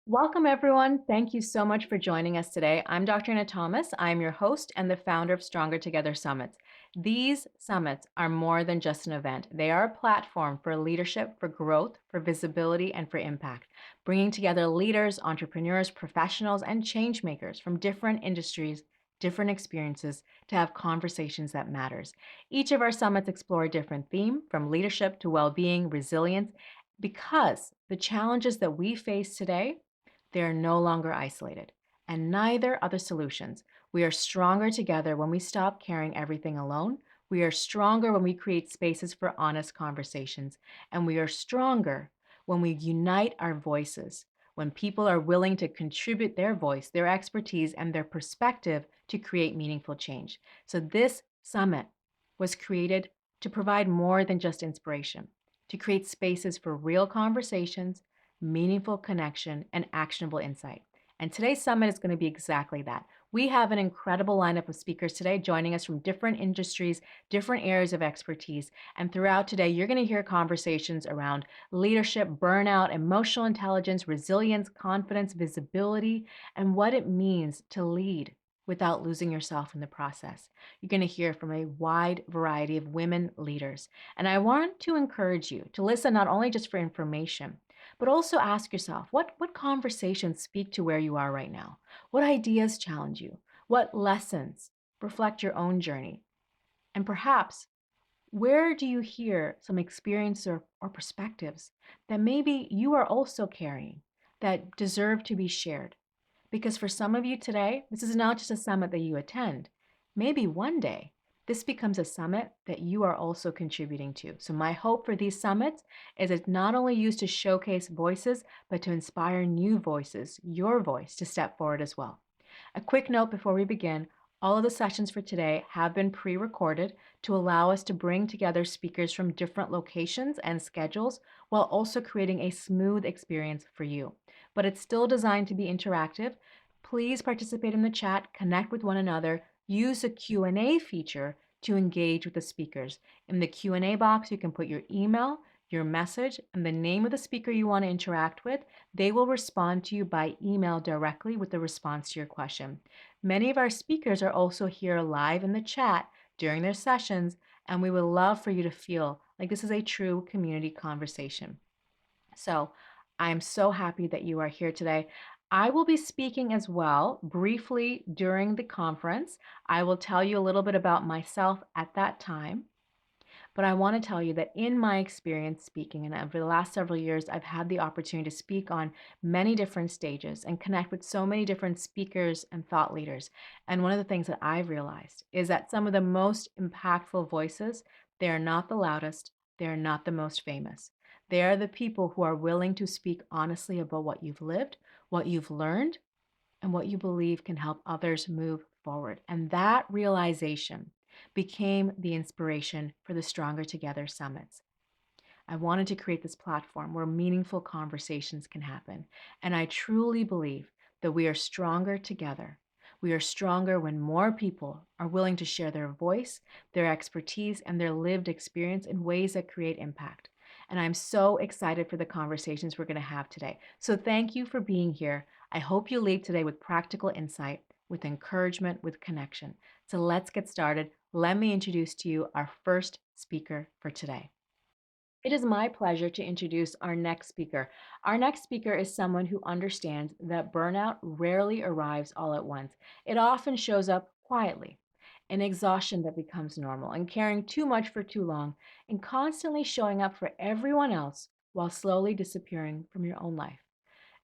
Welcome, everyone. Thank you so much for joining us today. I'm Dr. Anna Thomas. I'm your host and the founder of Stronger Together Summits. These summits are more than just an event, they are a platform for leadership, for growth, for visibility, and for impact, bringing together leaders, entrepreneurs, professionals, and change makers from different industries. Different experiences to have conversations that matters. Each of our summits explore a different theme from leadership to well-being, resilience, because the challenges that we face today, they are no longer isolated, and neither are the solutions. We are stronger together when we stop carrying everything alone. We are stronger when we create spaces for honest conversations. And we are stronger when we unite our voices, when people are willing to contribute their voice, their expertise, and their perspective to create meaningful change. So, this summit was created to provide more than just inspiration, to create spaces for real conversations, meaningful connection, and actionable insight. And today's summit is going to be exactly that. We have an incredible lineup of speakers today joining us from different industries, different areas of expertise. And throughout today, you're going to hear conversations around leadership, burnout, emotional intelligence, resilience, confidence, visibility, and what it means to lead without losing yourself in the process. You're going to hear from a wide variety of women leaders. And I want to encourage you to listen not only just for information, but also ask yourself, what conversations speak to where you are right now? What ideas challenge you? What lessons reflect your own journey? And perhaps, where do you hear some experience or perspectives that maybe you are also carrying that deserve to be shared? Because for some of you today, this is not just a summit that you attend. Maybe one day this becomes a summit that you are also contributing to. So, my hope for these summits is it's not only used to showcase voices, but to inspire new voices, your voice, to step forward as well. A quick note before we begin, all of the sessions for today have been pre-recorded to allow us to bring together speakers from different locations and schedules while also creating a smooth experience for you. But it's still designed to be interactive. Please participate in the chat, connect with one another, use the Q&A feature to engage with the speakers. In the Q&A box, you can put your email, your message, and the name of the speaker you want to interact with. They will respond to you by email directly with the response to your question. Many of our speakers are also here live in the chat during their sessions, and we would love for you to feel like this is a true community conversation. So I'm so happy that you are here today. I will be speaking as well briefly during the conference. I will tell you a little bit about myself at that time. But I want to tell you that in my experience speaking, and over the last several years, I've had the opportunity to speak on many different stages and connect with so many different speakers and thought leaders. And one of the things that I've realized is that some of the most impactful voices, they are not the loudest, they are not the most famous. They are the people who are willing to speak honestly about what you've lived, what you've learned, and what you believe can help others move forward. And that realization became the inspiration for the Stronger Together summits. I wanted to create this platform where meaningful conversations can happen. And I truly believe that we are stronger together. We are stronger when more people are willing to share their voice, their expertise, and their lived experience in ways that create impact. And I'm so excited for the conversations we're going to have today. So thank you for being here. I hope you leave today with practical insight, with encouragement, with connection. So let's get started. Let me introduce to you our first speaker for today. It is my pleasure to introduce our next speaker. Our next speaker is someone who understands that burnout rarely arrives all at once. It often shows up quietly, an exhaustion that becomes normal, and caring too much for too long, and constantly showing up for everyone else while slowly disappearing from your own life.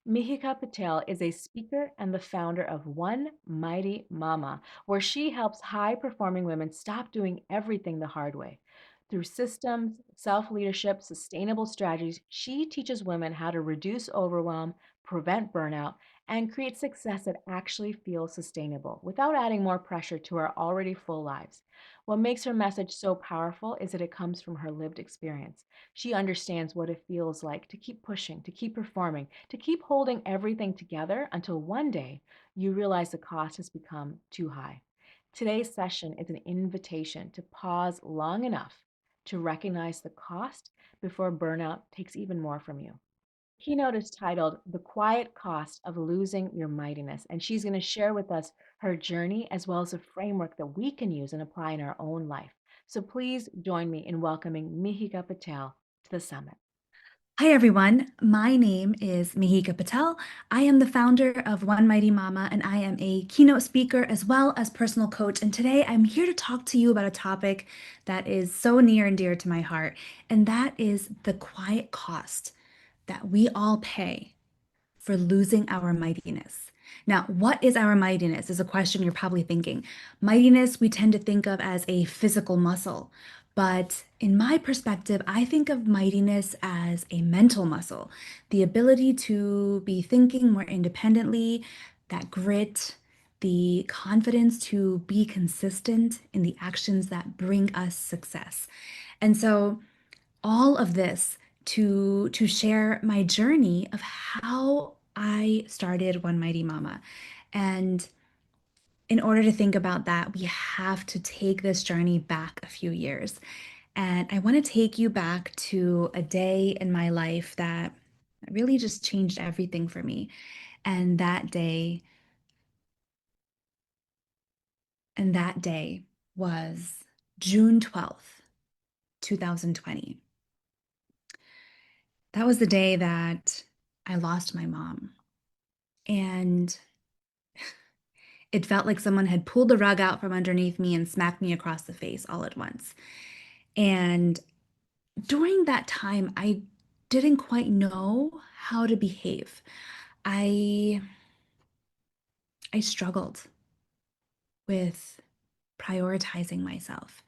Mihika Patel is a speaker and the founder of One Mighty Mama, where she helps high performing women stop doing everything the hard way. Through systems, self leadership, sustainable strategies, she teaches women how to reduce overwhelm, prevent burnout, and create success that actually feels sustainable without adding more pressure to our already full lives. What makes her message so powerful is that it comes from her lived experience. She understands what it feels like to keep pushing, to keep performing, to keep holding everything together until one day you realize the cost has become too high. Today's session is an invitation to pause long enough to recognize the cost before burnout takes even more from you. keynote is titled The Quiet Cost of Losing Your Mightiness. And she's going to share with us her journey as well as a framework that we can use and apply in our own life. So please join me in welcoming Mihika Patel to the summit. Hi, everyone. My name is Mihika Patel. I am the founder of One Mighty Mama, and I am a keynote speaker as well as personal coach. And today I'm here to talk to you about a topic that is so near and dear to my heart, and that is the quiet cost that we all pay for losing our mightiness. Now, what is our mightiness is a question you're probably thinking. Mightiness we tend to think of as a physical muscle, but in my perspective, I think of mightiness as a mental muscle, the ability to be thinking more independently, that grit, the confidence to be consistent in the actions that bring us success. And so, all of this to share my journey of how I started One Mighty Mama. And in order to think about that, we have to take this journey back a few years. And I want to take you back to a day in my life that really just changed everything for me. And that day was June 12th, 2020. That was the day that I lost my mom. And it felt like someone had pulled the rug out from underneath me and smacked me across the face all at once. And during that time, I didn't quite know how to behave. I I struggled with prioritizing myself.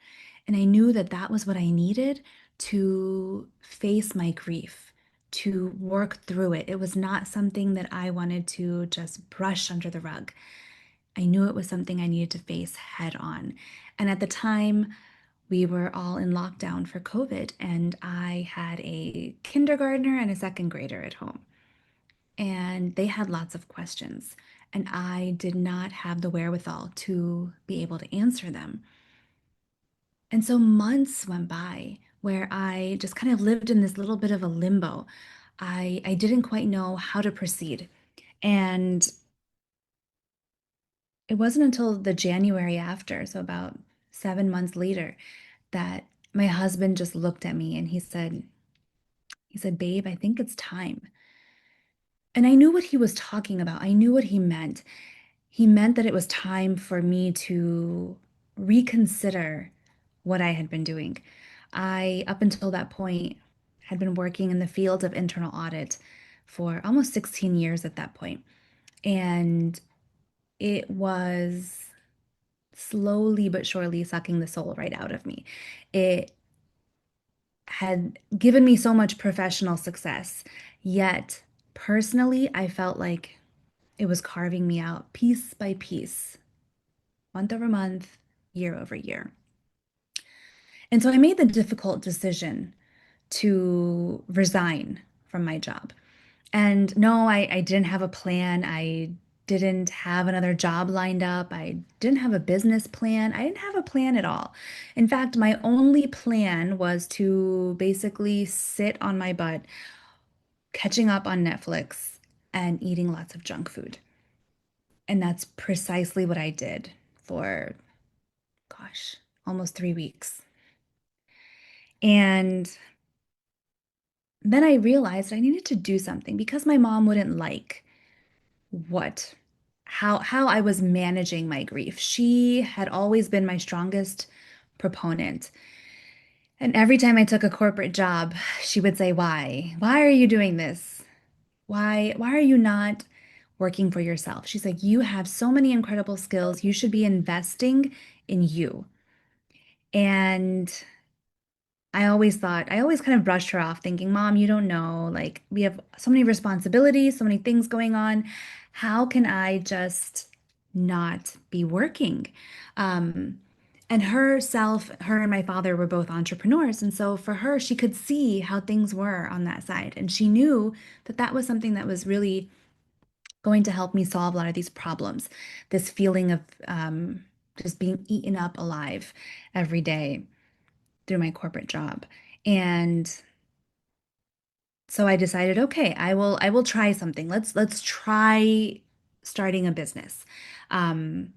And I knew that that was what I needed to face my grief, to work through it. It was not something that I wanted to just brush under the rug. I knew it was something I needed to face head on. And at the time, we were all in lockdown for COVID, and I had a kindergartner and a second grader at home. And they had lots of questions, and I did not have the wherewithal to be able to answer them. And so months went by where I just kind of lived in this little bit of a limbo. I didn't quite know how to proceed. And it wasn't until the January after, so about 7 months later, that my husband just looked at me and he said, "Babe, I think it's time." And I knew what he was talking about. I knew what he meant. He meant that it was time for me to reconsider what I had been doing. Up until that point, had been working in the field of internal audit for almost 16 years at that point. And it was slowly but surely sucking the soul right out of me. It had given me so much professional success, yet personally, I felt like it was carving me out piece by piece, month over month, year over year. And so I made the difficult decision to resign from my job. And no, I didn't have a plan. I didn't have another job lined up. I didn't have a business plan. I didn't have a plan at all. In fact, my only plan was to basically sit on my butt, catching up on Netflix and eating lots of junk food. And that's precisely what I did for, gosh, almost 3 weeks. And then I realized I needed to do something because my mom wouldn't like what how I was managing my grief. She had always been my strongest proponent. And every time I took a corporate job, she would say, "Why? Why are you doing this? Why are you not working for yourself?" She's like, "You have so many incredible skills. You should be investing in you." And I always kind of brushed her off, thinking, "Mom, you don't know. Like, we have so many responsibilities, so many things going on. How can I just not be working?" Um, and her and my father were both entrepreneurs. And so for her, she could see how things were on that side. And she knew that that was something that was really going to help me solve a lot of these problems, this feeling of just being eaten up alive every day through my corporate job. And So I decided, okay, I will try something. Let's try starting a business. Um,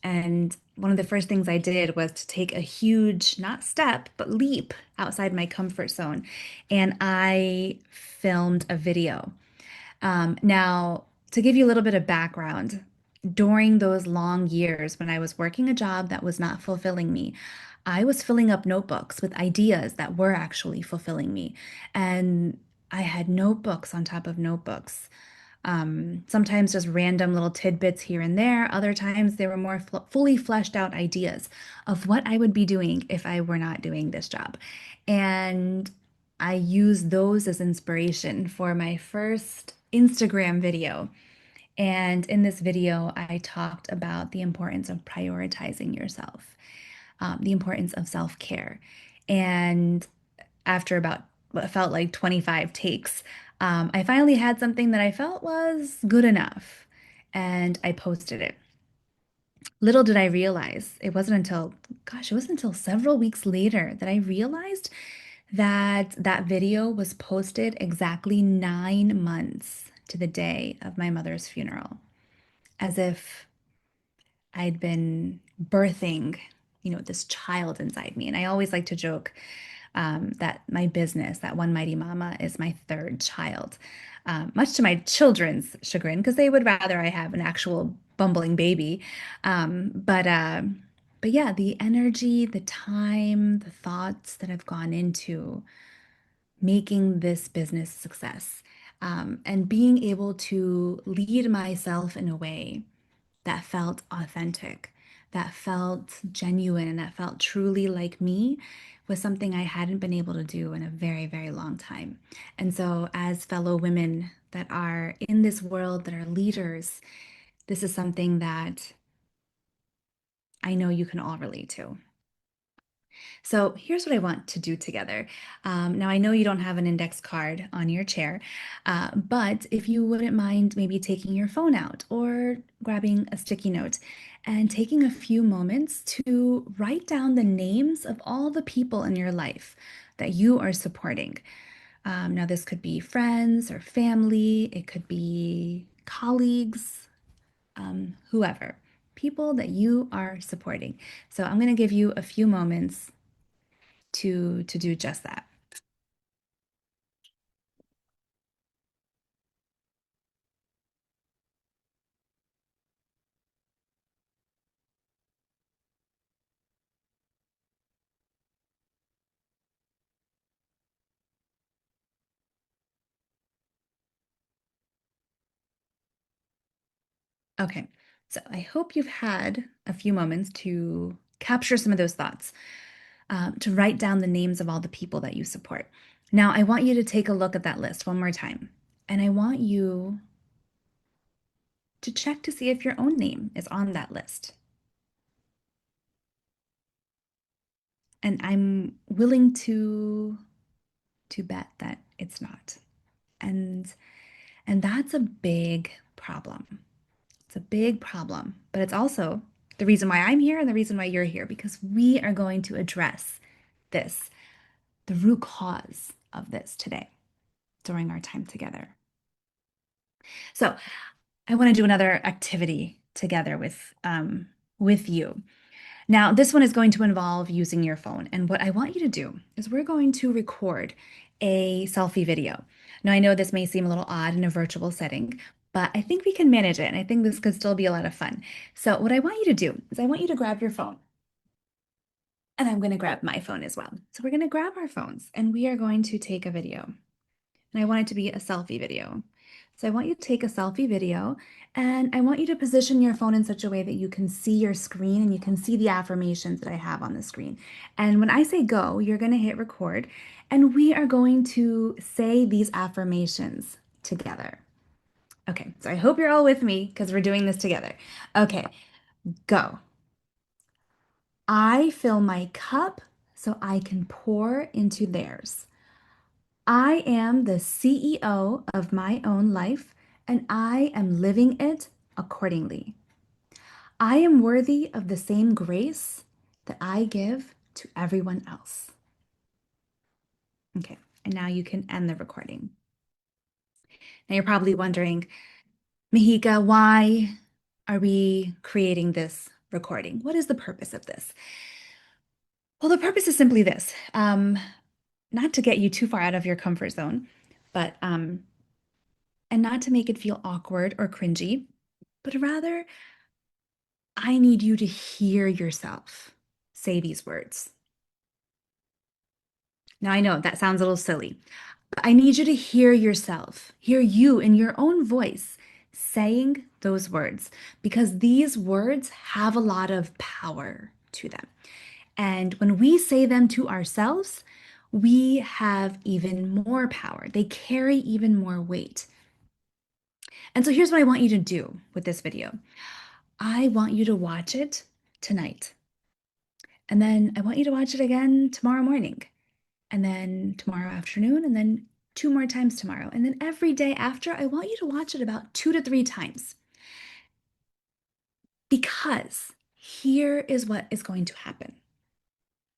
and one of the first things I did was to take a huge, not step, but leap outside my comfort zone. And I filmed a video. Now, to give you a little bit of background, during those long years when I was working a job that was not fulfilling me, I was filling up notebooks with ideas that were actually fulfilling me. And I had notebooks on top of notebooks. Sometimes just random little tidbits here and there. Other times they were more fully fleshed out ideas of what I would be doing if I were not doing this job. And I used those as inspiration for my first Instagram video. And in this video, I talked about the importance of prioritizing yourself, the importance of self-care. And after about what felt like 25 takes, I finally had something that I felt was good enough. And I posted it. Little did I realize, it wasn't until several weeks later that I realized that that video was posted exactly 9 months to the day of my mother's funeral, as if I'd been birthing, this child inside me. And I always like to joke that my business, that One Mighty Mama, is my third child, much to my children's chagrin, because they would rather I have an actual bumbling baby. But yeah, the energy, the time, the thoughts that have gone into making this business a success, and being able to lead myself in a way that felt authentic, that felt genuine, and that felt truly like me was something I hadn't been able to do in a very, very long time. And so, as fellow women that are in this world, that are leaders, this is something that I know you can all relate to. So here's what I want to do together. Now, I know you don't have an index card on your chair, but if you wouldn't mind maybe taking your phone out or grabbing a sticky note and taking a few moments to write down the names of all the people in your life that you are supporting. Now, this could be friends or family, it could be colleagues, whoever, people that you are supporting. So I'm going to give you a few moments to do just that. Okay, so I hope you've had a few moments to capture some of those thoughts, to write down the names of all the people that you support. Now, I want you to take a look at that list one more time, and I want you to check to see if your own name is on that list. And I'm willing to bet that it's not. And and that's a big problem. It's a big problem, but it's also the reason why I'm here and the reason why you're here, because we are going to address this, the root cause of this today during our time together. So I want to do another activity together with you. Now, this one is going to involve using your phone. And what I want you to do is we're going to record a selfie video. Now, I know this may seem a little odd in a virtual setting, but I think we can manage it. And I think this could still be a lot of fun. So, what I want you to do is I want you to grab your phone. And I'm going to grab my phone as well. So, we're going to grab our phones and we are going to take a video. And I want it to be a selfie video. So I want you to take a selfie video and I want you to position your phone in such a way that you can see your screen and you can see the affirmations that I have on the screen. And when I say go, you're going to hit record and we are going to say these affirmations together. Okay, so I hope you're all with me because we're doing this together. Okay, go. I fill my cup so I can pour into theirs. I am the CEO of my own life, and I am living it accordingly. I am worthy of the same grace that I give to everyone else. Okay, and now you can end the recording. Now you're probably wondering, Mahika, why are we creating this recording? What is the purpose of this? Well, the purpose is simply this, not to get you too far out of your comfort zone, but and not to make it feel awkward or cringy, but rather, I need you to hear yourself say these words. Now, I know that sounds a little silly, but I need you to hear yourself, hear you in your own voice saying those words, because these words have a lot of power to them. And when we say them to ourselves, we have even more power. They carry even more weight. And so here's what I want you to do with this video. I want you to watch it tonight. And then I want you to watch it again tomorrow morning, and then tomorrow afternoon, and then two more times tomorrow. And then every day after, I want you to watch it about 2 to 3 times. Because here is what is going to happen.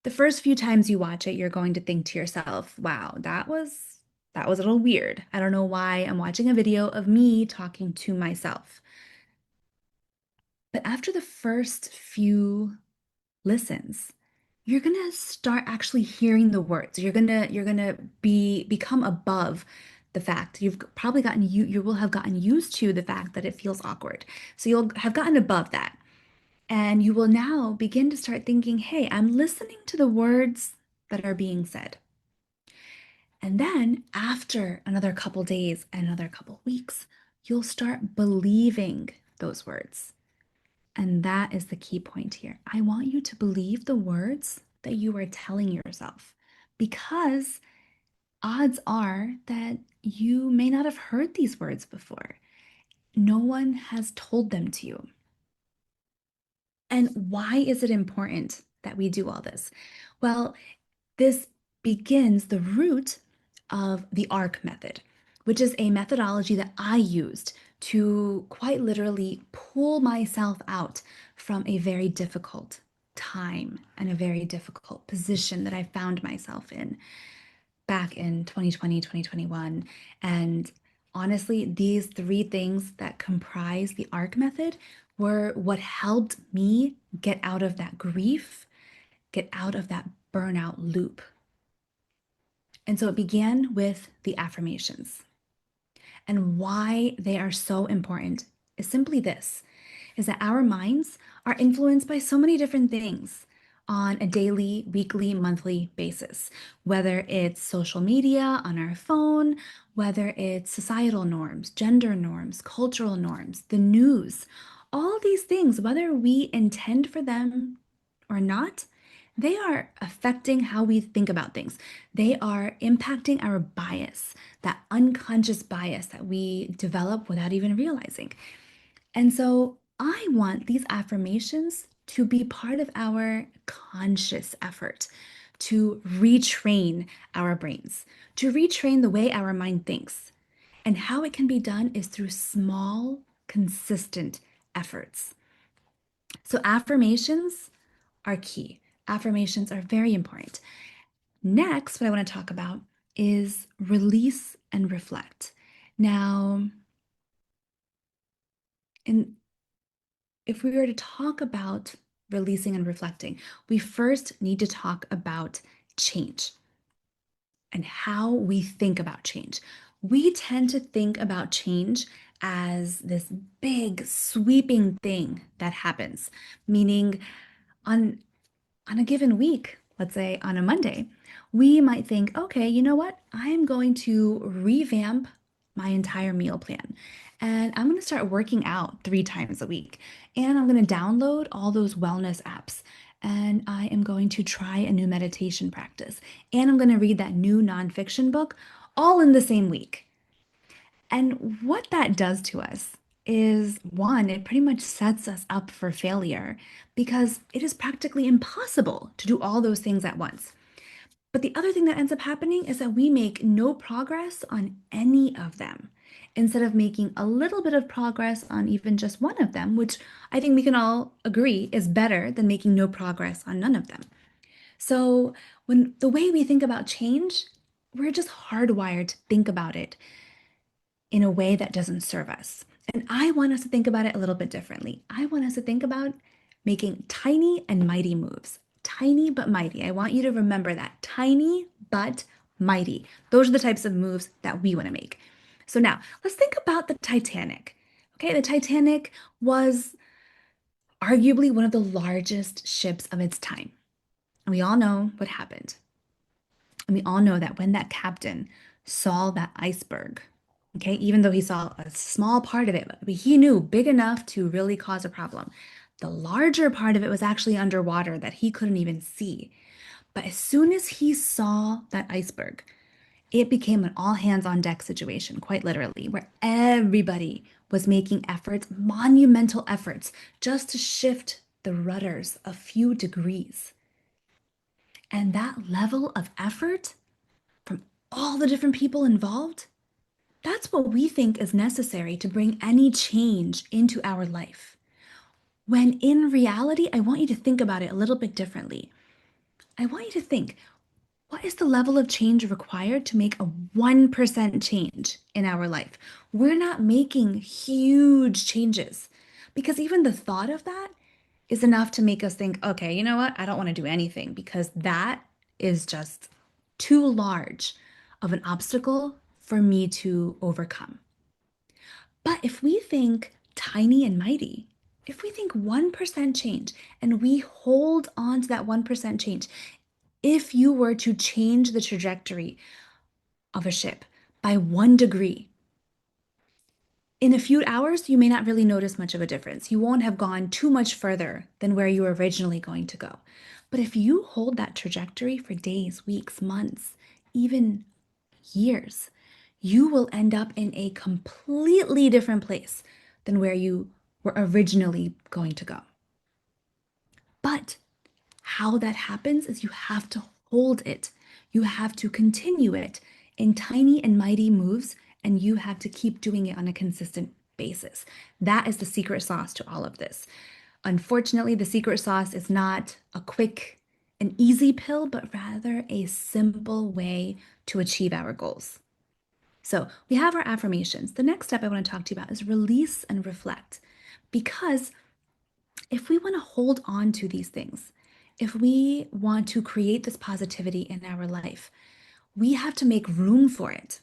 The first few times you watch it, you're going to think to yourself, wow, that was a little weird. I don't know why I'm watching a video of me talking to myself. But after the first few listens, you're gonna start actually hearing the words. You're gonna become above the fact you've probably gotten you will have gotten used to the fact that it feels awkward. So you'll have gotten above that. And you will now begin to start thinking, hey, I'm listening to the words that are being said. And then after another couple days, another couple weeks, you'll start believing those words. And that is the key point here. I want you to believe the words that you are telling yourself, because odds are that you may not have heard these words before. No one has told them to you. And why is it important that we do all this? Well, this begins the root of the ARC method, which is a methodology that I used to quite literally pull myself out from a very difficult time and a very difficult position that I found myself in back in 2020, 2021. And honestly, these three things that comprise the ARC method were what helped me get out of that grief, get out of that burnout loop. And so it began with the affirmations. And why they are so important is simply this, is that our minds are influenced by so many different things on a daily, weekly, monthly basis, whether it's social media on our phone, whether it's societal norms, gender norms, cultural norms, the news, all these things, whether we intend for them or not, they are affecting how we think about things. They are impacting our bias, that unconscious bias that we develop without even realizing. And so I want these affirmations to be part of our conscious effort to retrain our brains, to retrain the way our mind thinks. And how it can be done is through small, consistent efforts. So affirmations are key. Affirmations are very important. Next, what I want to talk about is release and reflect. Now, in if we were to talk about releasing and reflecting, we first need to talk about change and how we think about change. We tend to think about change as this big sweeping thing that happens, meaning on on a given week, let's say on a Monday, we might think, okay, you know what? I'm going to revamp my entire meal plan. And I'm going to start working out 3 times a week. And I'm going to download all those wellness apps. And I am going to try a new meditation practice. And I'm going to read that new nonfiction book all in the same week. And what that does to us is one, it pretty much sets us up for failure because it is practically impossible to do all those things at once. But the other thing that ends up happening is that we make no progress on any of them instead of making a little bit of progress on even just one of them, which I think we can all agree is better than making no progress on none of them. So, when the way we think about change, we're just hardwired to think about it in a way that doesn't serve us. And I want us to think about it a little bit differently. I want us to think about making tiny and mighty moves. Tiny but mighty. I want you to remember that. Tiny but mighty. Those are the types of moves that we want to make. So now let's think about the Titanic. Okay, the Titanic was arguably one of the largest ships of its time. And we all know what happened. And we all know that when that captain saw that iceberg, okay, even though he saw a small part of it, but he knew big enough to really cause a problem. The larger part of it was actually underwater that he couldn't even see. But as soon as he saw that iceberg, it became an all hands on deck situation, quite literally, where everybody was making efforts, monumental efforts, just to shift the rudders a few degrees. And that level of effort from all the different people involved, that's what we think is necessary to bring any change into our life. When in reality, I want you to think about it a little bit differently. I want you to think, what is the level of change required to make a 1% change in our life? We're not making huge changes because even the thought of that is enough to make us think, okay, you know what? I don't want to do anything because that is just too large of an obstacle for me to overcome. But if we think tiny and mighty, if we think 1% change and we hold on to that 1% change, if you were to change the trajectory of a ship by 1 degree, in a few hours, you may not really notice much of a difference. You won't have gone too much further than where you were originally going to go. But if you hold that trajectory for days, weeks, months, even years, you will end up in a completely different place than where you were originally going to go. But how that happens is you have to hold it. You have to continue it in tiny and mighty moves, and you have to keep doing it on a consistent basis. That is the secret sauce to all of this. Unfortunately, the secret sauce is not a quick and easy pill, but rather a simple way to achieve our goals. So we have our affirmations. The next step I want to talk to you about is release and reflect. Because if we want to hold on to these things, if we want to create this positivity in our life, we have to make room for it.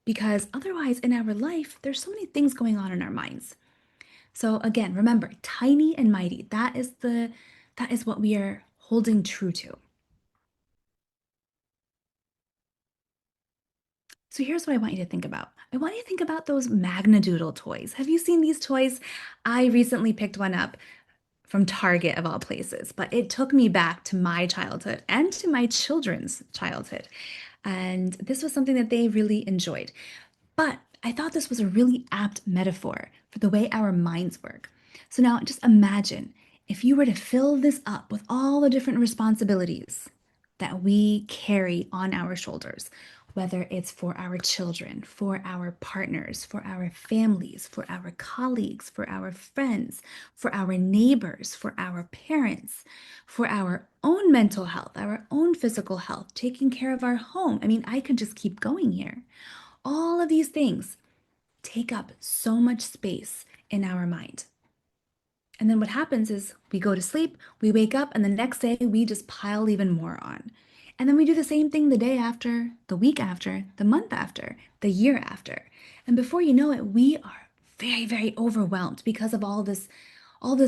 Because otherwise, in our life, there's so many things going on in our minds. So again, remember, tiny and mighty. That is what we are holding true to. So here's what I want you to think about. I want you to think about those Magnadoodle toys. Have you seen these toys? I recently picked one up from Target of all places, but it took me back to my childhood and to my children's childhood. And this was something that they really enjoyed. But I thought this was a really apt metaphor for the way our minds work. So now just imagine if you were to fill this up with all the different responsibilities that we carry on our shoulders, whether it's for our children, for our partners, for our families, for our colleagues, for our friends, for our neighbors, for our parents, for our own mental health, our own physical health, taking care of our home. I mean, I could just keep going here. All of these things take up so much space in our mind. And then what happens is we go to sleep, we wake up, and the next day we just pile even more on. And then we do the same thing the day after, the week after, the month after, the year after. And before you know it, we are very, very overwhelmed because of all this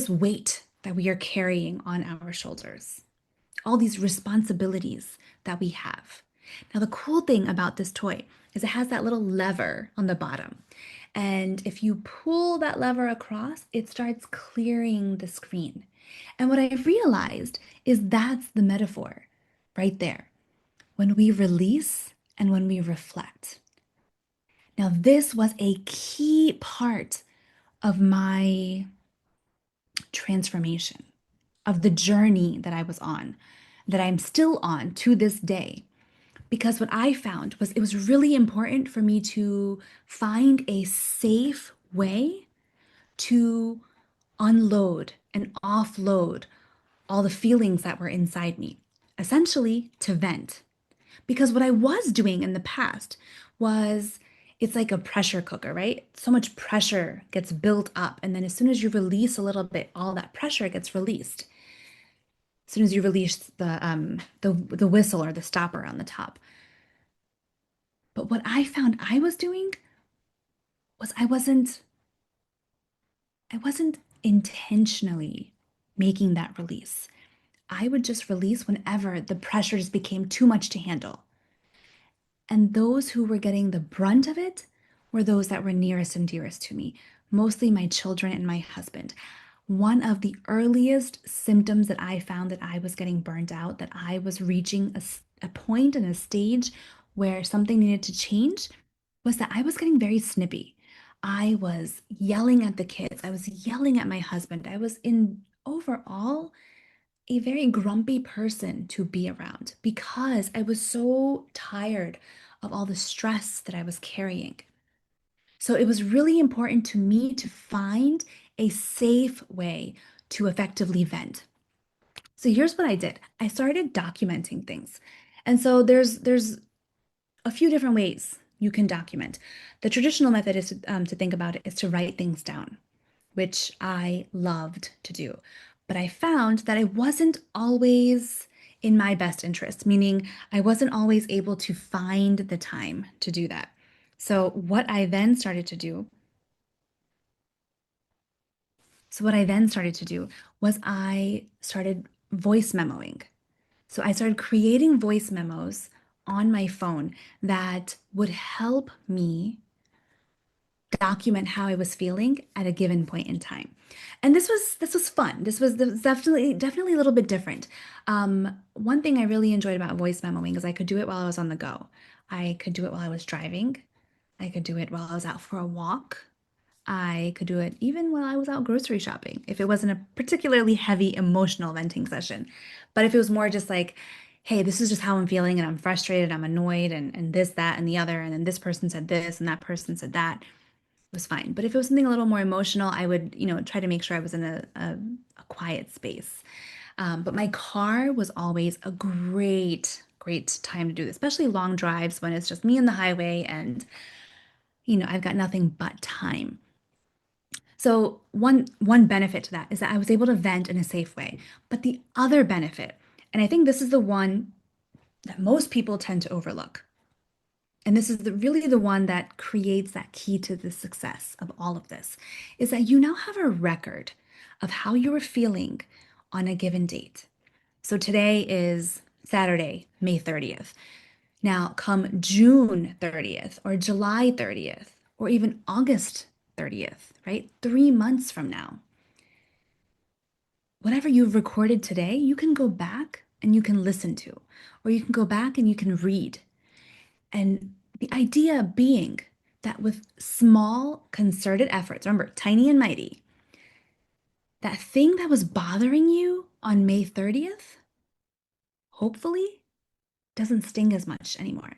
weight that we are carrying on our shoulders, all these responsibilities that we have. Now, the cool thing about this toy is it has that little lever on the bottom. And if you pull that lever across, it starts clearing the screen. And what I realized is that's the metaphor right there. When we release and when we reflect. Now, this was a key part of my transformation, of the journey that I was on, that I'm still on to this day. Because what I found was it was really important for me to find a safe way to unload and offload all the feelings that were inside me, essentially to vent. Because what I was doing in the past was It's like a pressure cooker, right? So much pressure gets built up. And then as soon as you release a little bit, all that pressure gets released. As soon as you release the whistle or the stopper on the top. But what I found I was doing was I wasn't intentionally making that release. I would just release whenever the pressure just became too much to handle. And those who were getting the brunt of it were those that were nearest and dearest to me, mostly my children and my husband. One of the earliest symptoms that I found that I was getting burnt out, that I was reaching a point and a stage where something needed to change, was that I was getting very snippy. I was yelling at the kids. I was yelling at my husband. I was in overall a very grumpy person to be around because I was so tired of all the stress that I was carrying. So it was really important to me to find a safe way to effectively vent. So here's what I did. I started documenting things. And so there's a few different ways you can document. The traditional method is to think about it is to write things down, which I loved to do. But I found that it wasn't always in my best interest, meaning I wasn't always able to find the time to do that. So what I then started to do was I started voice memoing. So I started creating voice memos on my phone that would help me document how I was feeling at a given point in time. And this was fun. This was definitely a little bit different. One thing I really enjoyed about voice memoing is I could do it while I was on the go. I could do it while I was driving. I could do it while I was out for a walk. I could do it even while I was out grocery shopping, if it wasn't a particularly heavy emotional venting session. But if it was more just like, hey, this is just how I'm feeling and I'm frustrated, I'm annoyed, and this, that, and the other, and then this person said this and that person said that, was fine. But if it was something a little more emotional, I would, try to make sure I was in a quiet space. But my car was always a great time to do this, especially long drives when it's just me and the highway and, I've got nothing but time. So one benefit to that is that I was able to vent in a safe way. But the other benefit, and I think this is the one that most people tend to overlook, and this is really the one that creates that key to the success of all of this, is that you now have a record of how you were feeling on a given date. So today is Saturday, May 30th. Now, come June 30th or July 30th or even August 30th, right? 3 months from now, whatever you've recorded today, you can go back and you can listen to, or you can go back and you can read. And the idea being that with small concerted efforts, remember, tiny and mighty, that thing that was bothering you on May 30th, hopefully doesn't sting as much anymore.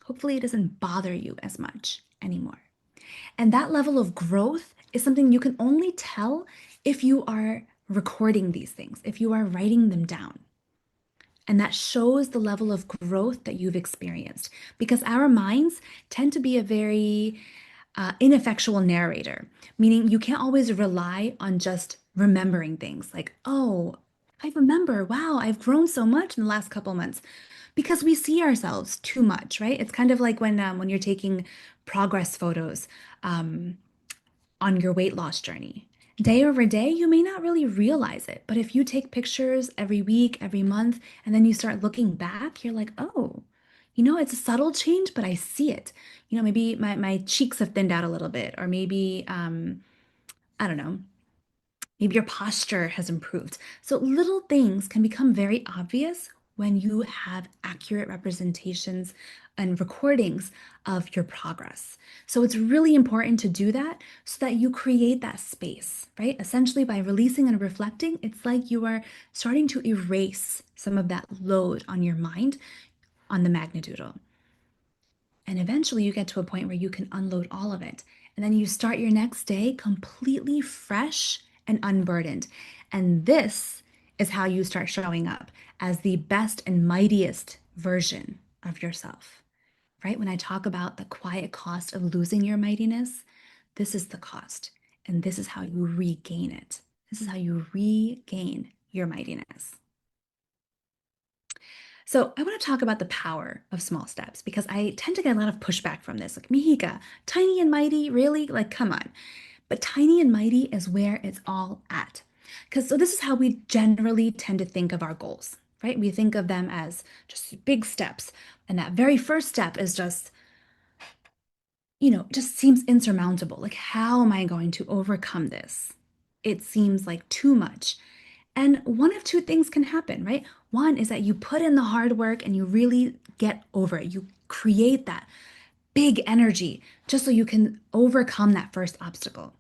Hopefully it doesn't bother you as much anymore. And that level of growth is something you can only tell if you are recording these things, if you are writing them down. And that shows the level of growth that you've experienced because our minds tend to be a very ineffectual narrator, meaning you can't always rely on just remembering things like, oh, I remember, wow, I've grown so much in the last couple months because we see ourselves too much, right? It's kind of like when you're taking progress photos. On your weight loss journey. Day over day, you may not really realize it, but if you take pictures every week, every month, and then you start looking back, you're like, oh, it's a subtle change, but I see it. Maybe my cheeks have thinned out a little bit, or maybe, I don't know, maybe your posture has improved. So little things can become very obvious when you have accurate representations and recordings of your progress. So it's really important to do that so that you create that space, right? Essentially, by releasing and reflecting, it's like you are starting to erase some of that load on your mind on the magnitude. And eventually you get to a point where you can unload all of it. And then you start your next day completely fresh and unburdened. And this is how you start showing up as the best and mightiest version of yourself. right? When I talk about the quiet cost of losing your mightiness, this is the cost. And this is how you regain it. This is how you regain your mightiness. So, I want to talk about the power of small steps because I tend to get a lot of pushback from this. Like, Mihika, tiny and mighty, really? Like, come on. But tiny and mighty is where it's all at. Because so this is how we generally tend to think of our goals, right? We think of them as just big steps. And that very first step is just, just seems insurmountable. Like, how am I going to overcome this? It seems like too much. And one of two things can happen, right? One is that you put in the hard work and you really get over it. You create that big energy just so you can overcome that first obstacle.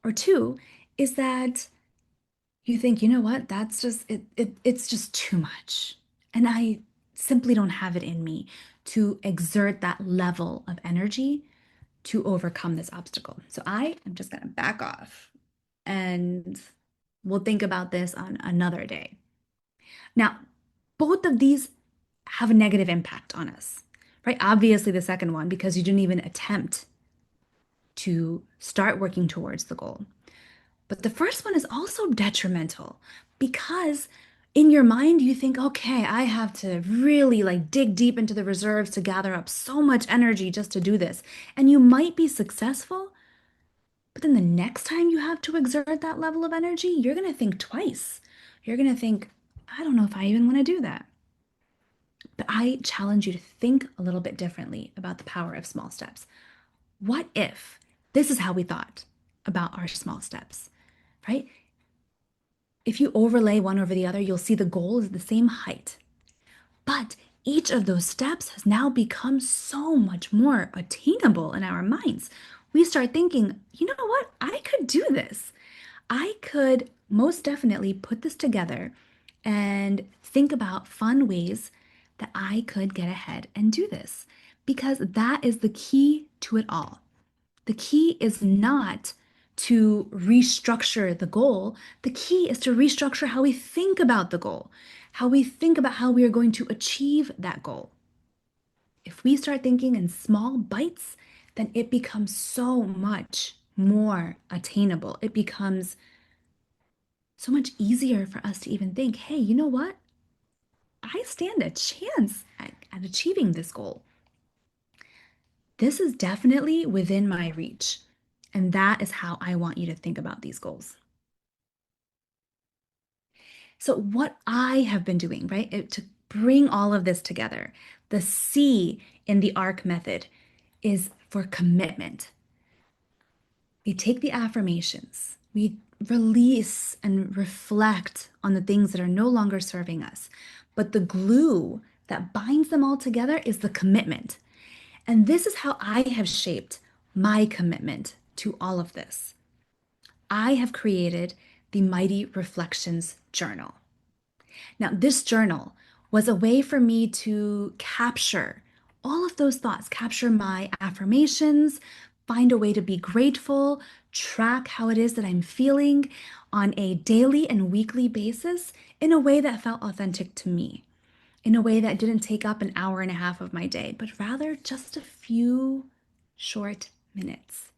Or two is that you think, you know what, that's just it's just too much. And I simply don't have it in me to exert that level of energy to overcome this obstacle. So I am just gonna back off and we'll think about this on another day. Now, both of these have a negative impact on us, right? Obviously, the second one, because you didn't even attempt to start working towards the goal. But the first one is also detrimental because in your mind you think, okay, I have to really like dig deep into the reserves to gather up so much energy just to do this. And you might be successful, but then the next time you have to exert that level of energy, you're going to think twice. You're going to think, I don't know if I even want to do that. But I challenge you to think a little bit differently about the power of small steps. What if this is how we thought about our small steps, right? If you overlay one over the other, you'll see the goal is the same height. But each of those steps has now become so much more attainable in our minds. We start thinking, you know what? I could do this. I could most definitely put this together and think about fun ways that I could get ahead and do this. Because that is the key to it all. The key is not to restructure the goal. The key is to restructure how we think about the goal, how we think about how we are going to achieve that goal. If we start thinking in small bites, then it becomes so much more attainable. It becomes so much easier for us to even think, hey, you know what? I stand a chance at achieving this goal. This is definitely within my reach. And that is how I want you to think about these goals. So, what I have been doing, right, to bring all of this together, the C in the ARC method is for commitment. We take the affirmations, we release and reflect on the things that are no longer serving us. But the glue that binds them all together is the commitment. And this is how I have shaped my commitment to all of this. I have created the Mighty Reflections Journal. Now, this journal was a way for me to capture all of those thoughts, capture my affirmations, find a way to be grateful, track how it is that I'm feeling on a daily and weekly basis in a way that felt authentic to me, in a way that didn't take up an hour and a half of my day, but rather just a few short minutes.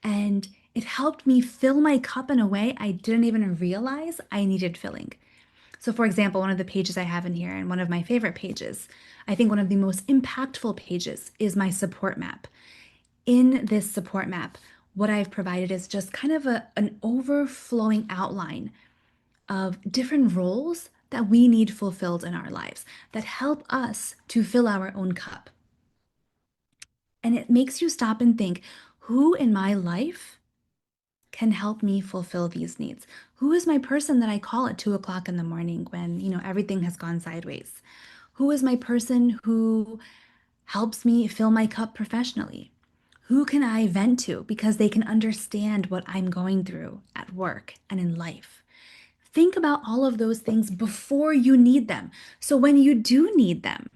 And it helped me fill my cup in a way I didn't even realize I needed filling. So, for example, one of the pages I have in here, and one of my favorite pages, I think one of the most impactful pages is my support map. In this support map, what I've provided is just kind of an overflowing outline of different roles that we need fulfilled in our lives that help us to fill our own cup. And it makes you stop and think, who in my life can help me fulfill these needs? Who is my person that I call at 2 o'clock in the morning when, everything has gone sideways? Who is my person who helps me fill my cup professionally? Who can I vent to because they can understand what I'm going through at work and in life? Think about all of those things before you need them. So when you do need them,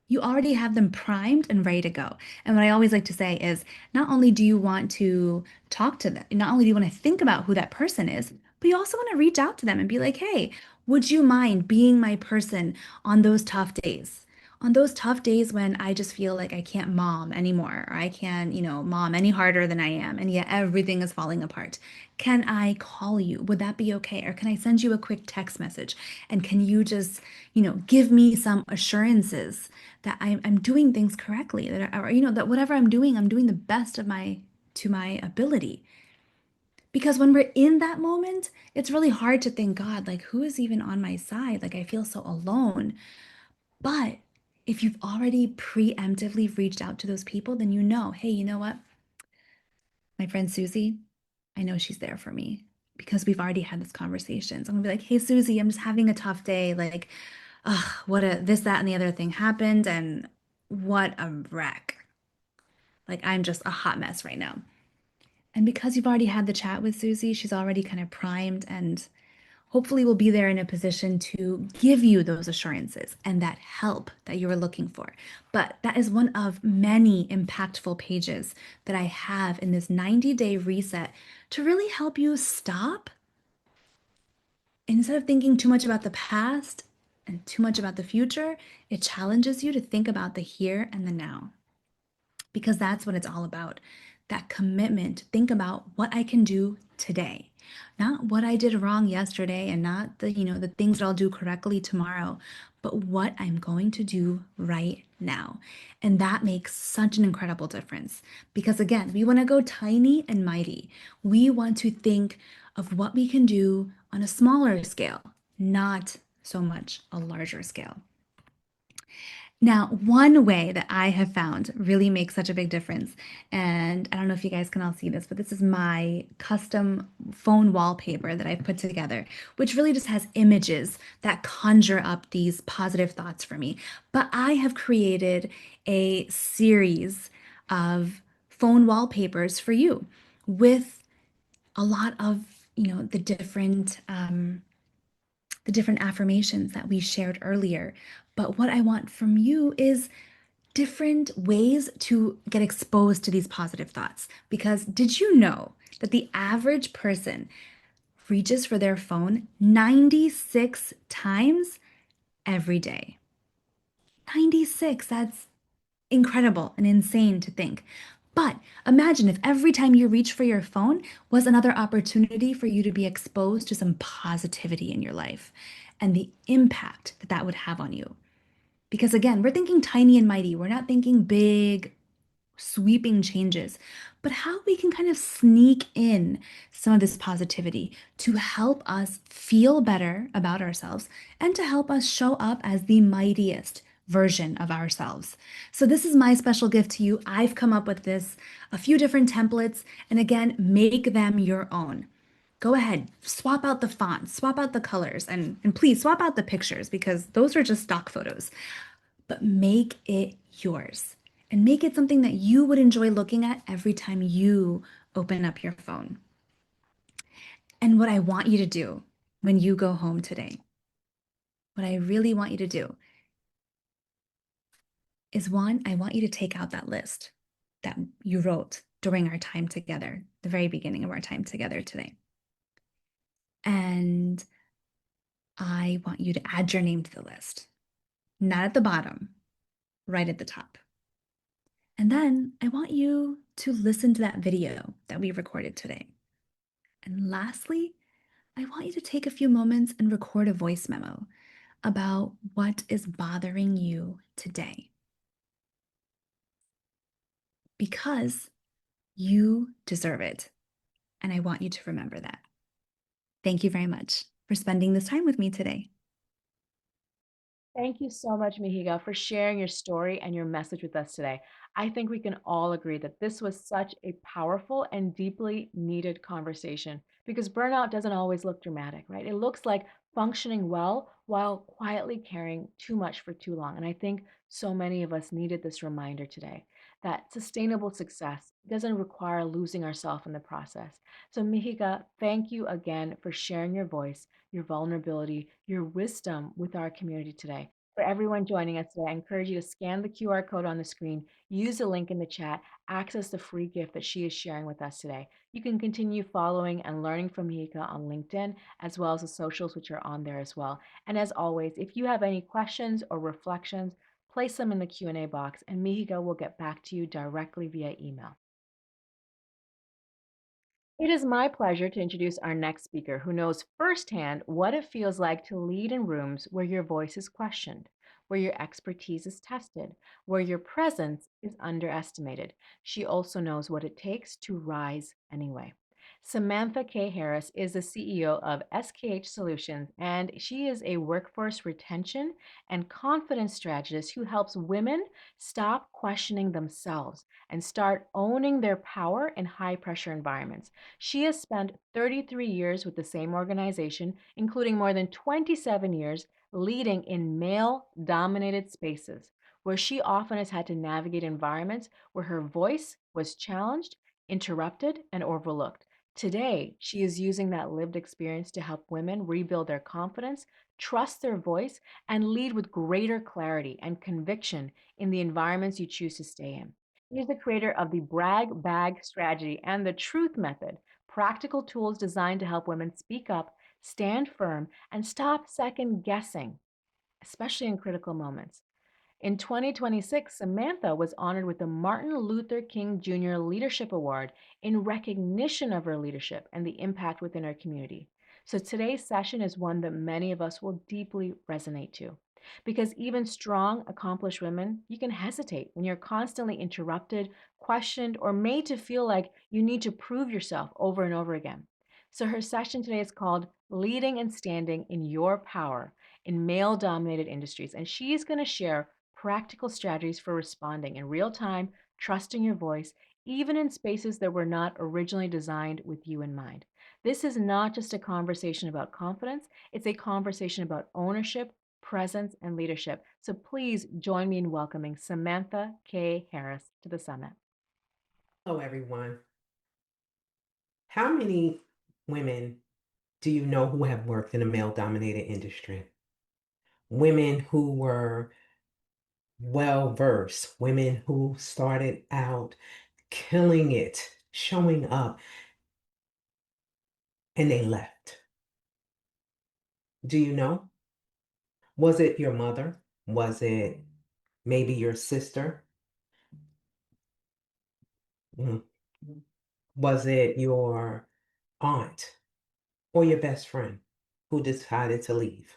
you already have them primed and ready to go. And what I always like to say is not only do you want to talk to them, not only do you want to think about who that person is, but you also want to reach out to them and be like, hey, would you mind being my person on those tough days? On those tough days when I just feel like I can't mom anymore, or I can't, mom any harder than I am, and yet everything is falling apart, can I call you? Would that be okay? Or can I send you a quick text message? And can you just, give me some assurances that I'm doing things correctly, that, or, that whatever I'm doing the best of to my ability. Because when we're in that moment, it's really hard to think, God, like, who is even on my side? Like, I feel so alone. But if you've already preemptively reached out to those people, then hey, you know what? My friend Susie, I know she's there for me because we've already had this conversation. So I'm gonna be like, hey, Susie, I'm just having a tough day. Like, ugh, this, that, and the other thing happened, and what a wreck. Like, I'm just a hot mess right now. And because you've already had the chat with Susie, she's already kind of primed and hopefully we'll be there in a position to give you those assurances and that help that you were looking for. But that is one of many impactful pages that I have in this 90-day reset to really help you stop. Instead of thinking too much about the past and too much about the future, it challenges you to think about the here and the now, because that's what it's all about. That commitment. Think about what I can do today, not what I did wrong yesterday and not the things that I'll do correctly tomorrow, but what I'm going to do right now. And that makes such an incredible difference because again, we want to go tiny and mighty. We want to think of what we can do on a smaller scale, not so much a larger scale. Now, one way that I have found really makes such a big difference, and I don't know if you guys can all see this, but this is my custom phone wallpaper that I've put together, which really just has images that conjure up these positive thoughts for me. But I have created a series of phone wallpapers for you with a lot of, the different affirmations that we shared earlier. But what I want from you is different ways to get exposed to these positive thoughts. Because did you know that the average person reaches for their phone 96 times every day? 96, that's incredible and insane to think. But imagine if every time you reach for your phone was another opportunity for you to be exposed to some positivity in your life and the impact that that would have on you. Because again, we're thinking tiny and mighty. We're not thinking big, sweeping changes, but how we can kind of sneak in some of this positivity to help us feel better about ourselves and to help us show up as the mightiest version of ourselves. So, this is my special gift to you. I've come up with a few different templates, and again, make them your own. Go ahead, swap out the fonts, swap out the colors, and please swap out the pictures because those are just stock photos, but make it yours and make it something that you would enjoy looking at every time you open up your phone. And what I want you to do when you go home today, what I really want you to do is one, I want you to take out that list that you wrote during our time together, the very beginning of our time together today. And I want you to add your name to the list, not at the bottom, right at the top. And then I want you to listen to that video that we recorded today. And lastly, I want you to take a few moments and record a voice memo about what is bothering you today. Because you deserve it. And I want you to remember that. Thank you very much for spending this time with me today. Thank you so much, Mihiga, for sharing your story and your message with us today. I think we can all agree that this was such a powerful and deeply needed conversation because burnout doesn't always look dramatic, right? It looks like functioning well while quietly caring too much for too long. And I think so many of us needed this reminder today that sustainable success doesn't require losing ourselves in the process. So, Mihiga, thank you again for sharing your voice, your vulnerability, your wisdom with our community today. For everyone joining us today, I encourage you to scan the QR code on the screen, use the link in the chat, access the free gift that she is sharing with us today. You can continue following and learning from Mika on LinkedIn, as well as the socials, which are on there as well. And as always, if you have any questions or reflections, Place them in the Q&A box and Mihigo will get back to you directly via email. It is my pleasure to introduce our next speaker who knows firsthand what it feels like to lead in rooms where your voice is questioned, where your expertise is tested, where your presence is underestimated. She also knows what it takes to rise anyway. Samantha K. Harris is the CEO of SKH Solutions, and she is a workforce retention and confidence strategist who helps women stop questioning themselves and start owning their power in high pressure environments. She has spent 33 years with the same organization, including more than 27 years leading in male dominated spaces, where she often has had to navigate environments where her voice was challenged, interrupted, and overlooked. Today, she is using that lived experience to help women rebuild their confidence, trust their voice, and lead with greater clarity and conviction in the environments you choose to stay in. He is the creator of the Brag Bag Strategy and the Truth Method, practical tools designed to help women speak up, stand firm, and stop second guessing, especially in critical moments. In 2026, Samantha was honored with the Martin Luther King Jr. Leadership Award in recognition of her leadership and the impact within our community. So today's session is one that many of us will deeply resonate to. Because even strong, accomplished women, you can hesitate when you're constantly interrupted, questioned, or made to feel like you need to prove yourself over and over again. So her session today is called Leading and Standing in Your Power in Male Dominated Industries. And she's going to share practical strategies for responding in real time, trusting your voice, even in spaces that were not originally designed with you in mind. This is not just a conversation about confidence, it's a conversation about ownership, presence, and leadership. So please join me in welcoming Samantha K. Harris to the summit. Hello, everyone. How many women do you know who have worked in a male-dominated industry? Women who were well-versed, women who started out killing it, showing up, and they left. Do you know? Was it your mother? Was it maybe your sister? Mm. Was it your aunt or your best friend who decided to leave?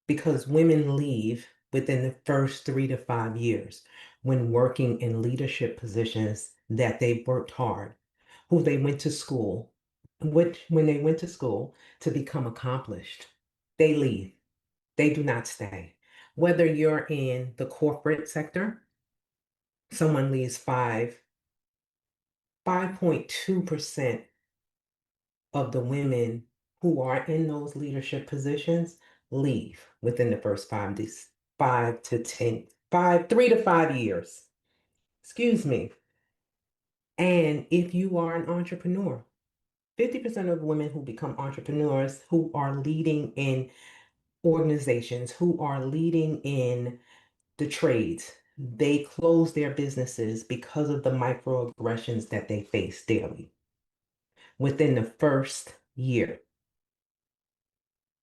Because women leave within the first 3 to 5 years when working in leadership positions that they worked hard, who they went to school, which when they went to school to become accomplished, they leave. They do not stay. Whether you're in the corporate sector, someone leaves 5.2% of the women who are in those leadership positions leave within the first 3 to 5 years. Excuse me. And if you are an entrepreneur, 50% of women who become entrepreneurs who are leading in organizations, who are leading in the trades, they close their businesses because of the microaggressions that they face daily within the first year.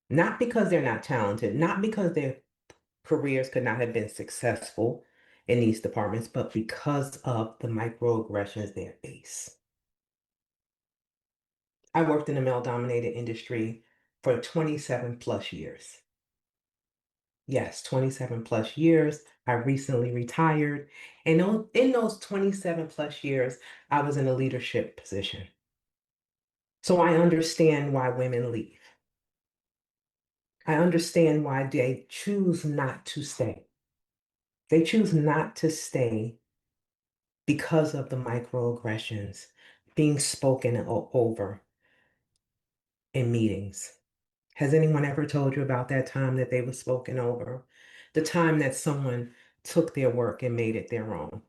Not because they're not talented, not because their careers could not have been successful in these departments, but because of the microaggressions they face. I worked in a male-dominated industry for 27 plus years. Yes, 27 plus years. I recently retired. And in those 27 plus years, I was in a leadership position. So I understand why women leave. I understand why they choose not to stay. They choose not to stay because of the microaggressions being spoken over in meetings. Has anyone ever told you about that time that they were spoken over? The time that someone took their work and made it their own,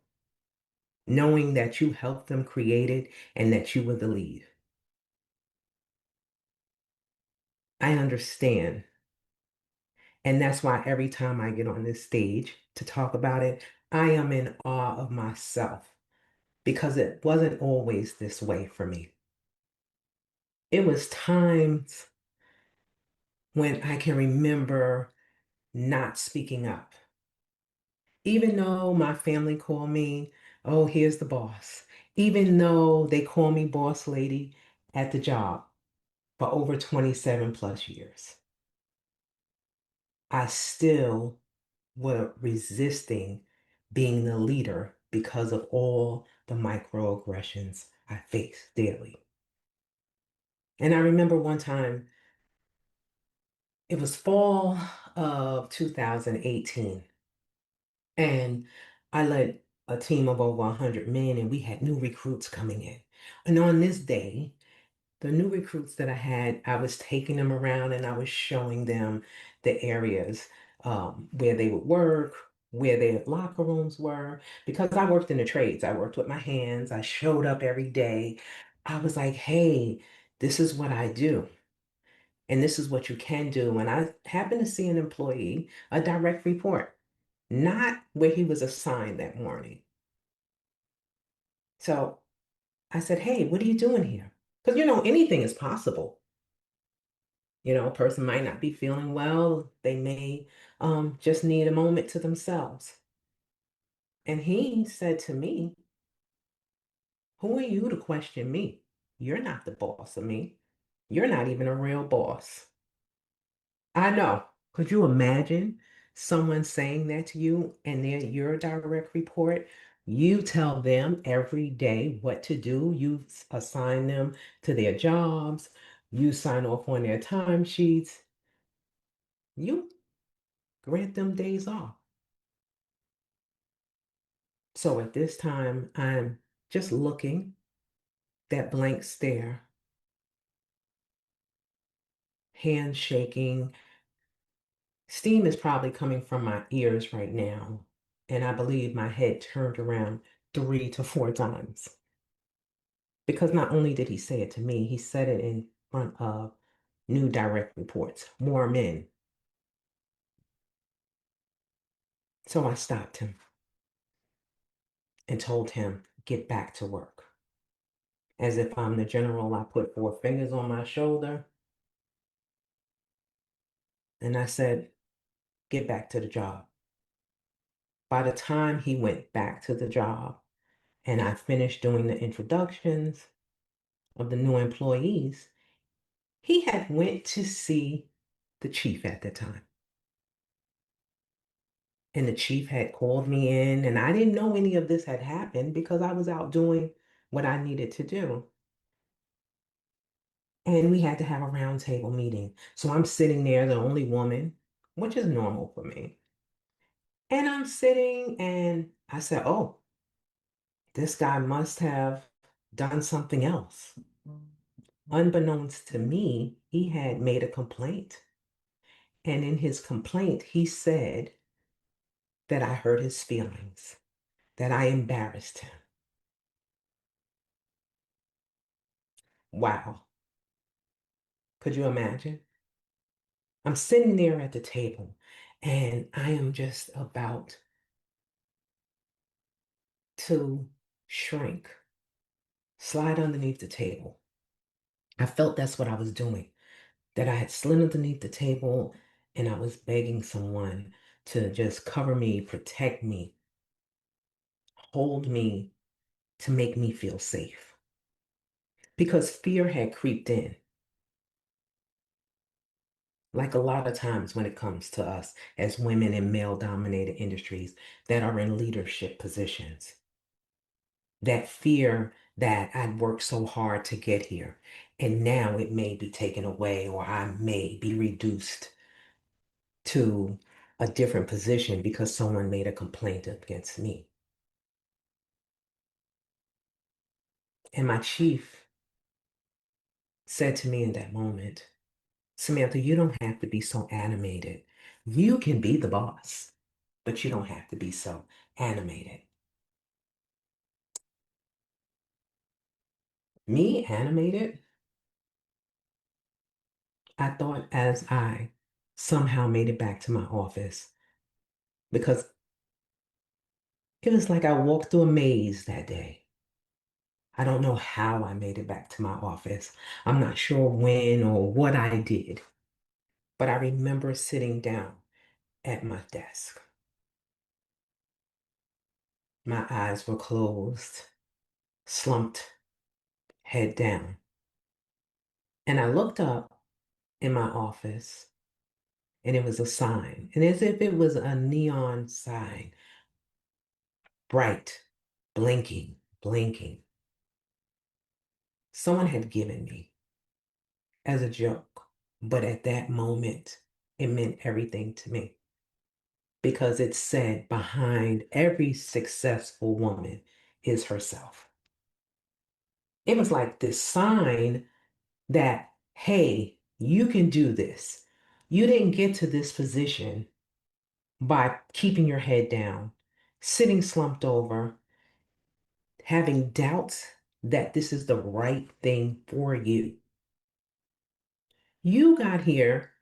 knowing that you helped them create it and that you were the lead. I understand. And that's why every time I get on this stage to talk about it, I am in awe of myself because it wasn't always this way for me. It was times when I can remember not speaking up. Even though my family call me, oh, here's the boss. Even though they call me boss lady at the job for over 27 plus years, I still were resisting being the leader because of all the microaggressions I face daily. And I remember one time, it was fall of 2018, and I led a team of over 100 men, and we had new recruits coming in. And on this day, the new recruits that I had, I was taking them around and I was showing them the areas where they would work, where their locker rooms were, because I worked in the trades. I worked with my hands. I showed up every day. I was like, hey, this is what I do. And this is what you can do. And I happened to see an employee, a direct report, not where he was assigned that morning. So I said, hey, what are you doing here? Because, anything is possible. A person might not be feeling well. They may just need a moment to themselves. And he said to me, who are you to question me? You're not the boss of me. You're not even a real boss. I know. Could you imagine someone saying that to you and they're your direct report? You tell them every day what to do. You assign them to their jobs. You sign off on their timesheets. You grant them days off. So at this time, I'm just looking, that blank stare, hand shaking. Steam is probably coming from my ears right now. And I believe my head turned around 3 to 4 times. Because not only did he say it to me, he said it in front of new direct reports, more men. So I stopped him and told him, get back to work. As if I'm the general, I put 4 fingers on my shoulder and I said, get back to the job. By the time he went back to the job and I finished doing the introductions of the new employees, he had went to see the chief at the time. And the chief had called me in, and I didn't know any of this had happened because I was out doing what I needed to do. And we had to have a roundtable meeting. So I'm sitting there, the only woman, which is normal for me. And I'm sitting and I said, oh, this guy must have done something else. Unbeknownst to me, he had made a complaint. And in his complaint, he said that I hurt his feelings, that I embarrassed him. Wow. Could you imagine? I'm sitting there at the table and I am just about to shrink, slide underneath the table. I felt that's what I was doing, that I had slid underneath the table and I was begging someone to just cover me, protect me, hold me, to make me feel safe. Because fear had creeped in, like a lot of times when it comes to us as women in male-dominated industries that are in leadership positions. That fear that I'd worked so hard to get here, and now it may be taken away, or I may be reduced to a different position because someone made a complaint against me. And my chief said to me in that moment, Samantha, you don't have to be so animated. You can be the boss, but you don't have to be so animated. Me, animated? I thought as I somehow made it back to my office because it was like I walked through a maze that day. I don't know how I made it back to my office. I'm not sure when or what I did, but I remember sitting down at my desk. My eyes were closed, slumped, head down. And I looked up in my office and it was a sign, and as if it was a neon sign, bright, blinking, blinking. Someone had given me as a joke, but at that moment, it meant everything to me because it said behind every successful woman is herself. It was like this sign that, hey, you can do this. You didn't get to this position by keeping your head down, sitting slumped over, having doubts that this is the right thing for you. You got here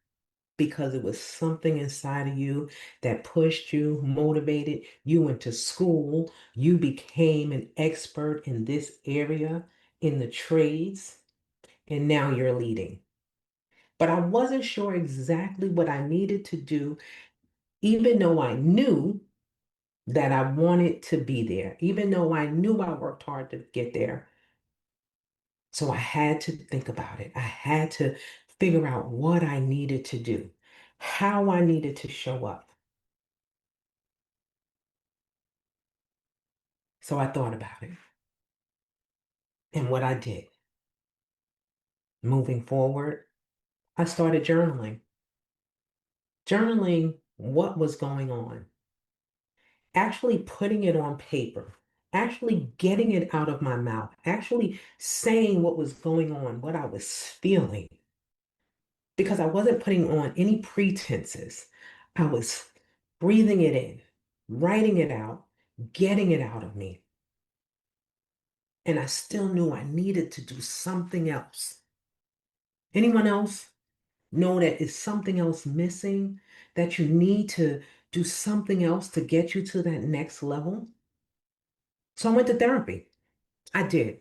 because it was something inside of you that pushed you, motivated. You went to school, you became an expert in this area, in the trades, and now you're leading. But I wasn't sure exactly what I needed to do, even though I knew that I wanted to be there, even though I knew I worked hard to get there. So I had to think about it. I had to figure out what I needed to do, how I needed to show up. So I thought about it and what I did. Moving forward, I started journaling, journaling what was going on, actually putting it on paper, actually getting it out of my mouth, actually saying what was going on, what I was feeling, because I wasn't putting on any pretenses. I was breathing it in, writing it out, getting it out of me. And I still knew I needed to do something else. Anyone else know that is something else missing, that you need to do something else to get you to that next level? So I went to therapy. I did.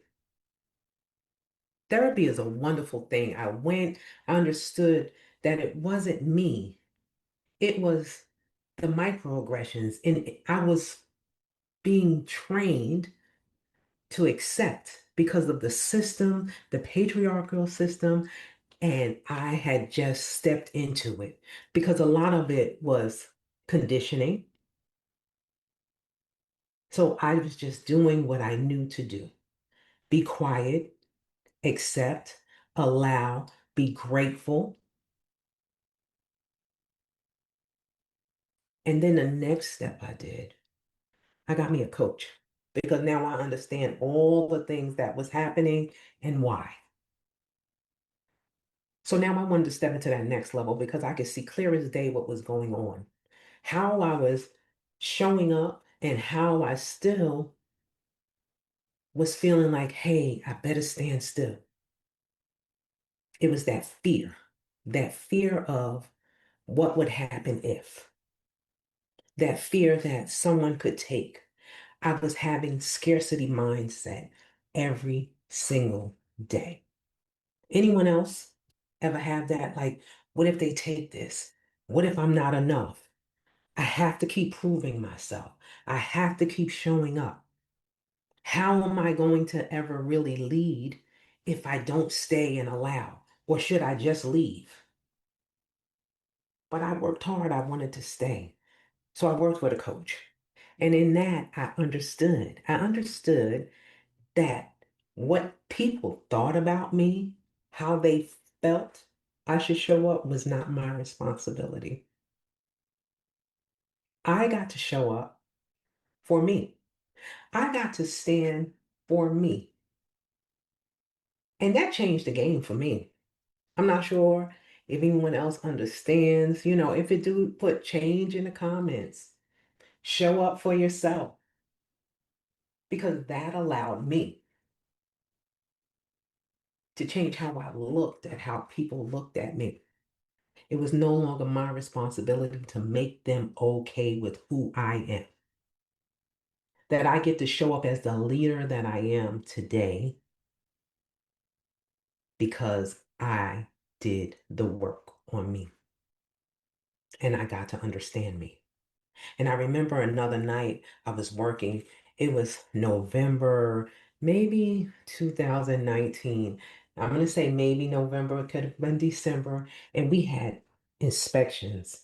Therapy is a wonderful thing. I understood that it wasn't me. It was the microaggressions, and I was being trained to accept because of the system, the patriarchal system, and I had just stepped into it because a lot of it was conditioning. So I was just doing what I knew to do. Be quiet, accept, allow, be grateful. And then the next step I did, I got me a coach because now I understand all the things that was happening and why. So now I wanted to step into that next level because I could see clear as day what was going on, how I was showing up, and how I still was feeling like, hey, I better stand still. It was that fear of what would happen if, that fear that someone could take. I was having scarcity mindset every single day. Anyone else ever have that? Like, what if they take this? What if I'm not enough? I have to keep proving myself. I have to keep showing up. How am I going to ever really lead if I don't stay and allow? Or should I just leave? But I worked hard. I wanted to stay. So I worked with a coach. And in that, I understood. I understood that what people thought about me, how they felt I should show up was not my responsibility. I got to show up for me. I got to stand for me. And that changed the game for me. I'm not sure if anyone else understands. If it do, put change in the comments. Show up for yourself because that allowed me to change how I looked at how people looked at me. It was no longer my responsibility to make them okay with who I am. That I get to show up as the leader that I am today because I did the work on me. and I got to understand me. And I remember another night I was working, it was November, maybe 2019. I'm going to say maybe November, it could have been December, and we had inspections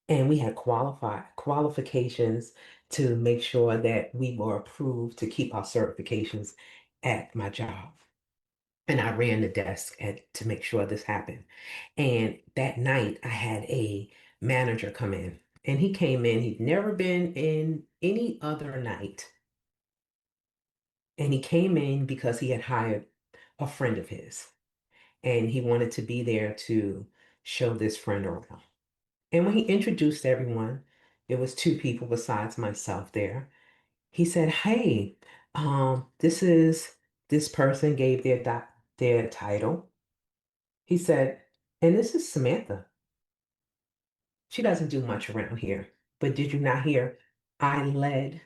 and we had qualifications to make sure that we were approved to keep our certifications at my job. And I ran the desk to make sure this happened. And that night, I had a manager come in. And he came in, he'd never been in any other night. And he came in because he had hired a friend of his. And he wanted to be there to show this friend around. And when he introduced everyone, there was two people besides myself there. He said, "Hey, this person gave their title." He said, "And this is Samantha. She doesn't do much around here. But did you not hear? I led,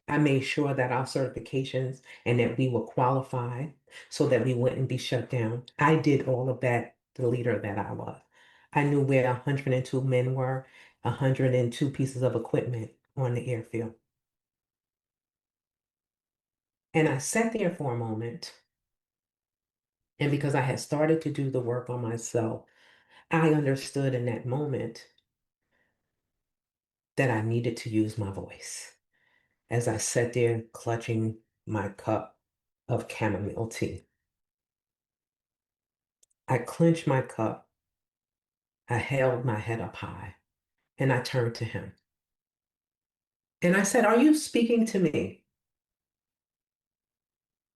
I made sure that our certifications and that we were qualified so that we wouldn't be shut down. I did all of that, the leader that I was. I knew where 102 men were, 102 pieces of equipment on the airfield." And I sat there for a moment. And because I had started to do the work on myself, I understood in that moment that I needed to use my voice. As I sat there clutching my cup of chamomile tea, I clenched my cup, I held my head up high, and I turned to him. And I said, "Are you speaking to me?"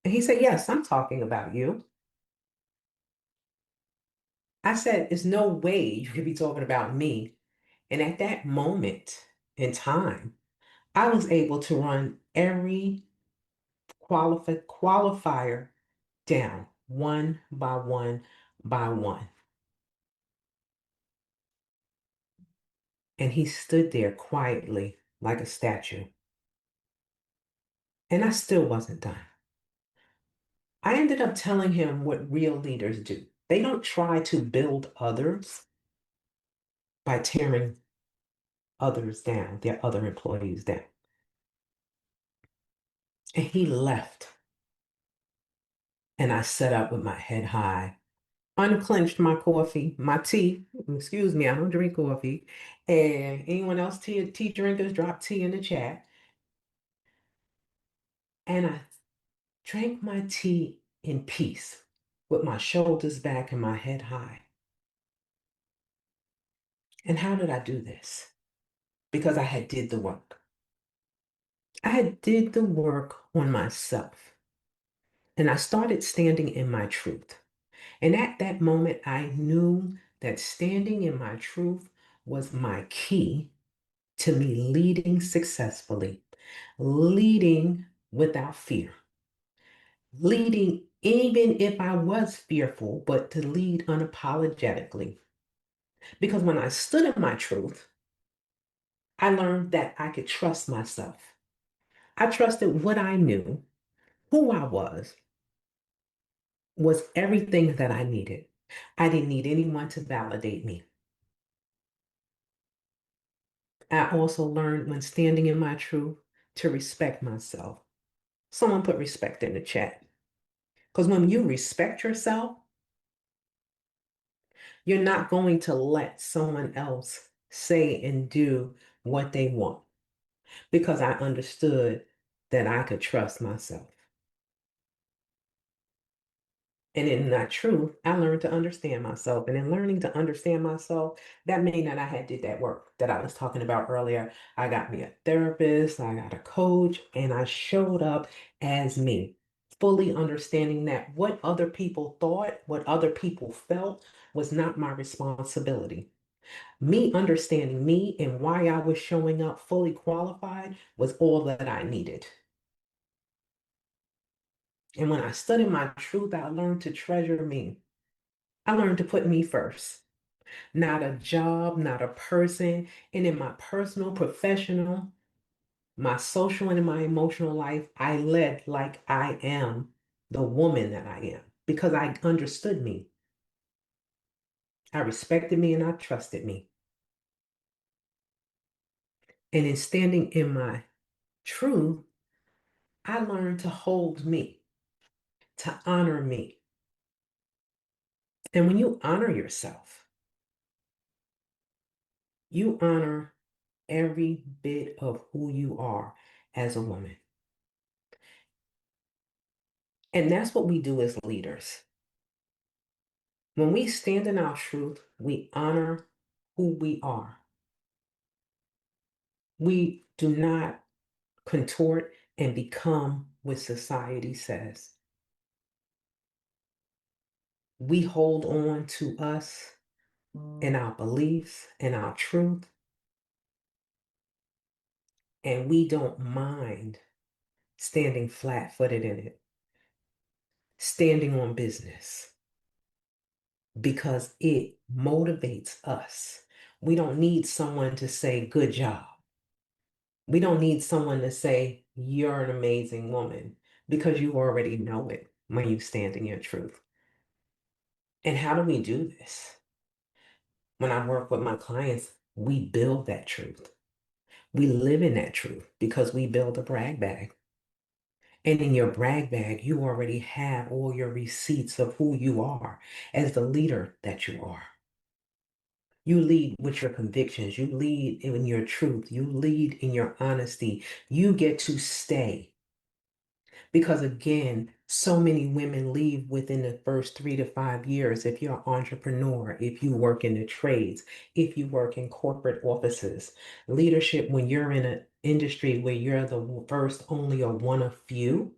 And he said, "Yes, I'm talking about you." I said, "There's no way you could be talking about me." And at that moment in time, I was able to run every qualifier down one by one by one. And he stood there quietly like a statue. And I still wasn't done. I ended up telling him what real leaders do. They don't try to build others by tearing others down, their other employees down. And he left. And I sat up with my head high, unclenched my coffee, my tea. Excuse me, I don't drink coffee. And anyone else, tea drinkers, drop tea in the chat. And I drank my tea in peace with my shoulders back and my head high. And how did I do this? Because I had did the work. I had did the work on myself. And I started standing in my truth. And at that moment, I knew that standing in my truth was my key to me leading successfully, leading without fear, leading even if I was fearful, but to lead unapologetically. Because when I stood in my truth, I learned that I could trust myself. I trusted what I knew, who I was everything that I needed. I didn't need anyone to validate me. I also learned when standing in my truth to respect myself. Someone put respect in the chat. Because when you respect yourself, you're not going to let someone else say and do what they want. Because I understood that I could trust myself. And in that truth, I learned to understand myself. And in learning to understand myself, that meant that I had did that work that I was talking about earlier. I got me a therapist, I got a coach, and I showed up as me, fully understanding that what other people thought, what other people felt was not my responsibility. Me understanding me and why I was showing up fully qualified was all that I needed. And when I stood in my truth, I learned to treasure me. I learned to put me first, not a job, not a person. And in my personal, professional, my social, and in my emotional life, I led like I am the woman that I am because I understood me. I respected me and I trusted me. And in standing in my truth, I learned to hold me, to honor me. And when you honor yourself, you honor every bit of who you are as a woman. And that's what we do as leaders. When we stand in our truth, we honor who we are. We do not contort and become what society says. We hold on to us and our beliefs and our truth, and we don't mind standing flat footed in it, standing on business, because it motivates us. We don't need someone to say, good job. We don't need someone to say, you're an amazing woman, because you already know it when you stand in your truth. And how do we do this? When I work with my clients, we build that truth. We live in that truth because we build a brag bag. And in your brag bag, you already have all your receipts of who you are as the leader that you are. You lead with your convictions. You lead in your truth. You lead in your honesty. You get to stay. Because again, so many women leave within the first 3 to 5 years. If you're an entrepreneur, if you work in the trades, if you work in corporate offices, leadership, when you're in an industry where you're the first only or one of few,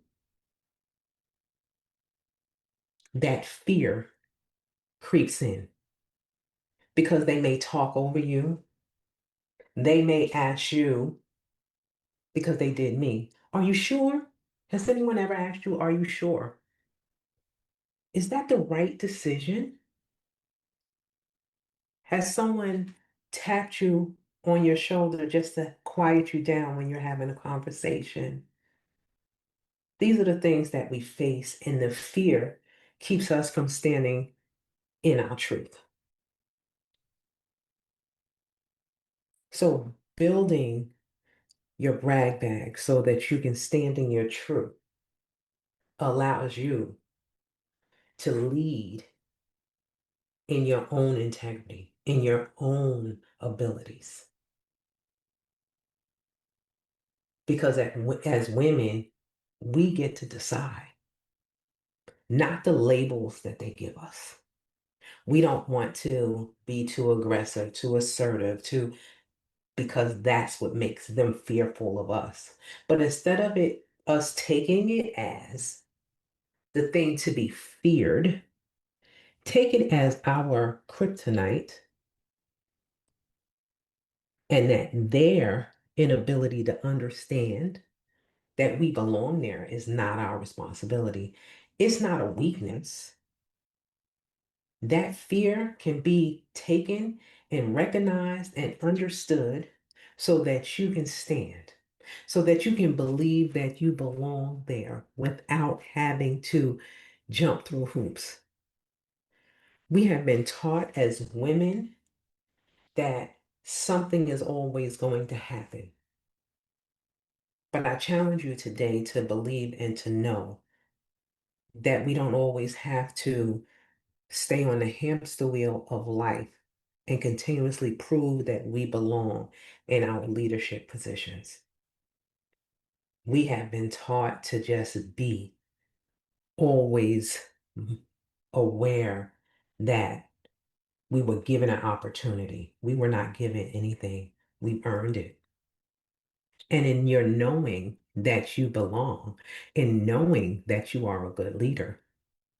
that fear creeps in because they may talk over you. They may ask you, because they did me, are you sure? Has anyone ever asked you, are you sure? Is that the right decision? Has someone tapped you on your shoulder just to quiet you down when you're having a conversation? These are the things that we face, and the fear keeps us from standing in our truth. So, building your brag bag so that you can stand in your truth allows you to lead in your own integrity, in your own abilities. Because as women, we get to decide, not the labels that they give us. We don't want to be too aggressive, too assertive, because that's what makes them fearful of us. But instead of us taking it as the thing to be feared, take it as our kryptonite, and that their inability to understand that we belong there is not our responsibility. It's not a weakness. That fear can be taken and recognized and understood so that you can stand, so that you can believe that you belong there without having to jump through hoops. We have been taught as women that something is always going to happen. But I challenge you today to believe and to know that we don't always have to stay on the hamster wheel of life and continuously prove that we belong in our leadership positions. We have been taught to just be always aware that we were given an opportunity. We were not given anything, we earned it. And in your knowing that you belong, in knowing that you are a good leader,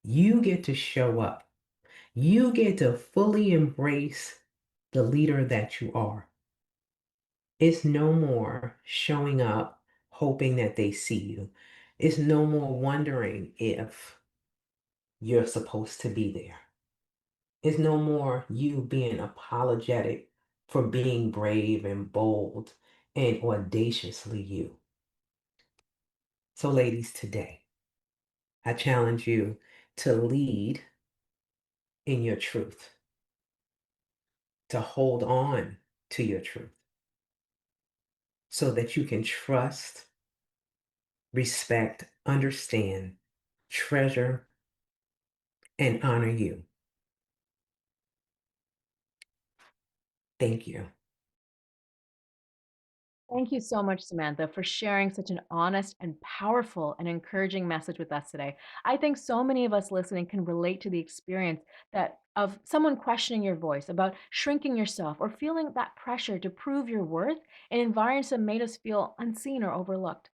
you get to show up. You get to fully embrace the leader that you are. It's no more showing up hoping that they see you. It's no more wondering if you're supposed to be there. It's no more you being apologetic for being brave and bold and audaciously you. So, ladies, today, I challenge you to lead in your truth. to hold on to your truth so that you can trust, respect, understand, treasure, and honor you. Thank you. Thank you so much, Samantha, for sharing such an honest and powerful and encouraging message with us today. I think so many of us listening can relate to the experience that of someone questioning your voice, about shrinking yourself, or feeling that pressure to prove your worth in environments that made us feel unseen or overlooked.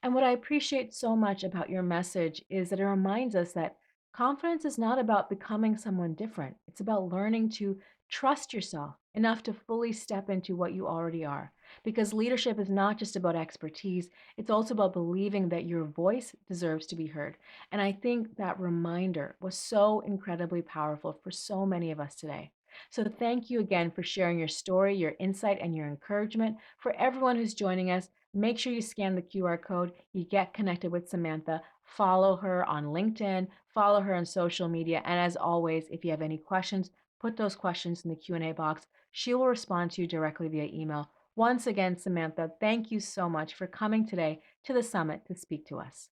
And what I appreciate so much about your message is that it reminds us that confidence is not about becoming someone different. It's about learning to trust yourself enough to fully step into what you already are, because leadership is not just about expertise, it's also about believing that your voice deserves to be heard. And I think that reminder was so incredibly powerful for so many of us today. So thank you again for sharing your story, your insight, and your encouragement. For everyone who's joining us, make sure you scan the QR code, you get connected with Samantha, follow her on LinkedIn, follow her on social media, and as always, if you have any questions, put those questions in the Q&A box. She will respond to you directly via email. Once again, Samantha, thank you so much for coming today to the summit to speak to us.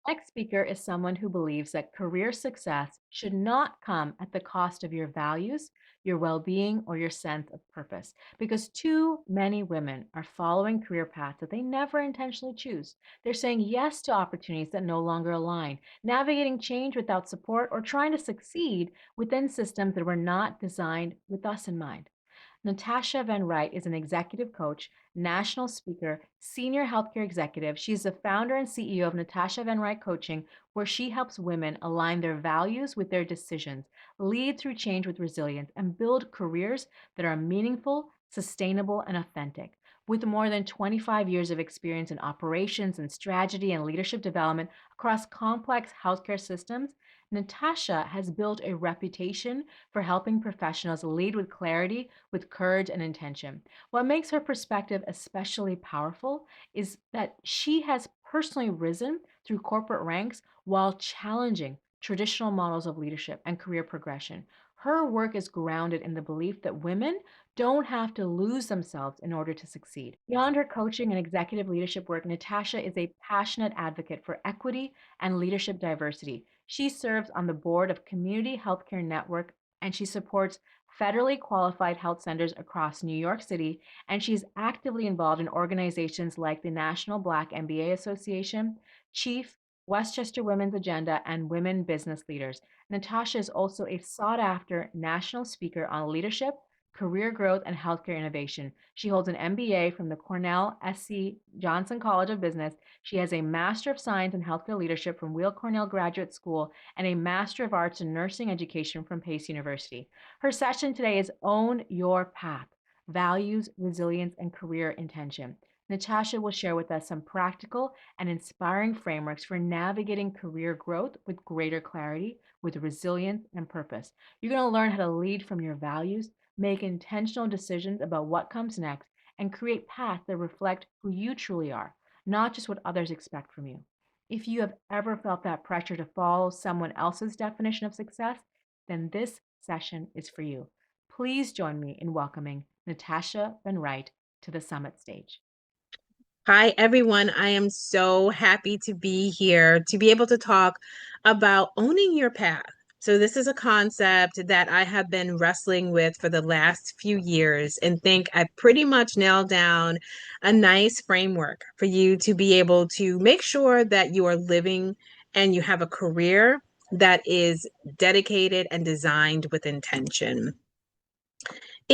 Next speaker is someone who believes that career success should not come at the cost of your values, your well being, or your sense of purpose, because too many women are following career paths that they never intentionally choose. They're saying yes to opportunities that no longer align, navigating change without support, or trying to succeed within systems that were not designed with us in mind. Natasha Van Wright is an executive coach, national speaker, senior healthcare executive. She's the founder and CEO of Natasha Van Wright Coaching, where she helps women align their values with their decisions, lead through change with resilience, and build careers that are meaningful, sustainable, and authentic. With more than 25 years of experience in operations and strategy and leadership development across complex healthcare systems, Natasha has built a reputation for helping professionals lead with clarity, with courage and intention. What makes her perspective especially powerful is that she has personally risen through corporate ranks while challenging traditional models of leadership and career progression. Her work is grounded in the belief that women don't have to lose themselves in order to succeed. Beyond her coaching and executive leadership work, Natasha is a passionate advocate for equity and leadership diversity. She serves on the board of Community Healthcare Network, and she supports federally qualified health centers across New York City, and she's actively involved in organizations like the National Black MBA Association, Chief, Westchester Women's Agenda, and Women Business Leaders. Natasha is also a sought after national speaker on leadership, career growth, and healthcare innovation. She holds an MBA from the Cornell SC Johnson College of Business. She has a Master of Science in Healthcare Leadership from Weill Cornell Graduate School and a Master of Arts in Nursing Education from Pace University. Her session today is Own Your Path, Values, Resilience, and Career Intention. Natasha will share with us some practical and inspiring frameworks for navigating career growth with greater clarity, with resilience and purpose. You're going to learn how to lead from your values, make intentional decisions about what comes next, and create paths that reflect who you truly are, not just what others expect from you. If you have ever felt that pressure to follow someone else's definition of success, then this session is for you. Please join me in welcoming Natasha Van Wright to the summit stage. Hi, everyone. I am so happy to be here to be able to talk about owning your path. So, this is a concept that I have been wrestling with for the last few years and think I pretty much nailed down a nice framework for you to be able to make sure that you are living and you have a career that is dedicated and designed with intention.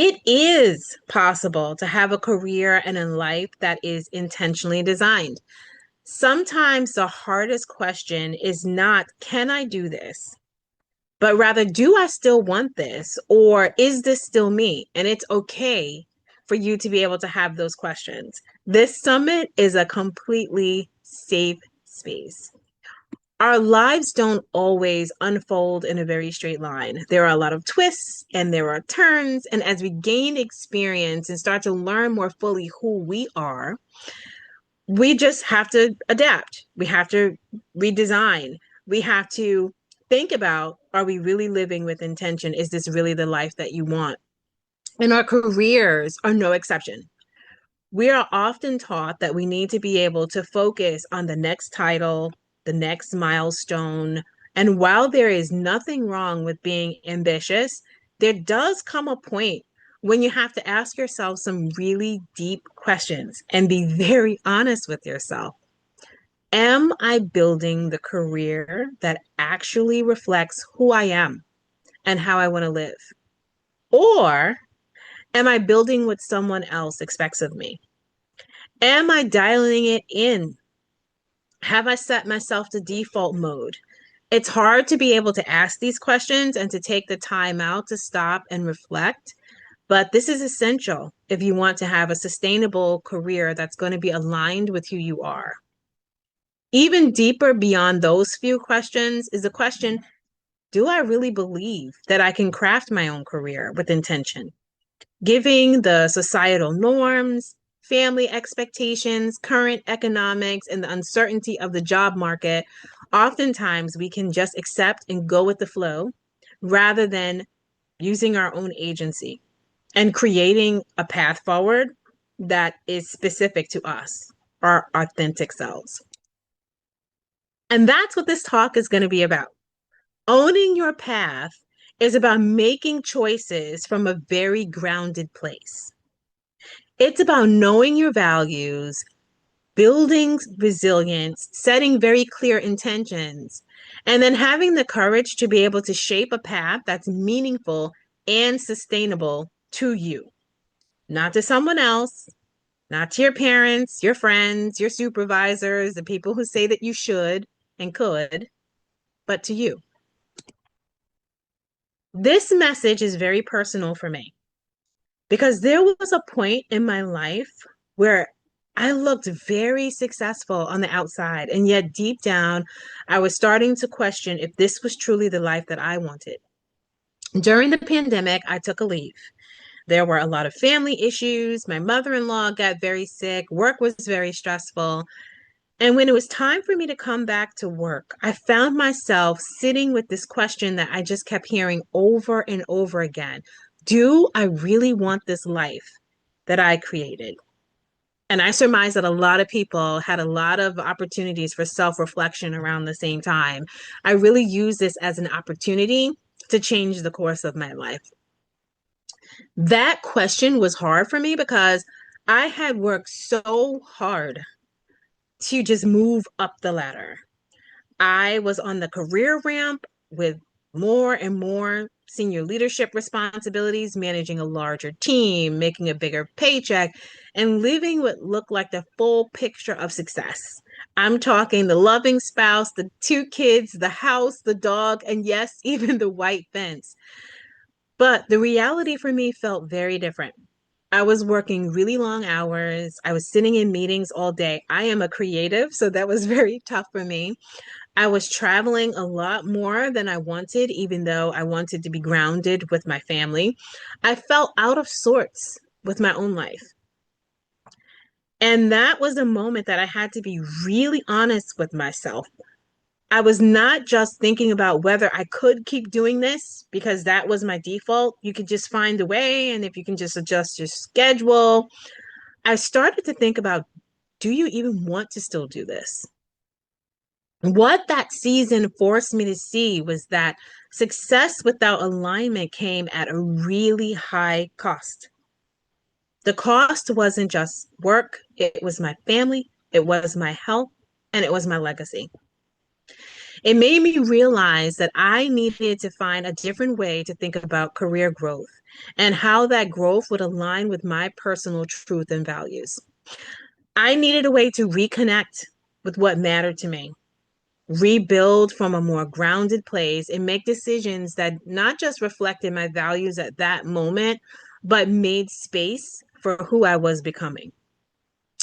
It is possible to have a career and a life that is intentionally designed. Sometimes the hardest question is not, can I do this? But rather, do I still want this? Or is this still me? And it's okay for you to be able to have those questions. This summit is a completely safe space. Our lives don't always unfold in a very straight line. There are a lot of twists and there are turns. And as we gain experience and start to learn more fully who we are, we just have to adapt. We have to redesign. We have to think about, are we really living with intention? Is this really the life that you want? And our careers are no exception. We are often taught that we need to be able to focus on the next title, the next milestone. And while there is nothing wrong with being ambitious, there does come a point when you have to ask yourself some really deep questions and be very honest with yourself. Am I building the career that actually reflects who I am and how I want to live? Or am I building what someone else expects of me? Am I dialing it in? Have I set myself to default mode? It's hard to be able to ask these questions and to take the time out to stop and reflect. But this is essential if you want to have a sustainable career that's going to be aligned with who you are. Even deeper beyond those few questions is the question, do I really believe that I can craft my own career with intention? Giving the societal norms, family expectations, current economics, and the uncertainty of the job market, oftentimes we can just accept and go with the flow rather than using our own agency and creating a path forward that is specific to us, our authentic selves. And that's what this talk is going to be about. Owning your path is about making choices from a very grounded place. It's about knowing your values, building resilience, setting very clear intentions, and then having the courage to be able to shape a path that's meaningful and sustainable to you, not to someone else, not to your parents, your friends, your supervisors, the people who say that you should and could, but to you. This message is very personal for me because there was a point in my life where I looked very successful on the outside, and yet deep down, I was starting to question if this was truly the life that I wanted. During the pandemic, I took a leave. There were a lot of family issues. My mother-in-law got very sick. Work was very stressful. And when it was time for me to come back to work, I found myself sitting with this question that I just kept hearing over and over again. Do I really want this life that I created? And I surmise that a lot of people had a lot of opportunities for self-reflection around the same time. I really use this as an opportunity to change the course of my life. That question was hard for me because I had worked so hard to just move up the ladder. I was on the career ramp with more and more senior leadership responsibilities, managing a larger team, making a bigger paycheck, and living what looked like the full picture of success. I'm talking the loving spouse, the 2 kids, the house, the dog, and yes, even the white fence. But the reality for me felt very different. I was working really long hours. I was sitting in meetings all day. I am a creative, so that was very tough for me. I was traveling a lot more than I wanted, even though I wanted to be grounded with my family. I felt out of sorts with my own life. And that was a moment that I had to be really honest with myself. I was not just thinking about whether I could keep doing this because that was my default. You could just find a way, and if you can just adjust your schedule. I started to think about, do you even want to still do this? What that season forced me to see was that success without alignment came at a really high cost. The cost wasn't just work, it was my family, it was my health, and it was my legacy. It made me realize that I needed to find a different way to think about career growth and how that growth would align with my personal truth and values. I needed a way to reconnect with what mattered to me, rebuild from a more grounded place, and make decisions that not just reflected my values at that moment, but made space for who I was becoming.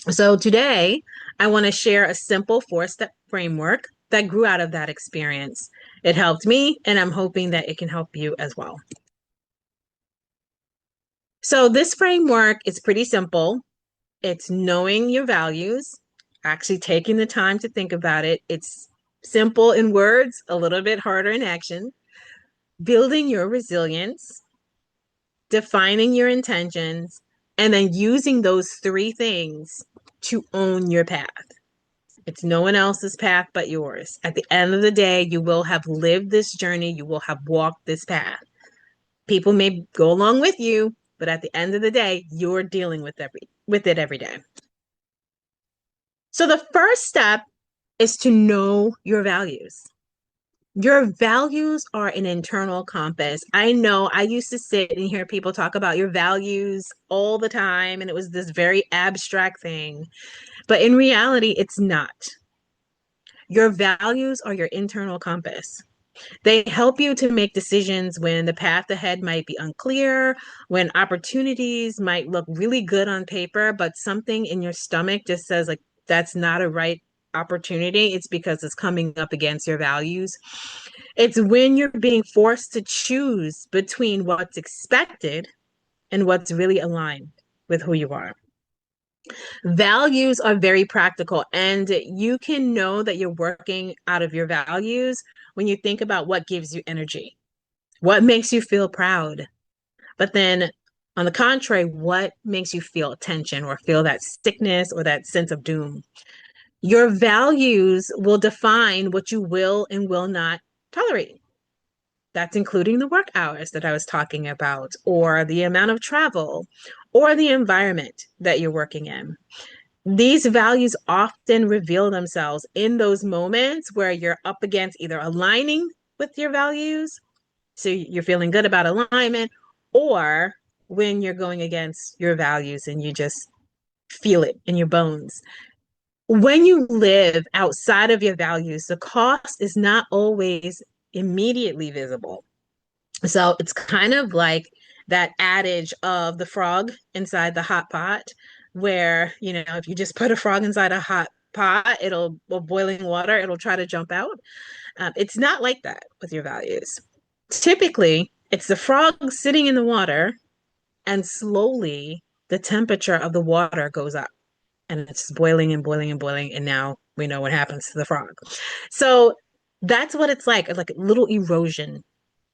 So today, I want to share a simple 4-step framework that grew out of that experience. It helped me, and I'm hoping that it can help you as well. So this framework is pretty simple. It's knowing your values, actually taking the time to think about it. It's simple in words, a little bit harder in action. Building your resilience, defining your intentions, and then using those three things to own your path. It's no one else's path but yours. At the end of the day, you will have lived this journey. You will have walked this path. People may go along with you, but at the end of the day, you're dealing with it every day. So the first step is to know your values. Your values are an internal compass. I know I used to sit and hear people talk about your values all the time, and it was this very abstract thing. But in reality, it's not. Your values are your internal compass. They help you to make decisions when the path ahead might be unclear, when opportunities might look really good on paper, but something in your stomach just says, like, that's not a right opportunity. It's because it's coming up against your values. It's when you're being forced to choose between what's expected and what's really aligned with who you are. Values are very practical, and you can know that you're working out of your values when you think about what gives you energy, what makes you feel proud. But then, on the contrary, what makes you feel tension or feel that sickness or that sense of doom? Your values will define what you will and will not tolerate. That's including the work hours that I was talking about, or the amount of travel, or the environment that you're working in. These values often reveal themselves in those moments where you're up against either aligning with your values, so you're feeling good about alignment, or when you're going against your values and you just feel it in your bones. When you live outside of your values, the cost is not always immediately visible. So it's kind of like that adage of the frog inside the hot pot, where, if you just put a frog inside a hot pot, or boiling water, it'll try to jump out. It's not like that with your values. Typically, it's the frog sitting in the water, and slowly the temperature of the water goes up, and it's boiling and boiling and boiling. And now we know what happens to the frog. So that's what it's like a little erosion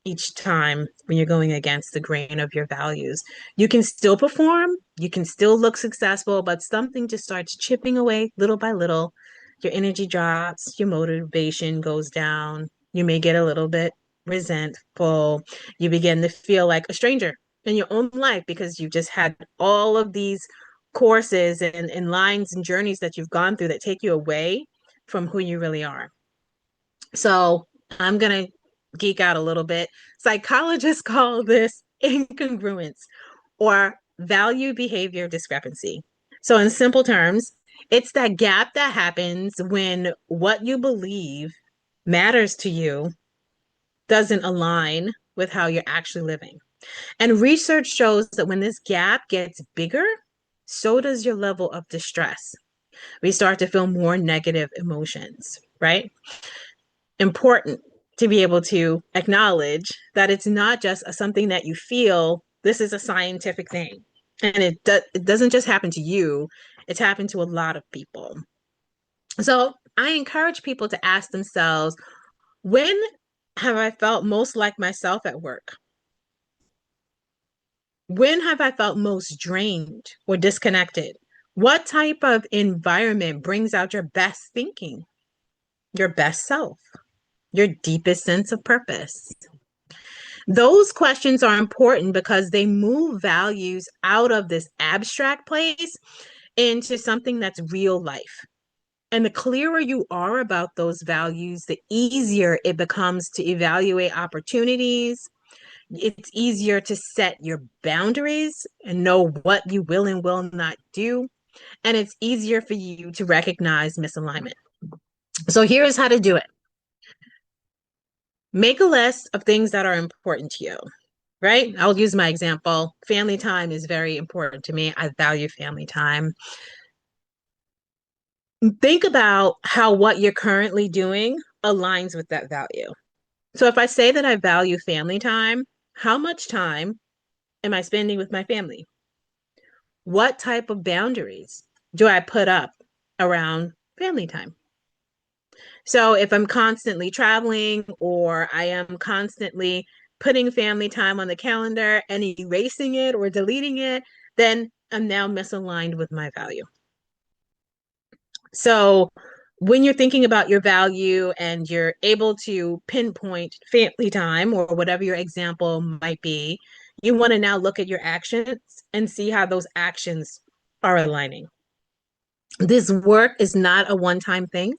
each time when you're going against the grain of your values. You can still perform, you can still look successful, but something just starts chipping away little by little. Your energy drops, your motivation goes down. You may get a little bit resentful. You begin to feel like a stranger in your own life because you've just had all of these courses and lines and journeys that you've gone through that take you away from who you really are. So I'm going to geek out a little bit. Psychologists call this incongruence or value behavior discrepancy. So, in simple terms, it's that gap that happens when what you believe matters to you doesn't align with how you're actually living. And research shows that when this gap gets bigger, so does your level of distress. We start to feel more negative emotions, right? Important to be able to acknowledge that it's not just something that you feel. This is a scientific thing. And it doesn't just happen to you, it's happened to a lot of people. So I encourage people to ask themselves, when have I felt most like myself at work? When have I felt most drained or disconnected? What type of environment brings out your best thinking, your best self, your deepest sense of purpose? Those questions are important because they move values out of this abstract place into something that's real life. And the clearer you are about those values, the easier it becomes to evaluate opportunities. It's easier to set your boundaries and know what you will and will not do. And it's easier for you to recognize misalignment. So here's how to do it. Make a list of things that are important to you, right? I'll use my example. Family time is very important to me. I value family time. Think about how what you're currently doing aligns with that value. So if I say that I value family time, how much time am I spending with my family? What type of boundaries do I put up around family time? So if I'm constantly traveling or I am constantly putting family time on the calendar and erasing it or deleting it, then I'm now misaligned with my value. So when you're thinking about your value and you're able to pinpoint family time or whatever your example might be, you want to now look at your actions and see how those actions are aligning. This work is not a one-time thing.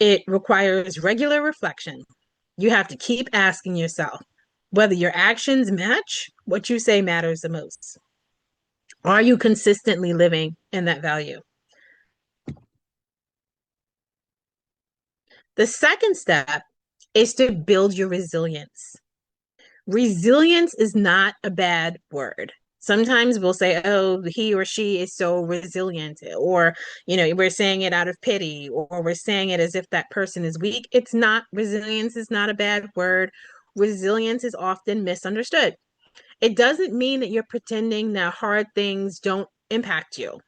It requires regular reflection. You have to keep asking yourself whether your actions match what you say matters the most. Are you consistently living in that value? The second step is to build your resilience. Resilience is not a bad word. Sometimes we'll say, oh, he or she is so resilient, or, we're saying it out of pity, or we're saying it as if that person is weak. It's not. Resilience is not a bad word. Resilience is often misunderstood. It doesn't mean that you're pretending that hard things don't impact you.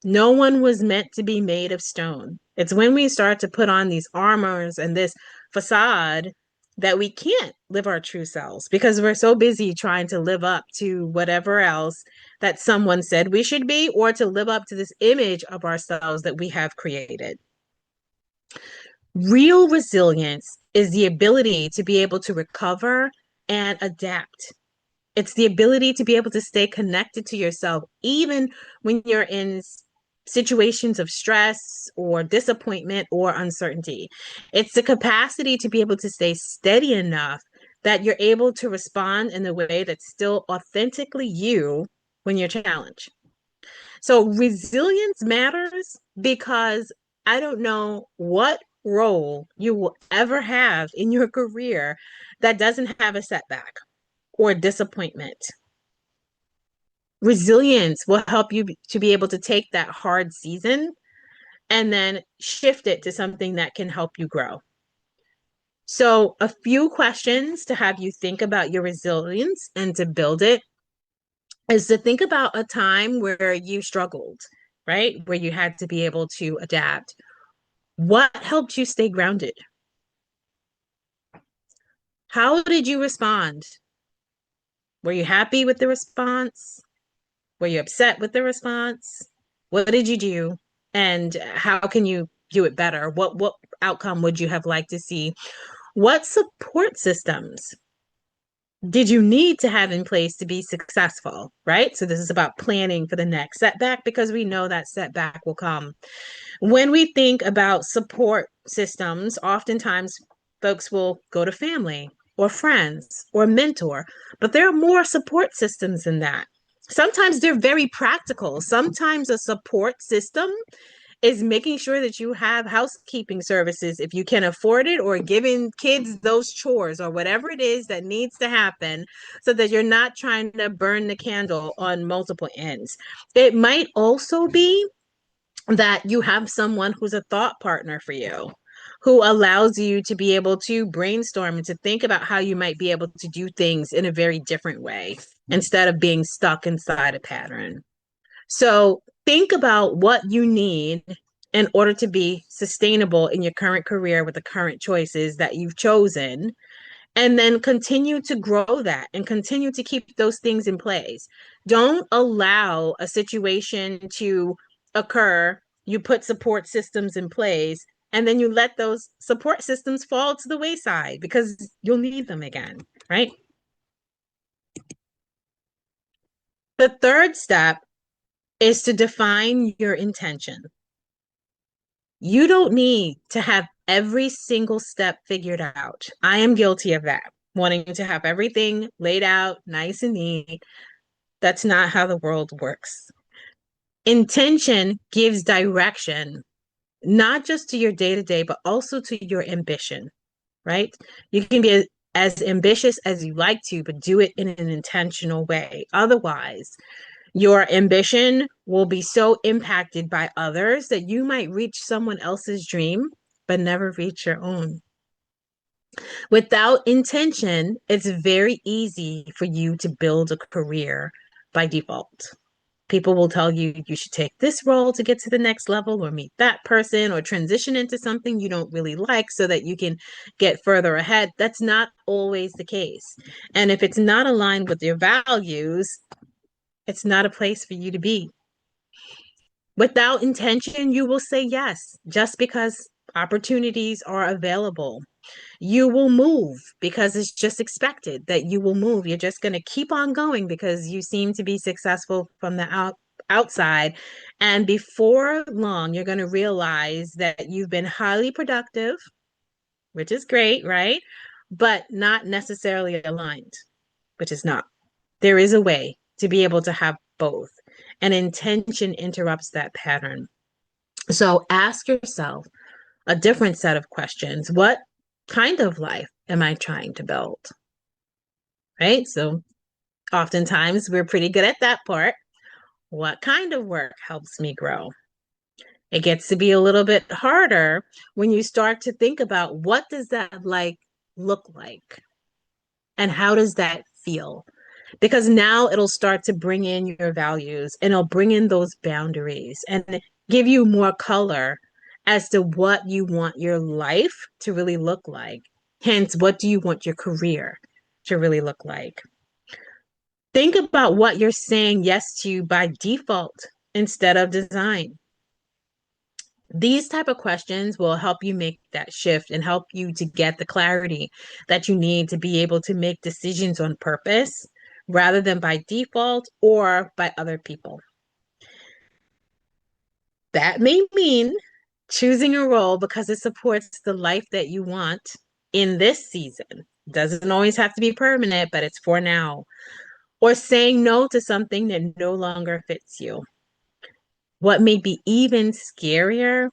No one was meant to be made of stone. It's when we start to put on these armors and this facade that we can't live our true selves because we're so busy trying to live up to whatever else that someone said we should be, or to live up to this image of ourselves that we have created. Real resilience is the ability to be able to recover and adapt. It's the ability to be able to stay connected to yourself, even when you're in situations of stress or disappointment or uncertainty. It's the capacity to be able to stay steady enough that you're able to respond in a way that's still authentically you when you're challenged. So resilience matters because I don't know what role you will ever have in your career that doesn't have a setback or disappointment. Resilience will help you to be able to take that hard season and then shift it to something that can help you grow. So, a few questions to have you think about your resilience and to build it is to think about a time where you struggled, right? Where you had to be able to adapt. What helped you stay grounded? How did you respond? Were you happy with the response? Were you upset with the response? What did you do? And how can you do it better? What outcome would you have liked to see? What support systems did you need to have in place to be successful, right? So this is about planning for the next setback because we know that setback will come. When we think about support systems, oftentimes folks will go to family or friends or mentor, but there are more support systems than that. Sometimes they're very practical. Sometimes a support system is making sure that you have housekeeping services if you can afford it, or giving kids those chores or whatever it is that needs to happen so that you're not trying to burn the candle on multiple ends. It might also be that you have someone who's a thought partner for you, who allows you to be able to brainstorm and to think about how you might be able to do things in a very different way instead of being stuck inside a pattern. So think about what you need in order to be sustainable in your current career with the current choices that you've chosen, and then continue to grow that and continue to keep those things in place. Don't allow a situation to occur. You put support systems in place and then you let those support systems fall to the wayside because you'll need them again, right? The third step is to define your intention. You don't need to have every single step figured out. I am guilty of that, wanting to have everything laid out nice and neat. That's not how the world works. Intention gives direction, not just to your day to day, but also to your ambition, right? You can be as ambitious as you like to, but do it in an intentional way. Otherwise, your ambition will be so impacted by others that you might reach someone else's dream, but never reach your own. Without intention, it's very easy for you to build a career by default. People will tell you you should take this role to get to the next level, or meet that person, or transition into something you don't really like so that you can get further ahead. That's not always the case. And if it's not aligned with your values, it's not a place for you to be. Without intention, you will say yes just because opportunities are available. You will move because it's just expected that you will move. You're just going to keep on going because you seem to be successful from the outside. And before long, you're going to realize that you've been highly productive, which is great, right? But not necessarily aligned, which is not. There is a way to be able to have both, and intention interrupts that pattern. So ask yourself a different set of questions. What kind of life am I trying to build? Right? So oftentimes we're pretty good at that part. What kind of work helps me grow? It gets to be a little bit harder when you start to think about what does that like look like and how does that feel? Because now it'll start to bring in your values and it'll bring in those boundaries and give you more color as to what you want your life to really look like. Hence, what do you want your career to really look like? Think about what you're saying yes to by default instead of design. These type of questions will help you make that shift and help you to get the clarity that you need to be able to make decisions on purpose rather than by default or by other people. That may mean choosing a role because it supports the life that you want in this season. Doesn't always have to be permanent, but it's for now. Or saying no to something that no longer fits you. What may be even scarier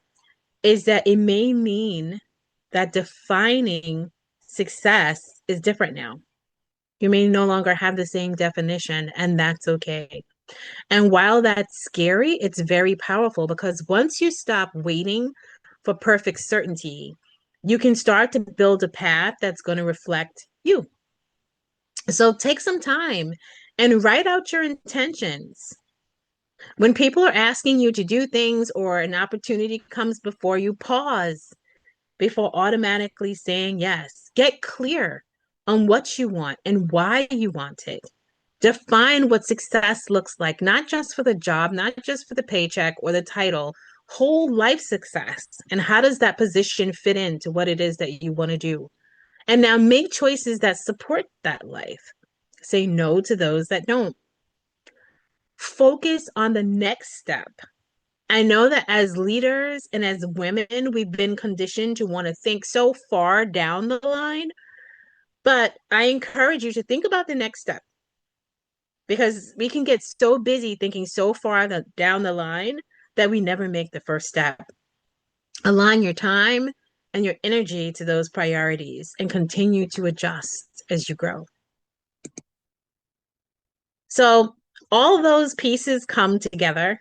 is that it may mean that defining success is different now. You may no longer have the same definition, and that's okay. And while that's scary, it's very powerful because once you stop waiting for perfect certainty, you can start to build a path that's going to reflect you. So take some time and write out your intentions. When people are asking you to do things or an opportunity comes before you, pause before automatically saying yes. Get clear on what you want and why you want it. Define what success looks like, not just for the job, not just for the paycheck or the title, whole life success. And how does that position fit into what it is that you want to do? And now make choices that support that life. Say no to those that don't. Focus on the next step. I know that as leaders and as women, we've been conditioned to want to think so far down the line, but I encourage you to think about the next step because we can get so busy thinking so far down the line that we never make the first step. Align your time and your energy to those priorities and continue to adjust as you grow. So all those pieces come together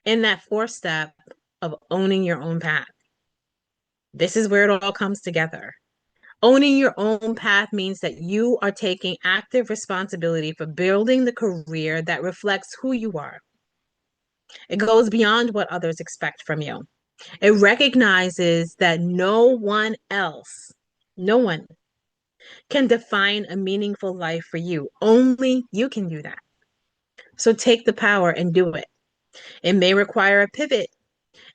in that fourth step of owning your own path. This is where it all comes together. Owning your own path means that you are taking active responsibility for building the career that reflects who you are. It goes beyond what others expect from you. It recognizes that no one else, no one can define a meaningful life for you. Only you can do that. So take the power and do it. It may require a pivot.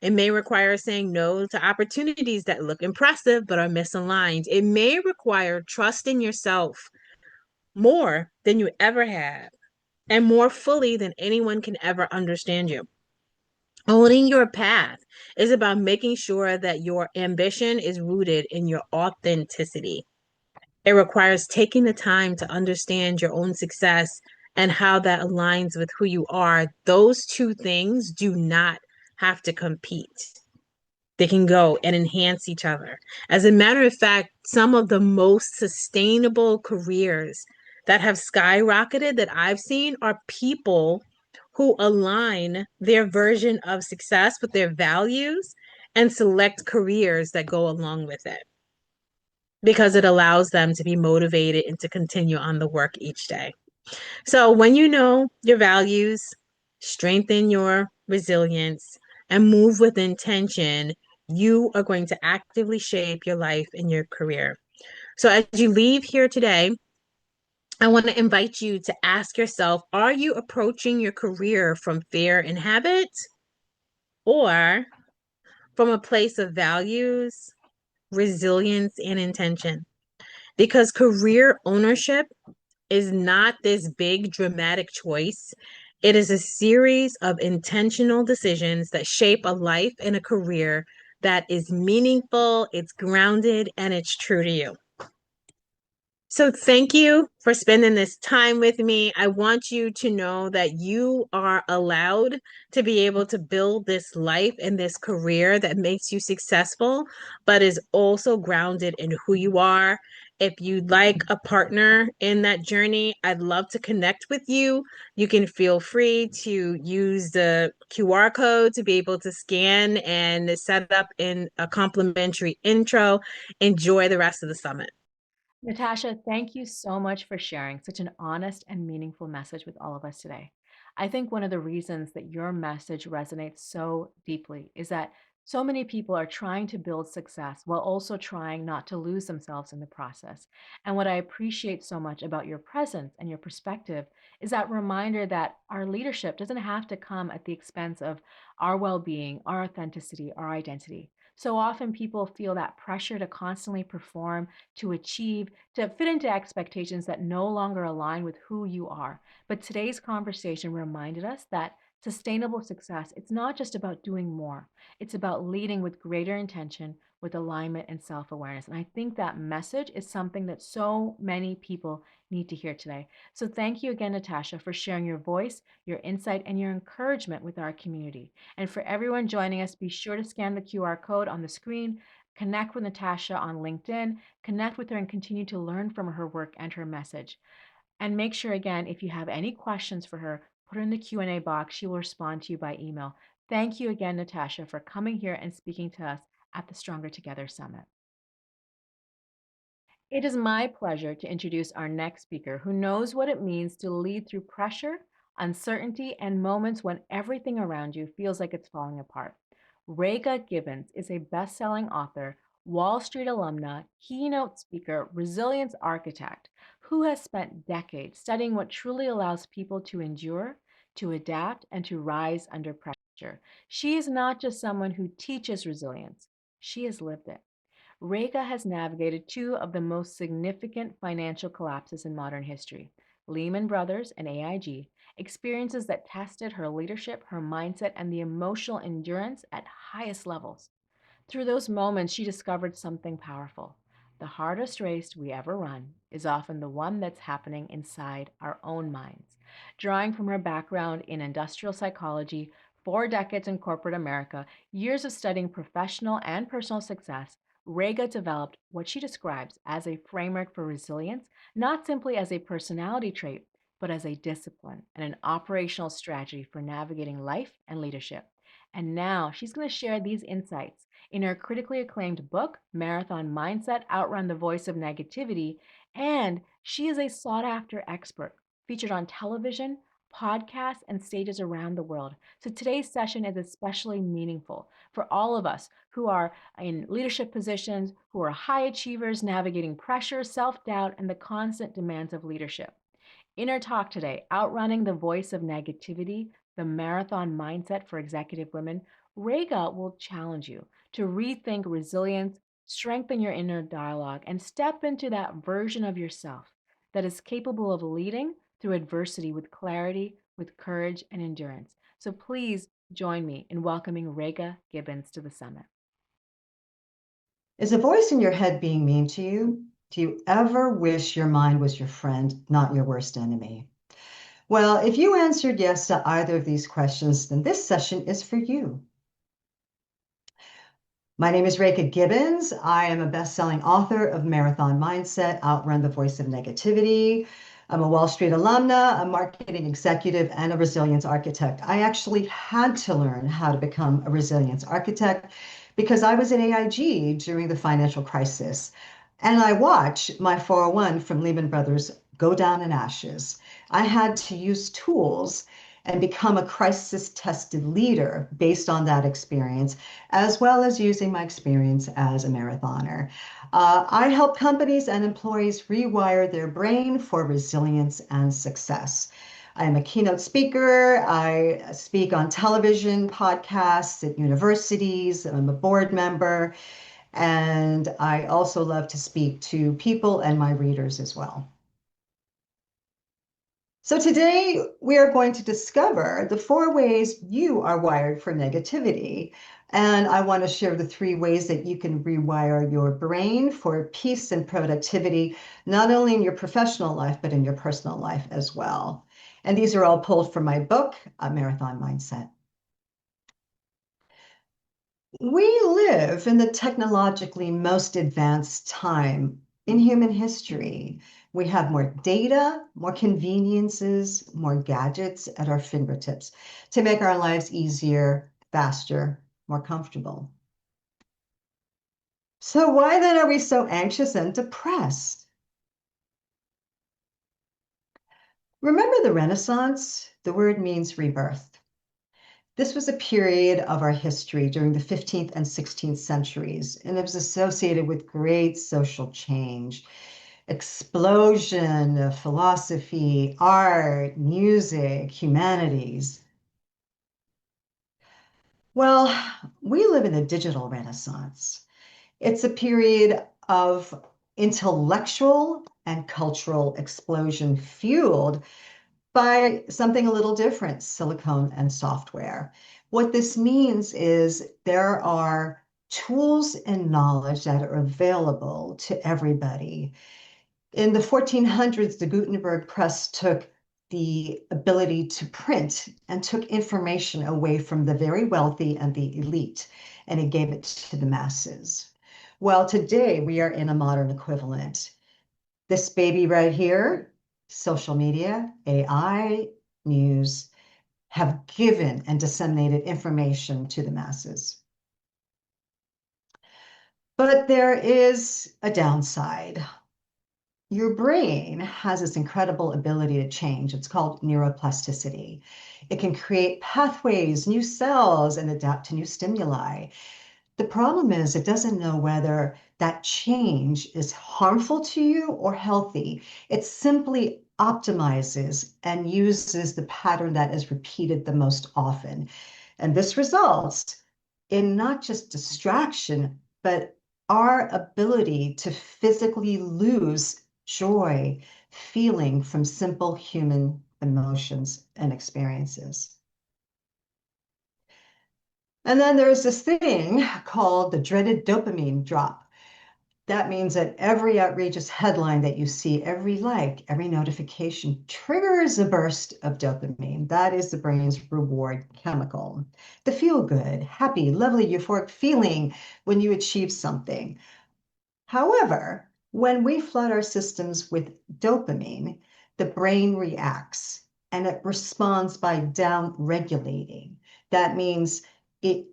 It may require saying no to opportunities that look impressive but are misaligned. It may require trust in yourself more than you ever have and more fully than anyone can ever understand you. Owning your path is about making sure that your ambition is rooted in your authenticity. It requires taking the time to understand your own success and how that aligns with who you are. Those two things do not have to compete. They can go and enhance each other. As a matter of fact, some of the most sustainable careers that have skyrocketed that I've seen are people who align their version of success with their values and select careers that go along with it because it allows them to be motivated and to continue on the work each day. So when you know your values, strengthen your resilience, and move with intention, you are going to actively shape your life and your career. So as you leave here today, I want to invite you to ask yourself, are you approaching your career from fear and habit or from a place of values, resilience, and intention? Because career ownership is not this big dramatic choice. It is a series of intentional decisions that shape a life and a career that is meaningful, it's grounded, and it's true to you. So thank you for spending this time with me. I want you to know that you are allowed to be able to build this life and this career that makes you successful, but is also grounded in who you are. If you'd like a partner in that journey, I'd love to connect with you. You can feel free to use the QR code to be able to scan and set up in a complimentary intro. Enjoy the rest of the summit. Natasha, thank you so much for sharing such an honest and meaningful message with all of us today. I think one of the reasons that your message resonates so deeply is that so many people are trying to build success while also trying not to lose themselves in the process. And what I appreciate so much about your presence and your perspective is that reminder that our leadership doesn't have to come at the expense of our well being, our authenticity, our identity. So often people feel that pressure to constantly perform, to achieve, to fit into expectations that no longer align with who you are. But today's conversation reminded us that sustainable success, it's not just about doing more. It's about leading with greater intention, with alignment and self-awareness. And I think that message is something that so many people need to hear today. So thank you again, Natasha, for sharing your voice, your insight, and your encouragement with our community. And for everyone joining us, be sure to scan the QR code on the screen, connect with Natasha on LinkedIn, connect with her and continue to learn from her work and her message. And make sure again, if you have any questions for her, put her in the Q&A box. She will respond to you by email. Thank you again, Natasha, for coming here and speaking to us at the Stronger Together Summit. It is my pleasure to introduce our next speaker who knows what it means to lead through pressure, uncertainty, and moments when everything around you feels like it's falling apart. Rega Gibbons is a best-selling author, Wall Street alumna, keynote speaker, resilience architect who has spent decades studying what truly allows people to endure, to adapt, and to rise under pressure. She is not just someone who teaches resilience, she has lived it. Rega has navigated two of the most significant financial collapses in modern history, Lehman Brothers and AIG, experiences that tested her leadership, her mindset, and the emotional endurance at highest levels. Through those moments, she discovered something powerful. The hardest race we ever run is often the one that's happening inside our own minds. Drawing from her background in industrial psychology, 4 decades in corporate America, years of studying professional and personal success, Rega developed what she describes as a framework for resilience, not simply as a personality trait, but as a discipline and an operational strategy for navigating life and leadership. And now she's going to share these insights in her critically acclaimed book, Marathon Mindset Outrun the Voice of Negativity. And she is a sought after expert featured on television, podcasts, and stages around the world. So today's session is especially meaningful for all of us who are in leadership positions, who are high achievers navigating pressure, self doubt, and the constant demands of leadership. In our talk today, Outrunning the Voice of Negativity, the Marathon Mindset for Executive Women, Rega will challenge you to rethink resilience, strengthen your inner dialogue, and step into that version of yourself that is capable of leading through adversity with clarity, with courage, and endurance. So please join me in welcoming Rega Gibbons to the summit. Is a voice in your head being mean to you? Do you ever wish your mind was your friend, not your worst enemy? Well, if you answered yes to either of these questions, then this session is for you. My name is Reka Gibbons. I am a best-selling author of Marathon Mindset, Outrun the Voice of Negativity. I'm a Wall Street alumna, a marketing executive, and a resilience architect. I actually had to learn how to become a resilience architect because I was in AIG during the financial crisis. And I watched my 401 from Lehman Brothers go down in ashes. I had to use tools and become a crisis-tested leader based on that experience, as well as using my experience as a marathoner. I help companies and employees rewire their brain for resilience and success. I'm a keynote speaker. I speak on television, podcasts at universities. I'm a board member. And I also love to speak to people and my readers as well. So today we are going to discover the 4 ways you are wired for negativity. And I want to share the 3 ways that you can rewire your brain for peace and productivity, not only in your professional life, but in your personal life as well. And these are all pulled from my book, A Marathon Mindset. We live in the technologically most advanced time in human history. We have more data, more conveniences, more gadgets at our fingertips to make our lives easier, faster, more comfortable. So why then are we so anxious and depressed? Remember the Renaissance? The word means rebirth. This was a period of our history during the 15th and 16th centuries, and it was associated with great social change, explosion of philosophy, art, music, humanities. Well, we live in a digital renaissance. It's a period of intellectual and cultural explosion fueled by something a little different, silicone and software. What this means is there are tools and knowledge that are available to everybody. In the 1400s, the Gutenberg press took the ability to print and took information away from the very wealthy and the elite, and it gave it to the masses. Well, today we are in a modern equivalent. This baby right here, social media, AI, news, have given and disseminated information to the masses. But there is a downside. Your brain has this incredible ability to change. It's called neuroplasticity. It can create pathways, new cells, and adapt to new stimuli. The problem is it doesn't know whether that change is harmful to you or healthy. It simply optimizes and uses the pattern that is repeated the most often. And this results in not just distraction, but our ability to physically lose joy, feeling from simple human emotions and experiences. And then there's this thing called the dreaded dopamine drop. That means that every outrageous headline that you see, every like, every notification triggers a burst of dopamine. That is the brain's reward chemical. The feel good, happy, lovely, euphoric feeling when you achieve something. However, when we flood our systems with dopamine, the brain reacts and it responds by down-regulating. That means it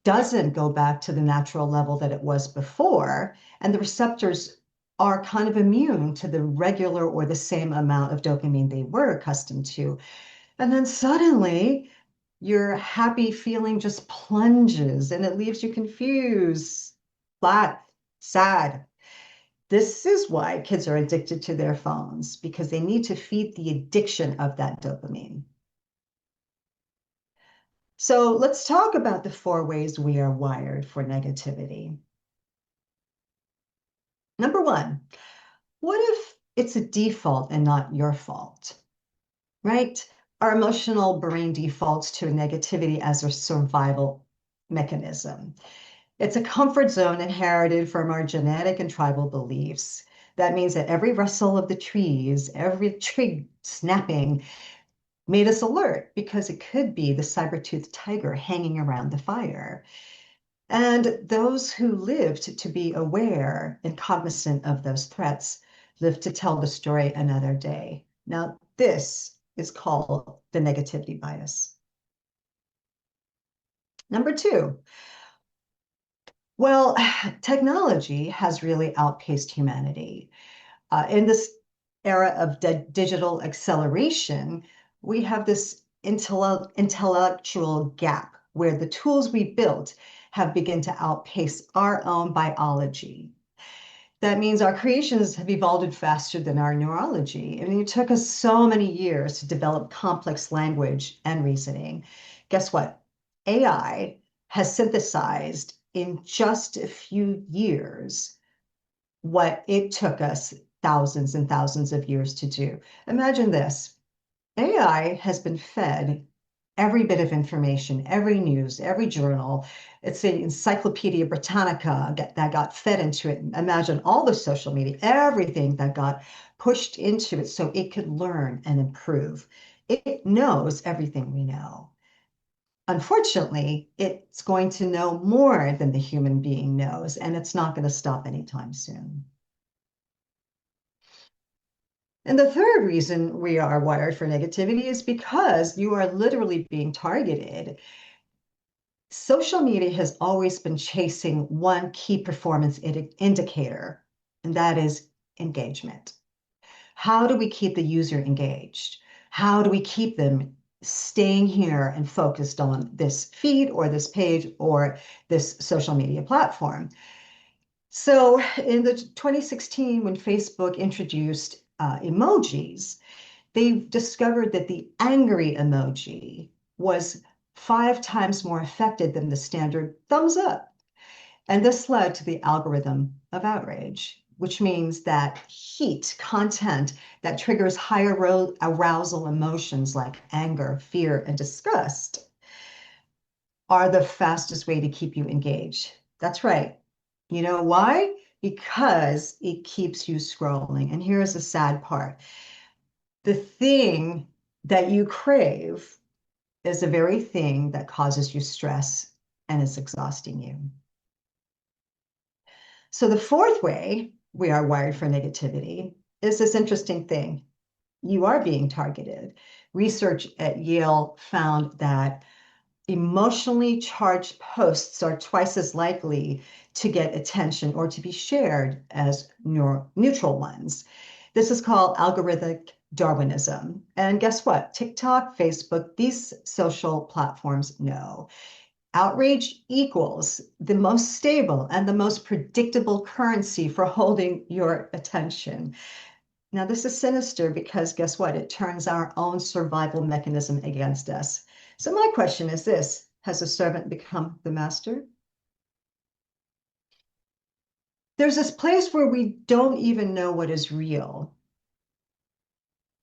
doesn't go back to the natural level that it was before, and the receptors are kind of immune to the regular or the same amount of dopamine they were accustomed to. And then suddenly, your happy feeling just plunges and it leaves you confused, flat, sad. This is why kids are addicted to their phones, because they need to feed the addiction of that dopamine. So let's talk about the 4 ways we are wired for negativity. Number 1, what if it's a default and not your fault, right? Our emotional brain defaults to negativity as a survival mechanism. It's a comfort zone inherited from our genetic and tribal beliefs. That means that every rustle of the trees, every twig snapping, made us alert because it could be the saber-toothed tiger hanging around the fire. And those who lived to be aware and cognizant of those threats lived to tell the story another day. Now, this is called the negativity bias. Number 2, well, technology has really outpaced humanity. In this era of digital acceleration, we have this intellectual gap where the tools we built have begun to outpace our own biology. That means our creations have evolved faster than our neurology. I mean, it took us so many years to develop complex language and reasoning. Guess what? AI has synthesized in just a few years what it took us thousands and thousands of years to do. Imagine this. AI has been fed every bit of information, every news, every journal. It's the Encyclopedia Britannica that got fed into it. Imagine all the social media, everything that got pushed into it so it could learn and improve. It knows everything we know. Unfortunately, it's going to know more than the human being knows, and it's not going to stop anytime soon. And the third reason we are wired for negativity is because you are literally being targeted. Social media has always been chasing one key performance indicator, and that is engagement. How do we keep the user engaged? How do we keep them staying here and focused on this feed or this page or this social media platform? So in the 2016, when Facebook introduced emojis, they discovered that the angry emoji was 5 times more effective than the standard thumbs up. And this led to the algorithm of outrage, which means that heat content that triggers higher arousal emotions like anger, fear, and disgust are the fastest way to keep you engaged. That's right. You know why? Because it keeps you scrolling. And here's the sad part. The thing that you crave is the very thing that causes you stress and is exhausting you. So the fourth way we are wired for negativity is this interesting thing. You are being targeted. Research at Yale found that emotionally charged posts are twice as likely to get attention or to be shared as neutral ones. This is called algorithmic Darwinism. And guess what? TikTok, Facebook, these social platforms know. Outrage equals the most stable and the most predictable currency for holding your attention. Now, this is sinister because guess what? It turns our own survival mechanism against us. So my question is this: has the servant become the master? There's this place where we don't even know what is real.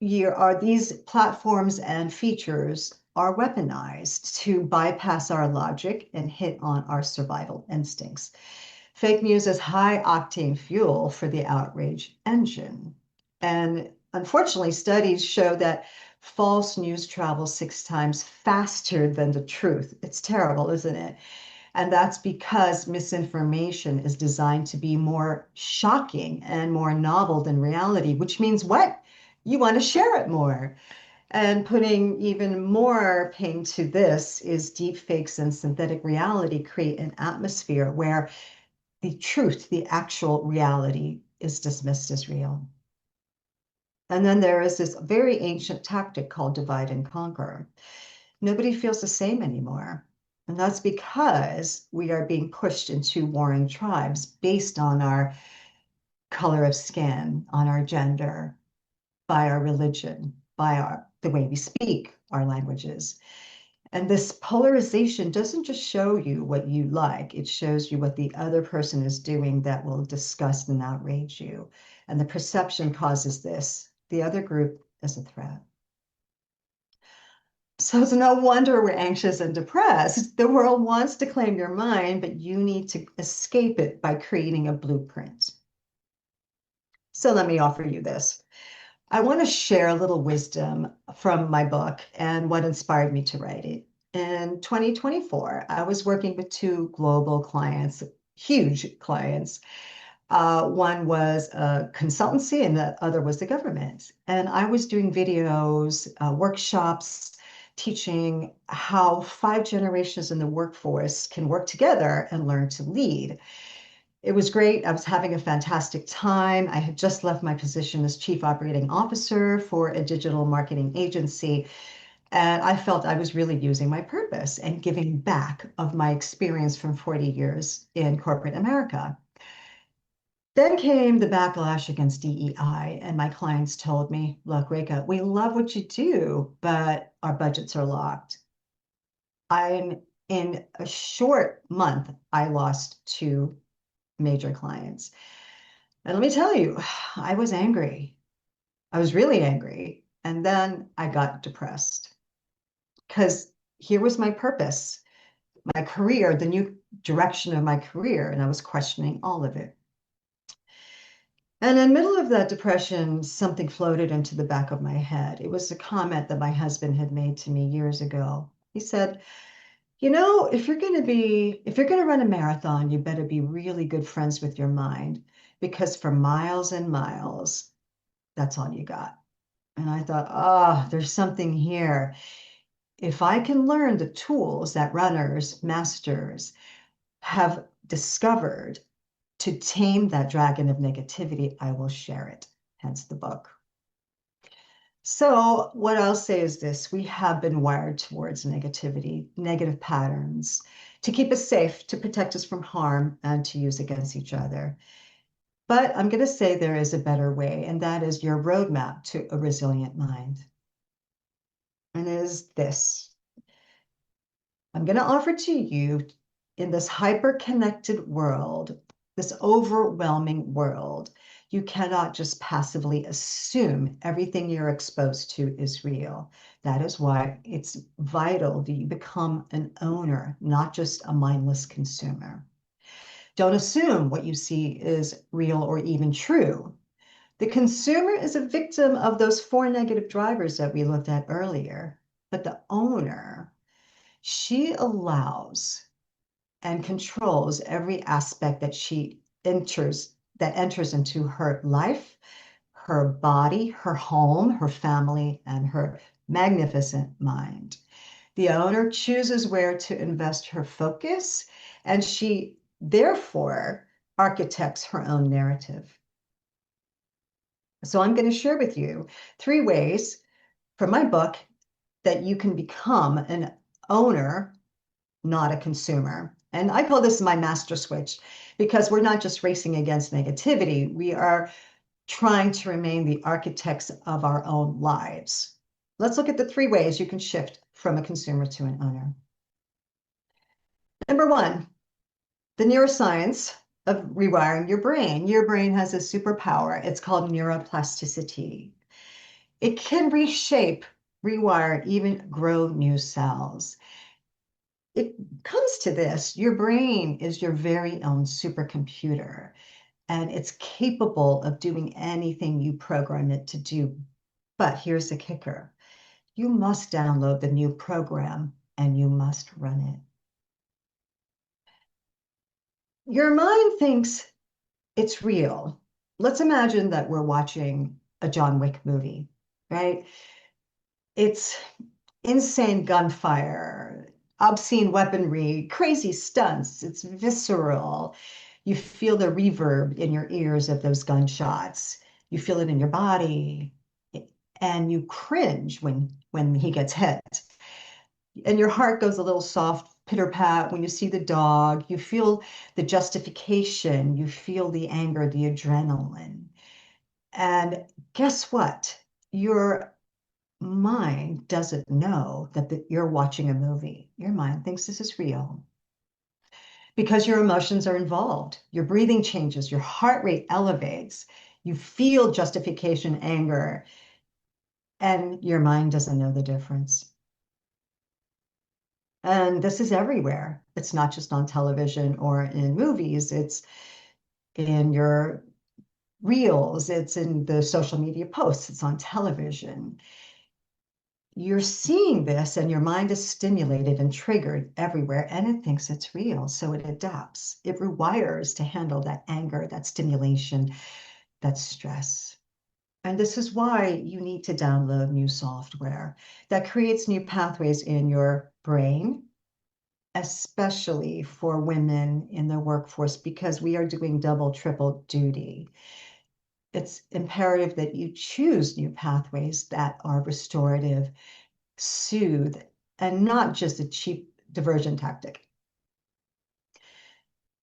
These platforms and features are weaponized to bypass our logic and hit on our survival instincts. Fake news is high octane fuel for the outrage engine. And unfortunately, studies show that false news travels 6 times faster than the truth. It's terrible, isn't it? And that's because misinformation is designed to be more shocking and more novel than reality, which means what? You want to share it more. And putting even more pain to this is deep fakes and synthetic reality create an atmosphere where the truth, the actual reality, is dismissed as real. And then there is this very ancient tactic called divide and conquer. Nobody feels the same anymore. And that's because we are being pushed into warring tribes based on our color of skin, on our gender, by our religion, by the way we speak our languages. And this polarization doesn't just show you what you like, it shows you what the other person is doing that will disgust and outrage you. And the perception causes this. The other group is a threat. So it's no wonder we're anxious and depressed. The world wants to claim your mind, but you need to escape it by creating a blueprint. So let me offer you this. I want to share a little wisdom from my book and what inspired me to write it. In 2024, I was working with 2 global clients, huge clients. One was a consultancy and the other was the government. And I was doing videos, workshops, teaching how 5 generations in the workforce can work together and learn to lead. It was great. I was having a fantastic time. I had just left my position as Chief Operating Officer for a digital marketing agency. And I felt I was really using my purpose and giving back of my experience from 40 years in corporate America. Then came the backlash against DEI, and my clients told me, look, Reka, we love what you do, but our budgets are locked. I'm in a short month, I lost 2 major clients. And let me tell you, I was angry. I was really angry. And then I got depressed because here was my purpose, my career, the new direction of my career, and I was questioning all of it. And in the middle of that depression, something floated into the back of my head. It was a comment that my husband had made to me years ago. He said, you know, if you're going to run a marathon, you better be really good friends with your mind, because for miles and miles, that's all you got. And I thought, oh, there's something here. If I can learn the tools that runners, masters have discovered to tame that dragon of negativity, I will share it. Hence the book. So, what I'll say is this: we have been wired towards negativity, negative patterns, to keep us safe, to protect us from harm, and to use against each other. But I'm going to say there is a better way, and that is your roadmap to a resilient mind. And it is this: I'm going to offer to you, in this hyper-connected world, this overwhelming world, you cannot just passively assume everything you're exposed to is real. That is why it's vital that you become an owner, not just a mindless consumer. Don't assume what you see is real or even true. The consumer is a victim of those 4 negative drivers that we looked at earlier, but the owner, she allows and controls every aspect that enters into her life, her body, her home, her family, and her magnificent mind. The owner chooses where to invest her focus, and she therefore architects her own narrative. So I'm going to share with you 3 ways from my book that you can become an owner, not a consumer. And I call this my master switch, because we're not just racing against negativity, we are trying to remain the architects of our own lives. Let's look at the 3 ways you can shift from a consumer to an owner. Number 1, the neuroscience of rewiring your brain. Your brain has a superpower. It's called neuroplasticity. It can reshape, rewire, even grow new cells. It comes to this: your brain is your very own supercomputer, and it's capable of doing anything you program it to do. But here's the kicker: you must download the new program and you must run it. Your mind thinks it's real. Let's imagine that we're watching a John Wick movie, right? It's insane gunfire, obscene weaponry, crazy stunts. It's visceral. You feel the reverb in your ears of those gunshots. You feel it in your body, and you cringe when he gets hit. And your heart goes a little soft pitter pat when you see the dog. You feel the justification. You feel the anger, the adrenaline. And guess what? Your mind doesn't know that you're watching a movie. Your mind thinks this is real because your emotions are involved. Your breathing changes, your heart rate elevates, you feel justification, anger, and your mind doesn't know the difference. And this is everywhere. It's not just on television or in movies, it's in your reels, it's in the social media posts, it's on television. You're seeing this and your mind is stimulated and triggered everywhere, and it thinks it's real. So it adapts. It rewires to handle that anger, that stimulation, that stress. And this is why you need to download new software that creates new pathways in your brain, especially for women in the workforce, because we are doing double, triple duty. It's imperative that you choose new pathways that are restorative, soothe, and not just a cheap diversion tactic.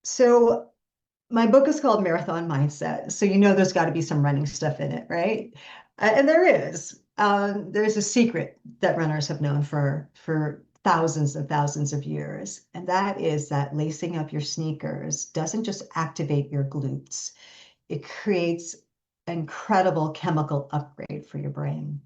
So my book is called Marathon Mindset. So you know there's got to be some running stuff in it, right? And there is. There's a secret that runners have known for thousands and thousands of years, and that is that lacing up your sneakers doesn't just activate your glutes. It creates incredible chemical upgrade for your brain.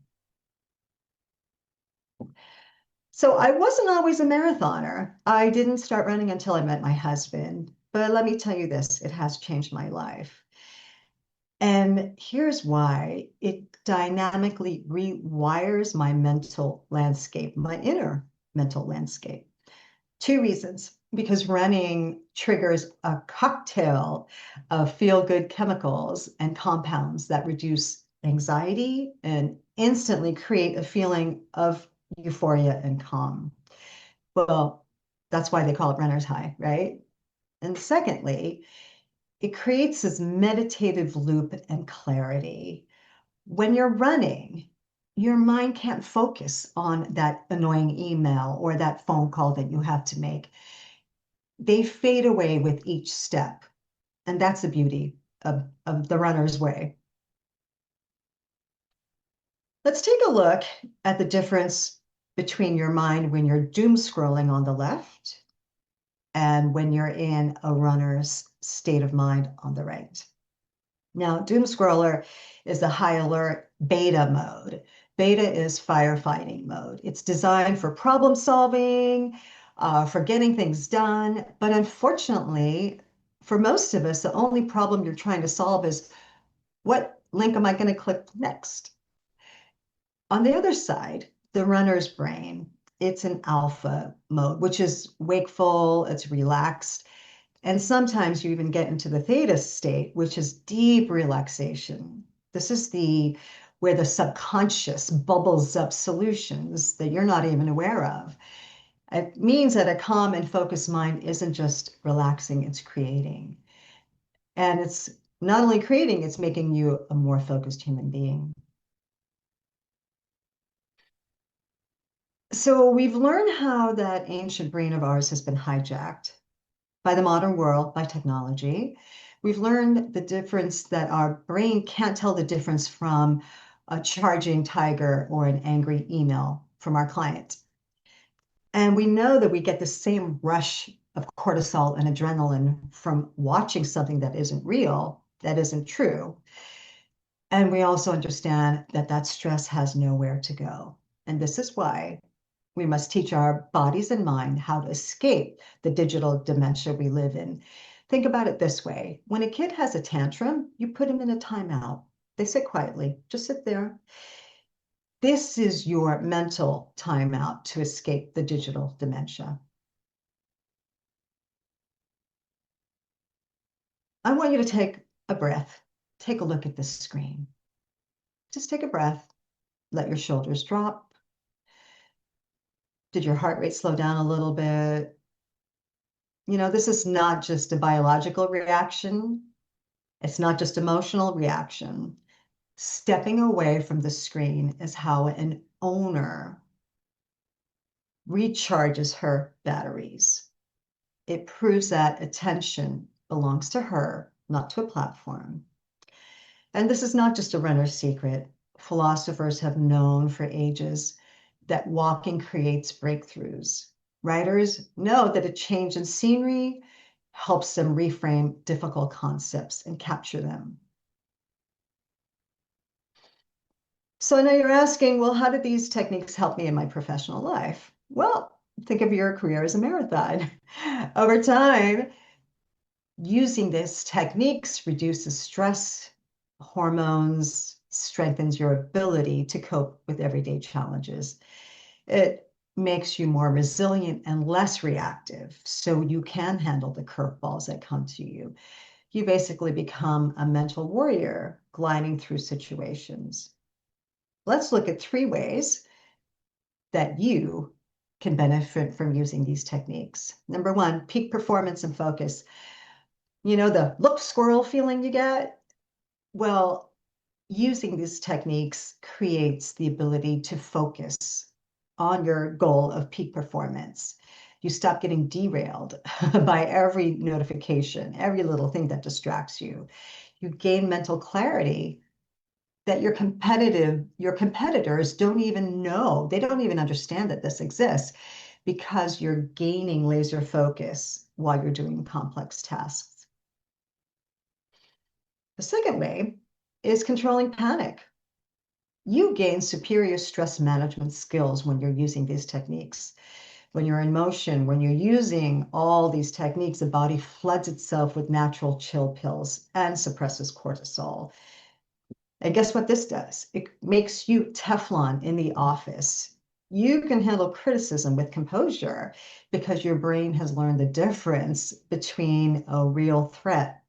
So I wasn't always a marathoner. I didn't start running until I met my husband. But let me tell you this, it has changed my life. And here's why: it dynamically rewires my mental landscape, my inner mental landscape. Two reasons: because running triggers a cocktail of feel-good chemicals and compounds that reduce anxiety and instantly create a feeling of euphoria and calm. Well, that's why they call it runner's high, right? And secondly, it creates this meditative loop and clarity. When you're running, your mind can't focus on that annoying email or that phone call that you have to make. They fade away with each step. And that's the beauty of the runner's way. Let's take a look at the difference between your mind when you're doom scrolling on the left and when you're in a runner's state of mind on the right. Now, doom scroller is the high alert beta mode. Beta is firefighting mode. It's designed for problem solving, for getting things done. But unfortunately, for most of us, the only problem you're trying to solve is, what link am I going to click next? On the other side, the runner's brain, it's an alpha mode, which is wakeful, it's relaxed. And sometimes you even get into the theta state, which is deep relaxation. This is where the subconscious bubbles up solutions that you're not even aware of. It means that a calm and focused mind isn't just relaxing, it's creating. And it's not only creating, it's making you a more focused human being. So we've learned how that ancient brain of ours has been hijacked by the modern world, by technology. We've learned the difference, that our brain can't tell the difference from a charging tiger or an angry email from our client. And we know that we get the same rush of cortisol and adrenaline from watching something that isn't real, that isn't true. And we also understand that that stress has nowhere to go. And this is why we must teach our bodies and mind how to escape the digital dementia we live in. Think about it this way. When a kid has a tantrum, you put them in a timeout. They sit quietly, just sit there. This is your mental timeout to escape the digital dementia. I want you to take a breath. Take a look at this screen. Just take a breath. Let your shoulders drop. Did your heart rate slow down a little bit? You know, this is not just a biological reaction. It's not just emotional reaction. Stepping away from the screen is how an owner recharges her batteries. It proves that attention belongs to her, not to a platform. And this is not just a runner's secret. Philosophers have known for ages that walking creates breakthroughs. Writers know that a change in scenery helps them reframe difficult concepts and capture them. So I know you're asking, well, how did these techniques help me in my professional life? Well, think of your career as a marathon. Over time, using these techniques reduces stress, hormones, strengthens your ability to cope with everyday challenges. It makes you more resilient and less reactive, so you can handle the curveballs that come to you. You basically become a mental warrior gliding through situations. Let's look at 3 ways that you can benefit from using these techniques. Number 1, peak performance and focus. You know, the look squirrel feeling you get? Well, using these techniques creates the ability to focus on your goal of peak performance. You stop getting derailed by every notification, every little thing that distracts you. You gain mental clarity that your competitors don't even know. They don't even understand that this exists because you're gaining laser focus while you're doing complex tasks. The second way is controlling panic. You gain superior stress management skills when you're using these techniques. When you're in motion, when you're using all these techniques, the body floods itself with natural chill pills and suppresses cortisol. And guess what this does? It makes you Teflon in the office. You can handle criticism with composure because your brain has learned the difference between a real threat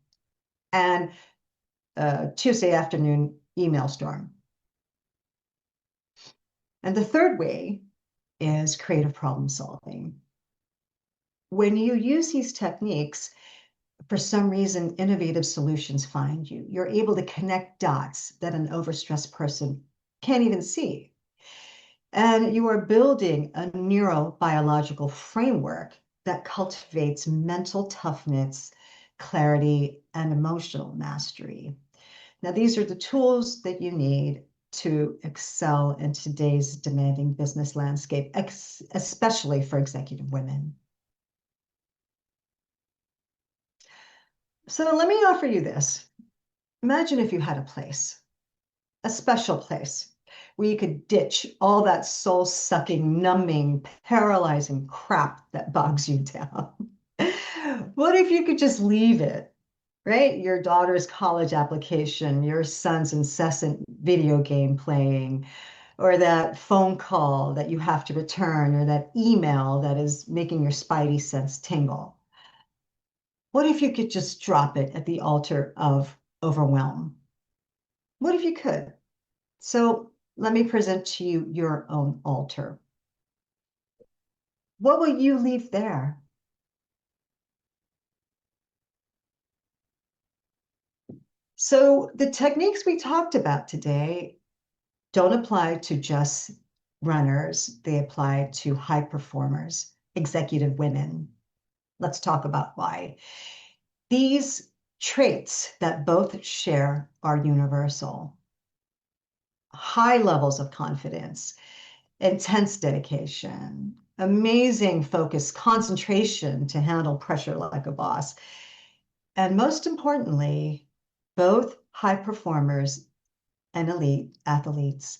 and a Tuesday afternoon email storm. And the third way is creative problem solving. When you use these techniques, for some reason, innovative solutions find you. You're able to connect dots that an overstressed person can't even see. And you are building a neurobiological framework that cultivates mental toughness, clarity, and emotional mastery. Now, these are the tools that you need to excel in today's demanding business landscape, especially for executive women. So let me offer you this. Imagine if you had a place, a special place, where you could ditch all that soul-sucking, numbing, paralyzing crap that bogs you down. What if you could just leave it, right? Your daughter's college application, your son's incessant video game playing, or that phone call that you have to return, or that email that is making your spidey sense tingle. What if you could just drop it at the altar of overwhelm? What if you could? So let me present to you your own altar. What will you leave there? So the techniques we talked about today don't apply to just runners. They apply to high performers, executive women. Let's talk about why. These traits that both share are universal. High levels of confidence, intense dedication, amazing focus, concentration to handle pressure like a boss. And most importantly, both high performers and elite athletes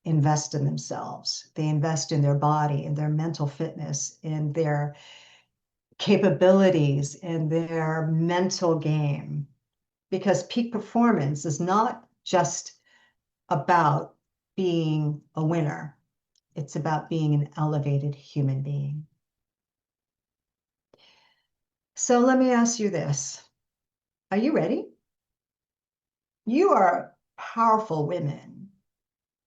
invest in themselves. They invest in their body, in their mental fitness, in their capabilities, in their mental game. Because peak performance is not just about being a winner. It's about being an elevated human being. So let me ask you this. Are you ready? You are powerful women,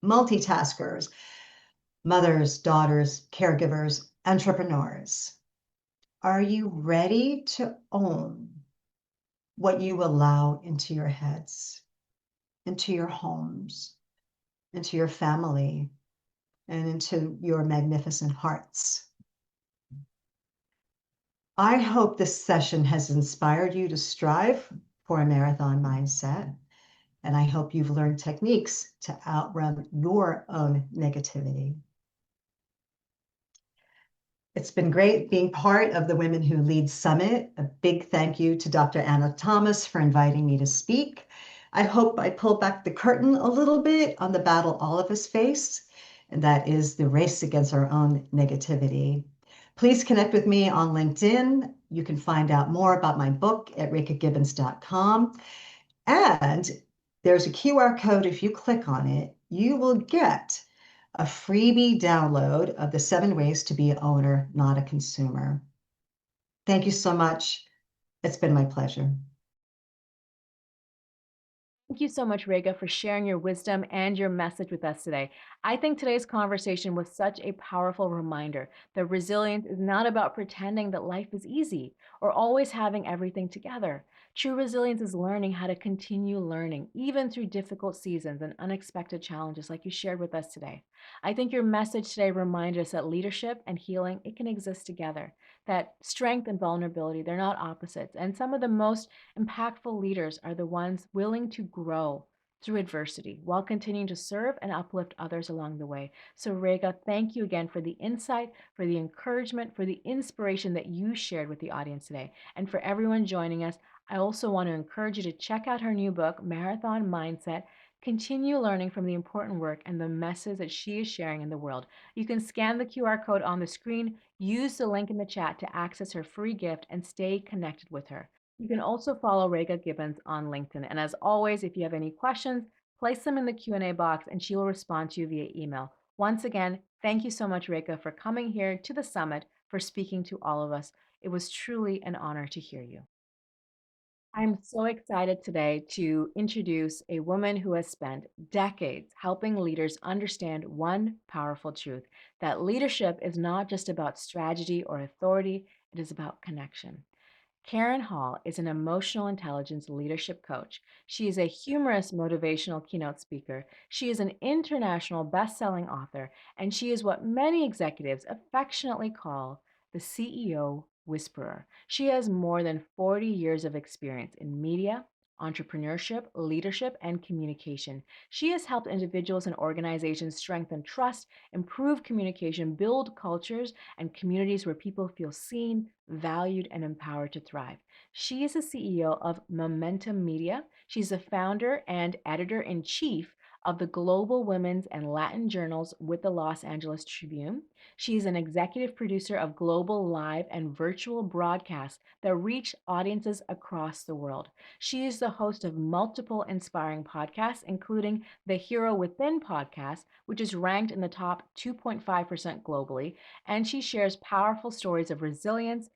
multitaskers, mothers, daughters, caregivers, entrepreneurs. Are you ready to own what you allow into your heads, into your homes, into your family, and into your magnificent hearts? I hope this session has inspired you to strive for a marathon mindset. And I hope you've learned techniques to outrun your own negativity. It's been great being part of the Women Who Lead Summit. A big thank you to Dr. Anna Thomas for inviting me to speak. I hope I pulled back the curtain a little bit on the battle all of us face, and that is the race against our own negativity. Please connect with me on LinkedIn. You can find out more about my book at rekagibbons.com. And there's a QR code. If you click on it, you will get a freebie download of the 7 ways to be an owner, not a consumer. Thank you so much. It's been my pleasure. Thank you so much, Rega, for sharing your wisdom and your message with us today. I think today's conversation was such a powerful reminder that resilience is not about pretending that life is easy or always having everything together. True resilience is learning how to continue learning, even through difficult seasons and unexpected challenges like you shared with us today. I think your message today reminded us that leadership and healing, it can exist together, that strength and vulnerability, they're not opposites. And some of the most impactful leaders are the ones willing to grow through adversity while continuing to serve and uplift others along the way. So, Rega, thank you again for the insight, for the encouragement, for the inspiration that you shared with the audience today. And for everyone joining us, I also want to encourage you to check out her new book, Marathon Mindset. Continue learning from the important work and the message that she is sharing in the world. You can scan the QR code on the screen, use the link in the chat to access her free gift, and stay connected with her. You can also follow Rega Gibbons on LinkedIn. And as always, if you have any questions, place them in the Q&A box and she will respond to you via email. Once again, thank you so much, Rega, for coming here to the summit, for speaking to all of us. It was truly an honor to hear you. I'm so excited today to introduce a woman who has spent decades helping leaders understand one powerful truth, that leadership is not just about strategy or authority, it is about connection. Karen Hall is an emotional intelligence leadership coach. She is a humorous motivational keynote speaker. She is an international best-selling author, and she is what many executives affectionately call the CEO whisperer. She has more than 40 years of experience in media, entrepreneurship, leadership, and communication. She has helped individuals and organizations strengthen trust, improve communication, build cultures and communities where people feel seen, valued, and empowered to thrive. She is the CEO of Momentum Media. She's the founder and editor in chief of the Global Women's and Latin Journals with the Los Angeles Tribune. She's an executive producer of global live and virtual broadcasts that reach audiences across the world. She is the host of multiple inspiring podcasts, including the Hero Within podcast, which is ranked in the top 2.5% globally, and she shares powerful stories of resilience,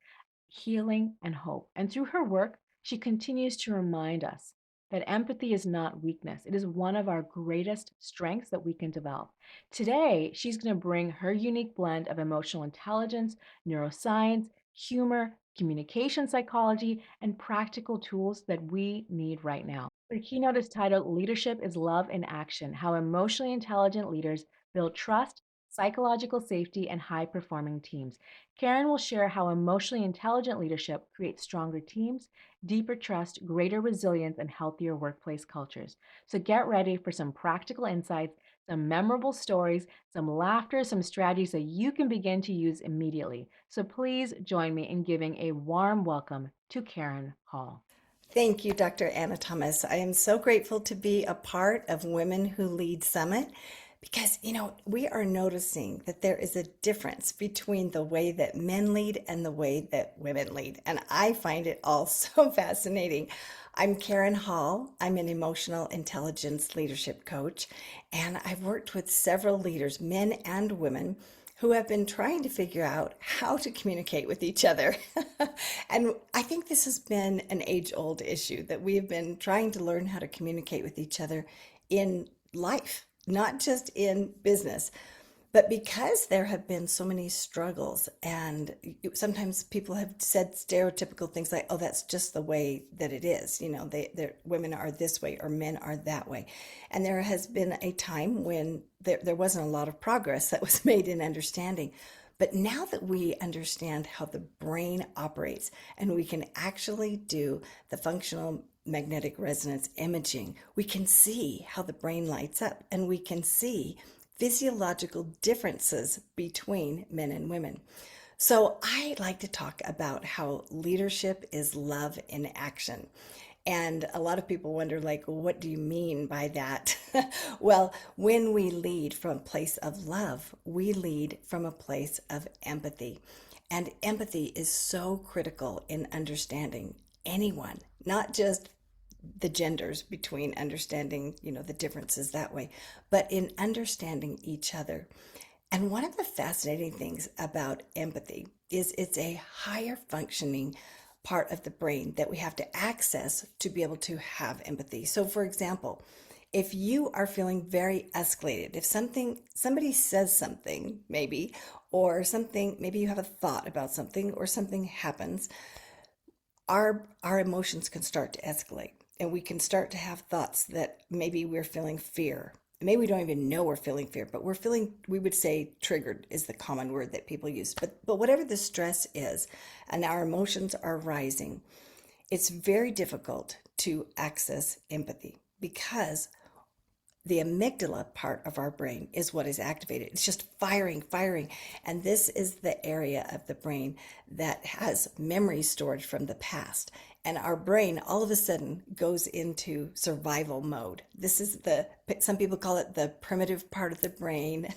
healing, and hope. And through her work, she continues to remind us that empathy is not weakness. It is one of our greatest strengths that we can develop. Today, she's going to bring her unique blend of emotional intelligence, neuroscience, humor, communication psychology, and practical tools that we need right now. Her keynote is titled Leadership is Love in Action: How Emotionally Intelligent Leaders Build Trust, Psychological Safety, and High-Performing Teams. Karen will share how emotionally intelligent leadership creates stronger teams, deeper trust, greater resilience, and healthier workplace cultures. So get ready for some practical insights, some memorable stories, some laughter, some strategies that you can begin to use immediately. So please join me in giving a warm welcome to Karen Hall. Thank you, Dr. Anna Thomas. I am so grateful to be a part of Women Who Lead Summit because, we are noticing that there is a difference between the way that men lead and the way that women lead. And I find it all so fascinating. I'm Karen Hall. I'm an emotional intelligence leadership coach, and I've worked with several leaders, men and women, who have been trying to figure out how to communicate with each other. And I think this has been an age-old issue that we have been trying to learn how to communicate with each other in life, not just in business. But because there have been so many struggles, and sometimes people have said stereotypical things like, "Oh, that's just the way that it is." Women are this way or men are that way. And there has been a time when there wasn't a lot of progress that was made in understanding. But now that we understand how the brain operates and we can actually do the functional magnetic resonance imaging, we can see how the brain lights up and we can see physiological differences between men and women. So I like to talk about how leadership is love in action. And a lot of people wonder, like, well, what do you mean by that? Well, when we lead from a place of love, we lead from a place of empathy. And empathy is so critical in understanding anyone, not just the genders, between understanding, the differences that way, but in understanding each other. And one of the fascinating things about empathy is it's a higher functioning part of the brain that we have to access to be able to have empathy. So for example, if you are feeling very escalated, if somebody says something maybe, or something, maybe you have a thought about something or something happens, our emotions can start to escalate, and we can start to have thoughts that maybe we're feeling fear. Maybe we don't even know we're feeling fear, but we're feeling, we would say triggered is the common word that people use. But whatever the stress is, and our emotions are rising, it's very difficult to access empathy because the amygdala part of our brain is what is activated. It's just firing, firing. And this is the area of the brain that has memory stored from the past. And our brain all of a sudden goes into survival mode. This is some people call it the primitive part of the brain.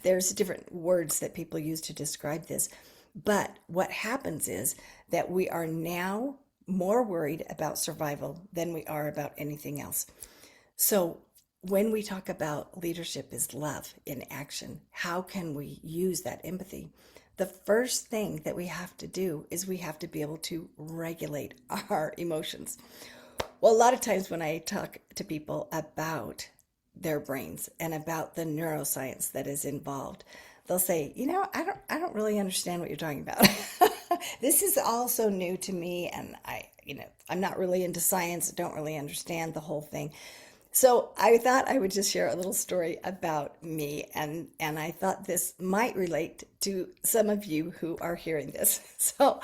There's different words that people use to describe this. But what happens is that we are now more worried about survival than we are about anything else. So when we talk about leadership is love in action, how can we use that empathy? The first thing that we have to do is we have to be able to regulate our emotions. Well, a lot of times when I talk to people about their brains and about the neuroscience that is involved, they'll say, I don't really understand what you're talking about. This is all so new to me, and I'm not really into science, don't really understand the whole thing. So I thought I would just share a little story about me, and I thought this might relate to some of you who are hearing this. So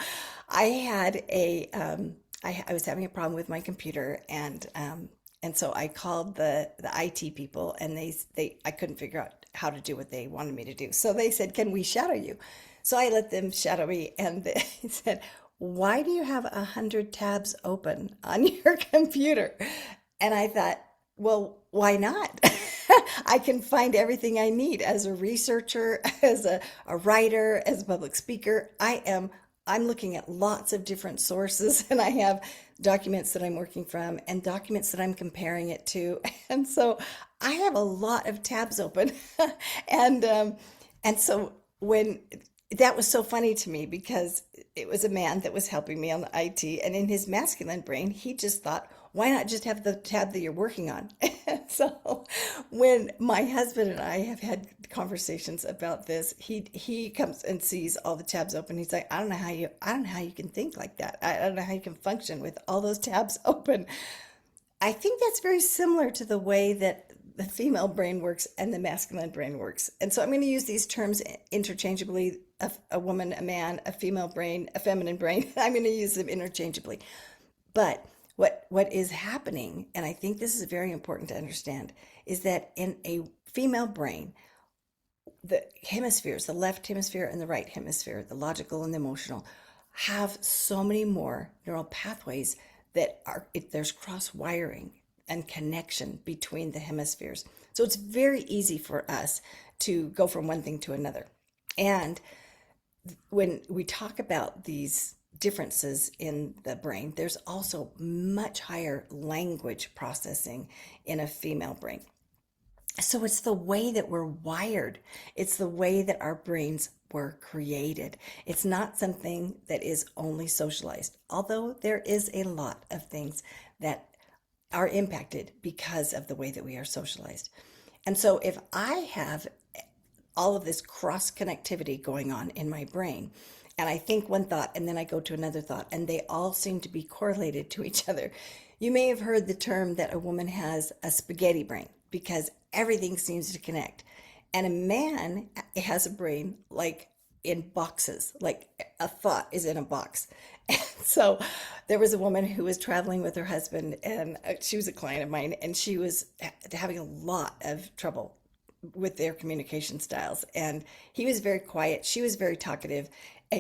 I had I was having a problem with my computer, and so I called the IT people, and I couldn't figure out how to do what they wanted me to do. So they said, "Can we shadow you?" So I let them shadow me, and they said, "Why do you have 100 tabs open on your computer?" And I thought, well, why not? I can find everything I need as a researcher, as a writer, as a public speaker. I'm looking at lots of different sources, and I have documents that I'm working from and documents that I'm comparing it to. And so I have a lot of tabs open. and so when that was so funny to me, because it was a man that was helping me on the IT, and in his masculine brain, he just thought, why not just have the tab that you're working on? So when my husband and I have had conversations about this, he comes and sees all the tabs open. He's like, I don't know how you can think like that. I don't know how you can function with all those tabs open. I think that's very similar to the way that the female brain works and the masculine brain works. And so I'm going to use these terms interchangeably: a woman, a man, a female brain, a feminine brain. I'm going to use them interchangeably. But what is happening, and I think this is very important to understand, is that in a female brain, the hemispheres, the left hemisphere and the right hemisphere, the logical and the emotional, have so many more neural pathways that there's cross wiring and connection between the hemispheres. So it's very easy for us to go from one thing to another. And when we talk about these differences in the brain, there's also much higher language processing in a female brain. So it's the way that we're wired. It's the way that our brains were created. It's not something that is only socialized, although there is a lot of things that are impacted because of the way that we are socialized. And so if I have all of this cross connectivity going on in my brain, and I think one thought and then I go to another thought, and they all seem to be correlated to each other. You may have heard the term that a woman has a spaghetti brain because everything seems to connect. And a man has a brain like in boxes, like a thought is in a box. And so there was a woman who was traveling with her husband, and she was a client of mine, and she was having a lot of trouble with their communication styles. And he was very quiet. She was very talkative.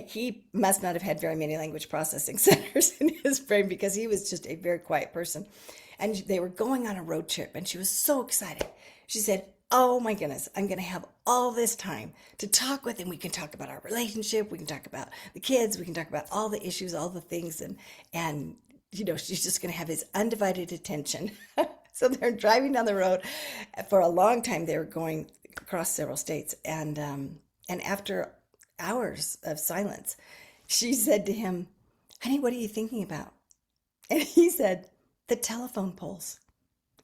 He must not have had very many language processing centers in his brain because he was just a very quiet person. And they were going on a road trip, and she was so excited. She said, oh my goodness, I'm going to have all this time to talk with him. We can talk about our relationship. We can talk about the kids. We can talk about all the issues, all the things. And she's just going to have his undivided attention. So they're driving down the road for a long time. They were going across several states. And after hours of silence, she said to him, honey, what are you thinking about? And he said, the telephone poles.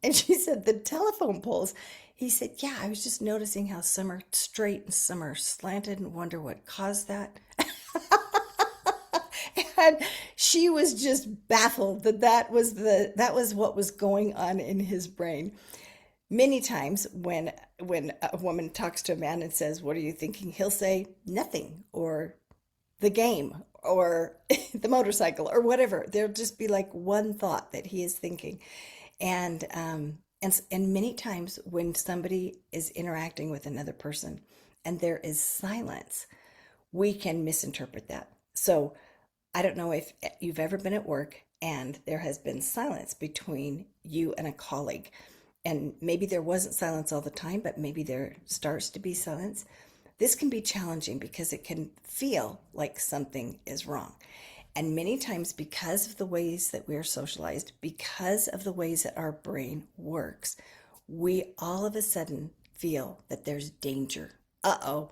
And she said, the telephone poles. He said, yeah, I was just noticing how some are straight and some are slanted and wonder what caused that. And And she was just baffled that that was what was going on in his brain. Many times when a woman talks to a man and says, "What are you thinking?" he'll say nothing, or the game, or the motorcycle, or whatever. There'll just be like one thought that he is thinking. And many times when somebody is interacting with another person and there is silence, we can misinterpret that. So I don't know if you've ever been at work and there has been silence between you and a colleague. And maybe there wasn't silence all the time, but maybe there starts to be silence. This can be challenging because it can feel like something is wrong. And many times, because of the ways that we are socialized, because of the ways that our brain works, we all of a sudden feel that there's danger. Uh-oh,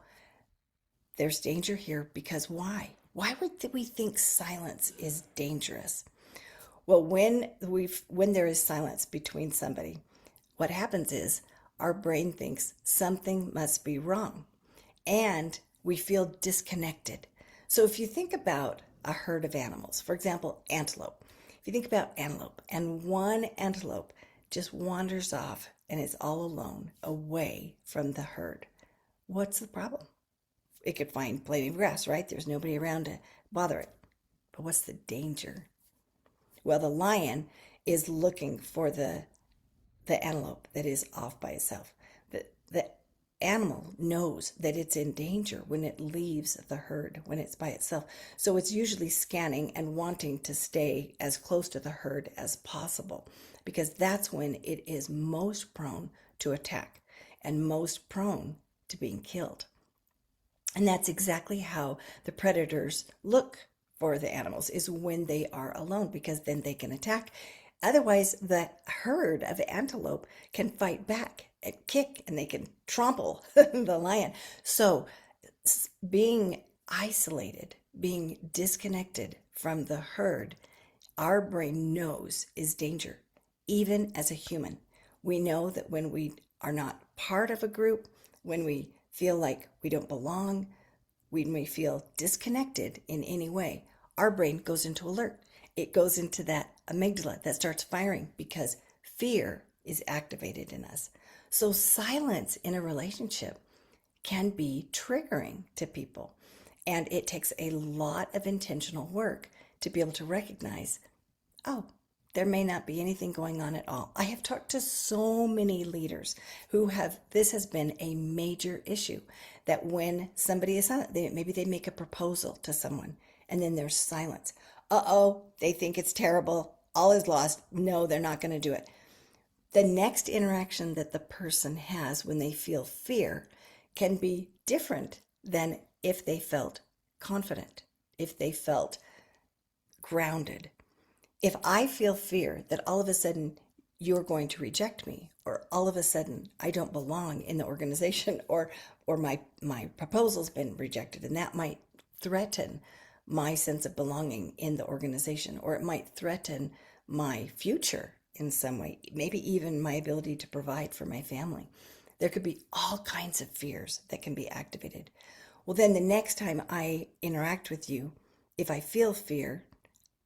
there's danger here, because why? Why would we think silence is dangerous? Well, when there is silence between somebody, what happens is our brain thinks something must be wrong, and we feel disconnected. So if you think about a herd of animals, for example, antelope. If you think about antelope, and one antelope just wanders off and is all alone away from the herd, what's the problem? It could find plenty of grass, right? There's nobody around to bother it. But what's the danger? Well, the lion is looking for the antelope that is off by itself. The animal knows that it's in danger when it leaves the herd, when it's by itself. So it's usually scanning and wanting to stay as close to the herd as possible, because that's when it is most prone to attack and most prone to being killed. And that's exactly how the predators look for the animals, is when they are alone, because then they can attack. Otherwise, the herd of antelope can fight back and kick, and they can trample the lion. So being isolated, being disconnected from the herd, our brain knows is danger. Even as a human, we know that when we are not part of a group, when we feel like we don't belong, when we feel disconnected in any way, our brain goes into alert. It goes into that amygdala that starts firing because fear is activated in us. So silence in a relationship can be triggering to people. And it takes a lot of intentional work to be able to recognize, oh, there may not be anything going on at all. I have talked to so many leaders who this has been a major issue, that when somebody is silent, maybe they make a proposal to someone and then there's silence. Uh-oh, they think it's terrible. All is lost. No, they're not going to do it. The next interaction that the person has when they feel fear can be different than if they felt confident, if they felt grounded. If I feel fear that all of a sudden you're going to reject me, or all of a sudden I don't belong in the organization, or my proposal's been rejected, and that might threaten my sense of belonging in the organization, or it might threaten my future in some way, maybe even my ability to provide for my family. There could be all kinds of fears that can be activated. Well, then the next time I interact with you, if I feel fear,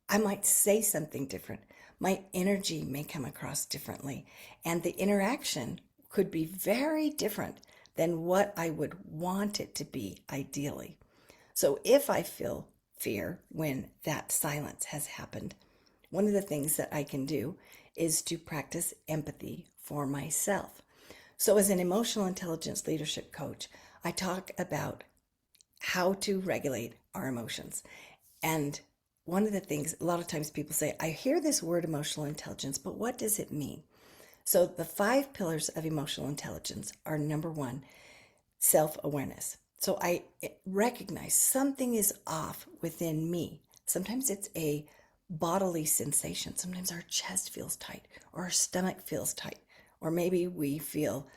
I might say something different. My energy may come across differently, and the interaction could be very different than what I would want it to be ideally. So if I feel fear when that silence has happened, one of the things that I can do is to practice empathy for myself. So as an emotional intelligence leadership coach, I talk about how to regulate our emotions. And one of the things, a lot of times people say, I hear this word emotional intelligence, but what does it mean? So the 5 pillars of emotional intelligence are: number 1, self-awareness. So I recognize something is off within me. Sometimes it's a bodily sensation. Sometimes our chest feels tight, or our stomach feels tight, or maybe we feel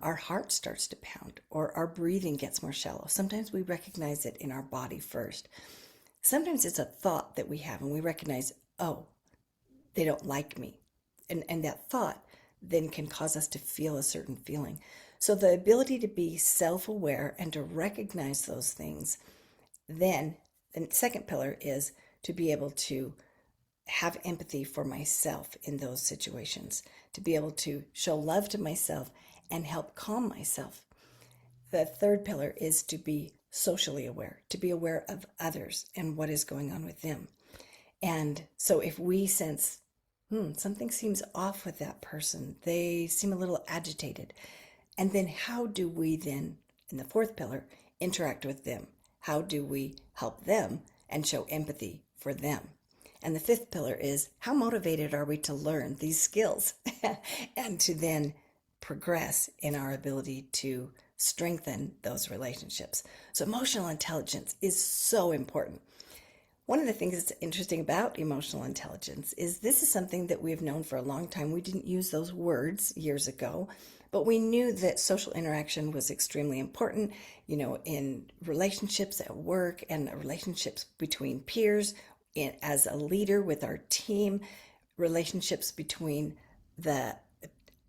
our heart starts to pound, or our breathing gets more shallow. Sometimes we recognize it in our body first. Sometimes it's a thought that we have, and we recognize, oh, they don't like me. And that thought then can cause us to feel a certain feeling. So the ability to be self-aware and to recognize those things, then the second pillar is to be able to have empathy for myself in those situations, to be able to show love to myself and help calm myself. The third pillar is to be socially aware, to be aware of others and what is going on with them. And so if we sense, something seems off with that person, they seem a little agitated. And then how do we then, in the fourth pillar, interact with them? How do we help them and show empathy for them? And the fifth pillar is, how motivated are we to learn these skills and to then progress in our ability to strengthen those relationships? So emotional intelligence is so important. One of the things that's interesting about emotional intelligence is this is something that we've known for a long time. We didn't use those words years ago, but we knew that social interaction was extremely important, in relationships at work and relationships between peers, as a leader with our team, relationships between the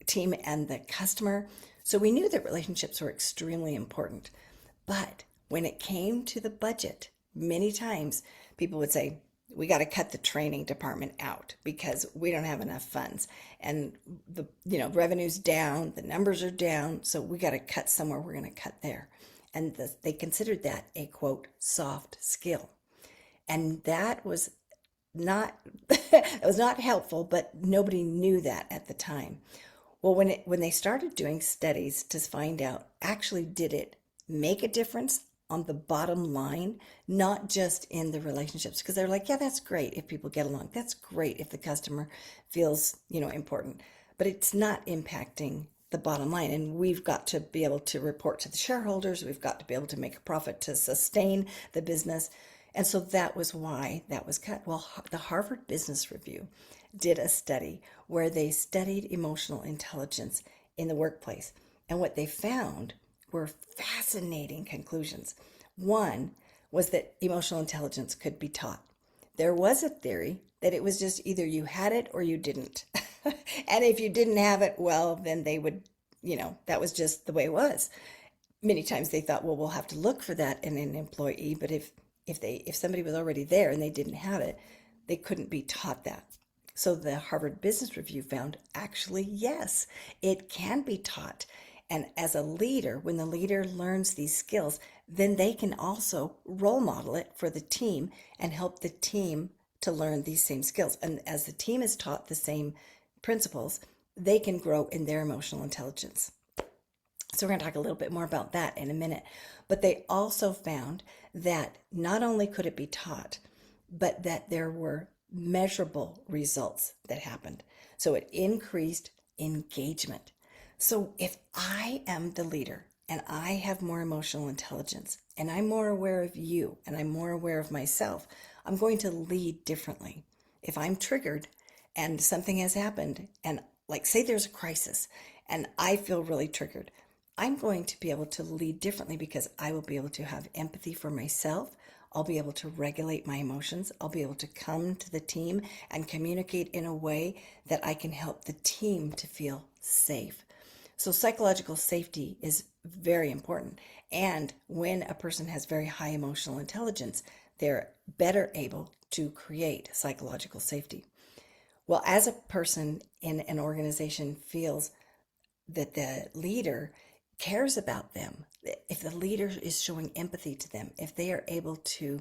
team and the customer. So we knew that relationships were extremely important. But when it came to the budget, many times people would say, we got to cut the training department out because we don't have enough funds, and the revenue's down, the numbers are down, so we got to cut somewhere. We're going to cut there. And they considered that a quote soft skill. And that was not it was not helpful, but nobody knew that at the time. Well, when they started doing studies to find out, actually did it make a difference on the bottom line, not just in the relationships? Because they're like, yeah, that's great if people get along. That's great if the customer feels, important, but it's not impacting the bottom line. And we've got to be able to report to the shareholders. We've got to be able to make a profit to sustain the business. And so that was why that was cut. Well, the Harvard Business Review did a study where they studied emotional intelligence in the workplace. And what they found were fascinating conclusions. One was that emotional intelligence could be taught. There was a theory that it was just either you had it or you didn't. And if you didn't have it, well, then they would, that was just the way it was. Many times they thought, well, we'll have to look for that in an employee. But if somebody was already there and they didn't have it, they couldn't be taught that. So the Harvard Business Review found actually, yes, it can be taught. And as a leader, when the leader learns these skills, then they can also role model it for the team and help the team to learn these same skills. And as the team is taught the same principles, they can grow in their emotional intelligence. So we're going to talk a little bit more about that in a minute. But they also found that not only could it be taught, but that there were measurable results that happened. So it increased engagement. So if I am the leader and I have more emotional intelligence and I'm more aware of you and I'm more aware of myself, I'm going to lead differently. If I'm triggered and something has happened, and like say there's a crisis and I feel really triggered, I'm going to be able to lead differently because I will be able to have empathy for myself. I'll be able to regulate my emotions. I'll be able to come to the team and communicate in a way that I can help the team to feel safe. So psychological safety is very important. And when a person has very high emotional intelligence, they're better able to create psychological safety. Well, as a person in an organization feels that the leader cares about them, if the leader is showing empathy to them, if they are able to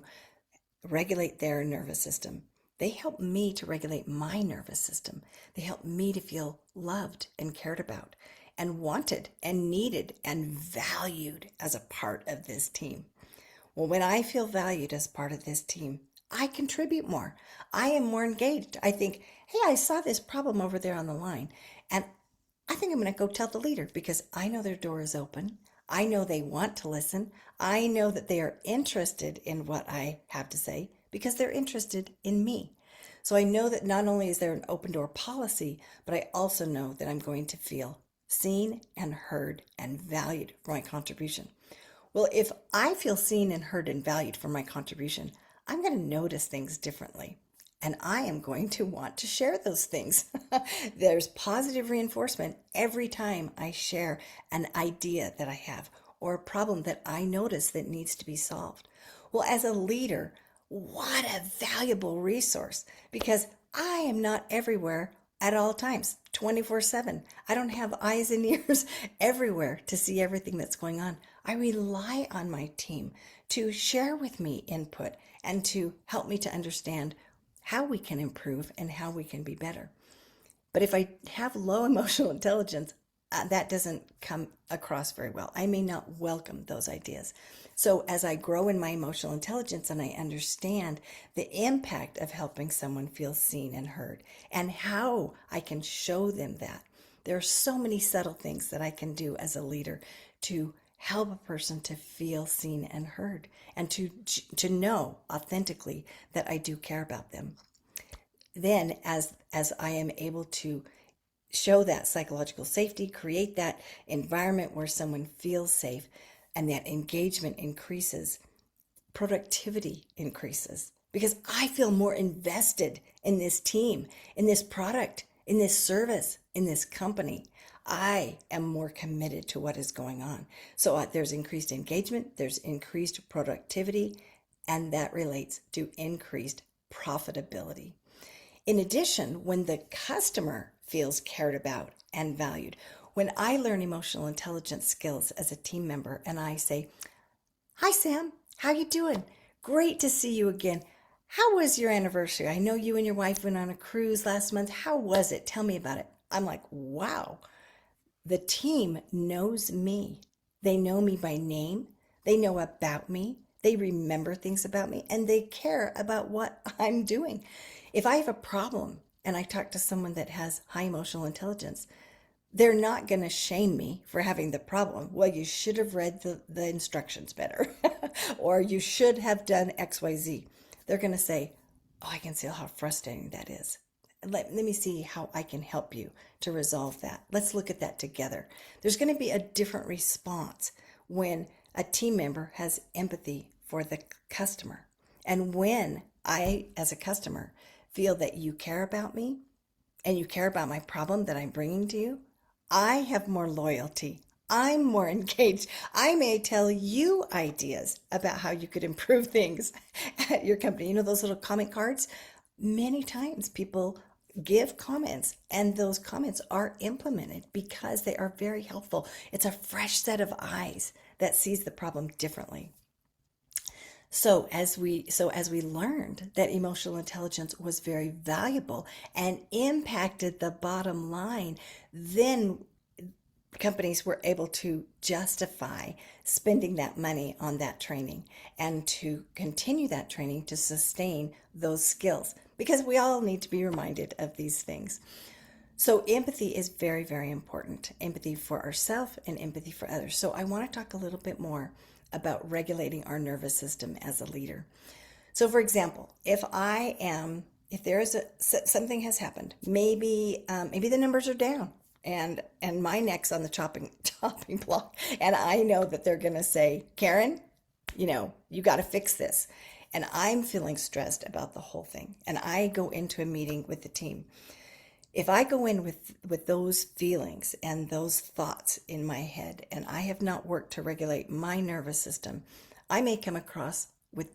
regulate their nervous system, they help me to regulate my nervous system. They help me to feel loved and cared about and wanted and needed and valued as a part of this team. Well, when I feel valued as part of this team, I contribute more. I am more engaged. I think, hey, I saw this problem over there on the line, and I think I'm going to go tell the leader because I know their door is open. I know they want to listen. I know that they are interested in what I have to say because they're interested in me. So I know that not only is there an open door policy, but I also know that I'm going to feel seen and heard and valued for my contribution. Well, if I feel seen and heard and valued for my contribution, I'm going to notice things differently. And I am going to want to share those things. There's positive reinforcement every time I share an idea that I have or a problem that I notice that needs to be solved. Well, as a leader, what a valuable resource, because I am not everywhere at all times, 24/7. I don't have eyes and ears everywhere to see everything that's going on. I rely on my team to share with me input and to help me to understand how we can improve and how we can be better. But if I have low emotional intelligence, that doesn't come across very well. I may not welcome those ideas. So as I grow in my emotional intelligence and I understand the impact of helping someone feel seen and heard and how I can show them that, there are so many subtle things that I can do as a leader to help a person to feel seen and heard, and to know authentically that I do care about them. Then as I am able to show that psychological safety, create that environment where someone feels safe, and that engagement increases, productivity increases, because I feel more invested in this team, in this product, in this service, in this company. I am more committed to what is going on. So there's increased engagement, there's increased productivity, and that relates to increased profitability. In addition, when the customer feels cared about and valued, when I learn emotional intelligence skills as a team member and I say, "Hi Sam, how you doing? Great to see you again. How was your anniversary? I know you and your wife went on a cruise last month. How was it? Tell me about it." I'm like, wow, the team knows me. They know me by name. They know about me. They remember things about me, and they care about what I'm doing. If I have a problem and I talk to someone that has high emotional intelligence, they're not going to shame me for having the problem. "Well, you should have read the instructions better," or "you should have done XYZ." They're going to say, "Oh, I can see how frustrating that is. Let me see how I can help you to resolve that. Let's look at that together." There's going to be a different response when a team member has empathy for the customer. And when I, as a customer, feel that you care about me and you care about my problem that I'm bringing to you, I have more loyalty. I'm more engaged. I may tell you ideas about how you could improve things at your company. You know those little comment cards? Many times people give comments, and those comments are implemented because they are very helpful. It's a fresh set of eyes that sees the problem differently. So as we learned that emotional intelligence was very valuable and impacted the bottom line, then companies were able to justify spending that money on that training and to continue that training to sustain those skills, because we all need to be reminded of these things. So empathy is very, very important. Empathy for ourselves and empathy for others. So I want to talk a little bit more about regulating our nervous system as a leader. So for example, if there is something has happened, maybe the numbers are down and my neck's on the chopping block, and I know that they're going to say, "Karen, you got to fix this." And I'm feeling stressed about the whole thing. And I go into a meeting with the team. If I go in with those feelings and those thoughts in my head, and I have not worked to regulate my nervous system, I may come across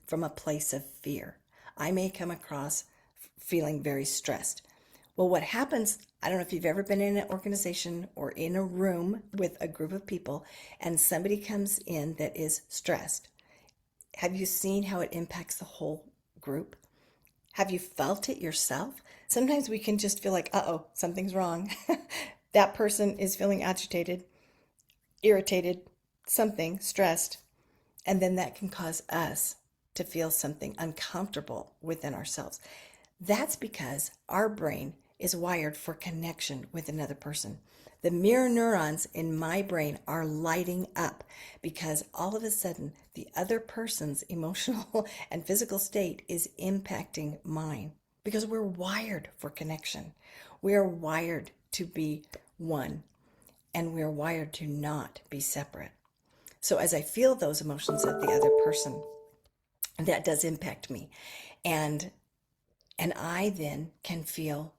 from a place of fear. I may come across feeling very stressed. Well, what happens, I don't know if you've ever been in an organization or in a room with a group of people and somebody comes in that is stressed. Have you seen how it impacts the whole group? Have you felt it yourself? Sometimes we can just feel like, uh-oh, something's wrong. That person is feeling agitated, irritated, something, stressed. And then that can cause us to feel something uncomfortable within ourselves. That's because our brain is wired for connection with another person. The mirror neurons in my brain are lighting up because all of a sudden the other person's emotional and physical state is impacting mine, because we're wired for connection. We are wired to be one, and we're wired to not be separate. So as I feel those emotions of the other person, that does impact me. And I then can feel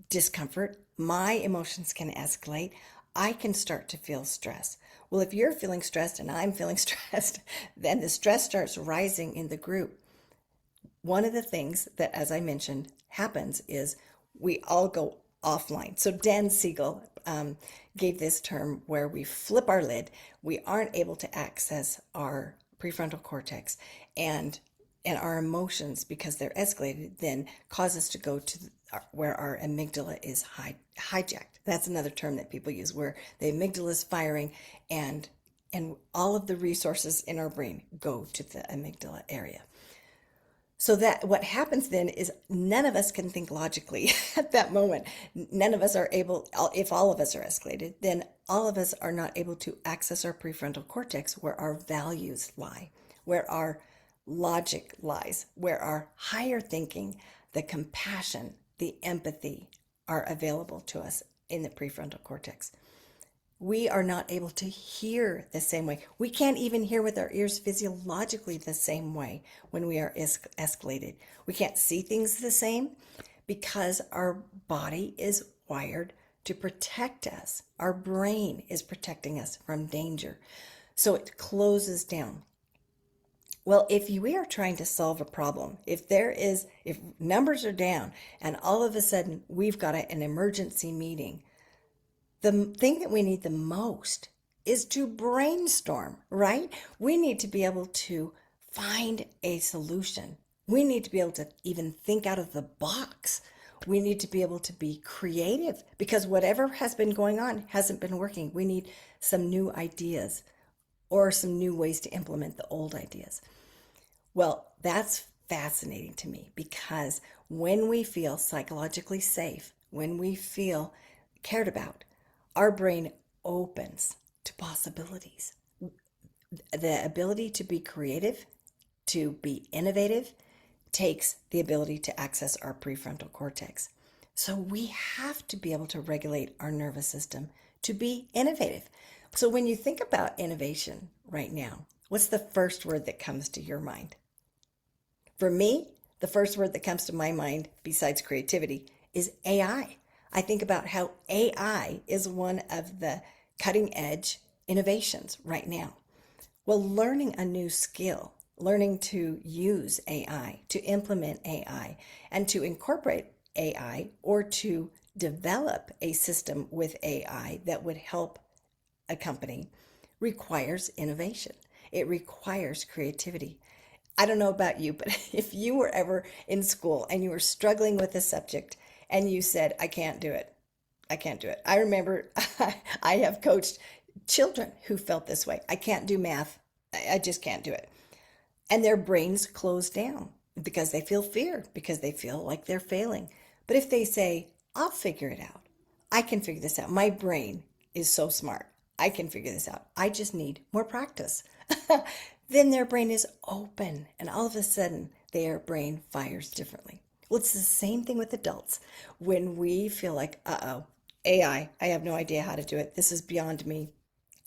discomfort. My emotions can escalate. I can start to feel stress. Well, if you're feeling stressed and I'm feeling stressed, then the stress starts rising in the group. one of the things that, as I mentioned, happens is we all go offline. So Dan Siegel gave this term where we flip our lid. We aren't able to access our prefrontal cortex, and our emotions, because they're escalated, then cause us to go to where our amygdala is hijacked. That's another term that people use, where the amygdala is firing, and all of the resources in our brain go to the amygdala area. So that what happens then is none of us can think logically at that moment. None of us are able, if all of us are escalated, then all of us are not able to access our prefrontal cortex, where our values lie, where our logic lies, where our higher thinking, the compassion, the empathy are available to us in the prefrontal cortex. We are not able to hear the same way. We can't even hear with our ears physiologically the same way when we are escalated. We can't see things the same because our body is wired to protect us. Our brain is protecting us from danger. So it closes down. Well, if we are trying to solve a problem, if numbers are down and all of a sudden we've got an emergency meeting, the thing that we need the most is to brainstorm, right? We need to be able to find a solution. We need to be able to even think out of the box. We need to be able to be creative, because whatever has been going on hasn't been working. We need some new ideas or some new ways to implement the old ideas. Well, that's fascinating to me, because when we feel psychologically safe, when we feel cared about, our brain opens to possibilities. The ability to be creative, to be innovative, takes the ability to access our prefrontal cortex. So we have to be able to regulate our nervous system to be innovative. So when you think about innovation right now, what's the first word that comes to your mind? For me, the first word that comes to my mind, besides creativity, is AI. I think about how AI is one of the cutting edge innovations right now. Well, learning a new skill, learning to use AI, to implement AI, and to incorporate AI, or to develop a system with AI that would help a company, requires innovation. It requires creativity. I don't know about you, but if you were ever in school and you were struggling with a subject and you said, I can't do it, I can't do it. I remember I have coached children who felt this way. I can't do math. I just can't do it. And their brains close down because they feel fear, because they feel like they're failing. But if they say, I'll figure it out, I can figure this out. My brain is so smart. I can figure this out. I just need more practice. Then their brain is open, and all of a sudden their brain fires differently. Well, it's the same thing with adults. When we feel like, AI, I have no idea how to do it. This is beyond me.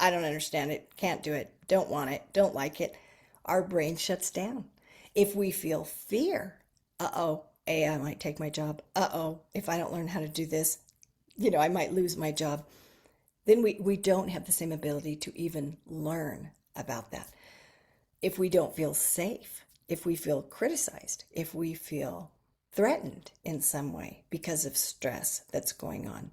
I don't understand it. Can't do it. Don't want it. Don't like it. Our brain shuts down. If we feel fear, AI might take my job. If I don't learn how to do this, I might lose my job. Then we don't have the same ability to even learn about that. If we don't feel safe, if we feel criticized, if we feel threatened in some way because of stress that's going on,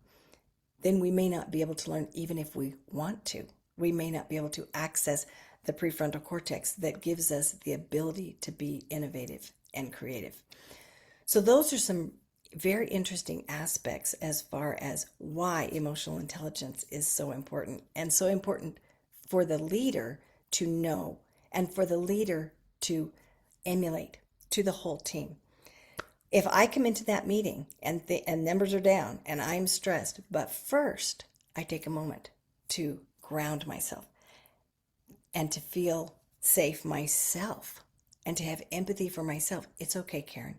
then we may not be able to learn even if we want to. We may not be able to access the prefrontal cortex that gives us the ability to be innovative and creative. So those are some very interesting aspects as far as why emotional intelligence is so important, and so important for the leader to know, and for the leader to emulate to the whole team. If I come into that meeting and numbers are down and I'm stressed, but first I take a moment to ground myself and to feel safe myself and to have empathy for myself, it's okay, Karen.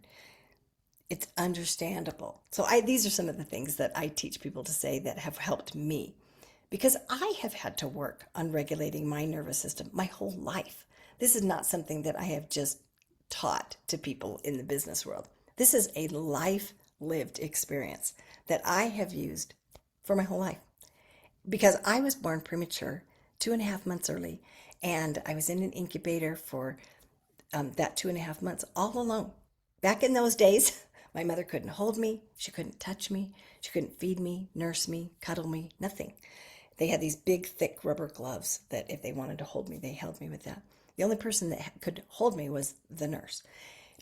It's understandable. So these are some of the things that I teach people to say that have helped me, because I have had to work on regulating my nervous system my whole life. This is not something that I have just taught to people in the business world. This is a life-lived experience that I have used for my whole life, because I was born premature, 2.5 months early, and I was in an incubator for that 2.5 months all alone. Back in those days, my mother couldn't hold me, she couldn't touch me, she couldn't feed me, nurse me, cuddle me, nothing. They had these big, thick rubber gloves that if they wanted to hold me, they held me with that. The only person that could hold me was the nurse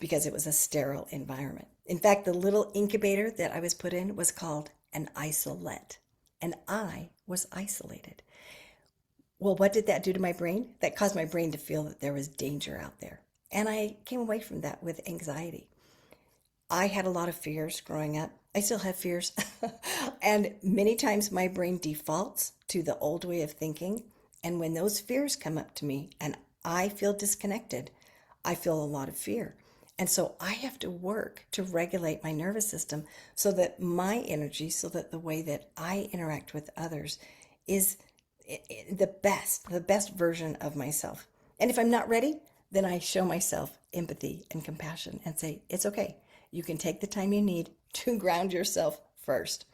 because it was a sterile environment. In fact, the little incubator that I was put in was called an isolette, and I was isolated. Well, what did that do to my brain? That caused my brain to feel that there was danger out there. And I came away from that with anxiety. I had a lot of fears growing up. I still have fears. And many times my brain defaults to the old way of thinking. And when those fears come up to me and I feel disconnected, I feel a lot of fear. And so I have to work to regulate my nervous system so that my energy, so that the way that I interact with others is the best version of myself. And if I'm not ready, then I show myself empathy and compassion and say, it's okay. You can take the time you need to ground yourself first.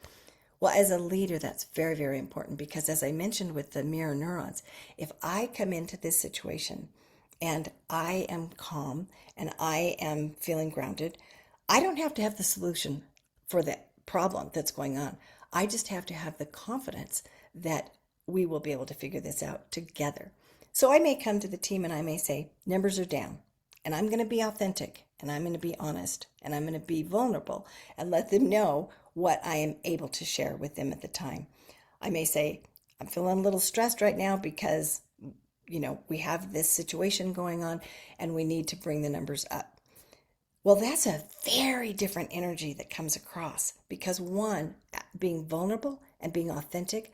Well, as a leader, that's very, very important because as I mentioned with the mirror neurons, if I come into this situation and I am calm and I am feeling grounded, I don't have to have the solution for the problem that's going on. I just have to have the confidence that we will be able to figure this out together. So I may come to the team and I may say, numbers are down, and I'm going to be authentic and I'm going to be honest and I'm going to be vulnerable and let them know what I am able to share with them at the time. I may say, I'm feeling a little stressed right now because, we have this situation going on and we need to bring the numbers up. Well, that's a very different energy that comes across because one, being vulnerable and being authentic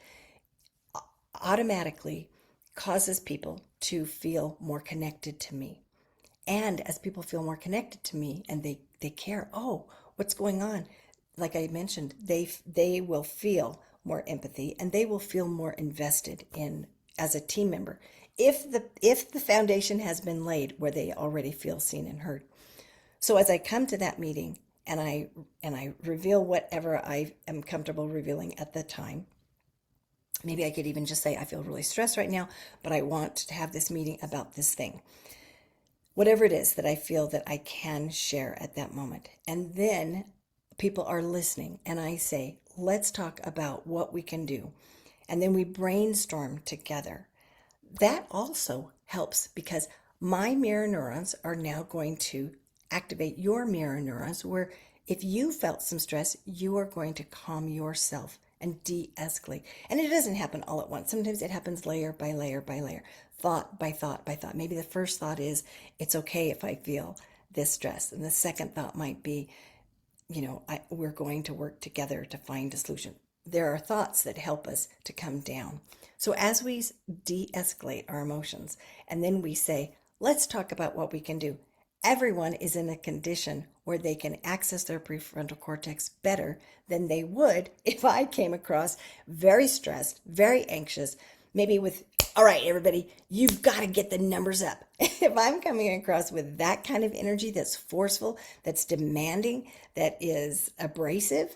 automatically causes people to feel more connected to me. And as people feel more connected to me and they care, oh, what's going on? Like I mentioned, they will feel more empathy and they will feel more invested in as a team member if the foundation has been laid where they already feel seen and heard. So as I come to that meeting and I reveal whatever I am comfortable revealing at the time, maybe I could even just say, I feel really stressed right now, but I want to have this meeting about this thing. Whatever it is that I feel that I can share at that moment. And then people are listening and I say, let's talk about what we can do. And then we brainstorm together. That also helps because my mirror neurons are now going to activate your mirror neurons where if you felt some stress, you are going to calm yourself and de-escalate. And it doesn't happen all at once. Sometimes it happens layer by layer by layer, thought by thought by thought. Maybe the first thought is, it's okay if I feel this stress. And the second thought might be, we're going to work together to find a solution. There are thoughts that help us to come down. So as we de-escalate our emotions, and then we say, let's talk about what we can do. Everyone is in a condition where they can access their prefrontal cortex better than they would if I came across very stressed, very anxious, maybe with, all right, everybody, you've got to get the numbers up. If I'm coming across with that kind of energy that's forceful, that's demanding, that is abrasive,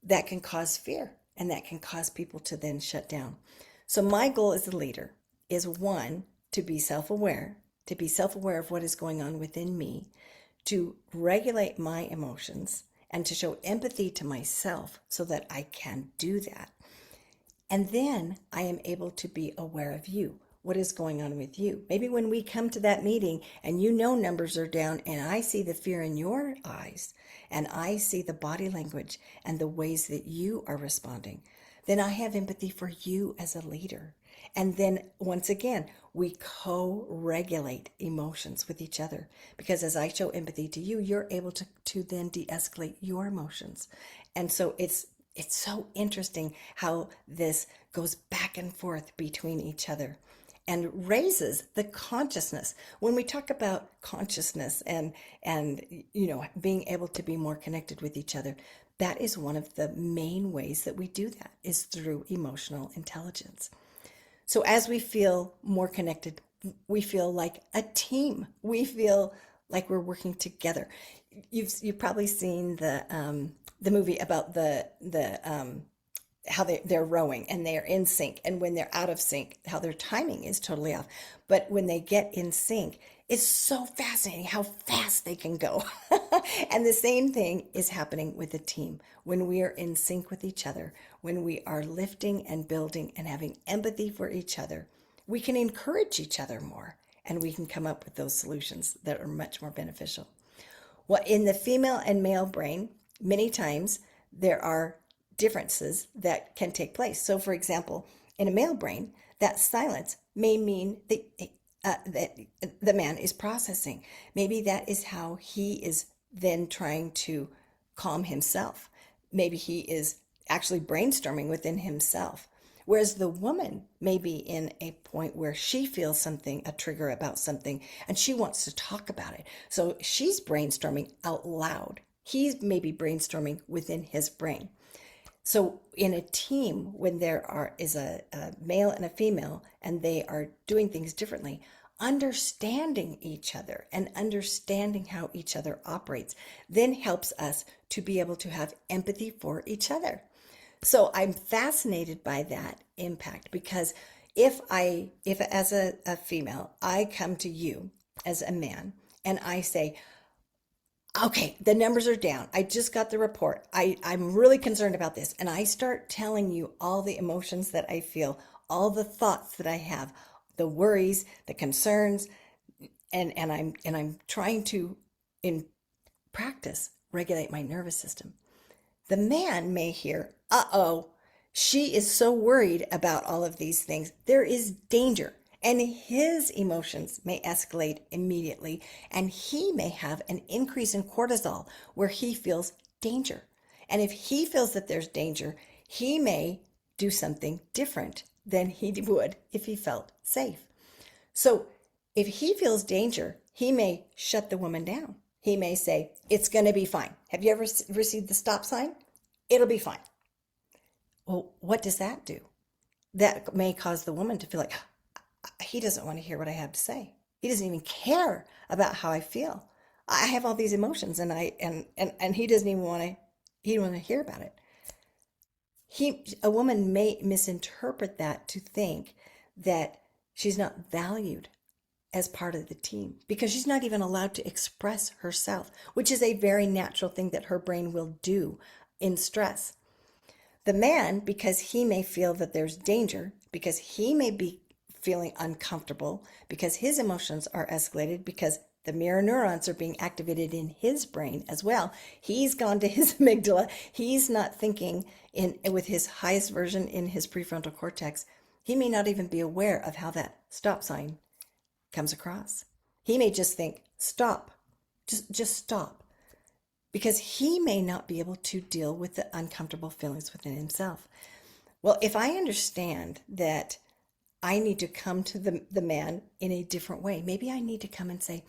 that can cause fear and that can cause people to then shut down. So my goal as a leader is one, to be self-aware of what is going on within me, to regulate my emotions and to show empathy to myself so that I can do that. And then I am able to be aware of you. What is going on with you? Maybe when we come to that meeting and numbers are down and I see the fear in your eyes and I see the body language and the ways that you are responding, then I have empathy for you as a leader. And then once again, we co-regulate emotions with each other because as I show empathy to you, you're able to then de-escalate your emotions. And so it's so interesting how this goes back and forth between each other and raises the consciousness. When we talk about consciousness and being able to be more connected with each other, that is one of the main ways that we do that is through emotional intelligence. So as we feel more connected, we feel like a team. We feel like we're working together. You've probably seen the movie about the how they're rowing and they're in sync, and when they're out of sync, how their timing is totally off. But when they get in sync, It's so fascinating how fast they can go. And the same thing is happening with a team. When we are in sync with each other, when we are lifting and building and having empathy for each other, we can encourage each other more and we can come up with those solutions that are much more beneficial. Well, in the female and male brain, many times there are differences that can take place. So, for example, in a male brain, that silence may mean that the man is processing. Maybe that is how he is then trying to calm himself. Maybe he is actually brainstorming within himself. Whereas the woman may be in a point where she feels something, a trigger about something, and she wants to talk about it. So she's brainstorming out loud. He's maybe brainstorming within his brain. So in a team, when is a male and a female, and they are doing things differently, understanding each other and understanding how each other operates then helps us to be able to have empathy for each other. So I'm fascinated by that impact because if as a female, I come to you as a man and I say, okay, the numbers are down. I just got the report. I'm really concerned about this. And I start telling you all the emotions that I feel, all the thoughts that I have, the worries, the concerns, and I'm trying to, in practice, regulate my nervous system. The man may hear, uh-oh, she is so worried about all of these things. There is danger. And his emotions may escalate immediately. And he may have an increase in cortisol where he feels danger. And if he feels that there's danger, he may do something different than he would if he felt safe. So if he feels danger, he may shut the woman down. He may say, it's going to be fine. Have you ever received the stop sign? It'll be fine. Well, what does that do? That may cause the woman to feel like, he doesn't want to hear what I have to say. He doesn't even care about how I feel. I have all these emotions and he doesn't even want to, he don't want to hear about it. A woman may misinterpret that to think that she's not valued as part of the team because she's not even allowed to express herself, which is a very natural thing that her brain will do in stress. The man, because he may feel that there's danger, because he may be feeling uncomfortable, because his emotions are escalated, because the mirror neurons are being activated in his brain as well. He's gone to his amygdala. He's not thinking with his highest version in his prefrontal cortex. He may not even be aware of how that stop sign comes across. He may just think, stop, just stop, because he may not be able to deal with the uncomfortable feelings within himself. Well, if I understand that I need to come to the man in a different way, maybe I need to come and say,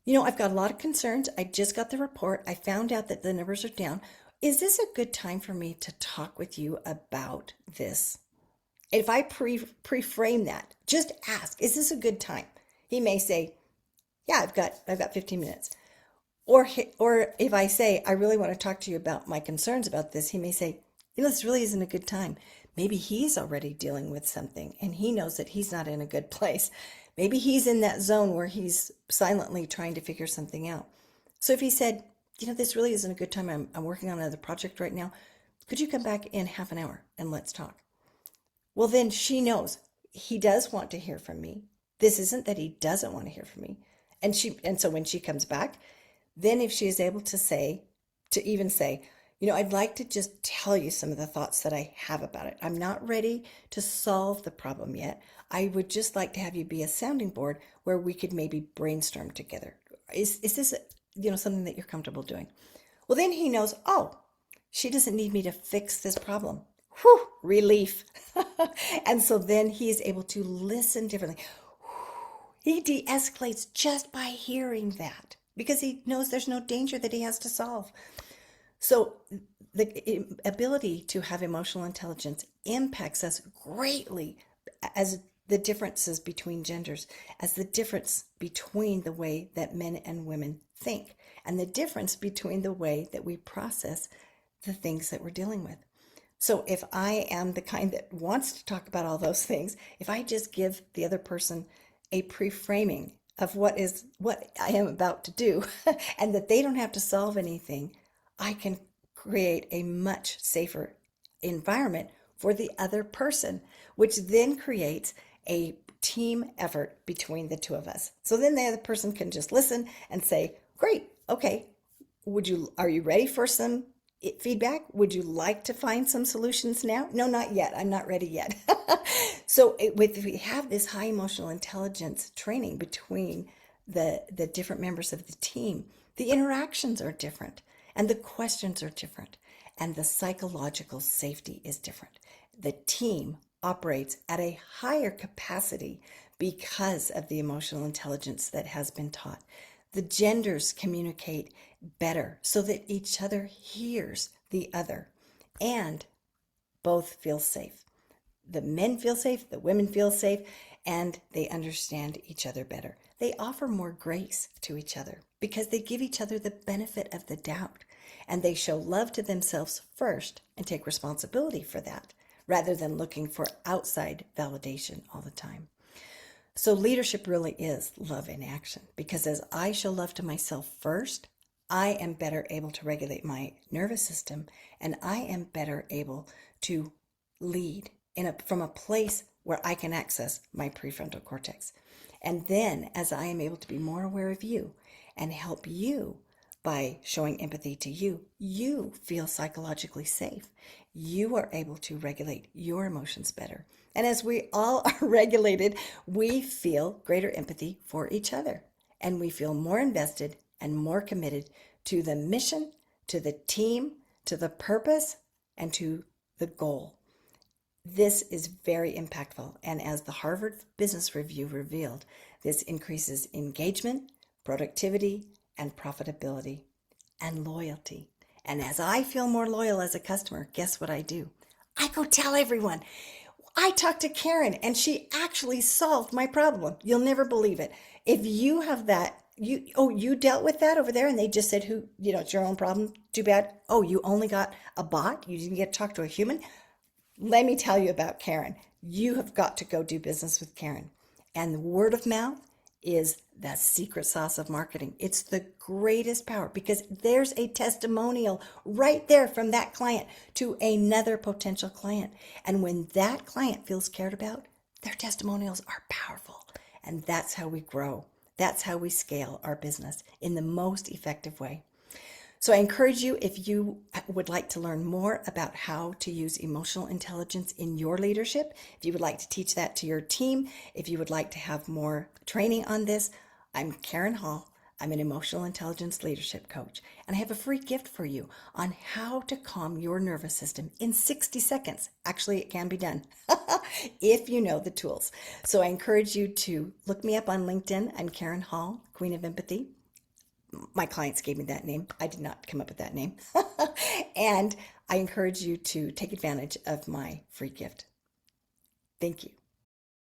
I've got a lot of concerns. I just got the report. I found out that the numbers are down. Is this a good time for me to talk with you about this? If I pre-frame that, just ask, is this a good time? He may say, yeah, I've got 15 minutes. Or if I say, I really want to talk to you about my concerns about this, he may say, this really isn't a good time. Maybe he's already dealing with something and he knows that he's not in a good place. Maybe he's in that zone where he's silently trying to figure something out. So if he said, this really isn't a good time. I'm working on another project right now. Could you come back in half an hour and let's talk? Well, then she knows he does want to hear from me. This isn't that he doesn't want to hear from me. And so when she comes back, then if she is able to say, I'd like to just tell you some of the thoughts that I have about it. I'm not ready to solve the problem yet. I would just like to have you be a sounding board where we could maybe brainstorm together. Is this, something that you're comfortable doing? Well, then he knows, oh, she doesn't need me to fix this problem. Whew, relief. And so then he is able to listen differently. He de-escalates just by hearing that because he knows there's no danger that he has to solve. So the ability to have emotional intelligence impacts us greatly as the differences between genders, as the difference between the way that men and women think, and the difference between the way that we process the things that we're dealing with. So if I am the kind that wants to talk about all those things, if I just give the other person a pre-framing of what I am about to do and that they don't have to solve anything, I can create a much safer environment for the other person, which then creates a team effort between the two of us. So then the other person can just listen and say, "Great, okay, are you ready for some feedback? Would you like to find some solutions now?" "No, not yet. I'm not ready yet." So if we have this high emotional intelligence training between the different members of the team, the interactions are different and the questions are different and the psychological safety is different. The team operates at a higher capacity because of the emotional intelligence that has been taught. The genders communicate better so that each other hears the other and both feel safe. The men feel safe, the women feel safe, and they understand each other better. They offer more grace to each other because they give each other the benefit of the doubt and they show love to themselves first and take responsibility for that rather than looking for outside validation all the time. So leadership really is love in action because as I show love to myself first, I am better able to regulate my nervous system and I am better able to lead from a place where I can access my prefrontal cortex. And then as I am able to be more aware of you and help you by showing empathy to you, you feel psychologically safe. You are able to regulate your emotions better. And as we all are regulated, we feel greater empathy for each other. And we feel more invested and more committed to the mission, to the team, to the purpose, and to the goal. This is very impactful. And as the Harvard Business Review revealed, this increases engagement, productivity, and profitability and loyalty. And as I feel more loyal as a customer, guess what I do? I go tell everyone. I talked to Karen and she actually solved my problem. You'll never believe it. If you have that, you dealt with that over there and they just said, it's your own problem. Too bad. Oh, you only got a bot. You didn't get to talk to a human. Let me tell you about Karen. You have got to go do business with Karen. And the word of mouth is the secret sauce of marketing. It's the greatest power because there's a testimonial right there from that client to another potential client. And when that client feels cared about, their testimonials are powerful. And that's how we grow. That's how we scale our business in the most effective way. So I encourage you, if you would like to learn more about how to use emotional intelligence in your leadership, if you would like to teach that to your team, if you would like to have more training on this, I'm Karen Hall. I'm an emotional intelligence leadership coach, and I have a free gift for you on how to calm your nervous system in 60 seconds. Actually, it can be done if you know the tools. So I encourage you to look me up on LinkedIn. I'm Karen Hall, Queen of Empathy. My clients gave me that name. I did not come up with that name. And I encourage you to take advantage of my free gift. Thank you.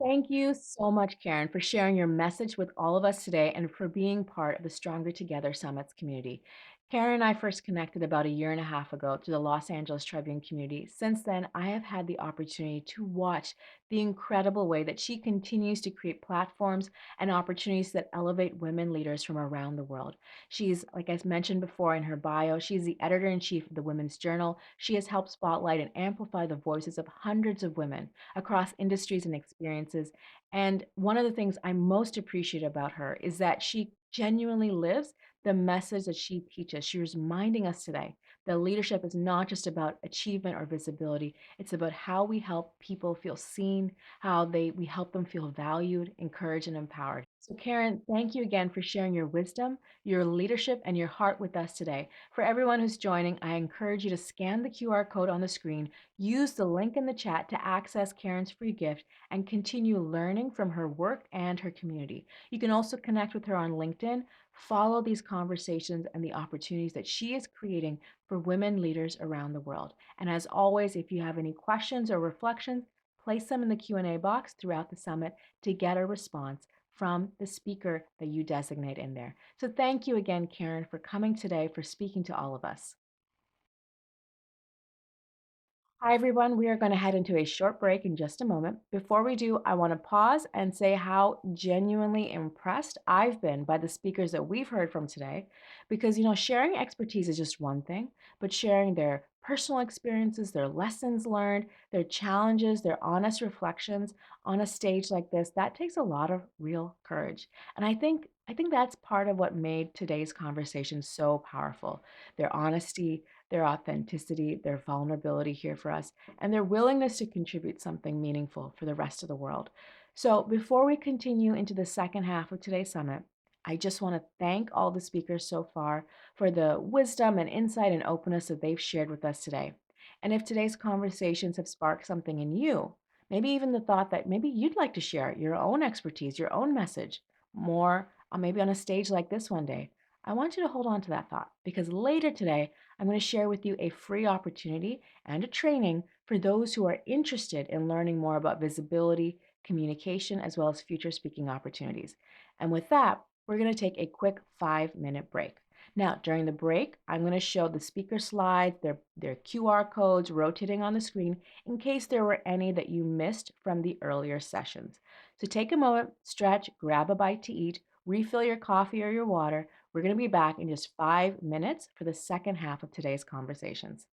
Thank you so much, Karen, for sharing your message with all of us today and for being part of the Stronger Together Summits community. Karen and I first connected about a year and a half ago through the Los Angeles Tribune community. Since then, I have had the opportunity to watch the incredible way that she continues to create platforms and opportunities that elevate women leaders from around the world. She's, like I mentioned before in her bio, she's the editor-in-chief of the Women's Journal. She has helped spotlight and amplify the voices of hundreds of women across industries and experiences. And one of the things I most appreciate about her is that she genuinely lives the message that she teaches. She was reminding us today that leadership is not just about achievement or visibility. It's about how we help people feel seen, how we help them feel valued, encouraged, and empowered. So Karen, thank you again for sharing your wisdom, your leadership, and your heart with us today. For everyone who's joining, I encourage you to scan the QR code on the screen, use the link in the chat to access Karen's free gift, and continue learning from her work and her community. You can also connect with her on LinkedIn, follow these conversations and the opportunities that she is creating for women leaders around the world. And as always, if you have any questions or reflections, place them in the Q&A box throughout the summit to get a response from the speaker that you designate in there. So thank you again, Karen, for coming today, for speaking to all of us. Hi, everyone. We are going to head into a short break in just a moment. Before we do, I want to pause and say how genuinely impressed I've been by the speakers that we've heard from today. Because, sharing expertise is just one thing, but sharing their personal experiences, their lessons learned, their challenges, their honest reflections on a stage like this, that takes a lot of real courage. And I think that's part of what made today's conversation so powerful. Their honesty, their authenticity, their vulnerability here for us, and their willingness to contribute something meaningful for the rest of the world. So, before we continue into the second half of today's summit, I just want to thank all the speakers so far for the wisdom and insight and openness that they've shared with us today. And if today's conversations have sparked something in you, maybe even the thought that maybe you'd like to share your own expertise, your own message, more maybe on a stage like this one day, I want you to hold on to that thought because later today, I'm going to share with you a free opportunity and a training for those who are interested in learning more about visibility, communication, as well as future speaking opportunities. And with that, we're going to take a quick 5-minute break. Now, during the break, I'm going to show the speaker slides, their QR codes rotating on the screen in case there were any that you missed from the earlier sessions. So take a moment, stretch, grab a bite to eat, refill your coffee or your water. We're going to be back in just 5 minutes for the second half of today's conversations.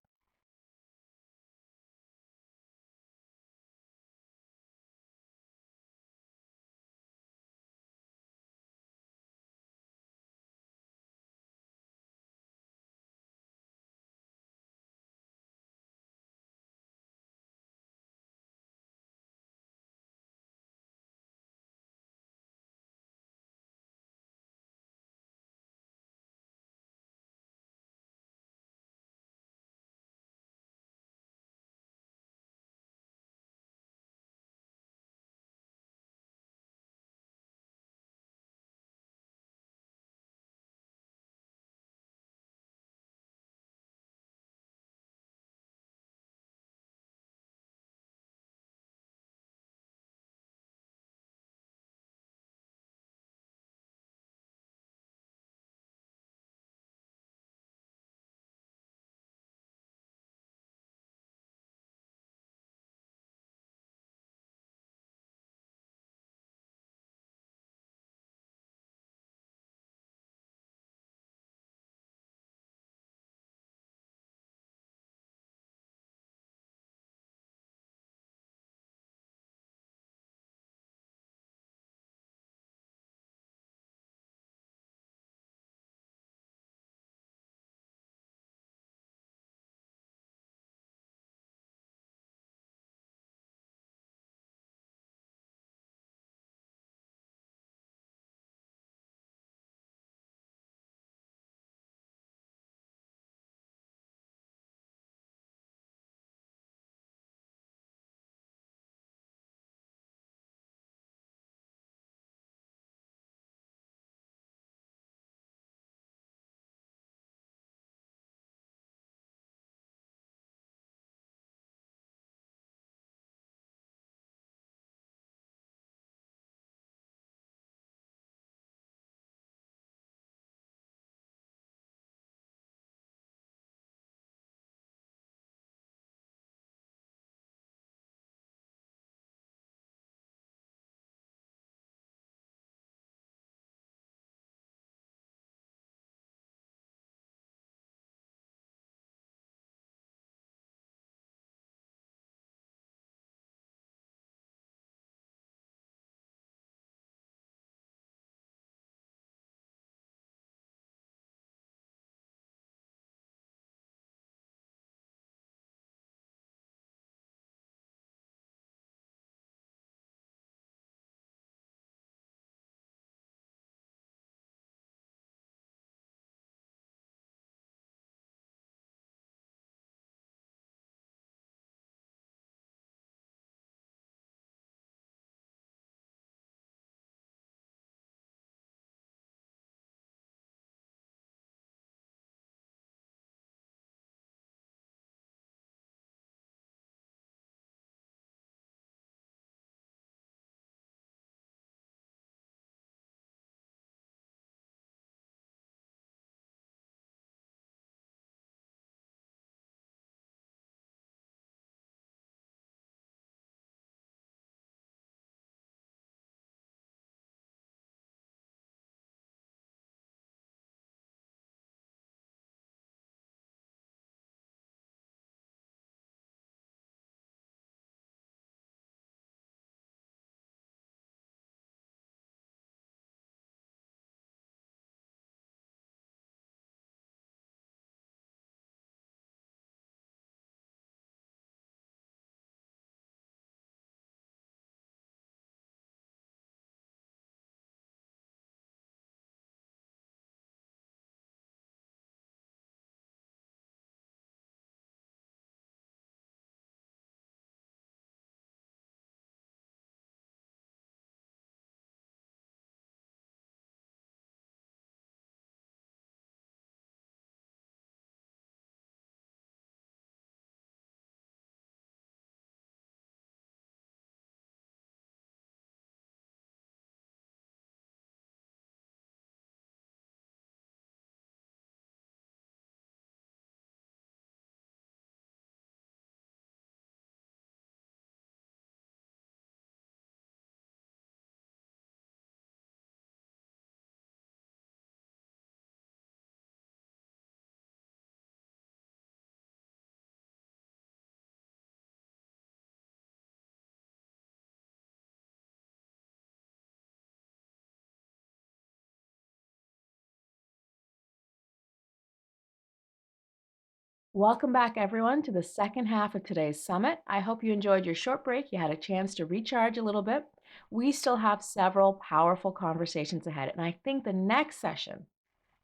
Welcome back, everyone, to the second half of today's summit. I hope you enjoyed your short break. You had a chance to recharge a little bit. We still have several powerful conversations ahead, and I think the next session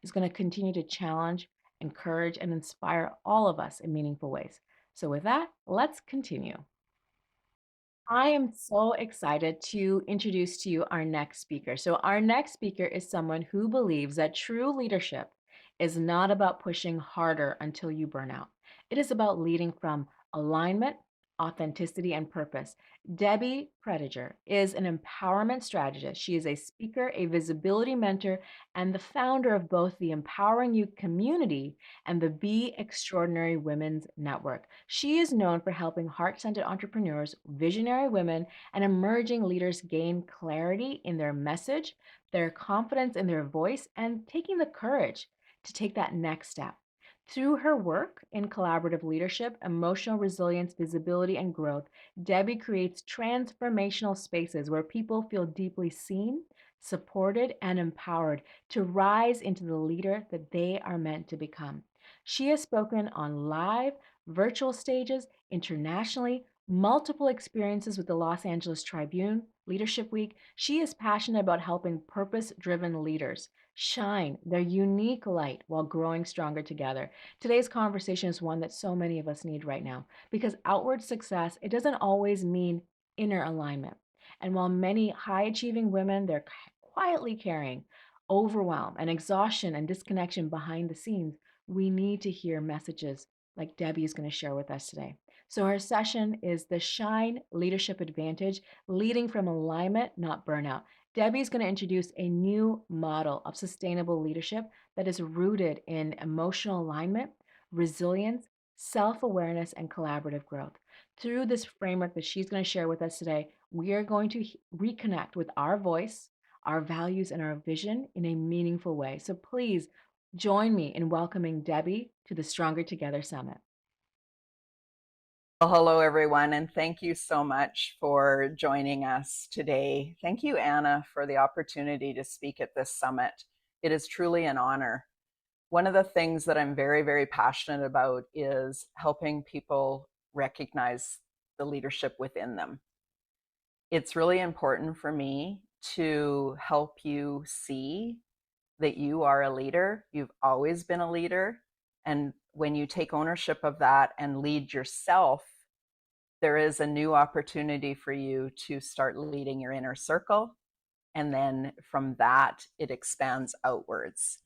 is going to continue to challenge, encourage, and inspire all of us in meaningful ways. So, with that, let's continue. I am so excited to introduce to you our next speaker. So, our next speaker is someone who believes that true leadership is not about pushing harder until you burn out. It is about leading from alignment, authenticity, and purpose. Debbie Prediger is an empowerment strategist. She is a speaker, a visibility mentor, and the founder of both the Empowering You community and the Be Extraordinary Women's Network. She is known for helping heart centered entrepreneurs, visionary women, and emerging leaders gain clarity in their message, their confidence in their voice, and taking the courage to take that next step. Through her work in collaborative leadership, emotional resilience, visibility, and growth, Debbie creates transformational spaces where people feel deeply seen, supported, and empowered to rise into the leader that they are meant to become. She has spoken on live, virtual stages, internationally, multiple experiences with the Los Angeles Tribune Leadership Week. She is passionate about helping purpose driven leaders shine their unique light while growing stronger together. Today's conversation is one that so many of us need right now because outward success, it doesn't always mean inner alignment. And while many high achieving women, they're quietly carrying overwhelm and exhaustion and disconnection behind the scenes, we need to hear messages like Debbie is going to share with us today. So, her session is the Shine Leadership Advantage, leading from alignment, not burnout. Debbie is going to introduce a new model of sustainable leadership that is rooted in emotional alignment, resilience, self awareness, and collaborative growth. Through this framework that she's going to share with us today, we are going to reconnect with our voice, our values, and our vision in a meaningful way. So, please join me in welcoming Debbie to the Stronger Together Summit. Well, hello, everyone, and thank you so much for joining us today. Thank you, Anna, for the opportunity to speak at this summit. It is truly an honor. One of the things that I'm very, very passionate about is helping people recognize the leadership within them. It's really important for me to help you see that you are a leader. You've always been a leader. And when you take ownership of that and lead yourself, there is a new opportunity for you to start leading your inner circle. And then from that, it expands outwards.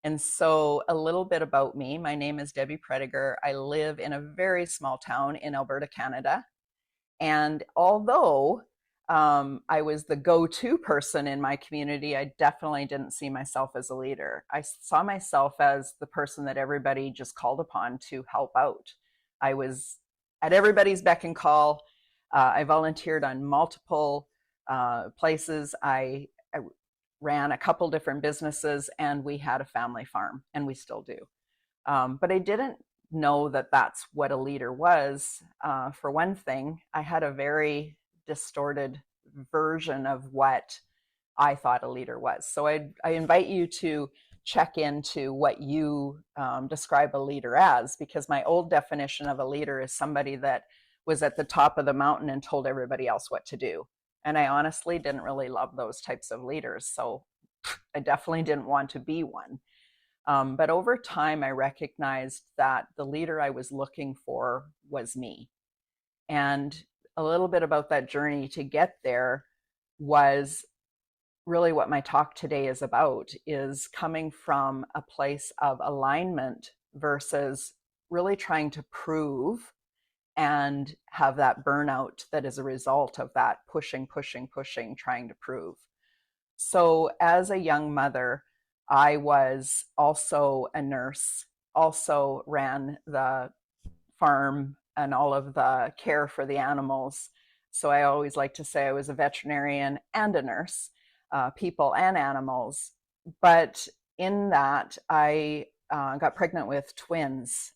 And so, a little bit about me. My name is Debbie Prediger. I live in a very small town in Alberta, Canada. And although I was the go to person in my community, I definitely didn't see myself as a leader. I saw myself as the person that everybody just called upon to help out. I was at everybody's beck and call. I volunteered on multiple places. I ran a couple different businesses, and we had a family farm, and we still do. But I didn't know that that's what a leader was. For one thing, I had a very distorted version of what I thought a leader was. So I invite you to check into what you describe a leader as, because my old definition of a leader is somebody that was at the top of the mountain and told everybody else what to do. And I honestly didn't really love those types of leaders. So I definitely didn't want to be one. But over time, I recognized that the leader I was looking for was me. And a little bit about that journey to get there was really what my talk today is about, is coming from a place of alignment versus really trying to prove and have that burnout that is a result of that pushing, trying to prove. So as a young mother, I was also a nurse, also ran the farm and all of the care for the animals. So I always like to say I was a veterinarian and a nurse, people and animals. But in that, I got pregnant with twins.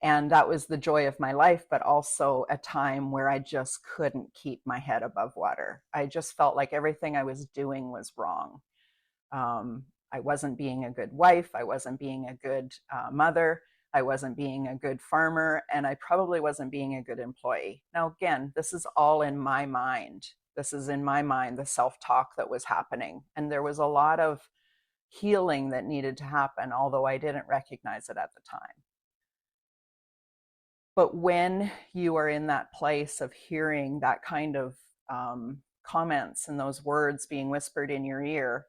And that was the joy of my life, but also a time where I just couldn't keep my head above water. I just felt like everything I was doing was wrong. I wasn't being a good wife. I wasn't being a good mother. I wasn't being a good farmer, and I probably wasn't being a good employee. Now, again, this is all in my mind. This is in my mind, the self talk that was happening. And there was a lot of healing that needed to happen, although I didn't recognize it at the time. But when you are in that place of hearing that kind of comments and those words being whispered in your ear,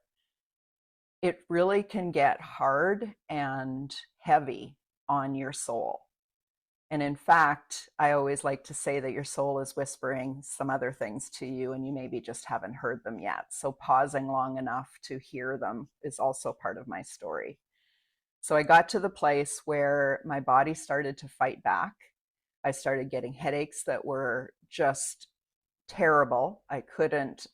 it really can get hard and heavy on your soul. And in fact, I always like to say that your soul is whispering some other things to you, and you maybe just haven't heard them yet. So pausing long enough to hear them is also part of my story. So I got to the place where my body started to fight back. I started getting headaches that were just terrible. I couldn't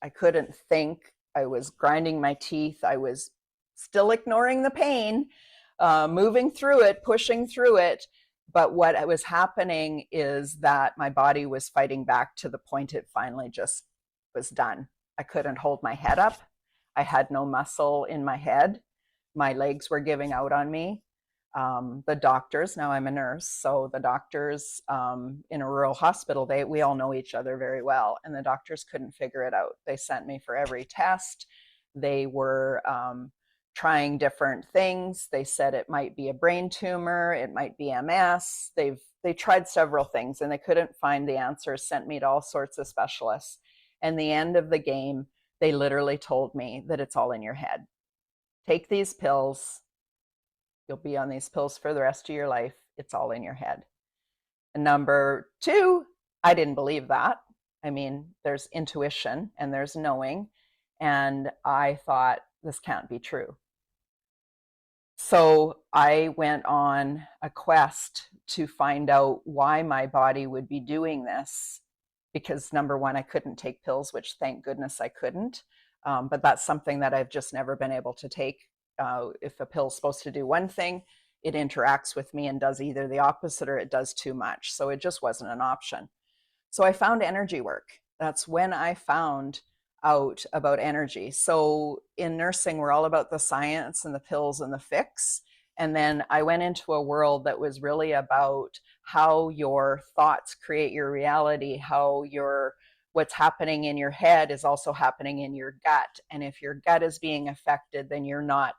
think. I was grinding my teeth. I was still ignoring the pain, moving through it, pushing through it. But what was happening is that my body was fighting back to the point it finally just was done. I couldn't hold my head up. I had no muscle in my head. My legs were giving out on me. The doctors, now I'm a nurse, so the doctors in a rural hospital, we all know each other very well, and the doctors couldn't figure it out. They sent me for every test. They were trying different things. They said it might be a brain tumor, it might be MS. They tried several things and they couldn't find the answers, sent me to all sorts of specialists. And the end of the game, they literally told me that it's all in your head. Take these pills. You'll be on these pills for the rest of your life. It's all in your head. And number two, I didn't believe that. I mean, there's intuition and there's knowing. And I thought, this can't be true. So I went on a quest to find out why my body would be doing this. Because number one, I couldn't take pills, which thank goodness I couldn't. But that's something that I've just never been able to take. If a pill's supposed to do one thing, it interacts with me and does either the opposite or it does too much. So it just wasn't an option. So I found energy work. That's when I found out about energy. So in nursing, we're all about the science and the pills and the fix. And then I went into a world that was really about how your thoughts create your reality, how what's happening in your head is also happening in your gut. And if your gut is being affected, then you're not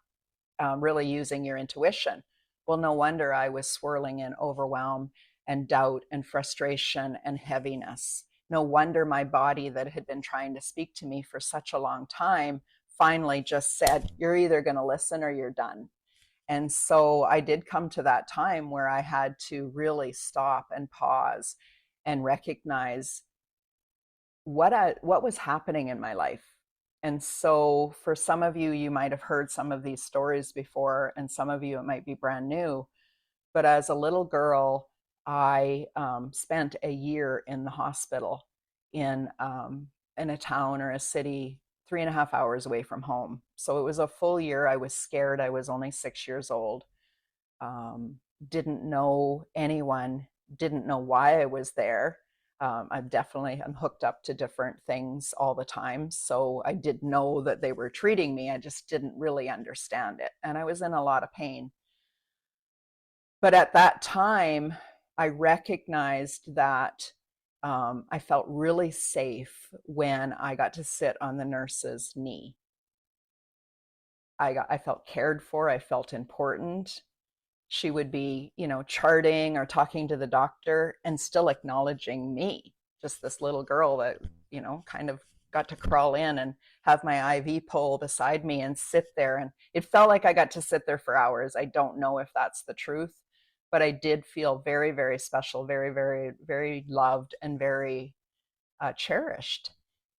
really using your intuition. Well, no wonder I was swirling in overwhelm and doubt and frustration and heaviness. No wonder my body that had been trying to speak to me for such a long time finally just said, you're either going to listen or you're done. And so I did come to that time where I had to really stop and pause and recognize what was happening in my life. And so for some of you, you might have heard some of these stories before, and some of you, it might be brand new. But as a little girl, I spent a year in the hospital in a town or a city 3.5 hours away from home. So it was a full year. I was scared. I was only 6 years old. Didn't know anyone, didn't know why I was there. I'm hooked up to different things all the time. So I did know that they were treating me. I just didn't really understand it. And I was in a lot of pain. But at that time, I recognized that I felt really safe when I got to sit on the nurse's knee. I felt cared for. I felt important. She would be, charting or talking to the doctor and still acknowledging me, just this little girl that, kind of got to crawl in and have my IV pole beside me and sit there. And it felt like I got to sit there for hours. I don't know if that's the truth, but I did feel very, very special, very, very, very loved and very cherished.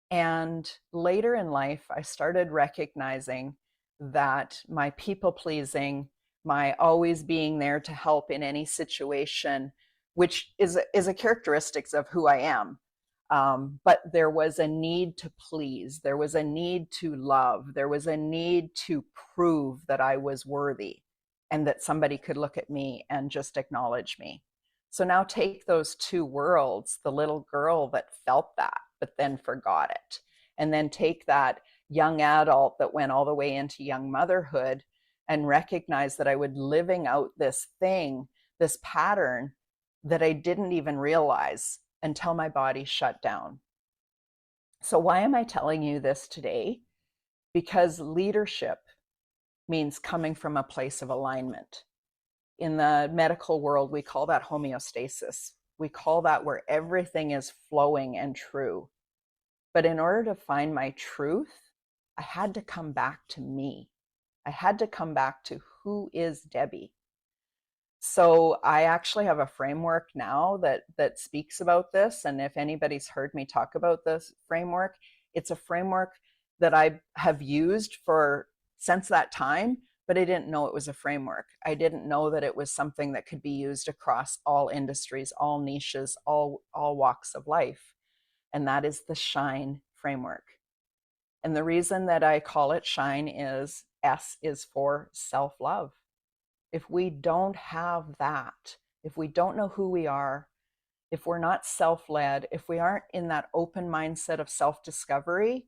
And later in life, I started recognizing that my people pleasing, my always being there to help in any situation, which is a characteristic of who I am. But there was a need to please. There was a need to love. There was a need to prove that I was worthy and that somebody could look at me and just acknowledge me. So now take those two worlds, the little girl that felt that, but then forgot it. And then take that young adult that went all the way into young motherhood and recognize that I was living out this thing this pattern that I didn't even realize until my body shut down. So why am I telling you this today? Because leadership means coming from a place of alignment. In the medical world, we call that homeostasis. We call that where everything is flowing and true. But in order to find my truth, I had to come back to me. I had to come back to who is Debbie. So I actually have a framework now that speaks about this. And if anybody's heard me talk about this framework, it's a framework that I have used for since that time, but I didn't know it was a framework. I didn't know that it was something that could be used across all industries, all niches, all walks of life. And that is the SHINE framework. And the reason that I call it SHINE is S is for self-love. If we don't have that, if we don't know who we are, if we're not self-led, if we aren't in that open mindset of self-discovery,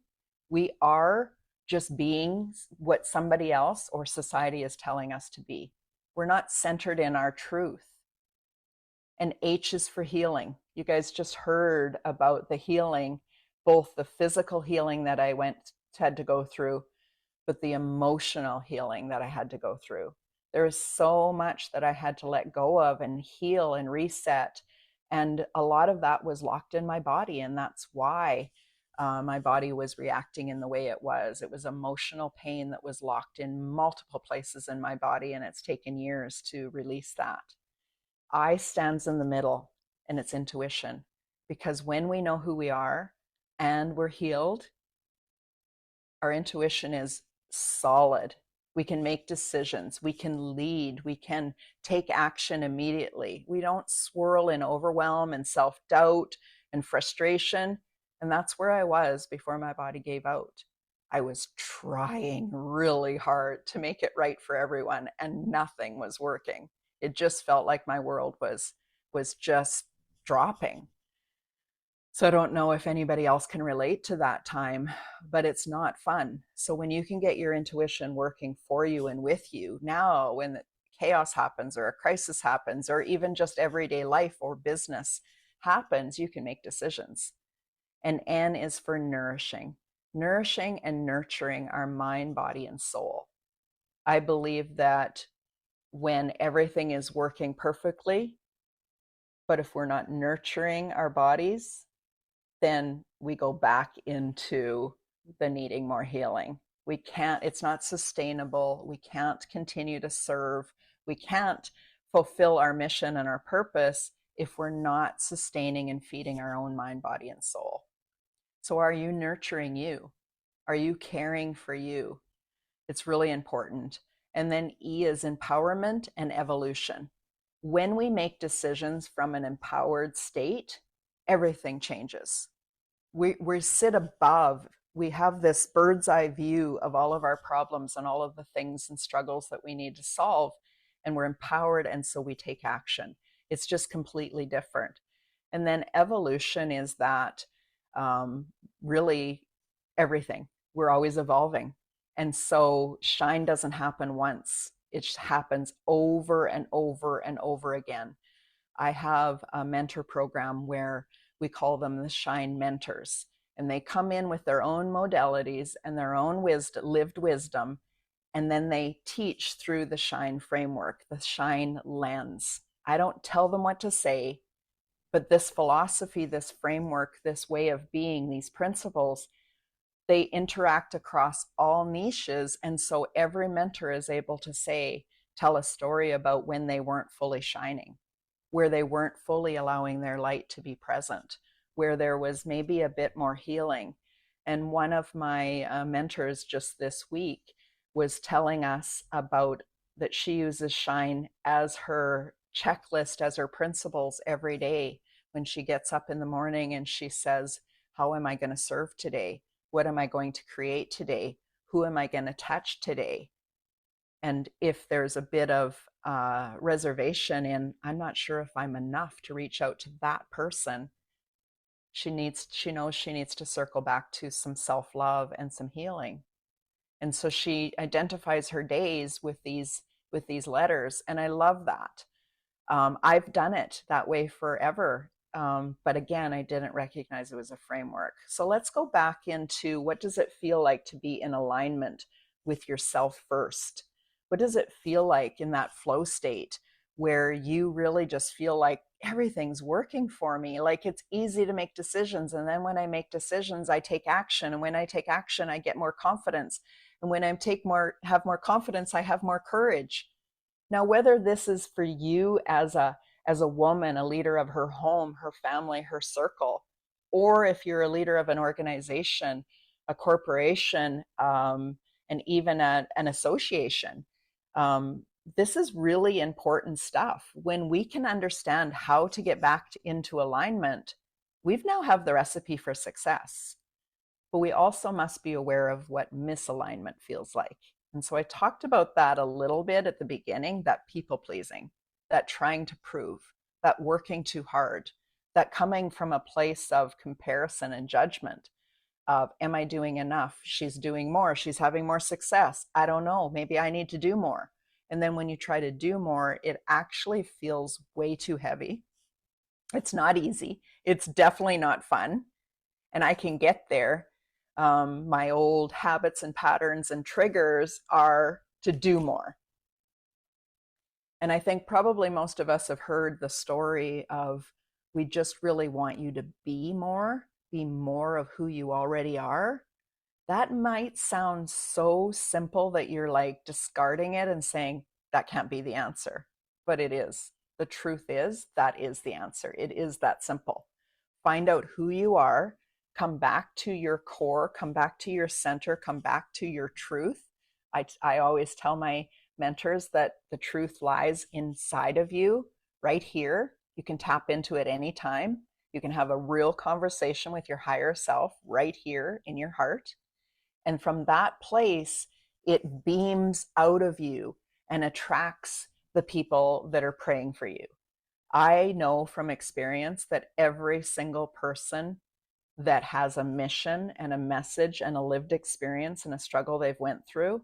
we are just being what somebody else or society is telling us to be. We're not centered in our truth. And H is for healing. You guys just heard about the healing, both the physical healing that I had to go through, but the emotional healing that I had to go through. There is so much that I had to let go of and heal and reset. And a lot of that was locked in my body. And that's why my body was reacting in the way it was. It was emotional pain that was locked in multiple places in my body. And it's taken years to release that. I stands in the middle, and it's intuition. Because when we know who we are and we're healed, our intuition is solid. We can make decisions. We can lead. We can take action immediately. We don't swirl in overwhelm and self-doubt and frustration. And that's where I was before my body gave out. I was trying really hard to make it right for everyone, and nothing was working. It just felt like my world was just dropping. So I don't know if anybody else can relate to that time, but it's not fun. So when you can get your intuition working for you and with you now, when chaos happens or a crisis happens, or even just everyday life or business happens, you can make decisions. And N is for nourishing, nourishing and nurturing our mind, body, and soul. I believe that when everything is working perfectly, but if we're not nurturing our bodies, then we go back into the needing more healing. We can't, it's not sustainable. We can't continue to serve. We can't fulfill our mission and our purpose if we're not sustaining and feeding our own mind, body, and soul. So are you nurturing you? Are you caring for you? It's really important. And then E is empowerment and evolution. When we make decisions from an empowered state, everything changes. We sit above, we have this bird's eye view of all of our problems and all of the things and struggles that we need to solve, and we're empowered, and so we take action. It's just completely different. And then evolution is that really everything. We're always evolving. And so shine doesn't happen once. It happens over and over and over again. I have a mentor program where we call them the Shine Mentors, and they come in with their own modalities and their own lived wisdom, and then they teach through the Shine framework, the Shine lens. I don't tell them what to say, but this philosophy, this framework, this way of being, these principles, they interact across all niches. And so every mentor is able to tell a story about when they weren't fully shining, where they weren't fully allowing their light to be present, where there was maybe a bit more healing. And one of my mentors just this week was telling us about that she uses shine as her checklist, as her principles every day when she gets up in the morning, and she says, how am I going to serve today? What am I going to create today? Who am I going to touch today? And if there's a bit of reservation in, I'm not sure if I'm enough to reach out to that person, she knows she needs to circle back to some self-love and some healing. And so she identifies her days with these letters, and I love that. I've done it that way forever. But again, I didn't recognize it was a framework. So let's go back into, what does it feel like to be in alignment with yourself first? What does it feel like in that flow state where you really just feel like everything's working for me? Like it's easy to make decisions. And then when I make decisions, I take action. And when I take action, I get more confidence. And when I have more confidence, I have more courage. Now, whether this is for you as a woman, a leader of her home, her family, her circle, or if you're a leader of an organization, a corporation, and even an association, um, this is really important stuff. When we can understand how to get back into alignment, we've now have the recipe for success. But we also must be aware of what misalignment feels like. And so I talked about that a little bit at the beginning, that people pleasing, that trying to prove, that working too hard, that coming from a place of comparison and judgment of, am I doing enough? She's doing more. She's having more success. I don't know. Maybe I need to do more. And then when you try to do more, it actually feels way too heavy. It's not easy. It's definitely not fun. And I can get there. My old habits and patterns and triggers are to do more. And I think probably most of us have heard the story of, we just really want you to be more of who you already are. That might sound so simple that you're like discarding it and saying, that can't be the answer. But it is. The truth is, that is the answer. It is that simple. Find out who you are, come back to your core, come back to your center, come back to your truth. I always tell my mentors that the truth lies inside of you, right here. You can tap into it anytime. You can have a real conversation with your higher self right here in your heart. And from that place, it beams out of you and attracts the people that are praying for you. I know from experience that every single person that has a mission and a message and a lived experience and a struggle they've went through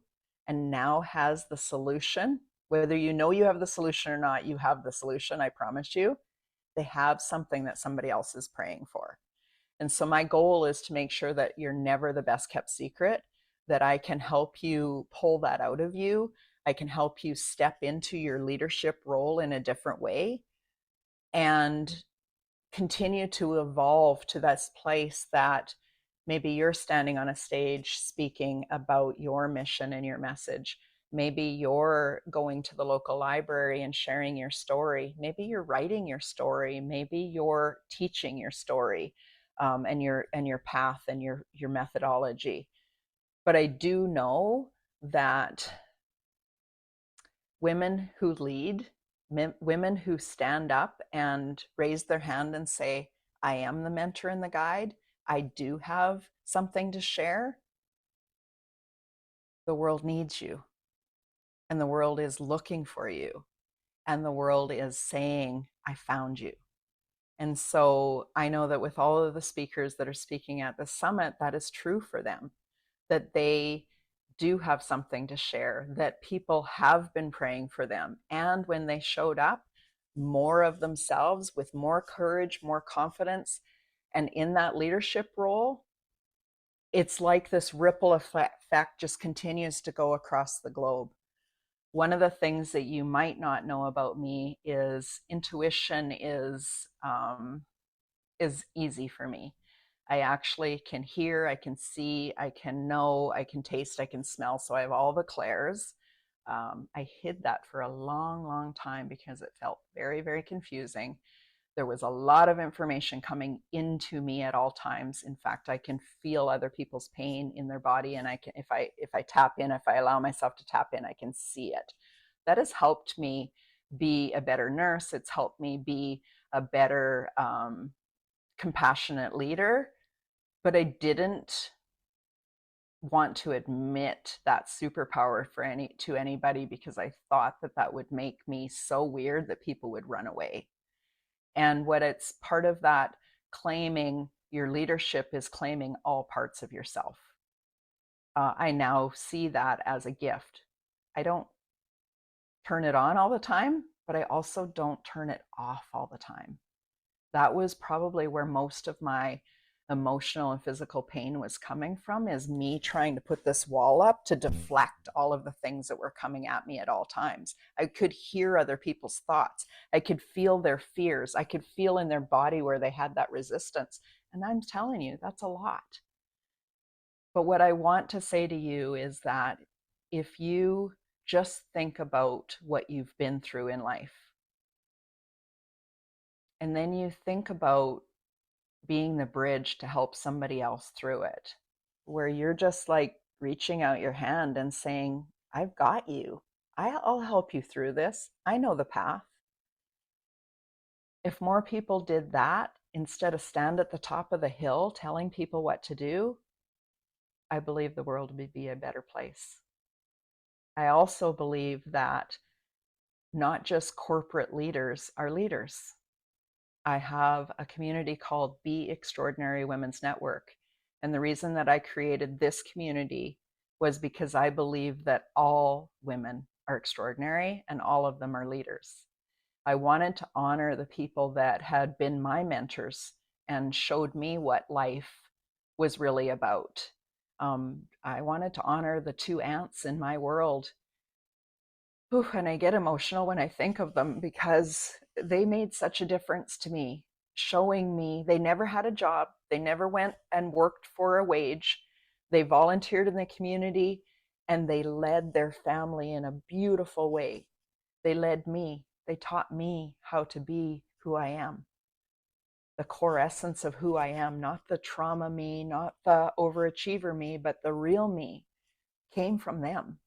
and now has the solution, whether you know you have the solution or not, you have the solution, I promise you. They have something that somebody else is praying for. And so my goal is to make sure that you're never the best kept secret, that I can help you pull that out of you. I can help you step into your leadership role in a different way and continue to evolve to this place that maybe you're standing on a stage speaking about your mission and your message. Maybe you're going to the local library and sharing your story. Maybe you're writing your story. Maybe you're teaching your story, and your path and your methodology. But I do know that women who lead, women who stand up and raise their hand and say, I am the mentor and the guide, I do have something to share, the world needs you. And the world is looking for you. And the world is saying, I found you. And so I know that with all of the speakers that are speaking at the summit, that is true for them, that they do have something to share, that people have been praying for them. And when they showed up, more of themselves with more courage, more confidence, and in that leadership role, it's like this ripple effect just continues to go across the globe. One of the things that you might not know about me is intuition is easy for me. I actually can hear, I can see, I can know, I can taste, I can smell. So I have all the clairs. I hid that for a long, long time because it felt very, very confusing. There was a lot of information coming into me at all times. In fact, I can feel other people's pain in their body, and I can, if I tap in, if I allow myself to tap in, I can see it. That has helped me be a better nurse. It's helped me be a better compassionate leader, but I didn't want to admit that superpower to anybody because I thought that would make me so weird that people would run away. And what it's part of that claiming your leadership is claiming all parts of yourself. I now see that as a gift. I don't turn it on all the time, but I also don't turn it off all the time. That was probably where most of my emotional and physical pain was coming from, is me trying to put this wall up to deflect all of the things that were coming at me at all times. I could hear other people's thoughts. I could feel their fears. I could feel in their body where they had that resistance. And I'm telling you, that's a lot. But what I want to say to you is that if you just think about what you've been through in life, and then you think about being the bridge to help somebody else through it, where you're just like reaching out your hand and saying, I've got you. I'll help you through this. I know the path. If more people did that instead of stand at the top of the hill telling people what to do, I believe the world would be a better place. I also believe that not just corporate leaders are leaders. I have a community called Be Extraordinary Women's Network. And the reason that I created this community was because I believe that all women are extraordinary and all of them are leaders. I wanted to honor the people that had been my mentors and showed me what life was really about. I wanted to honor the two aunts in my world. Ooh, and I get emotional when I think of them because they made such a difference to me, showing me they never had a job. They never went and worked for a wage. They volunteered in the community and they led their family in a beautiful way. They led me. They taught me how to be who I am, the core essence of who I am, not the trauma me, not the overachiever me, but the real me came from them.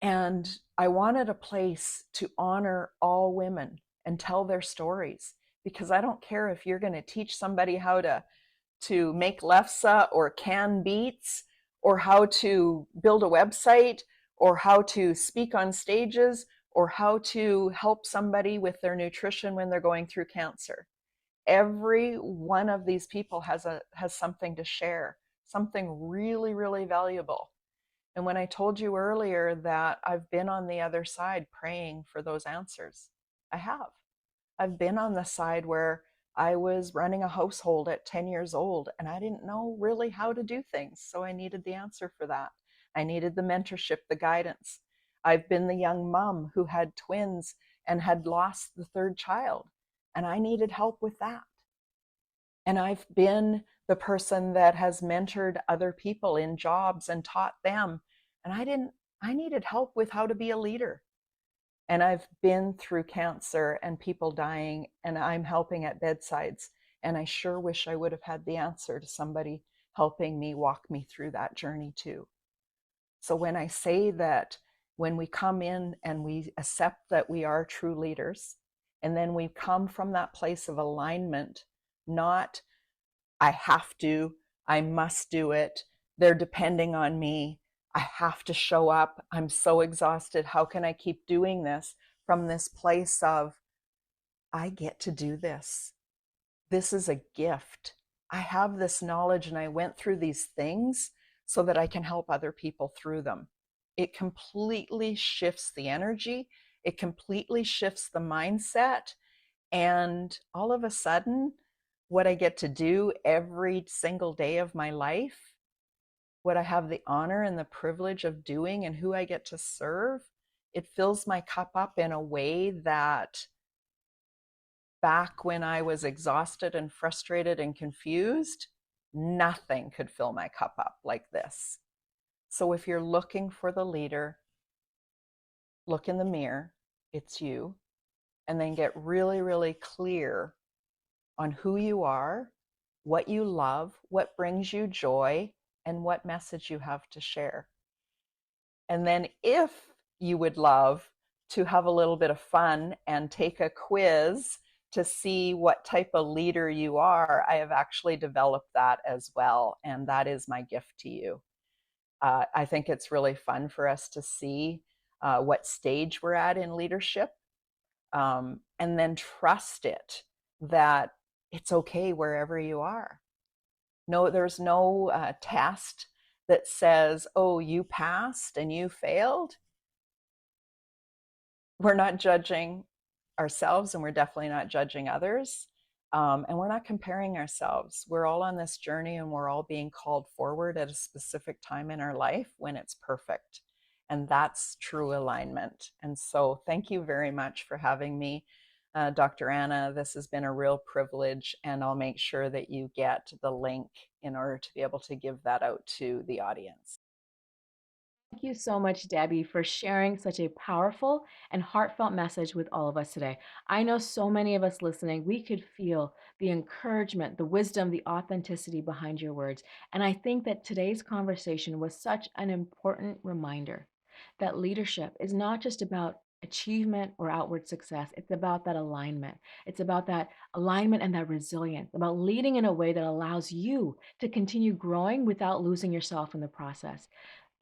And I wanted a place to honor all women and tell their stories, because I don't care if you're going to teach somebody how to make lefse or can beets, or how to build a website, or how to speak on stages, or how to help somebody with their nutrition when they're going through cancer. Every one of these people has something to share, something really, really valuable. And when I told you earlier that I've been on the other side praying for those answers, I have. I've been on the side where I was running a household at 10 years old and I didn't know really how to do things. So I needed the answer for that. I needed the mentorship, the guidance. I've been the young mom who had twins and had lost the third child, and I needed help with that. And I've been the person that has mentored other people in jobs and taught them. And I needed help with how to be a leader. And I've been through cancer and people dying, and I'm helping at bedsides. And I sure wish I would have had the answer to somebody helping me walk me through that journey too. So when I say that, when we come in and we accept that we are true leaders, and then we come from that place of alignment, not I have to, I must do it, they're depending on me, I have to show up, I'm so exhausted, how can I keep doing this? From this place of, I get to do this. This is a gift. I have this knowledge and I went through these things so that I can help other people through them. It completely shifts the energy. It completely shifts the mindset. And all of a sudden, what I get to do every single day of my life, what I have the honor and the privilege of doing, and who I get to serve, it fills my cup up in a way that back when I was exhausted and frustrated and confused, nothing could fill my cup up like this. So if you're looking for the leader, look in the mirror, it's you, and then get really, really clear on who you are, what you love, what brings you joy, and what message you have to share. And then if you would love to have a little bit of fun and take a quiz to see what type of leader you are, I have actually developed that as well. And that is my gift to you. I think it's really fun for us to see what stage we're at in leadership, and then trust it, that it's okay wherever you are. No, there's no test that says, oh, you passed and you failed. we're not judging ourselves, and we're definitely not judging others. And we're not comparing ourselves. We're all on this journey, and we're all being called forward at a specific time in our life when it's perfect. And that's true alignment. And so, thank you very much for having me, Dr. Anna. This has been a real privilege, and I'll make sure that you get the link in order to be able to give that out to the audience. Thank you so much, Debbie, for sharing such a powerful and heartfelt message with all of us today. I know so many of us listening, we could feel the encouragement, the wisdom, the authenticity behind your words. And I think that today's conversation was such an important reminder that leadership is not just about achievement or outward success. It's about that alignment. It's about that alignment and that resilience, about leading in a way that allows you to continue growing without losing yourself in the process.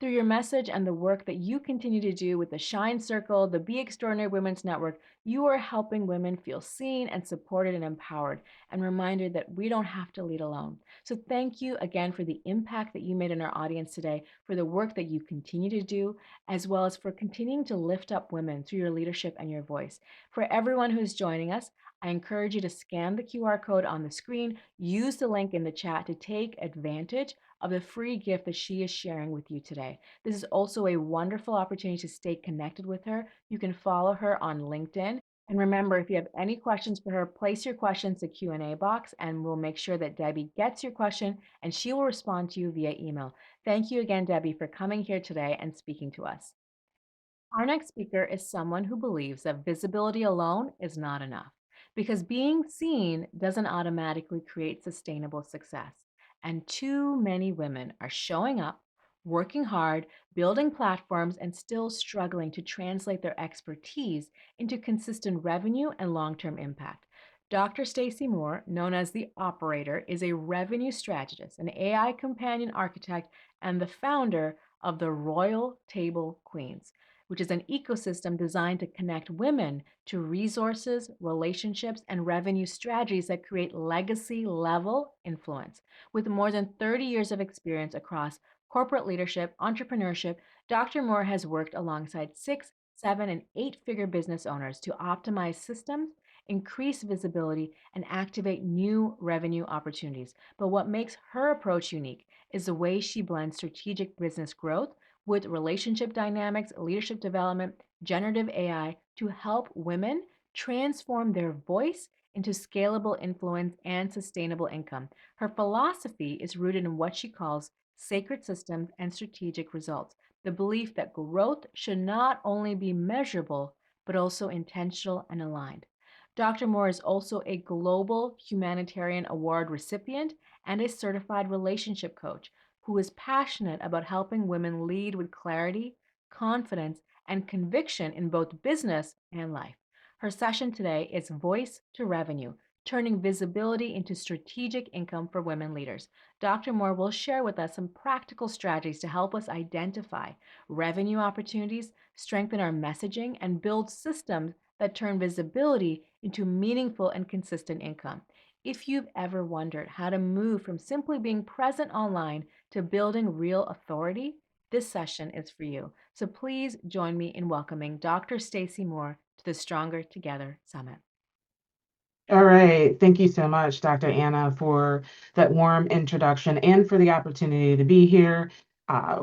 Through your message and the work that you continue to do with the Shine Circle, the Be Extraordinary Women's Network, you are helping women feel seen and supported and empowered, and reminded that we don't have to lead alone. So thank you again for the impact that you made in our audience today, for the work that you continue to do, as well as for continuing to lift up women through your leadership and your voice. For everyone who's joining us, I encourage you to scan the QR code on the screen, use the link in the chat to take advantage of the free gift that she is sharing with you today. This is also a wonderful opportunity to stay connected with her. You can follow her on LinkedIn. And remember, if you have any questions for her, place your questions in the Q&A box, and we'll make sure that Debbie gets your question and she will respond to you via email. Thank you again, Debbie, for coming here today and speaking to us. Our next speaker is someone who believes that visibility alone is not enough because being seen doesn't automatically create sustainable success. And too many women are showing up, working hard, building platforms, and still struggling to translate their expertise into consistent revenue and long-term impact. Dr. Stacy Moore, known as the Operator, is a revenue strategist, an AI companion architect, and the founder of the Royal Table Queens, which is an ecosystem designed to connect women to resources, relationships, and revenue strategies that create legacy level influence. With more than 30 years of experience across corporate leadership, entrepreneurship, Dr. Moore has worked alongside 6, 7, and 8-figure business owners to optimize systems, increase visibility, and activate new revenue opportunities. But what makes her approach unique is the way she blends strategic business growth with relationship dynamics, leadership development, generative AI to help women transform their voice into scalable influence and sustainable income. Her philosophy is rooted in what she calls sacred systems and strategic results, the belief that growth should not only be measurable, but also intentional and aligned. Dr. Moore is also a Global Humanitarian Award recipient and a certified relationship coach who is passionate about helping women lead with clarity, confidence, and conviction in both business and life. Her session today is Voice to Revenue, turning visibility into strategic income for women leaders. Dr. Moore will share with us some practical strategies to help us identify revenue opportunities, strengthen our messaging, and build systems that turn visibility into meaningful and consistent income. If you've ever wondered how to move from simply being present online to building real authority, this session is for you. So please join me in welcoming Dr. Stacy Moore to the Stronger Together Summit. All right. Thank you so much, Dr. Anna, for that warm introduction and for the opportunity to be here.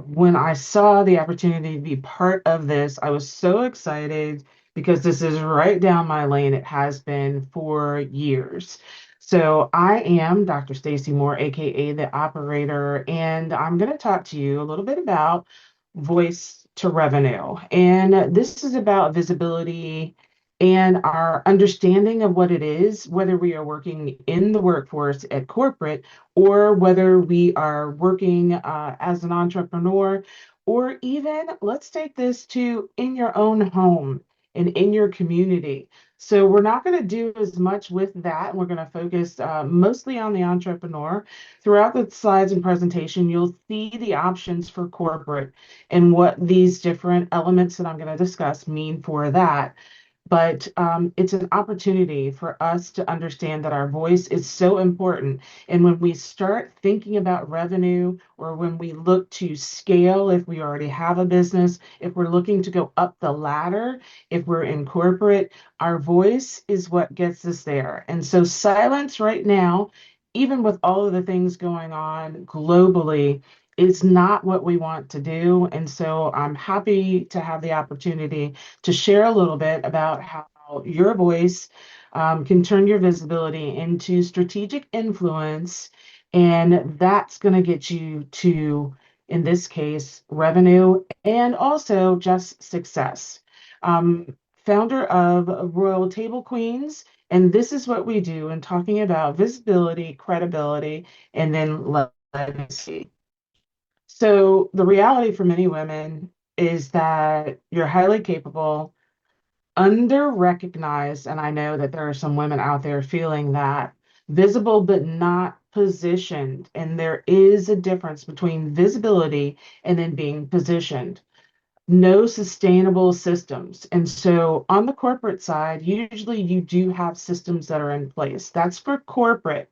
When I saw the opportunity to be part of this, I was so excited because this is right down my lane. It has been for years. So I am Dr. Stacy Moore, aka the Operator, and I'm going to talk to you a little bit about voice to revenue. And this is about visibility and our understanding of what it is, whether we are working in the workforce at corporate or whether we are working as an entrepreneur, or even let's take this to in your own home and in your community. So we're not going to do as much with that. We're going to focus mostly on the entrepreneur. Throughout the slides and presentation, you'll see the options for corporate and what these different elements that I'm going to discuss mean for that. but it's an opportunity for us to understand that our voice is so important. And when we start thinking about revenue, or when we look to scale, if we already have a business, if we're looking to go up the ladder, if we're in corporate, our voice is what gets us there. And so silence right now, even with all of the things going on globally, is not what we want to do. And so I'm happy to have the opportunity to share a little bit about how your voice can turn your visibility into strategic influence. And that's going to get you to, in this case, revenue and also just success. Founder of Royal Table Queens. And this is what we do in talking about visibility, credibility, and then legacy. So the reality for many women is that you're highly capable, under recognized, and I know that there are some women out there feeling that, visible but not positioned. And there is a difference between visibility and then being positioned. No sustainable systems. And so on the corporate side, usually you do have systems that are in place. That's for corporate.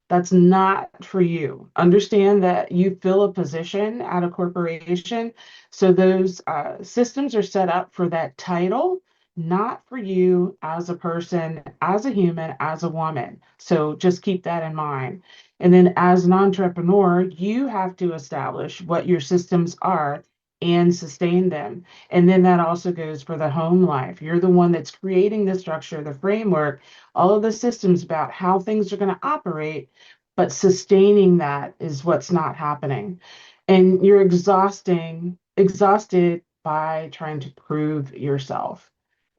That's not for you. Understand that you fill a position at a corporation. So those systems are set up for that title, not for you as a person, as a human, as a woman. So just keep that in mind. And then as an entrepreneur, you have to establish what your systems are and sustain them. And then that also goes for the home life. You're the one that's creating the structure, the framework, all of the systems about how things are going to operate, but sustaining that is what's not happening. And you're exhausted by trying to prove yourself.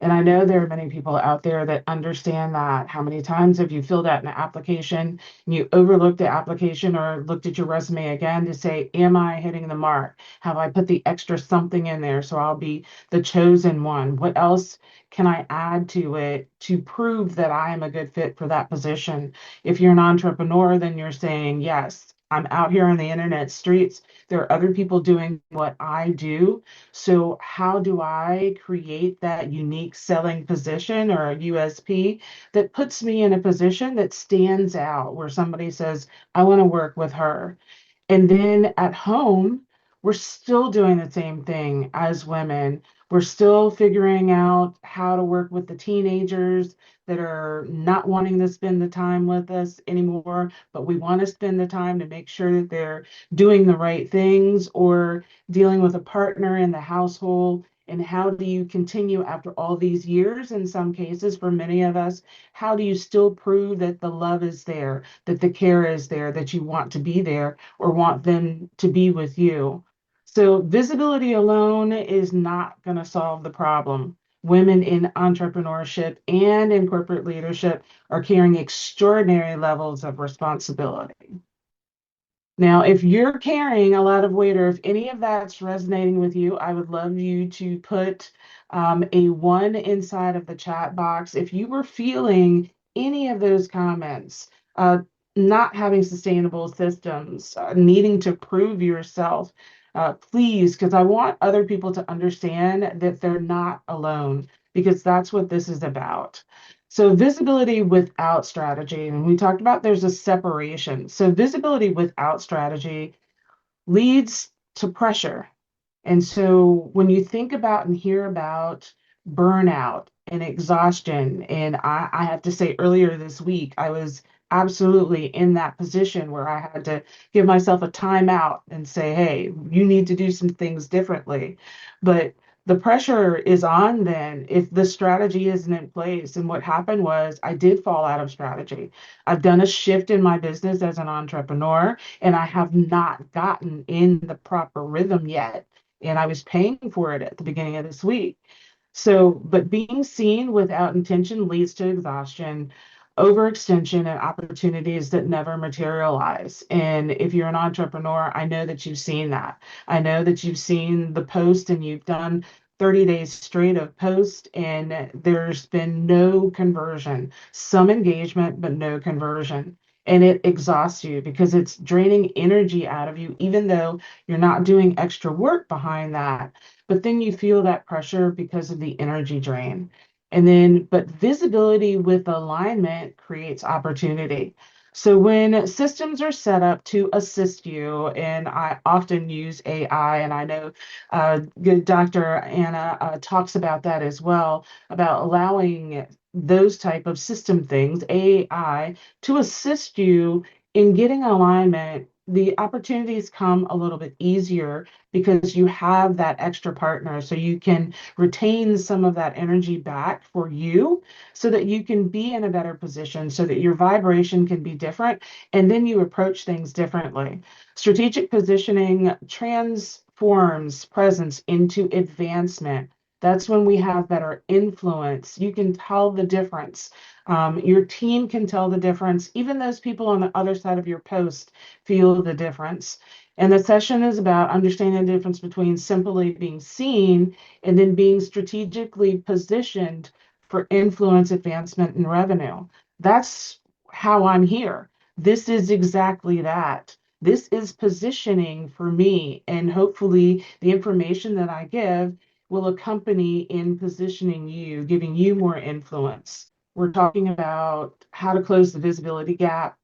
And I know there are many people out there that understand that. How many times have you filled out an application and you overlooked the application or looked at your resume again to say, am I hitting the mark? Have I put the extra something in there so I'll be the chosen one? What else can I add to it to prove that I am a good fit for that position? If you're an entrepreneur, then you're saying, yes, I'm out here on the internet streets. There are other people doing what I do. So, how do I create that unique selling position or a USP that puts me in a position that stands out where somebody says, I want to work with her? And then at home, we're still doing the same thing as women. We're still figuring out how to work with the teenagers that are not wanting to spend the time with us anymore, but we want to spend the time to make sure that they're doing the right things, or dealing with a partner in the household. And how do you continue after all these years? In some cases, for many of us, how do you still prove that the love is there, that the care is there, that you want to be there or want them to be with you? So visibility alone is not going to solve the problem. Women in entrepreneurship and in corporate leadership are carrying extraordinary levels of responsibility. Now, if you're carrying a lot of weight, or if any of that's resonating with you, I would love you to put a one inside of the chat box. If you were feeling any of those comments, not having sustainable systems, needing to prove yourself, please, because I want other people to understand that they're not alone, because that's what this is about. So visibility without strategy, and we talked about there's a separation. So visibility without strategy leads to pressure. And so when you think about and hear about burnout and exhaustion, and I have to say, earlier this week, I was absolutely in that position where I had to give myself a timeout and say, hey, you need to do some things differently. But the pressure is on then if the strategy isn't in place. And what happened was I did fall out of strategy. I've done a shift in my business as an entrepreneur, and I have not gotten in the proper rhythm yet. And I was paying for it at the beginning of this week. So, but being seen without intention leads to exhaustion, overextension, and opportunities that never materialize. And if you're an entrepreneur, I know that you've seen that. I know that you've seen the post and you've done 30 days straight of post, and there's been no conversion, some engagement, but no conversion. And it exhausts you because it's draining energy out of you, even though you're not doing extra work behind that. But then you feel that pressure because of the energy drain. But visibility with alignment creates opportunity. So when systems are set up to assist you, and I often use AI, and I know good Dr. Anna talks about that as well, about allowing those type of system things, AI, to assist you in getting alignment, the opportunities come a little bit easier because you have that extra partner. So you can retain some of that energy back for you so that you can be in a better position, so that your vibration can be different, and then you approach things differently. Strategic positioning transforms presence into advancement. That's when we have better influence. You can tell the difference. Your team can tell the difference. Even those people on the other side of your post feel the difference. And the session is about understanding the difference between simply being seen and then being strategically positioned for influence, advancement, and revenue. That's how I'm here. This is exactly that. This is positioning for me, and hopefully, the information that I give will accompany in positioning you, giving you more influence. We're talking about how to close the visibility gap,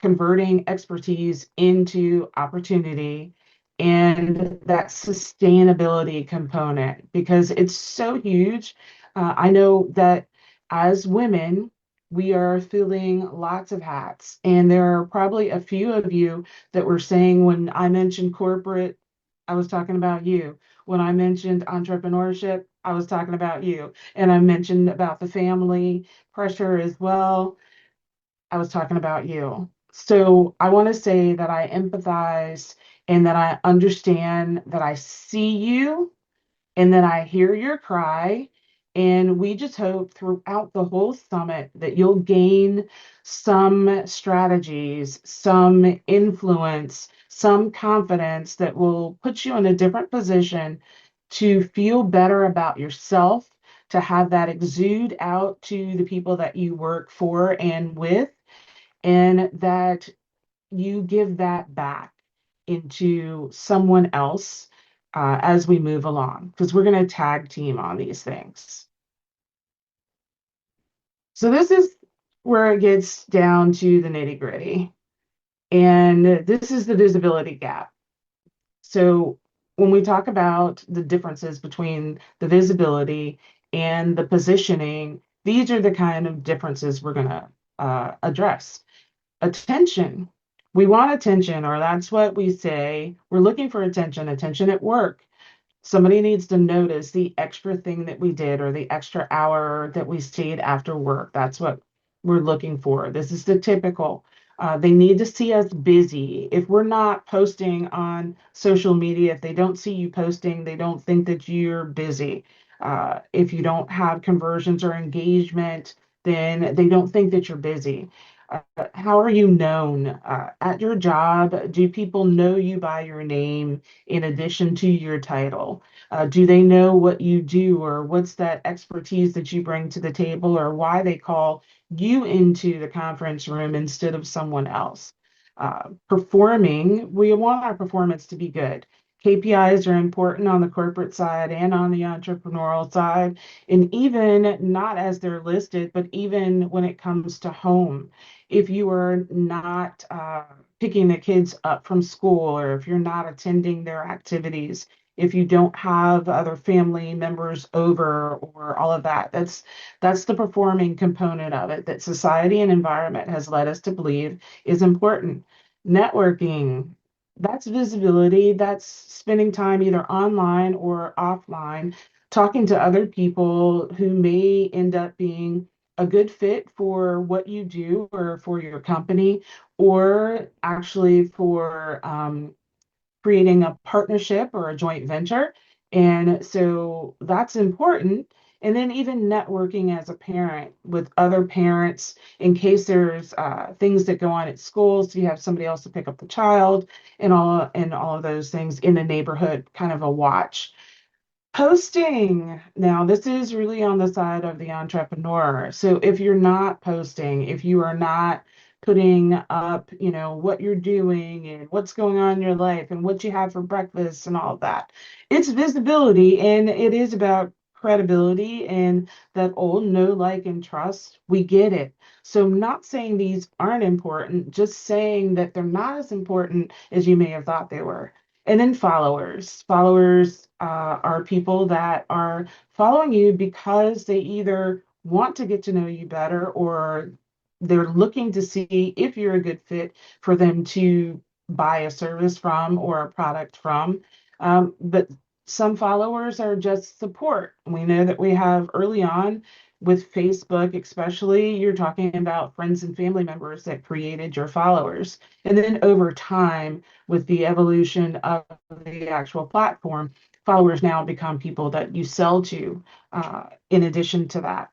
converting expertise into opportunity, and that sustainability component, because it's so huge. I know that as women, we are filling lots of hats, and there are probably a few of you that were saying, when I mentioned corporate, I was talking about you. When I mentioned entrepreneurship, I was talking about you. And I mentioned about the family pressure as well, I was talking about you. So I want to say that I empathize and that I understand, that I see you, and that I hear your cry. And we just hope throughout the whole summit that you'll gain some strategies, some influence, some confidence that will put you in a different position to feel better about yourself, to have that exude out to the people that you work for and with, and that you give that back into someone else as we move along, because we're going to tag team on these things. So this is where it gets down to the nitty gritty. And this is the visibility gap. So when we talk about the differences between the visibility and the positioning, these are the kind of differences we're going to address. Attention. We want attention, or that's what we say. We're looking for attention, attention at work. Somebody needs to notice the extra thing that we did, or the extra hour that we stayed after work. That's what we're looking for. This is the typical. They need to see us busy. If we're not posting on social media, if they don't see you posting, they don't think that you're busy. If you don't have conversions or engagement, then they don't think that you're busy. How are you known at your job? Do people know you by your name in addition to your title? Do they know what you do, or what's that expertise that you bring to the table, or why they call you into the conference room instead of someone else? Performing, we want our performance to be good. KPIs are important on the corporate side and on the entrepreneurial side, and even not as they're listed, but even when it comes to home. If you are not picking the kids up from school, or if you're not attending their activities, if you don't have other family members over, or all of that, that's the performing component of it that society and environment has led us to believe is important. Networking, that's visibility, that's spending time either online or offline, talking to other people who may end up being a good fit for what you do, or for your company, or actually for creating a partnership or a joint venture. And so that's important. And then even networking as a parent with other parents in case there's things that go on at schools. So you have somebody else to pick up the child, and all of those things in the neighborhood, kind of a watch. Posting. Now, this is really on the side of the entrepreneur. So if you're not posting, if you are not putting up, what you're doing and what's going on in your life and what you have for breakfast and all of that, it's visibility, and it is about credibility and that old know, like, and trust. We get it. So I'm not saying these aren't important, just saying that they're not as important as you may have thought they were. And then followers. Followers are people that are following you because they either want to get to know you better or they're looking to see if you're a good fit for them to buy a service from or a product from. But some followers are just support. We know that we have early on with Facebook, especially, you're talking about friends and family members that created your followers. And then over time, with the evolution of the actual platform, followers now become people that you sell to in addition to that.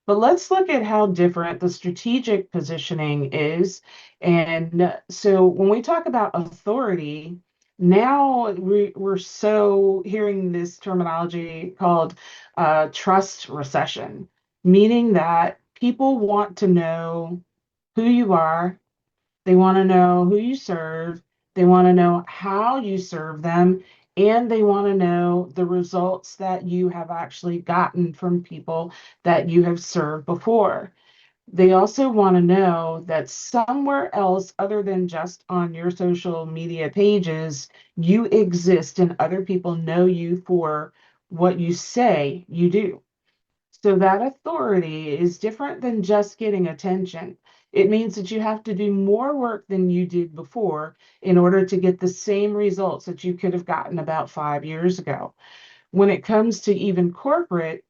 But let's look at how different the strategic positioning is. And so when we talk about authority, now we're so hearing this terminology called trust recession, meaning that people want to know who you are, they want to know who you serve, they want to know how you serve them, and they want to know the results that you have actually gotten from people that you have served before. They also want to know that somewhere else, other than just on your social media pages, you exist and other people know you for what you say you do. So that authority is different than just getting attention. It means that you have to do more work than you did before in order to get the same results that you could have gotten about 5 years ago. When it comes to even corporate,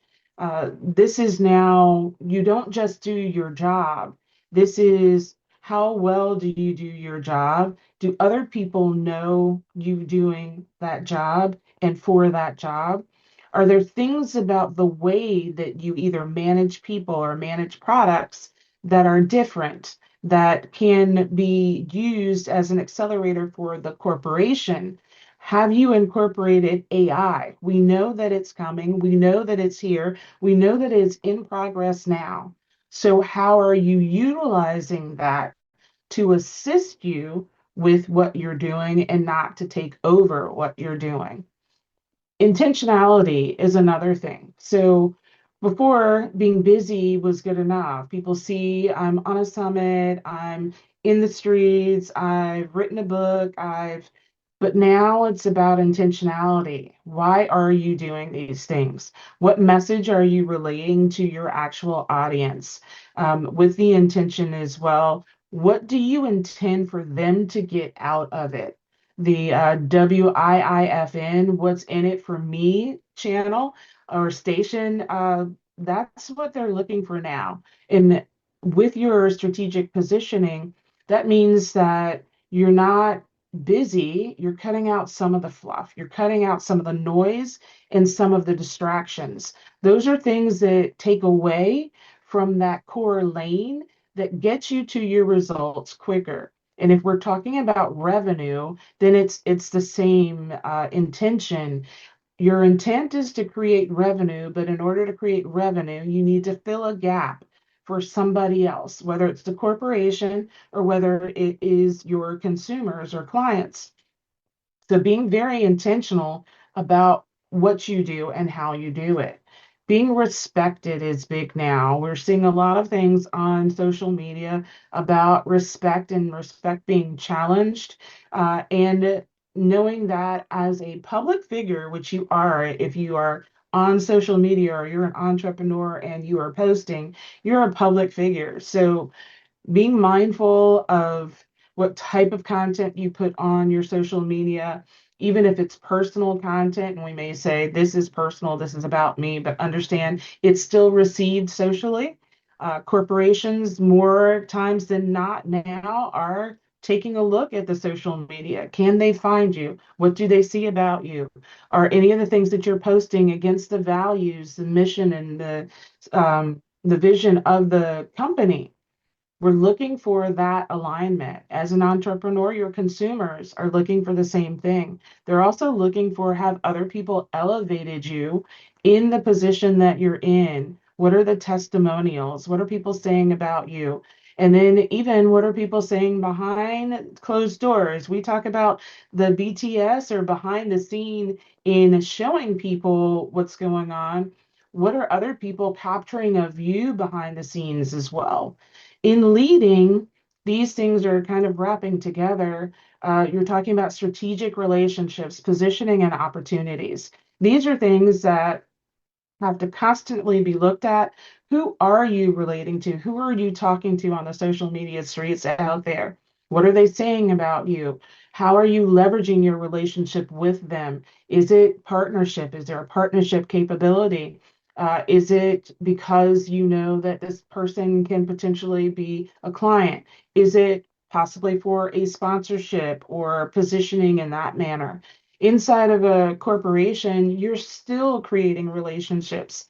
this is now, you don't just do your job. This is how well do you do your job? Do other people know you doing that job and for that job? Are there things about the way that you either manage people or manage products that are different that can be used as an accelerator for the corporation? Have you incorporated AI? We know that it's coming. We know that it's here. We know that it's in progress now. So, how are you utilizing that to assist you with what you're doing and not to take over what you're doing? Intentionality is another thing. So before, being busy was good enough. People see I'm on a summit, I'm in the streets, I've written a book, but now it's about intentionality. Why are you doing these things? What message are you relaying to your actual audience? With the intention as well, what do you intend for them to get out of it? The WIIFN, what's in it for me channel or station, that's what they're looking for now. And with your strategic positioning, that means that you're not busy, you're cutting out some of the fluff, you're cutting out some of the noise and some of the distractions. Those are things that take away from that core lane that gets you to your results quicker. And if we're talking about revenue, then it's the same intention. Your intent is to create revenue, but in order to create revenue, you need to fill a gap for somebody else, whether it's the corporation or whether it is your consumers or clients. So being very intentional about what you do and how you do it. Being respected is big now. We're seeing a lot of things on social media about respect and respect being challenged. And knowing that as a public figure, which you are, if you are on social media or you're an entrepreneur and you are posting, you're a public figure. So being mindful of what type of content you put on your social media, even if it's personal content, and we may say, this is personal, this is about me, but understand it's still received socially. Corporations, more times than not now, are taking a look at the social media. Can they find you? What do they see about you? Are any of the things that you're posting against the values, the mission, and the vision of the company? We're looking for that alignment. As an entrepreneur, your consumers are looking for the same thing. They're also looking for, have other people elevated you in the position that you're in? What are the testimonials? What are people saying about you? And then even what are people saying behind closed doors? We talk about the BTS or behind the scene in showing people what's going on. What are other people capturing of you behind the scenes as well? In leading, these things are kind of wrapping together. You're talking about strategic relationships, positioning, and opportunities. These are things that have to constantly be looked at. Who are you relating to? Who are you talking to on the social media streets out there? What are they saying about you? How are you leveraging your relationship with them? Is it partnership? Is there a partnership capability? Is it because you know that this person can potentially be a client? Is it possibly for a sponsorship or positioning in that manner? Inside of a corporation, you're still creating relationships.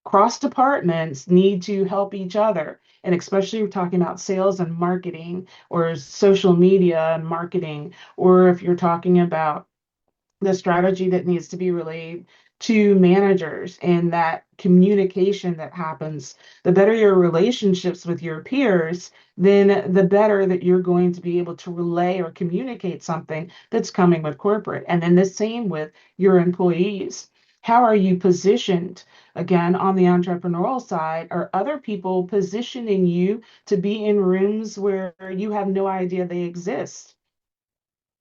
Cross departments need to help each other. And especially we're talking about sales and marketing or social media and marketing, or if you're talking about the strategy that needs to be relayed to managers and that communication that happens, the better your relationships with your peers, then the better that you're going to be able to relay or communicate something that's coming with corporate. And then the same with your employees. How are you positioned? Again, on the entrepreneurial side, are other people positioning you to be in rooms where you have no idea they exist?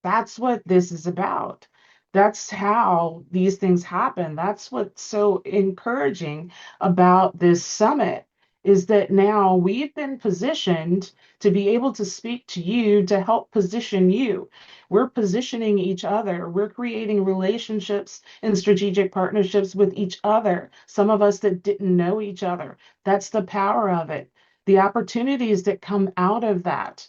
That's what this is about. That's how these things happen. That's what's so encouraging about this summit is that now we've been positioned to be able to speak to you to help position you. We're positioning each other. We're creating relationships and strategic partnerships with each other. Some of us that didn't know each other. That's the power of it. The opportunities that come out of that,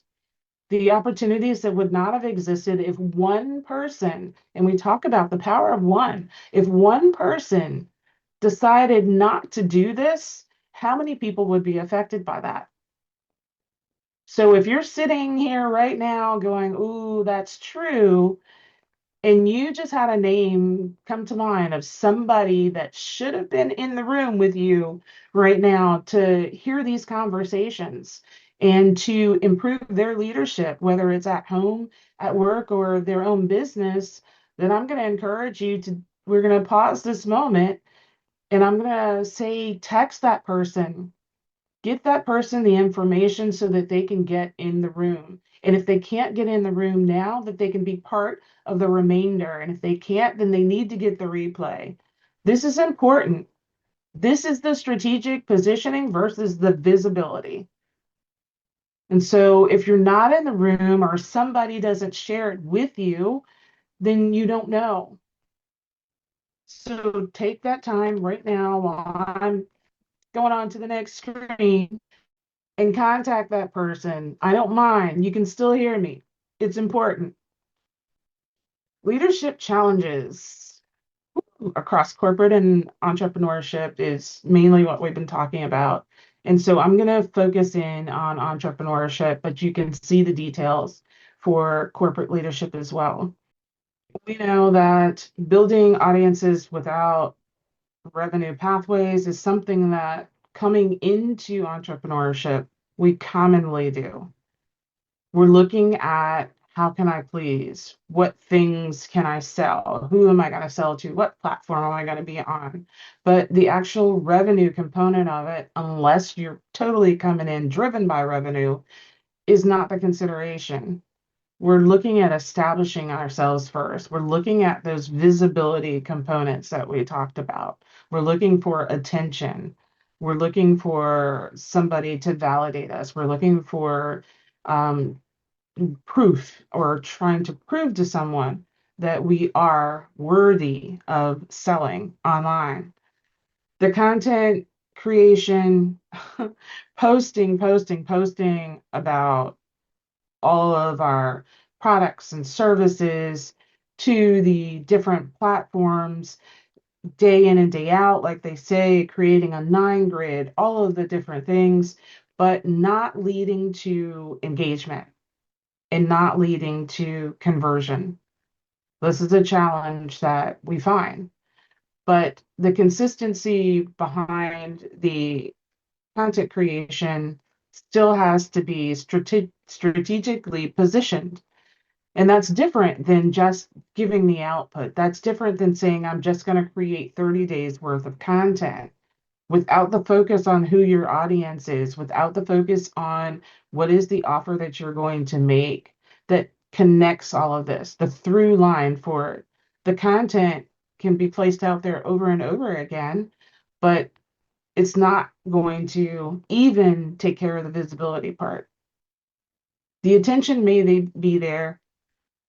the opportunities that would not have existed if one person, and we talk about the power of one, if one person decided not to do this, how many people would be affected by that? So if you're sitting here right now going, ooh, that's true, and you just had a name come to mind of somebody that should have been in the room with you right now to hear these conversations and to improve their leadership, whether it's at home, at work, or their own business, then I'm going to encourage you to, we're going to pause this moment and I'm going to say, text that person. Get that person the information so that they can get in the room. And if they can't get in the room now, that they can be part of the remainder. And if they can't, then they need to get the replay. This is important. This is the strategic positioning versus the visibility. And so if you're not in the room or somebody doesn't share it with you, then you don't know. So take that time right now while I'm going on to the next screen and contact that person. I don't mind. You can still hear me. It's important. Leadership challenges across corporate and entrepreneurship is mainly what we've been talking about. And so I'm going to focus in on entrepreneurship, but you can see the details for corporate leadership as well. We know that building audiences without revenue pathways is something that coming into entrepreneurship, we commonly do. We're looking at how can I please? What things can I sell? Who am I going to sell to? What platform am I going to be on? But the actual revenue component of it, unless you're totally coming in driven by revenue, is not the consideration. We're looking at establishing ourselves first. We're looking at those visibility components that we talked about. We're looking for attention. We're looking for somebody to validate us. We're looking for proof or trying to prove to someone that we are worthy of selling online. The content creation, posting about all of our products and services to the different platforms day in and day out, like they say, creating a 9 grid, all of the different things, but not leading to engagement and not leading to conversion. This is a challenge that we find. But the consistency behind the content creation still has to be strategically positioned. And that's different than just giving the output. That's different than saying, I'm just going to create 30 days worth of content without the focus on who your audience is, without the focus on what is the offer that you're going to make that connects all of this, the through line for it. The content can be placed out there over and over again, but it's not going to even take care of the visibility part. The attention may be there,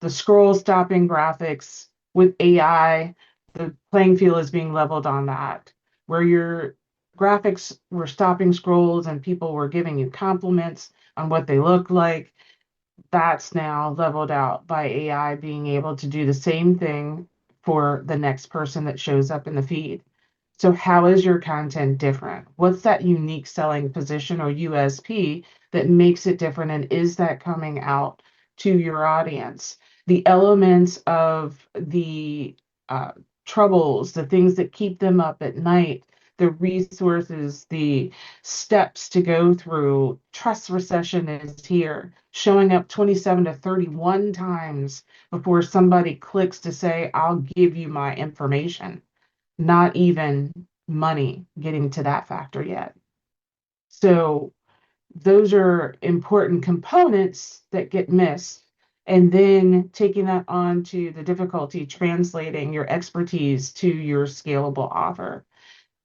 the scroll stopping graphics with AI, the playing field is being leveled on that, where your graphics were stopping scrolls and people were giving you compliments on what they look like. That's now leveled out by AI being able to do the same thing for the next person that shows up in the feed. So how is your content different? What's that unique selling position or USP that makes it different? And is that coming out to your audience? The elements of the troubles, the things that keep them up at night, the resources, the steps to go through. Trust recession is here, showing up 27 to 31 times before somebody clicks to say, I'll give you my information. Not even money getting to that factor yet. So those are important components that get missed. And then taking that on to the difficulty translating your expertise to your scalable offer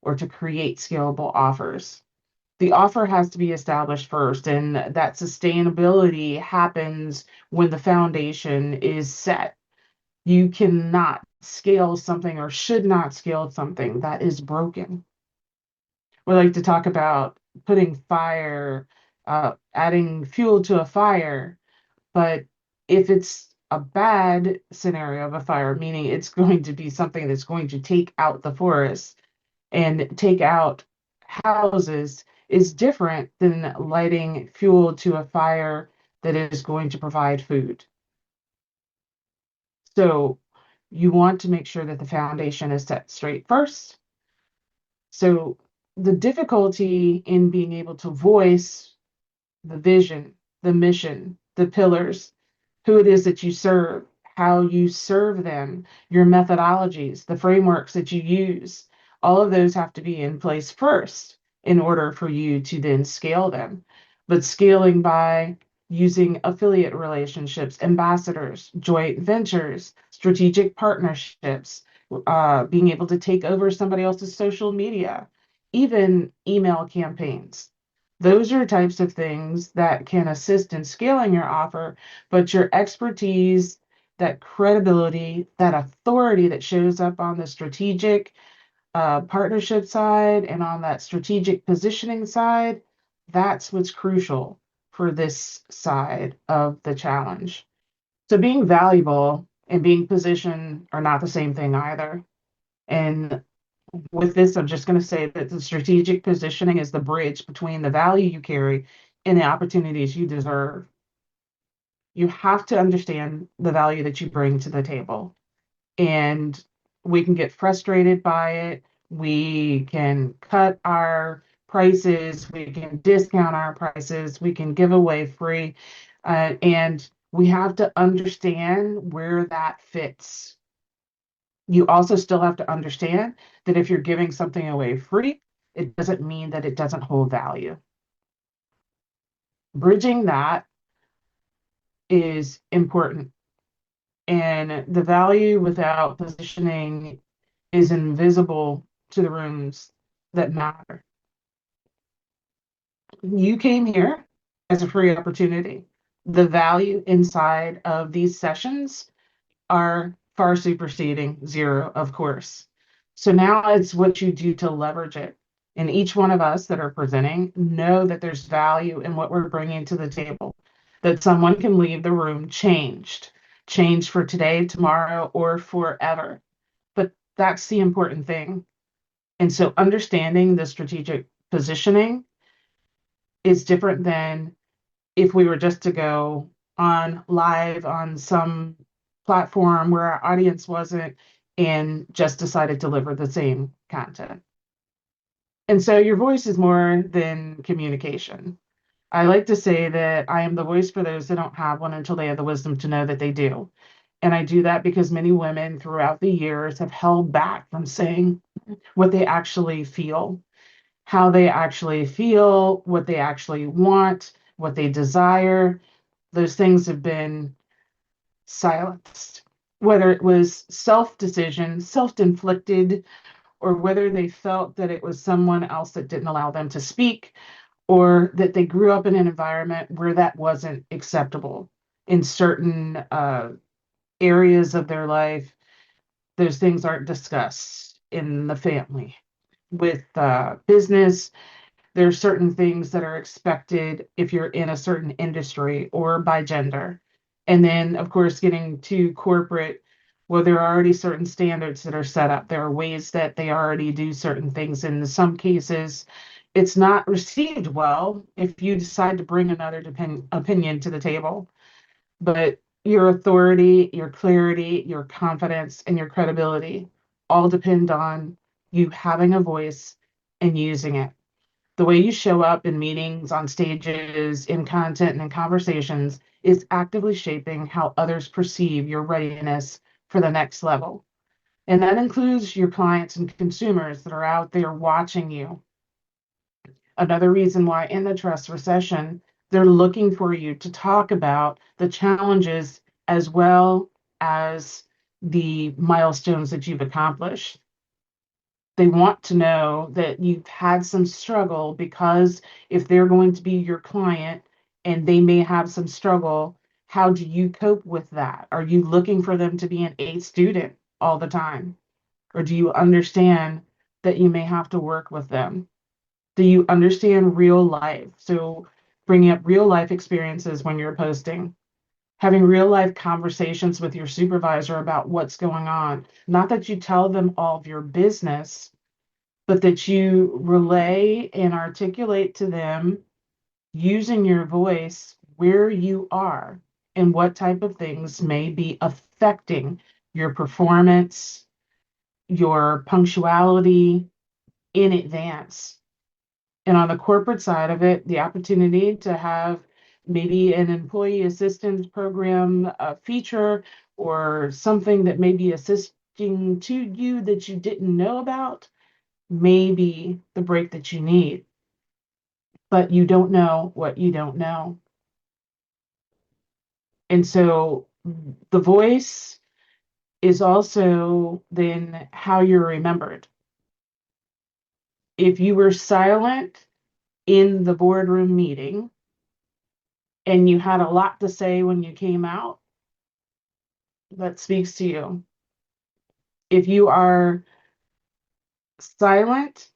or to create scalable offers. The offer has to be established first, and that sustainability happens when the foundation is set. You cannot scale something or should not scale something that is broken. We like to talk about putting fire, adding fuel to a fire, but if it's a bad scenario of a fire, meaning it's going to be something that's going to take out the forest and take out houses, is different than lighting fuel to a fire that is going to provide food. So you want to make sure that the foundation is set straight first. So the difficulty in being able to voice the vision, the mission, the pillars, who it is that you serve, how you serve them, your methodologies, the frameworks that you use, all of those have to be in place first in order for you to then scale them. But scaling by using affiliate relationships, ambassadors, joint ventures, strategic partnerships, being able to take over somebody else's social media, even email campaigns. Those are types of things that can assist in scaling your offer, but your expertise, that credibility, that authority that shows up on the strategic partnership side and on that strategic positioning side, that's what's crucial for this side of the challenge. So being valuable and being positioned are not the same thing either. And with this, I'm just going to say that the strategic positioning is the bridge between the value you carry and the opportunities you deserve. You have to understand the value that you bring to the table. And we can get frustrated by it. We can cut our prices. We can discount our prices. We can give away free. And we have to understand where that fits. You also still have to understand that if you're giving something away free, it doesn't mean that it doesn't hold value. Bridging that is important. And the value without positioning is invisible to the rooms that matter. You came here as a free opportunity. The value inside of these sessions are far superseding zero, of course. So now it's what you do to leverage it. And each one of us that are presenting know that there's value in what we're bringing to the table, that someone can leave the room changed for today, tomorrow, or forever. But that's the important thing. And so understanding the strategic positioning is different than if we were just to go on live on some platform where our audience wasn't and just decided to deliver the same content. And so your voice is more than communication. I like to say that I am the voice for those that don't have one until they have the wisdom to know that they do. And I do that because many women throughout the years have held back from saying what they actually feel, how they actually feel, what they actually want, what they desire. Those things have been silenced, whether it was self decision, self inflicted, or whether they felt that it was someone else that didn't allow them to speak, or that they grew up in an environment where that wasn't acceptable in certain areas of their life. Those things aren't discussed in the family. With business, there are certain things that are expected if you're in a certain industry or by gender. And then, of course, getting to corporate, well, there are already certain standards that are set up. There are ways that they already do certain things. And in some cases, it's not received well if you decide to bring another opinion to the table. But your authority, your clarity, your confidence, and your credibility all depend on you having a voice and using it. The way you show up in meetings, on stages, in content, and in conversations is actively shaping how others perceive your readiness for the next level. And that includes your clients and consumers that are out there watching you. Another reason why in the trust recession, they're looking for you to talk about the challenges as well as the milestones that you've accomplished. They want to know that you've had some struggle, because if they're going to be your client and they may have some struggle, how do you cope with that? Are you looking for them to be an A student all the time? Or do you understand that you may have to work with them? Do you understand real life? So bringing up real life experiences when you're posting, having real life conversations with your supervisor about what's going on. Not that you tell them all of your business, but that you relay and articulate to them using your voice where you are and what type of things may be affecting your performance, your punctuality in advance. And on the corporate side of it, the opportunity to have maybe an employee assistance program feature or something that may be assisting to you that you didn't know about may be the break that you need. But you don't know what you don't know. And so the voice is also then how you're remembered. If you were silent in the boardroom meeting and you had a lot to say when you came out, that speaks to you. If you are silent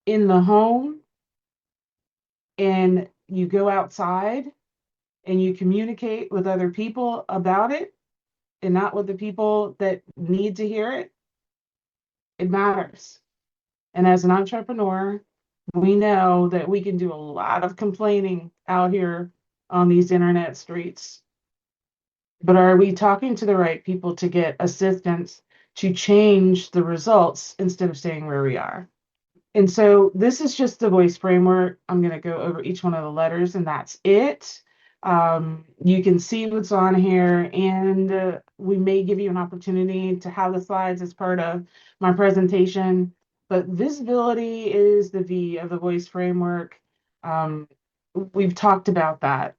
in the home and you go outside and you communicate with other people about it and not with the people that need to hear it, it matters. And as an entrepreneur, we know that we can do a lot of complaining out here on these internet streets. But are we talking to the right people to get assistance to change the results instead of staying where we are? And so this is just the voice framework. I'm going to go over each one of the letters, and that's it. You can see what's on here, and we may give you an opportunity to have the slides as part of my presentation. But visibility is the V of the voice framework. We've talked about that.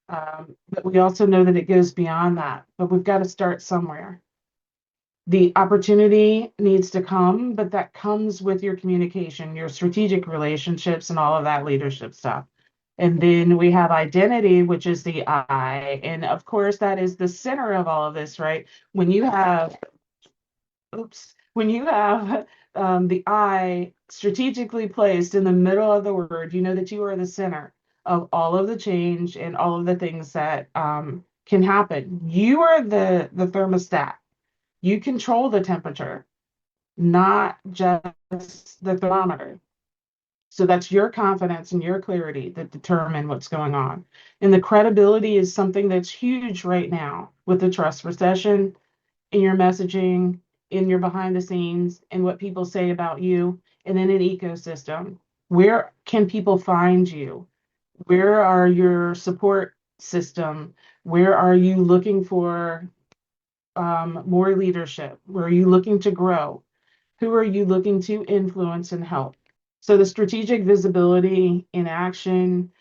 But we also know that it goes beyond that. But we've got to start somewhere. The opportunity needs to come, but that comes with your communication, your strategic relationships, and all of that leadership stuff. And then we have identity, which is the I. And of course, that is the center of all of this, right? When you have, when you have the I strategically placed in the middle of the word, you know that you are the center of all of the change and all of the things that can happen. You are the thermostat. You control the temperature, not just the thermometer. So that's your confidence and your clarity that determine what's going on. And the credibility is something that's huge right now with the trust recession, in your messaging, in your behind the scenes, and what people say about you, and in an ecosystem. Where can people find you? Where are your support system? Where are you looking for more leadership? Where are you looking to grow? Who are you looking to influence and help? So the strategic visibility in action,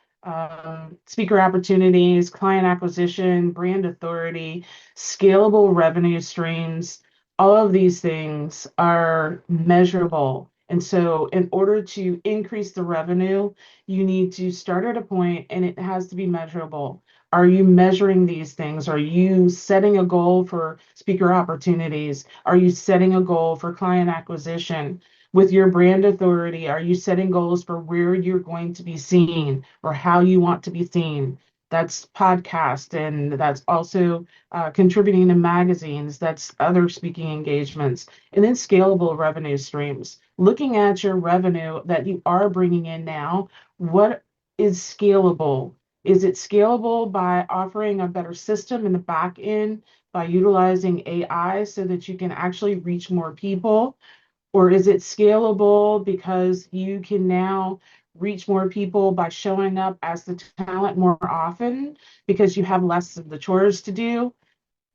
speaker opportunities, client acquisition, brand authority, scalable revenue streams, all of these things are measurable. And so in order to increase the revenue, you need to start at a point and it has to be measurable. Are you measuring these things? Are you setting a goal for speaker opportunities? Are you setting a goal for client acquisition? With your brand authority, are you setting goals for where you're going to be seen or how you want to be seen? That's podcast, and that's also contributing to magazines. That's other speaking engagements. And then scalable revenue streams. Looking at your revenue that you are bringing in now, what is scalable? Is it scalable by offering a better system in the back end, by utilizing AI so that you can actually reach more people? Or is it scalable because you can now reach more people by showing up as the talent more often because you have less of the chores to do?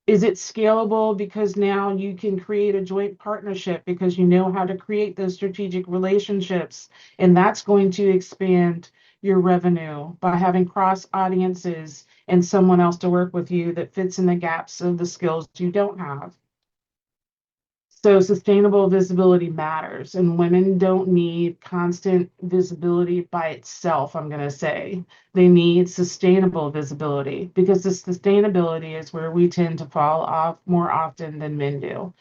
Is it scalable because now you can create a joint partnership because you know how to create those strategic relationships? And that's going to expand your revenue by having cross audiences and someone else to work with you that fits in the gaps of the skills you don't have. So sustainable visibility matters, and women don't need constant visibility by itself, I'm going to say. They need sustainable visibility because the sustainability is where we tend to fall off more often than men do.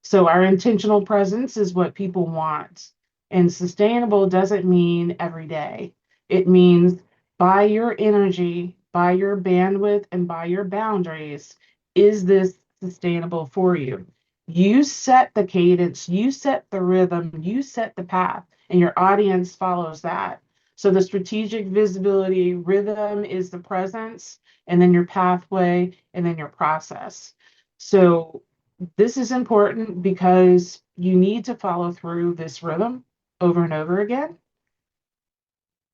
So our intentional presence is what people want. And sustainable doesn't mean every day. It means by your energy, by your bandwidth, and by your boundaries, is this sustainable for you? You set the cadence, you set the rhythm, you set the path, and your audience follows that. So the strategic visibility rhythm is the presence, and then your pathway, and then your process. So this is important because you need to follow through this rhythm over and over again.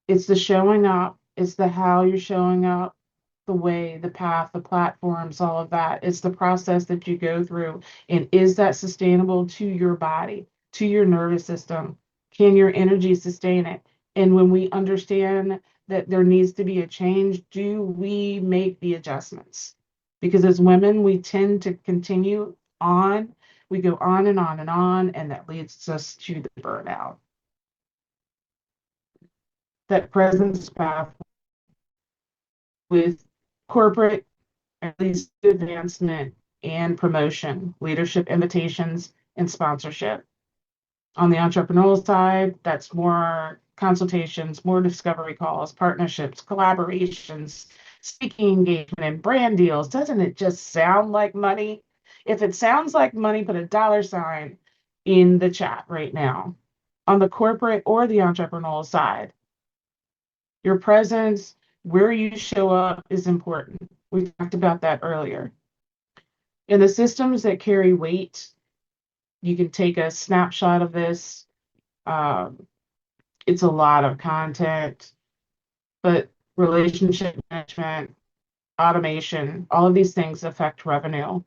It's the showing up, it's the how you're showing up, the way, the path, the platforms, all of that. It's the process that you go through. And is that sustainable to your body, to your nervous system? Can your energy sustain it? And when we understand that there needs to be a change, do we make the adjustments? Because as women, we tend to continue on. We go on and on and on, and that leads us to the burnout. That presence path with corporate at least advancement and promotion, leadership invitations, and sponsorship. On the entrepreneurial side, that's more consultations, more discovery calls, partnerships, collaborations, speaking engagement, and brand deals. Doesn't it just sound like money? If it sounds like money, put a dollar sign in the chat right now. On the corporate or the entrepreneurial side, your presence, where you show up is important. We talked about that earlier. In the systems that carry weight, you can take a snapshot of this. It's a lot of content, but relationship management, automation, all of these things affect revenue.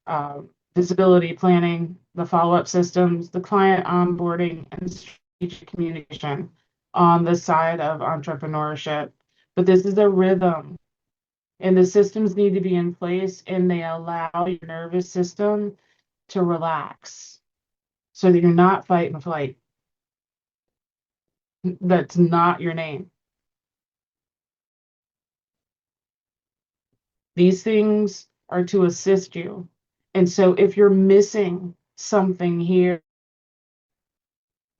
Uh, Visibility planning, the follow-up systems, the client onboarding, and strategic communication on the side of entrepreneurship. But this is a rhythm, and the systems need to be in place, and they allow your nervous system to relax so that you're not fight and flight. That's not your name. These things are to assist you. And so if you're missing something here,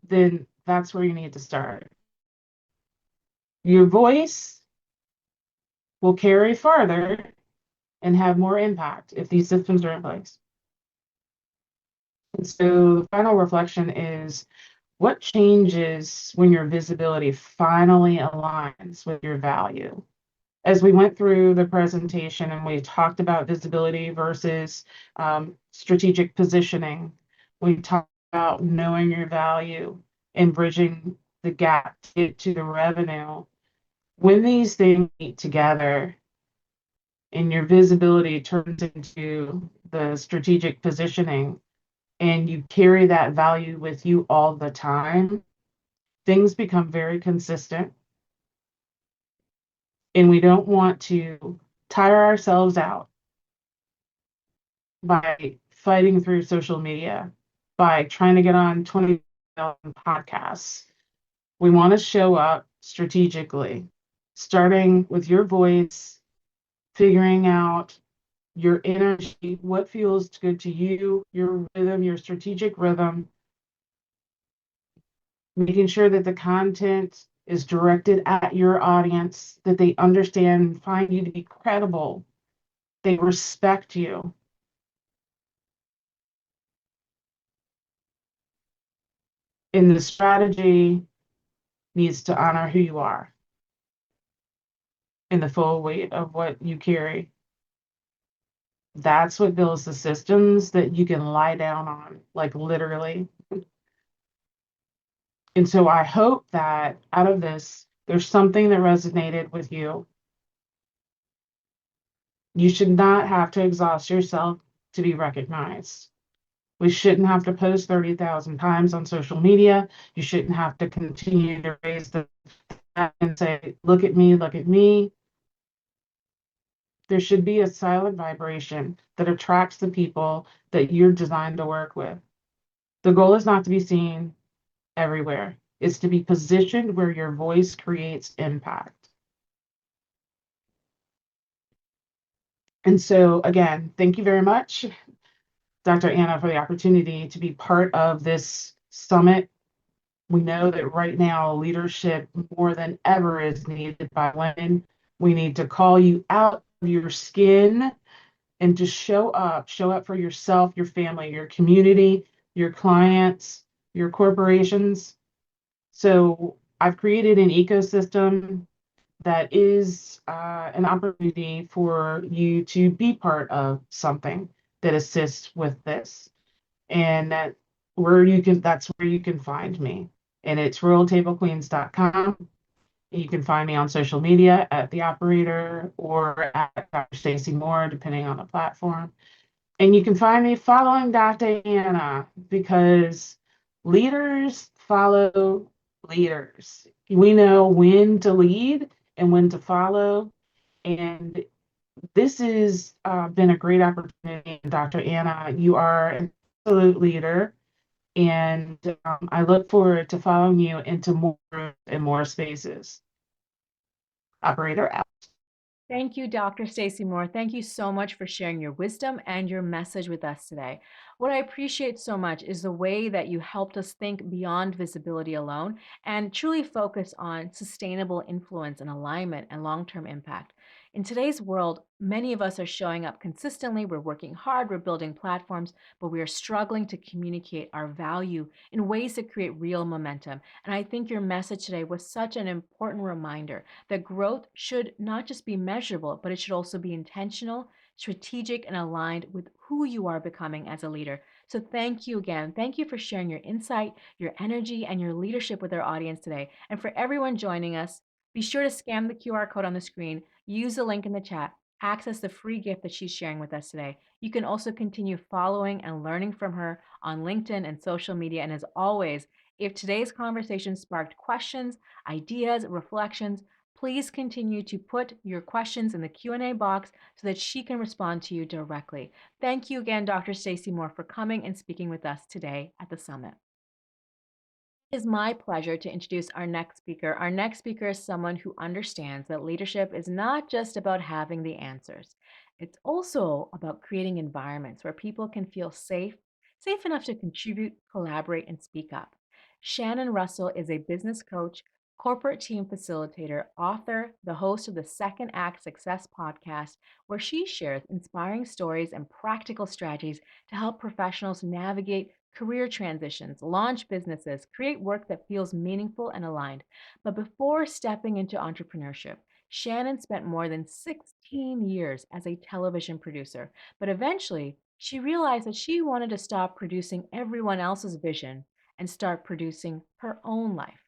then that's where you need to start. Your voice will carry farther and have more impact if these systems are in place. And so the final reflection is, what changes when your visibility finally aligns with your value? As we went through the presentation and we talked about visibility versus strategic positioning, we talked about knowing your value and bridging the gap to the revenue. When these things meet together and your visibility turns into the strategic positioning and you carry that value with you all the time, things become very consistent. And we don't want to tire ourselves out by fighting through social media, by trying to get on 20,000 podcasts. We want to show up strategically, starting with your voice, figuring out your energy, what feels good to you, your rhythm, your strategic rhythm, making sure that the content is directed at your audience, that they understand, find you to be credible, they respect you. And the strategy needs to honor who you are in the full weight of what you carry. That's what builds the systems that you can lie down on, like literally. And so I hope that out of this, there's something that resonated with you. You should not have to exhaust yourself to be recognized. We shouldn't have to post 30,000 times on social media. You shouldn't have to continue to raise the and say, look at me, look at me. There should be a silent vibration that attracts the people that you're designed to work with. The goal is not to be seen everywhere. It's to be positioned where your voice creates impact. And so, again, thank you very much, Dr. Anna, for the opportunity to be part of this summit. We know that right now, leadership more than ever is needed by women. We need to call you out of your skin and to show up for yourself, your family, your community, your clients, your corporations. So I've created an ecosystem that is an opportunity for you to be part of something that assists with this. And that's where you can find me. And it's royaltablequeens.com. You can find me on social media at the operator or at Dr. Stacy Moore, depending on the platform. And you can find me following Dr. Anna because leaders follow leaders. We know when to lead and when to follow. And this has been a great opportunity. Dr. Anna, you are an absolute leader. And I look forward to following you into more and more spaces. Operator out. Thank you, Dr. Stacy Moore. Thank you so much for sharing your wisdom and your message with us today. What I appreciate so much is the way that you helped us think beyond visibility alone and truly focus on sustainable influence and alignment and long-term impact. In today's world, many of us are showing up consistently. We're working hard, we're building platforms, but we are struggling to communicate our value in ways that create real momentum. And I think your message today was such an important reminder that growth should not just be measurable, but it should also be intentional, strategic, and aligned with who you are becoming as a leader. So thank you again. Thank you for sharing your insight, your energy, and your leadership with our audience today. And for everyone joining us, be sure to scan the QR code on the screen, use the link in the chat, access the free gift that she's sharing with us today. You can also continue following and learning from her on LinkedIn and social media. And as always, if today's conversation sparked questions, ideas, reflections, please continue to put your questions in the Q&A box so that she can respond to you directly. Thank you again, Dr. Stacy Moore, for coming and speaking with us today at the summit. It is my pleasure to introduce our next speaker. Our next speaker is someone who understands that leadership is not just about having the answers. It's also about creating environments where people can feel safe enough to contribute, collaborate, and speak up. Shannon Russell is a business coach, corporate team facilitator, author, the host of the Second Act Success podcast, where she shares inspiring stories and practical strategies to help professionals navigate career transitions, launch businesses, create work that feels meaningful and aligned. But before stepping into entrepreneurship, Shannon spent more than 16 years as a television producer. But eventually, she realized that she wanted to stop producing everyone else's vision and start producing her own life.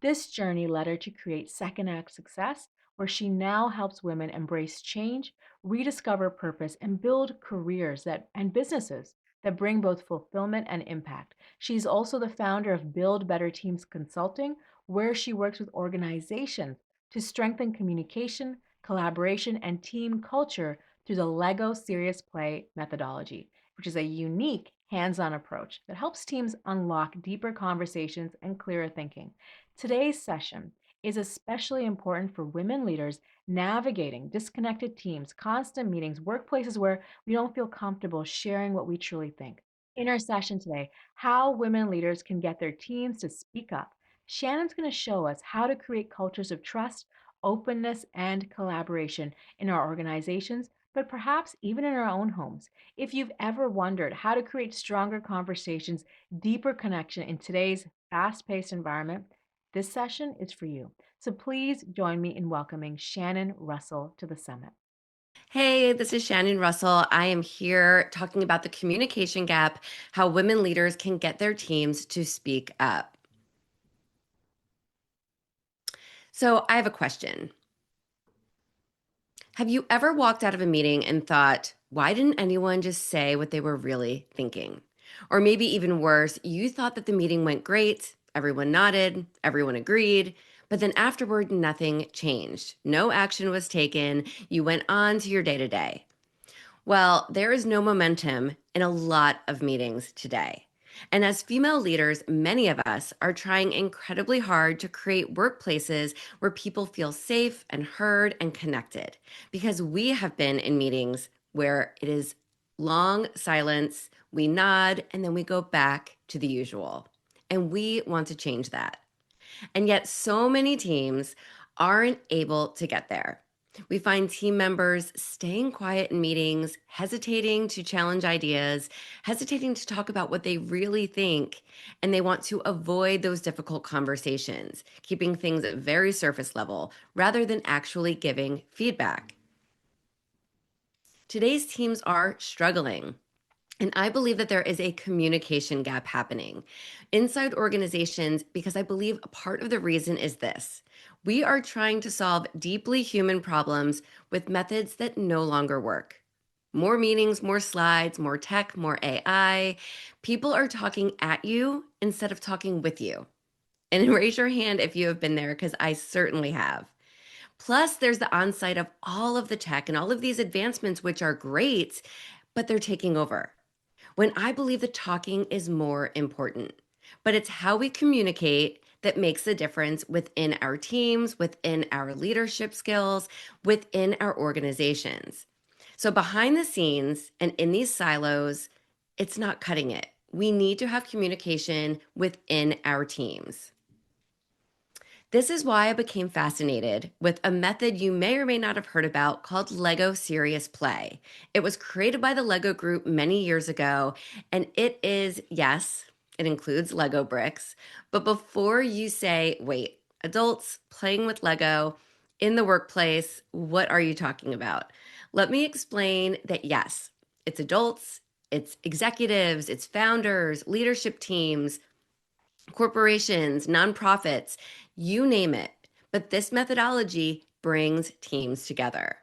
This journey led her to create Second Act Success, where she now helps women embrace change, rediscover purpose, and build careers and businesses that bring both fulfillment and impact. She's also the founder of Build Better Teams Consulting, where she works with organizations to strengthen communication, collaboration, and team culture through the Lego Serious Play methodology, which is a unique hands on approach that helps teams unlock deeper conversations and clearer thinking. Today's session is especially important for women leaders navigating disconnected teams, constant meetings, workplaces where we don't feel comfortable sharing what we truly think. In our session today, how women leaders can get their teams to speak up. Shannon's going to show us how to create cultures of trust, openness, and collaboration in our organizations, but perhaps even in our own homes. If you've ever wondered how to create stronger conversations, deeper connection in today's fast paced environment, this session is for you. So please join me in welcoming Shannon Russell to the summit. Hey, this is Shannon Russell. I am here talking about the communication gap, how women leaders can get their teams to speak up. So, I have a question. Have you ever walked out of a meeting and thought, why didn't anyone just say what they were really thinking? Or maybe even worse, you thought that the meeting went great, everyone nodded, everyone agreed, but then afterward, nothing changed. No action was taken. You went on to your day to day. Well, there is no momentum in a lot of meetings today. And as female leaders, many of us are trying incredibly hard to create workplaces where people feel safe and heard and connected, because we have been in meetings where it is long silence, we nod, and then we go back to the usual. And we want to change that. And yet, so many teams aren't able to get there. We find team members staying quiet in meetings, hesitating to challenge ideas, hesitating to talk about what they really think, and they want to avoid those difficult conversations, keeping things at very surface level rather than actually giving feedback. Today's teams are struggling. And I believe that there is a communication gap happening inside organizations because I believe a part of the reason is this. We are trying to solve deeply human problems with methods that no longer work. More meetings, more slides, more tech, more AI. People are talking at you instead of talking with you. And raise your hand if you have been there, because I certainly have. Plus, there's the onside of all of the tech and all of these advancements, which are great, but they're taking over when I believe the talking is more important. But it's how we communicate that makes the difference within our teams, within our leadership skills, within our organizations. So behind the scenes and in these silos, it's not cutting it. We need to have communication within our teams. This is why I became fascinated with a method you may or may not have heard about called Lego Serious Play. It was created by the Lego Group many years ago, and it is, yes, it includes Lego bricks. But before you say, wait, adults playing with Lego in the workplace, what are you talking about? Let me explain that yes, it's adults, it's executives, it's founders, leadership teams, corporations, nonprofits, you name it. But this methodology brings teams together.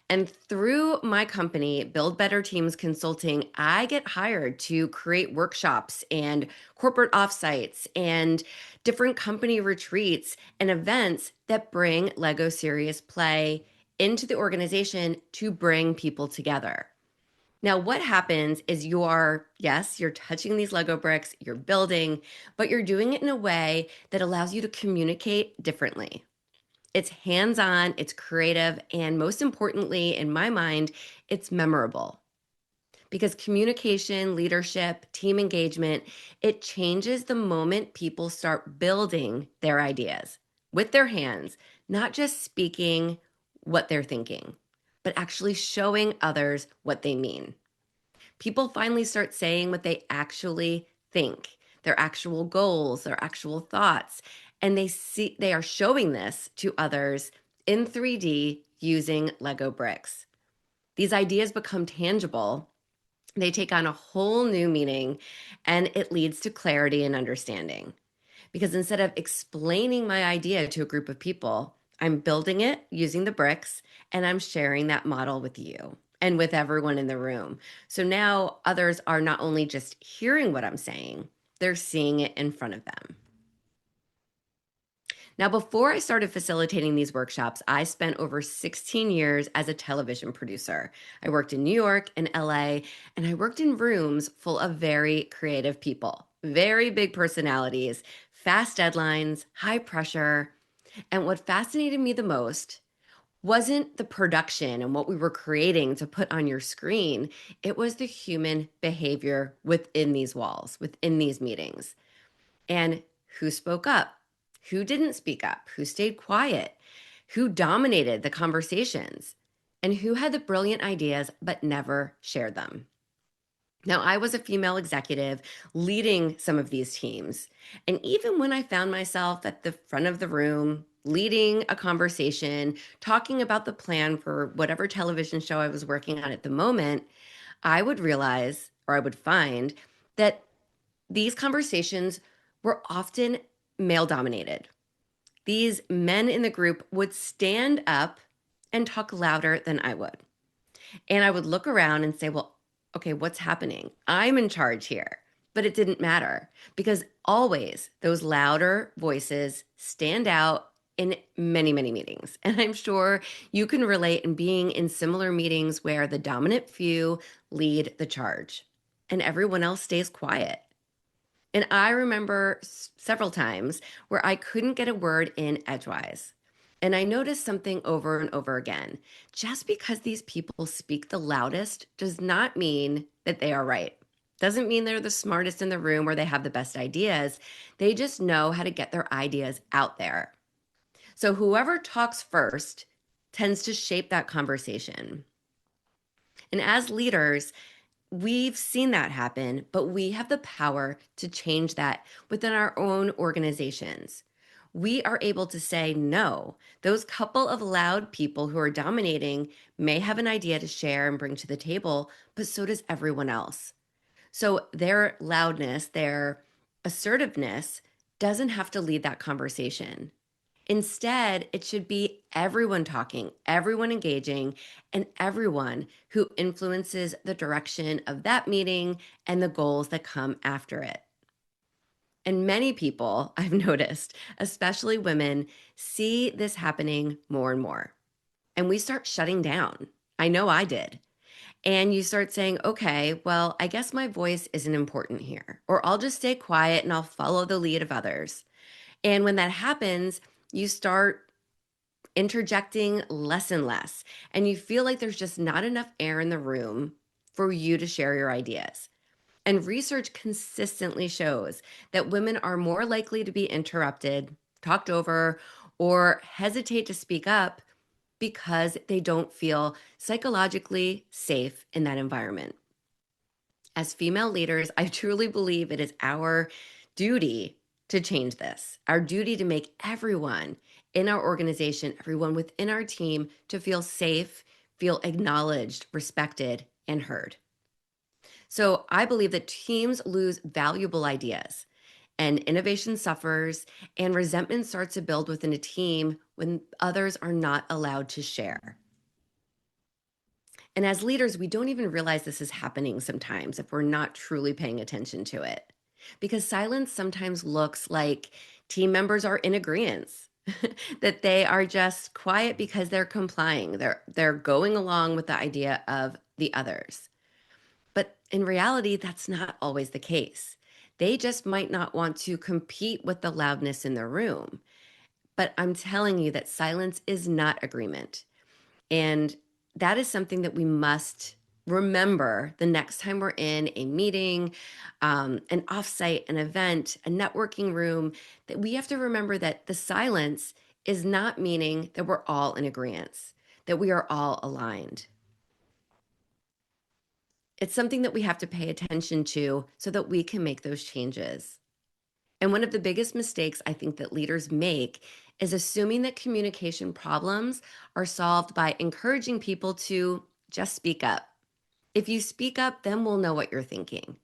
And through my company, Build Better Teams Consulting, I get hired to create workshops and corporate offsites and different company retreats and events that bring Lego Serious Play into the organization to bring people together. Now, what happens is yes, you're touching these Lego bricks, you're building, but you're doing it in a way that allows you to communicate differently. It's hands-on, it's creative, and most importantly, in my mind, it's memorable. Because communication, leadership, team engagement, it changes the moment people start building their ideas with their hands, not just speaking what they're thinking, but actually showing others what they mean. People finally start saying what they actually think, their actual goals, their actual thoughts, and they are showing this to others in 3D using Lego bricks. These ideas become tangible. They take on a whole new meaning, and it leads to clarity and understanding. Because instead of explaining my idea to a group of people, I'm building it using the bricks and I'm sharing that model with you and with everyone in the room. So now others are not only just hearing what I'm saying, they're seeing it in front of them. Now, before I started facilitating these workshops, I spent over 16 years as a television producer. I worked in New York and LA, and I worked in rooms full of very creative people, very big personalities, fast deadlines, high pressure. And what fascinated me the most wasn't the production and what we were creating to put on your screen. It was the human behavior within these walls, within these meetings. And who spoke up? Who didn't speak up? Who stayed quiet? Who dominated the conversations? And who had the brilliant ideas but never shared them? Now, I was a female executive leading some of these teams. And even when I found myself at the front of the room, leading a conversation, talking about the plan for whatever television show I was working on at the moment, I would realize, or I would find, that these conversations were often male dominated. These men in the group would stand up and talk louder than I would. And I would look around and say, well, okay, what's happening? I'm in charge here. But it didn't matter because always those louder voices stand out in many, many meetings. And I'm sure you can relate in being in similar meetings where the dominant few lead the charge and everyone else stays quiet. And I remember several times where I couldn't get a word in edgewise. And I noticed something over and over again. Just because these people speak the loudest does not mean that they are right. Doesn't mean they're the smartest in the room or they have the best ideas. They just know how to get their ideas out there. So whoever talks first tends to shape that conversation. And as leaders, we've seen that happen, but we have the power to change that within our own organizations. We are able to say, no, those couple of loud people who are dominating may have an idea to share and bring to the table, but so does everyone else. So their loudness, their assertiveness doesn't have to lead that conversation. Instead, it should be everyone talking, everyone engaging, and everyone who influences the direction of that meeting and the goals that come after it. And many people, I've noticed, especially women, see this happening more and more. And we start shutting down. I know I did. And you start saying, okay, well, I guess my voice isn't important here, or I'll just stay quiet and I'll follow the lead of others. And when that happens, you start interjecting less and less, and you feel like there's just not enough air in the room for you to share your ideas. And research consistently shows that women are more likely to be interrupted, talked over, or hesitate to speak up because they don't feel psychologically safe in that environment. As female leaders, I truly believe it is our duty to change this, our duty to make everyone in our organization, everyone within our team to feel safe, feel acknowledged, respected, and heard. So I believe that teams lose valuable ideas and innovation suffers and resentment starts to build within a team when others are not allowed to share. And as leaders, we don't even realize this is happening sometimes if we're not truly paying attention to it. Because silence sometimes looks like team members are in agreement, that they are just quiet because they're complying. They're going along with the idea of the others. But in reality, that's not always the case. They just might not want to compete with the loudness in the room. But I'm telling you that silence is not agreement. And that is something that we must remember the next time we're in a meeting, an offsite, an event, a networking room, that we have to remember that the silence is not meaning that we're all in agreement, that we are all aligned. It's something that we have to pay attention to so that we can make those changes. And one of the biggest mistakes I think that leaders make is assuming that communication problems are solved by encouraging people to just speak up. If you speak up, then we'll know what you're thinking.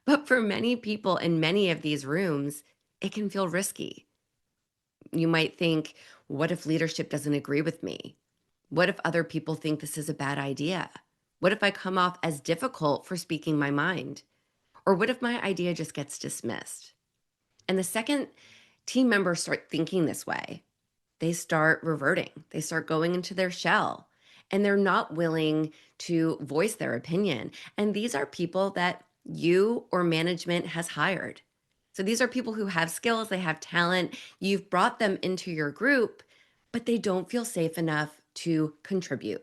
But for many people in many of these rooms, it can feel risky. You might think, what if leadership doesn't agree with me? What if other people think this is a bad idea? What if I come off as difficult for speaking my mind? Or what if my idea just gets dismissed? And the second team members start thinking this way, they start reverting, they start going into their shell, and they're not willing to voice their opinion. And these are people that you or management has hired. So these are people who have skills, they have talent, you've brought them into your group, but they don't feel safe enough to contribute.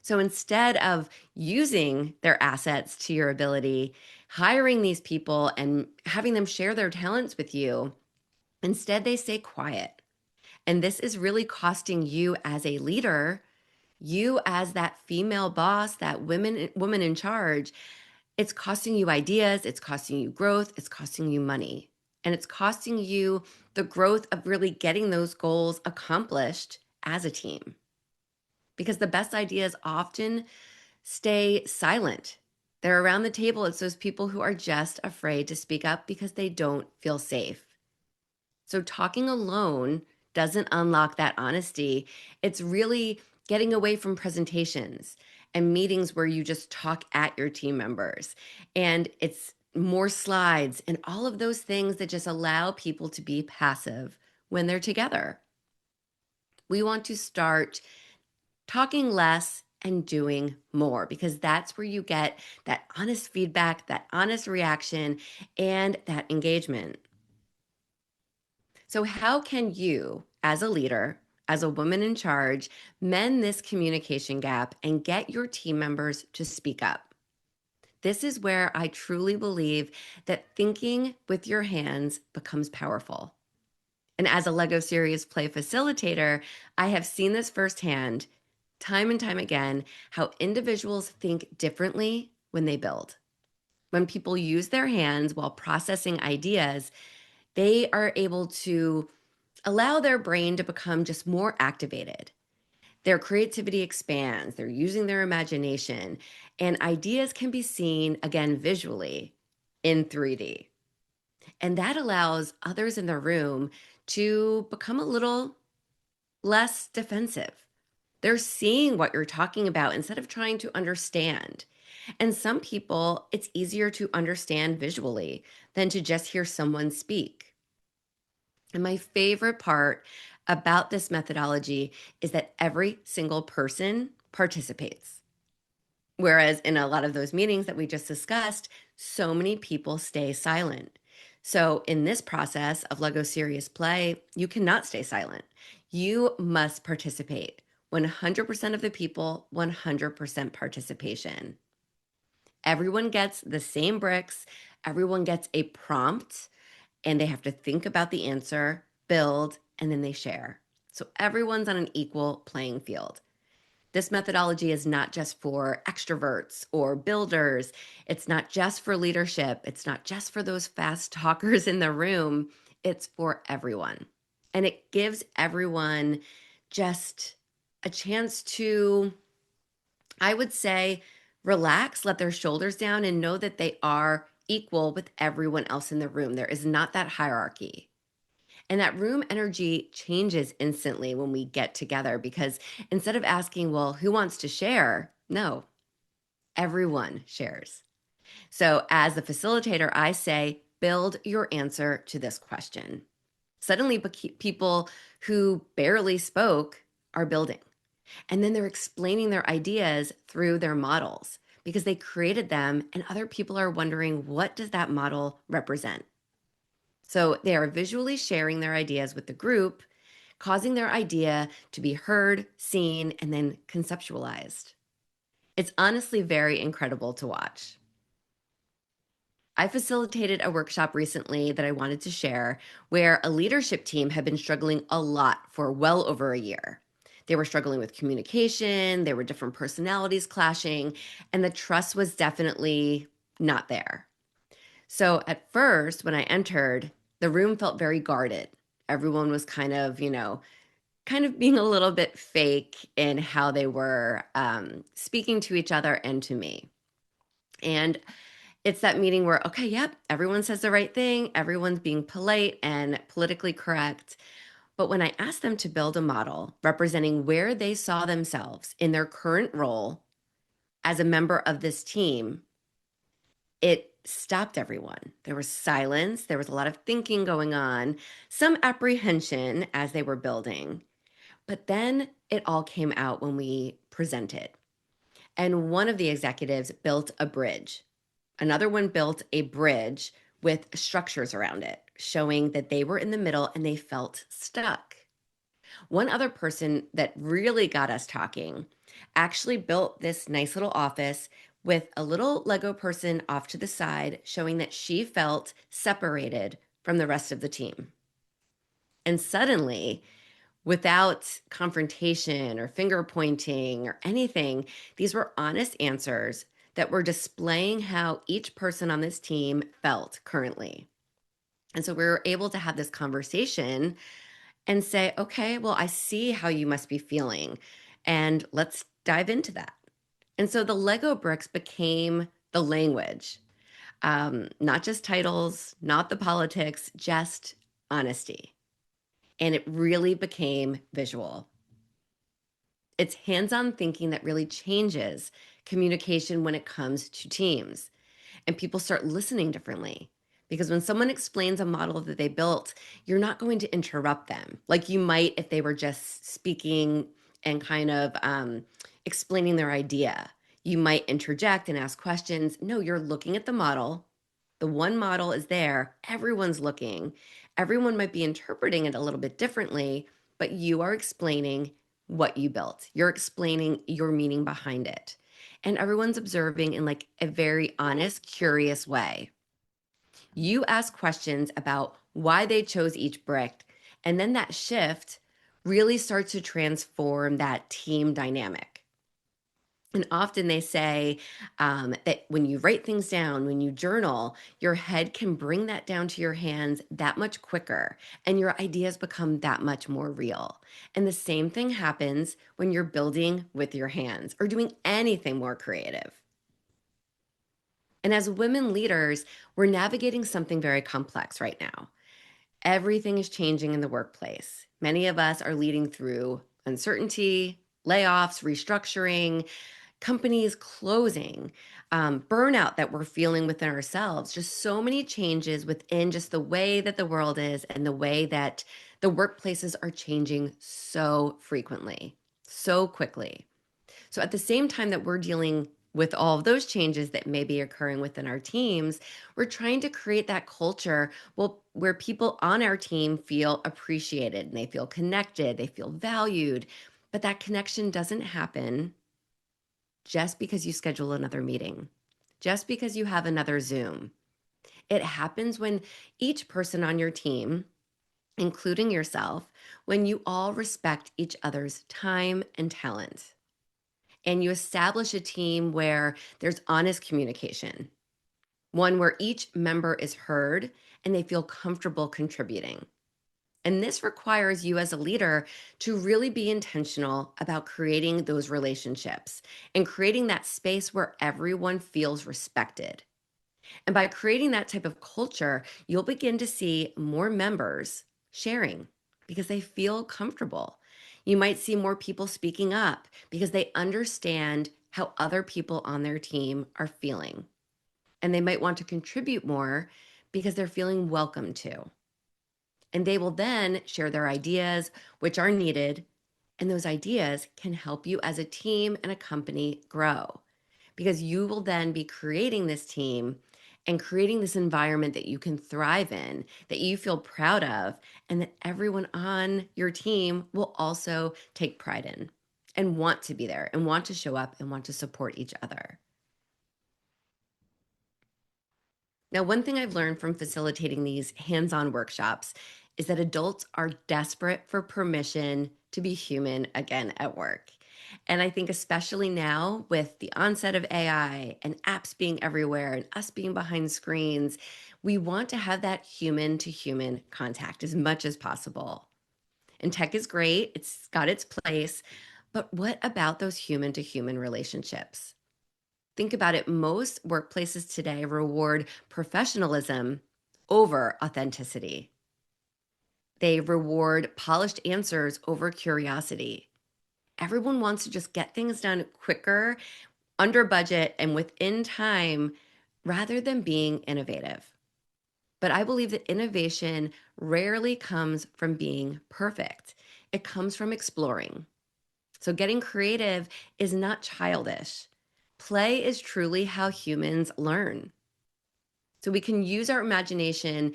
So instead of using their assets to your ability, hiring these people and having them share their talents with you, instead they stay quiet. And this is really costing you as a leader, you as that female boss, that woman in charge. It's costing you ideas, it's costing you growth, it's costing you money. And it's costing you the growth of really getting those goals accomplished as a team. Because the best ideas often stay silent. They're around the table. It's those people who are just afraid to speak up because they don't feel safe. So talking alone doesn't unlock that honesty. It's really getting away from presentations and meetings where you just talk at your team members. And it's more slides and all of those things that just allow people to be passive when they're together. We want to start talking less and doing more, because that's where you get that honest feedback, that honest reaction, and that engagement. So, how can you, as a leader, as a woman in charge, mend this communication gap and get your team members to speak up? This is where I truly believe that thinking with your hands becomes powerful. And as a Lego Serious Play facilitator, I have seen this firsthand, time and time again, how individuals think differently when they build. When people use their hands while processing ideas, they are able to allow their brain to become just more activated. Their creativity expands, they're using their imagination, and ideas can be seen again visually in 3D. And that allows others in the room to become a little less defensive. They're seeing what you're talking about instead of trying to understand. And some people, it's easier to understand visually than to just hear someone speak. And my favorite part about this methodology is that every single person participates. Whereas in a lot of those meetings that we just discussed, so many people stay silent. So in this process of Lego Serious Play, you cannot stay silent. You must participate. 100% of the people, 100% participation. Everyone gets the same bricks. Everyone gets a prompt, and they have to think about the answer, build, and then they share. So everyone's on an equal playing field. This methodology is not just for extroverts or builders. It's not just for leadership. It's not just for those fast talkers in the room. It's for everyone. And it gives everyone just a chance to, I would say, relax, let their shoulders down, and know that they are equal with everyone else in the room. There is not that hierarchy. And that room energy changes instantly when we get together, because instead of asking, well, who wants to share? No, everyone shares. So as the facilitator, I say, build your answer to this question. Suddenly, people who barely spoke are building. And then they're explaining their ideas through their models because they created them, and other people are wondering, what does that model represent? So they are visually sharing their ideas with the group, causing their idea to be heard, seen, and then conceptualized. It's honestly very incredible to watch. I facilitated a workshop recently that I wanted to share where a leadership team had been struggling a lot for well over a year. They were struggling with communication, there were different personalities clashing, and the trust was definitely not there. So at first, when I entered, the room felt very guarded. Everyone was kind of being a little bit fake in how they were speaking to each other and to me. And It's that meeting where, okay, yep, everyone says the right thing, everyone's being polite and politically correct. But when I asked them to build a model representing where they saw themselves in their current role as a member of this team, it stopped everyone. There was silence, there was a lot of thinking going on, some apprehension as they were building. But then it all came out when we presented. And one of the executives built a bridge. Another one built a bridge with structures around it, showing that they were in the middle and they felt stuck. One other person that really got us talking actually built this nice little office with a little Lego person off to the side, showing that she felt separated from the rest of the team. And suddenly, without confrontation or finger pointing or anything, these were honest answers that were displaying how each person on this team felt currently. And so we were able to have this conversation and say, okay, well, I see how you must be feeling, and let's dive into that. And so the Lego bricks became the language, not just titles, not the politics, just honesty. And it really became visual. It's hands-on thinking that really changes communication when it comes to teams. And people start listening differently. Because when someone explains a model that they built, you're not going to interrupt them like you might if they were just speaking and kind of explaining their idea. You might interject and ask questions. No, you're looking at the model. The one model is there. Everyone's looking. Everyone might be interpreting it a little bit differently, but you are explaining what you built. You're explaining your meaning behind it. And everyone's observing in like a very honest, curious way. You ask questions about why they chose each brick, and then that shift really starts to transform that team dynamic. And often they say that when you write things down, when you journal, your head can bring that down to your hands that much quicker, and your ideas become that much more real. And the same thing happens when you're building with your hands or doing anything more creative. And as women leaders, we're navigating something very complex right now. Everything is changing in the workplace. Many of us are leading through uncertainty, layoffs, restructuring, companies closing, burnout that we're feeling within ourselves, just so many changes within just the way that the world is and the way that the workplaces are changing so frequently, so quickly. So at the same time that we're dealing with all of those changes that may be occurring within our teams, we're trying to create that culture where people on our team feel appreciated and they feel connected, they feel valued. But that connection doesn't happen just because you schedule another meeting, just because you have another Zoom. It happens when each person on your team, including yourself, when you all respect each other's time and talent, and you establish a team where there's honest communication, one where each member is heard and they feel comfortable contributing. And this requires you as a leader to really be intentional about creating those relationships and creating that space where everyone feels respected. And by creating that type of culture, you'll begin to see more members sharing because they feel comfortable. You might see more people speaking up because they understand how other people on their team are feeling. And they might want to contribute more because they're feeling welcome to. And they will then share their ideas, which are needed. And those ideas can help you as a team and a company grow because you will then be creating this team and creating this environment that you can thrive in, that you feel proud of, and that everyone on your team will also take pride in and want to be there and want to show up and want to support each other. Now, one thing I've learned from facilitating these hands-on workshops is that adults are desperate for permission to be human again at work. And I think especially now with the onset of AI and apps being everywhere and us being behind screens, we want to have that human to human contact as much as possible. And tech is great, it's got its place, but what about those human to human relationships? Think about it. Most workplaces today reward professionalism over authenticity. They reward polished answers over curiosity. Everyone wants to just get things done quicker, under budget, and within time rather than being innovative. But I believe that innovation rarely comes from being perfect. It comes from exploring. So getting creative is not childish. Play is truly how humans learn. So we can use our imagination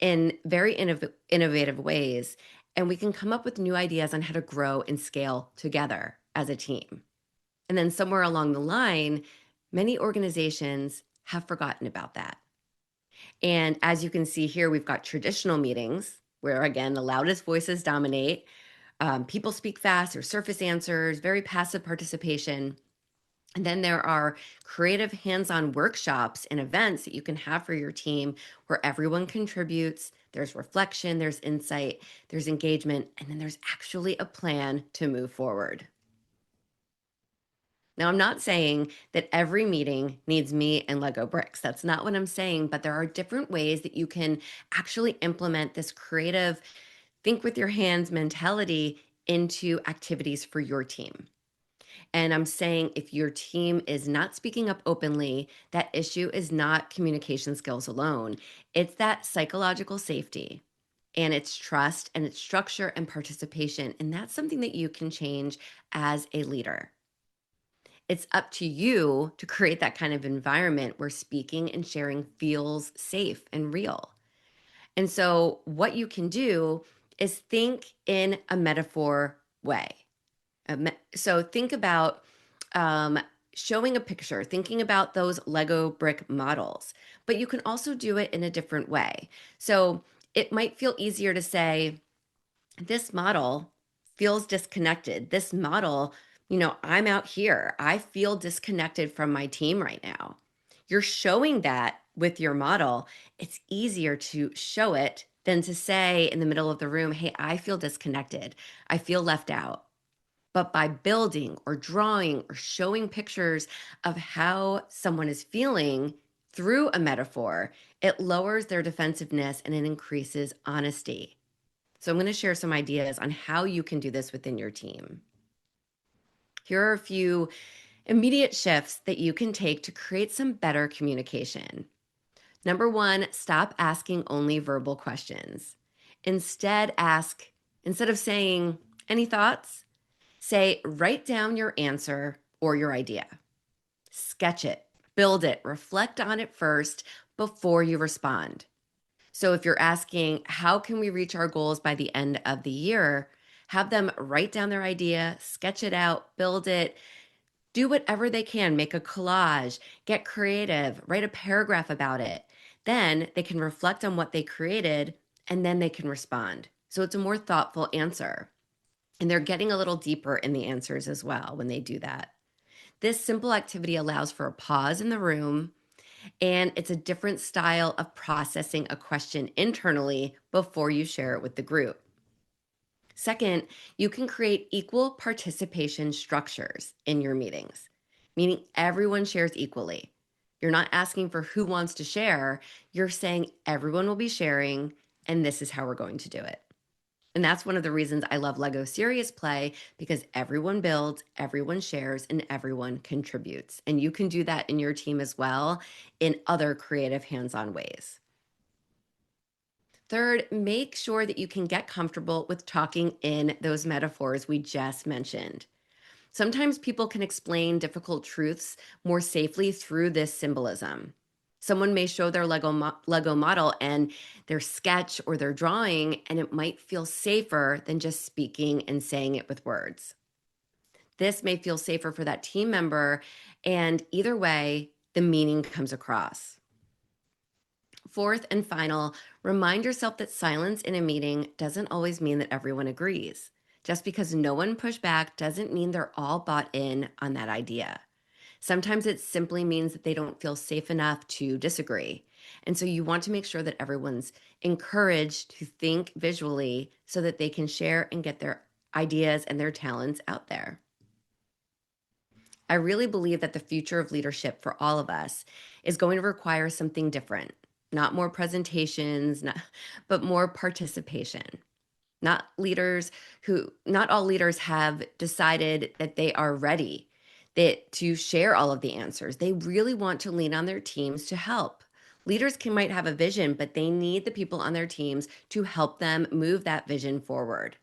in very innovative ways, and we can come up with new ideas on how to grow and scale together as a team. And then somewhere along the line, many organizations have forgotten about that. And as you can see here, we've got traditional meetings where, again, the loudest voices dominate. People speak fast or surface answers, very passive participation. And then there are creative hands-on workshops and events that you can have for your team where everyone contributes. There's reflection, there's insight, there's engagement, and then there's actually a plan to move forward. Now, I'm not saying that every meeting needs me and Lego bricks. That's not what I'm saying, but there are different ways that you can actually implement this creative, think with your hands mentality into activities for your team. And I'm saying if your team is not speaking up openly, that issue is not communication skills alone. It's that psychological safety and it's trust and it's structure and participation. And that's something that you can change as a leader. It's up to you to create that kind of environment where speaking and sharing feels safe and real. And so, what you can do is think in a metaphor way. So, think about showing a picture, thinking about those Lego brick models, but you can also do it in a different way. So, it might feel easier to say, this model feels disconnected. This model, I'm out here. I feel disconnected from my team right now. You're showing that with your model. It's easier to show it than to say in the middle of the room, hey, I feel disconnected. I feel left out. But by building or drawing or showing pictures of how someone is feeling through a metaphor, it lowers their defensiveness and it increases honesty. So I'm going to share some ideas on how you can do this within your team. Here are a few immediate shifts that you can take to create some better communication. Number one, stop asking only verbal questions. Instead of saying, any thoughts? Say, write down your answer or your idea. Sketch it, build it, reflect on it first before you respond. So if you're asking, how can we reach our goals by the end of the year? Have them write down their idea, sketch it out, build it, do whatever they can, make a collage, get creative, write a paragraph about it. Then they can reflect on what they created and then they can respond. So it's a more thoughtful answer. And they're getting a little deeper in the answers as well when they do that. This simple activity allows for a pause in the room, and it's a different style of processing a question internally before you share it with the group. Second, you can create equal participation structures in your meetings, meaning everyone shares equally. You're not asking for who wants to share, you're saying everyone will be sharing, and this is how we're going to do it. And that's one of the reasons I love Lego Serious Play, because everyone builds, everyone shares, and everyone contributes. And you can do that in your team as well in other creative hands-on ways. Third, make sure that you can get comfortable with talking in those metaphors we just mentioned. Sometimes people can explain difficult truths more safely through this symbolism. Someone may show their Lego model and their sketch or their drawing, and it might feel safer than just speaking and saying it with words. This may feel safer for that team member, and either way, the meaning comes across. Fourth and final, remind yourself that silence in a meeting doesn't always mean that everyone agrees. Just because no one pushed back doesn't mean they're all bought in on that idea. Sometimes it simply means that they don't feel safe enough to disagree. And so you want to make sure that everyone's encouraged to think visually so that they can share and get their ideas and their talents out there. I really believe that the future of leadership for all of us is going to require something different, not more presentations, but more participation. Not all leaders have decided that they are ready to share all of the answers. They really want to lean on their teams to help. Leaders might have a vision, but they need the people on their teams to help them move that vision forward.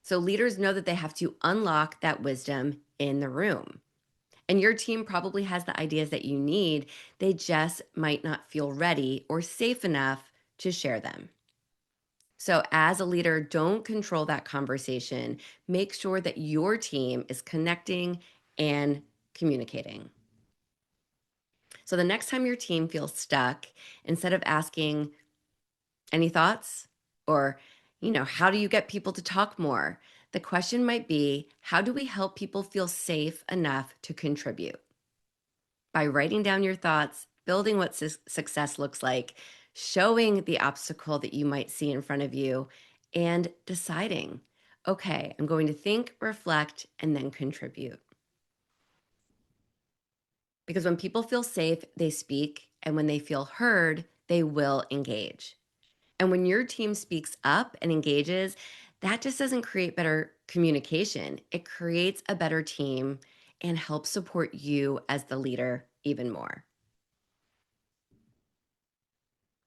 So leaders know that they have to unlock that wisdom in the room. And your team probably has the ideas that you need. They just might not feel ready or safe enough to share them. So, as a leader, don't control that conversation. Make sure that your team is connecting and communicating. So, the next time your team feels stuck, instead of asking, any thoughts? Or, how do you get people to talk more? The question might be, how do we help people feel safe enough to contribute? By writing down your thoughts, building what success looks like, showing the obstacle that you might see in front of you, and deciding, okay, I'm going to think, reflect, and then contribute. Because when people feel safe, they speak, and when they feel heard, they will engage. And when your team speaks up and engages, that just doesn't create better communication. It creates a better team and helps support you as the leader even more.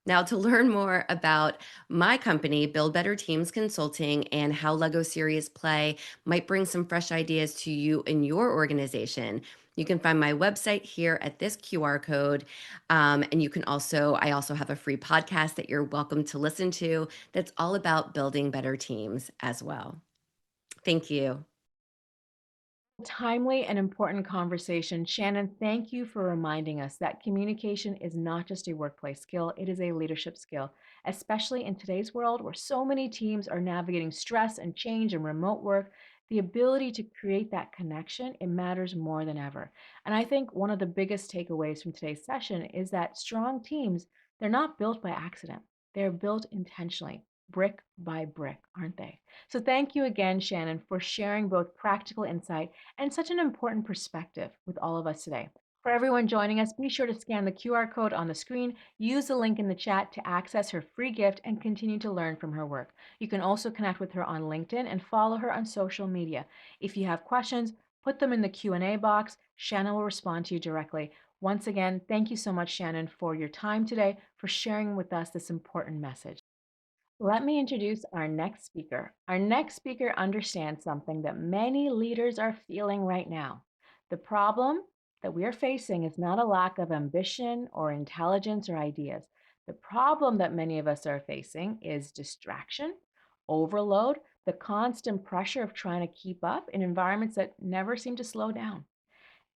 Now, to learn more about my company, Build Better Teams Consulting, and how Lego Serious Play might bring some fresh ideas to you in your organization, you can find my website here at this QR code. And I also have a free podcast that you're welcome to listen to that's all about building better teams as well. Thank you. Timely and important conversation. Shannon, thank you for reminding us that communication is not just a workplace skill, it is a leadership skill, especially in today's world where so many teams are navigating stress and change and remote work. The ability to create that connection, it matters more than ever. And I think one of the biggest takeaways from today's session is that strong teams, they're not built by accident. They're built intentionally, brick by brick, aren't they? So thank you again, Shannon, for sharing both practical insight and such an important perspective with all of us today. For everyone joining us, be sure to scan the QR code on the screen, use the link in the chat to access her free gift and continue to learn from her work. You can also connect with her on LinkedIn and follow her on social media. If you have questions, put them in the Q&A box. Shannon will respond to you directly. Once again, thank you so much, Shannon, for your time today, for sharing with us this important message. Let me introduce our next speaker. Our next speaker understands something that many leaders are feeling right now. The problem that we are facing is not a lack of ambition or intelligence or ideas. The problem that many of us are facing is distraction, overload, the constant pressure of trying to keep up in environments that never seem to slow down.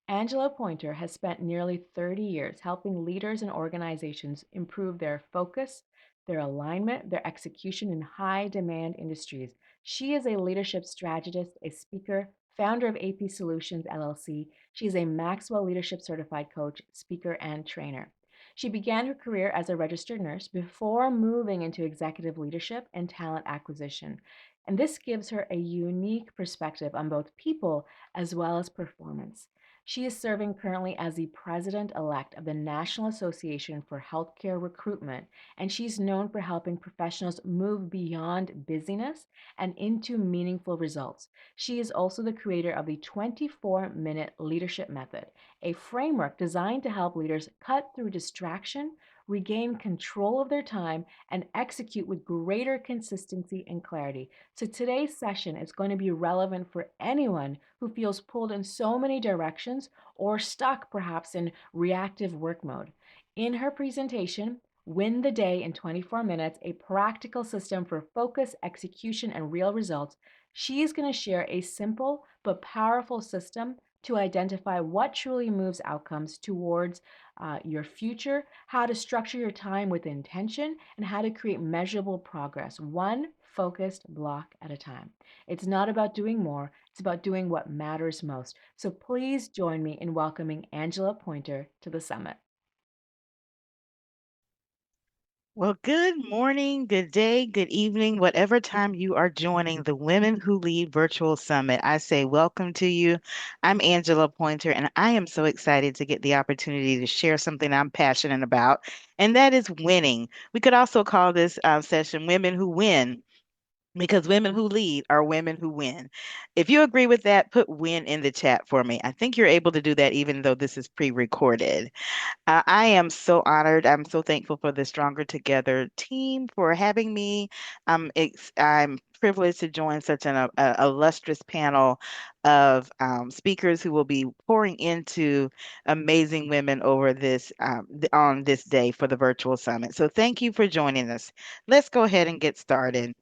Angela Pointer has spent nearly 30 years helping leaders and organizations improve their focus, their alignment, their execution in high demand industries. She is a leadership strategist, a speaker, founder of AP Solutions LLC. She is a Maxwell Leadership Certified Coach, speaker, and trainer. She began her career as a registered nurse before moving into executive leadership and talent acquisition. And this gives her a unique perspective on both people as well as performance. She is serving currently as the president-elect of the National Association for Healthcare Recruitment, and she's known for helping professionals move beyond busyness and into meaningful results. She is also the creator of the 24-minute leadership method, a framework designed to help leaders cut through distraction, regain control of their time, and execute with greater consistency and clarity. So today's session is going to be relevant for anyone who feels pulled in so many directions or stuck perhaps in reactive work mode. In her presentation, Win the Day in 24 Minutes, a practical system for focus, execution, and real results, she is going to share a simple but powerful system to identify what truly moves outcomes towards your future, how to structure your time with intention, and how to create measurable progress, one focused block at a time. It's not about doing more, it's about doing what matters most. So please join me in welcoming Angela Pointer to the summit. Well, good morning, good day, good evening, whatever time you are joining the Women Who Lead Virtual Summit. I say welcome to you. I'm Angela Pointer, and I am so excited to get the opportunity to share something I'm passionate about, and that is winning. We could also call this session Women Who Win. Because women who lead are women who win. If you agree with that, put win in the chat for me. I think you're able to do that even though this is pre recorded. I am so honored. I'm so thankful for the Stronger Together team for having me. I'm privileged to join such an illustrious panel of speakers who will be pouring into amazing women over on this day for the virtual summit. So thank you for joining us. Let's go ahead and get started.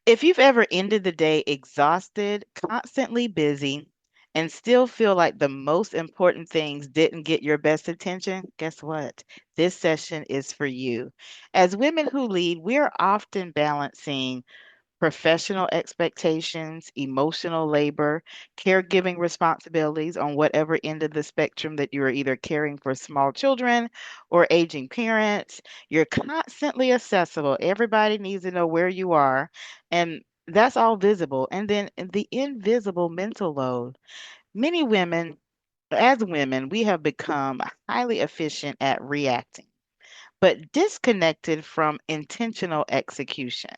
If you've ever ended the day exhausted, constantly busy, and still feel like the most important things didn't get your best attention, guess what? This session is for you. As women who lead, we're often balancing professional expectations, emotional labor, caregiving responsibilities on whatever end of the spectrum that you are either caring for small children or aging parents. You're constantly accessible. Everybody needs to know where you are, and that's all visible. And then the invisible mental load. Many women, as women, we have become highly efficient at reacting, but disconnected from intentional execution.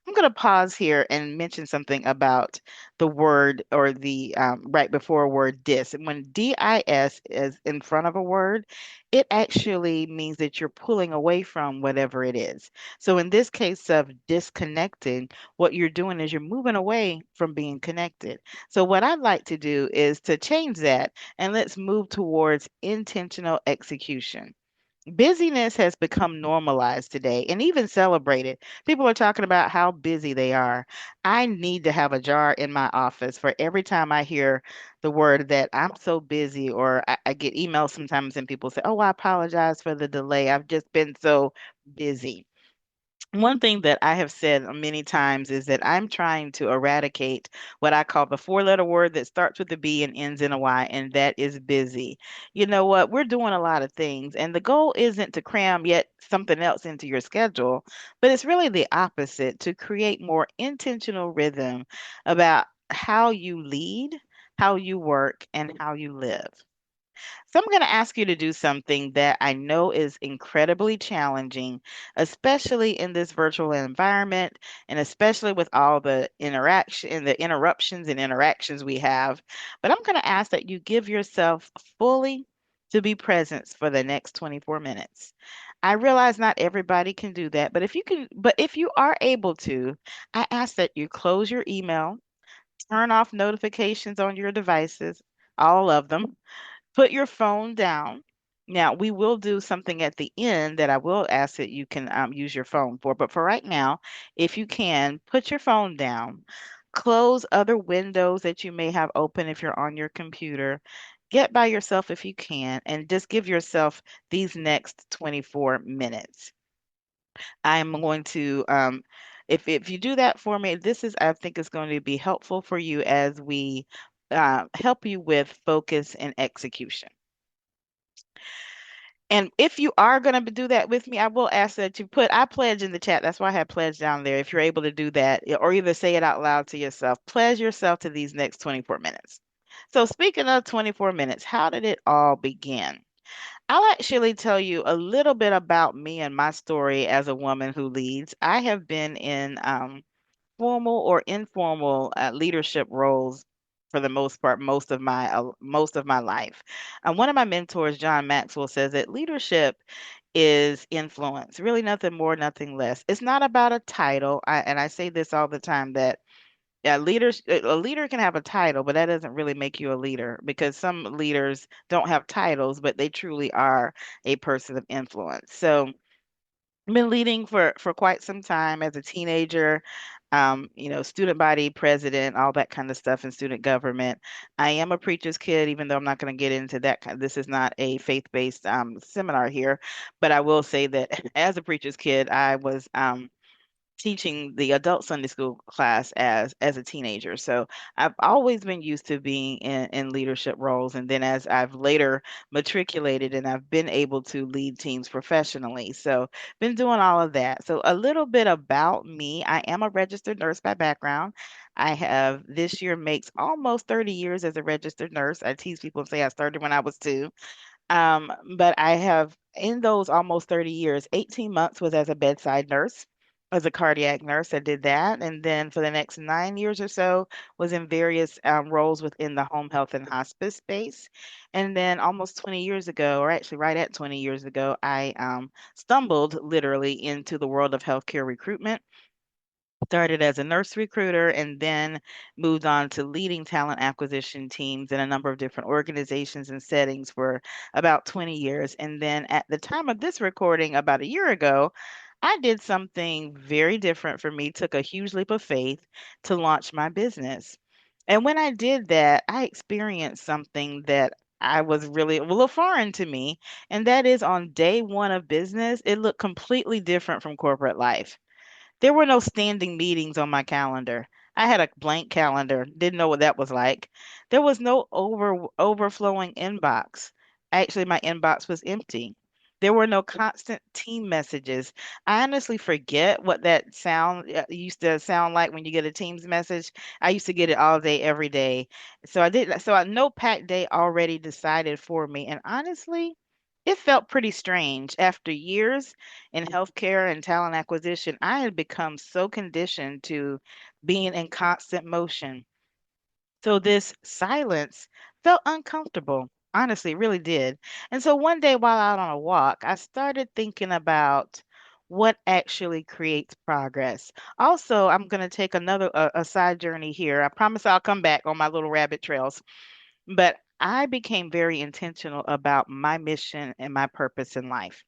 I'm going to pause here and mention something about the word or the right before a word dis. When dis is in front of a word, it actually means that you're pulling away from whatever it is. So in this case of disconnecting, what you're doing is you're moving away from being connected. So what I'd like to do is to change that and let's move towards intentional execution. Busyness has become normalized today and even celebrated. People are talking about how busy they are. I need to have a jar in my office for every time I hear the word that I'm so busy, or I get emails sometimes and people say, "Oh, I apologize for the delay. I've just been so busy." One thing that I have said many times is that I'm trying to eradicate what I call the four-letter word that starts with a B and ends in a Y, and that is busy. You know what? We're doing a lot of things, and the goal isn't to cram yet something else into your schedule, but it's really the opposite, to create more intentional rhythm about how you lead, how you work, and how you live. So I'm going to ask you to do something that I know is incredibly challenging, especially in this virtual environment, and especially with all the interaction, the interruptions and interactions we have. But I'm going to ask that you give yourself fully to be present for the next 24 minutes. I realize not everybody can do that, but if you are able to, I ask that you close your email, turn off notifications on your devices, all of them. Put your phone down. Now, we will do something at the end that I will ask that you can use your phone for. But for right now, if you can, put your phone down. Close other windows that you may have open if you're on your computer. Get by yourself if you can, and just give yourself these next 24 minutes. I'm going to, if you do that for me, I think, is going to be helpful for you as we help you with focus and execution. And if you are going to do that with me, I will ask that you put I pledge in the chat. That's why I have pledge down there. If you're able to do that, or either say it out loud to yourself, pledge yourself to these next 24 minutes. So, speaking of 24 minutes, how did it all begin? I'll actually tell you a little bit about me and my story as a woman who leads. I have been in formal or informal leadership roles for the most part most of my life. One of my mentors, John Maxwell, says that leadership is influence, really nothing more, nothing less. It's not about a title. And I say this all the time that a leader can have a title, but that doesn't really make you a leader, because some leaders don't have titles, but they truly are a person of influence. So been leading for quite some time as a teenager, student body president, all that kind of stuff in student government. I am a preacher's kid, even though I'm not going to get into that this is not a faith-based seminar here, but I will say that as a preacher's kid, I was teaching the adult Sunday school class as a teenager. So I've always been used to being in leadership roles. And then as I've later matriculated and I've been able to lead teams professionally. So been doing all of that. So a little bit about me. I am a registered nurse by background. I have this year makes almost 30 years as a registered nurse. I tease people and say I started when I was 2. But I have, in those almost 30 years, 18 months was as a bedside nurse, as a cardiac nurse. I did that. And then for the next 9 years or so, was in various roles within the home health and hospice space. And then almost 20 years ago, or actually right at 20 years ago, I stumbled literally into the world of healthcare recruitment. Started as a nurse recruiter and then moved on to leading talent acquisition teams in a number of different organizations and settings for about 20 years. And then at the time of this recording, about a year ago, I did something very different for me, took a huge leap of faith to launch my business. And when I did that, I experienced something that I was really a little foreign to me. And that is on day one of business, it looked completely different from corporate life. There were no standing meetings on my calendar. I had a blank calendar, didn't know what that was like. There was no overflowing inbox. Actually, my inbox was empty. There were no constant team messages. I honestly forget what that sound used to sound like when you get a Teams message. I used to get it all day, every day. So I did. So I know packed day already decided for me, and honestly, it felt pretty strange after years in healthcare and talent acquisition. I had become so conditioned to being in constant motion. So this silence felt uncomfortable. Honestly, it really did. And so one day while out on a walk, I started thinking about what actually creates progress. Also, I'm going to take another a side journey here. I promise I'll come back on my little rabbit trails. But I became very intentional about my mission and my purpose in life.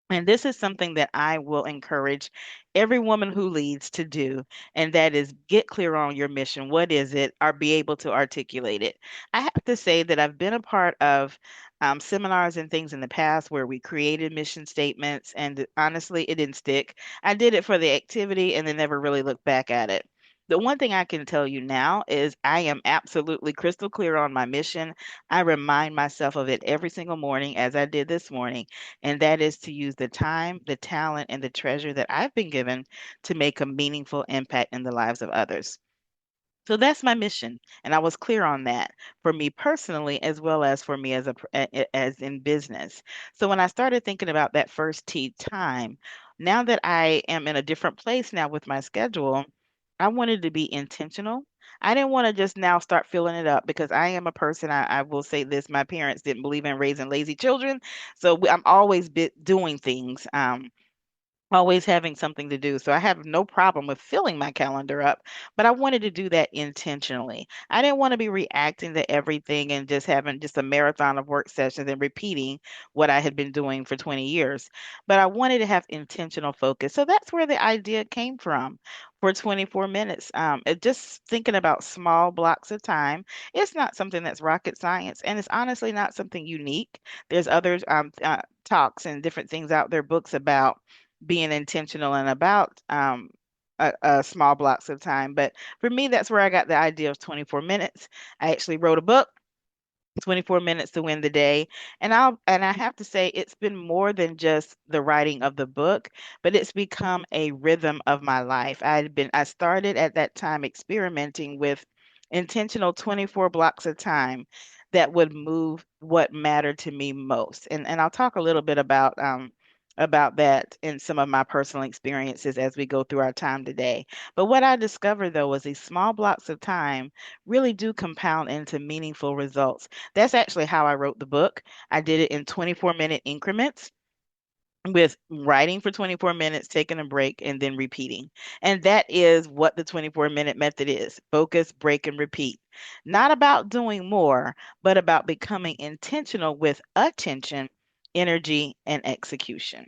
And this is something that I will encourage every woman who leads to do, and that is get clear on your mission. What is it? Or be able to articulate it. I have to say that I've been a part of seminars and things in the past where we created mission statements, and honestly, it didn't stick. I did it for the activity and then never really looked back at it. The one thing I can tell you now is I am absolutely crystal clear on my mission. I remind myself of it every single morning, as I did this morning, and that is to use the time, the talent, and the treasure that I've been given to make a meaningful impact in the lives of others. So that's my mission, and I was clear on that for me personally as well as for me as as in business. So when I started thinking about that first T time, now that I am in a different place now with my schedule, I wanted to be intentional. I didn't want to just now start filling it up because I am a person. I will say this: my parents didn't believe in raising lazy children, so I'm always doing things. Always having something to do. So I have no problem with filling my calendar up, but I wanted to do that intentionally. I didn't want to be reacting to everything and just having just a marathon of work sessions and repeating what I had been doing for 20 years. But I wanted to have intentional focus. So that's where the idea came from for 24 minutes. Just thinking about small blocks of time. It's not something that's rocket science, and it's honestly not something unique. There's other talks and different things out there, books about being intentional and about small blocks of time. But for me, that's where I got the idea of 24 minutes. I actually wrote a book. 24 minutes to win the day. And I have to say it's been more than just the writing of the book, but it's become a rhythm of my life. I started at that time experimenting with intentional 24 blocks of time that would move what mattered to me most. And I'll talk a little bit about that in some of my personal experiences as we go through our time today. But what I discovered though was these small blocks of time really do compound into meaningful results. That's actually how I wrote the book. I did it in 24-minute increments with writing for 24 minutes, taking a break, and then repeating. And that is what the 24-minute method is: focus, break, and repeat. Not about doing more, but about becoming intentional with attention, energy, and execution.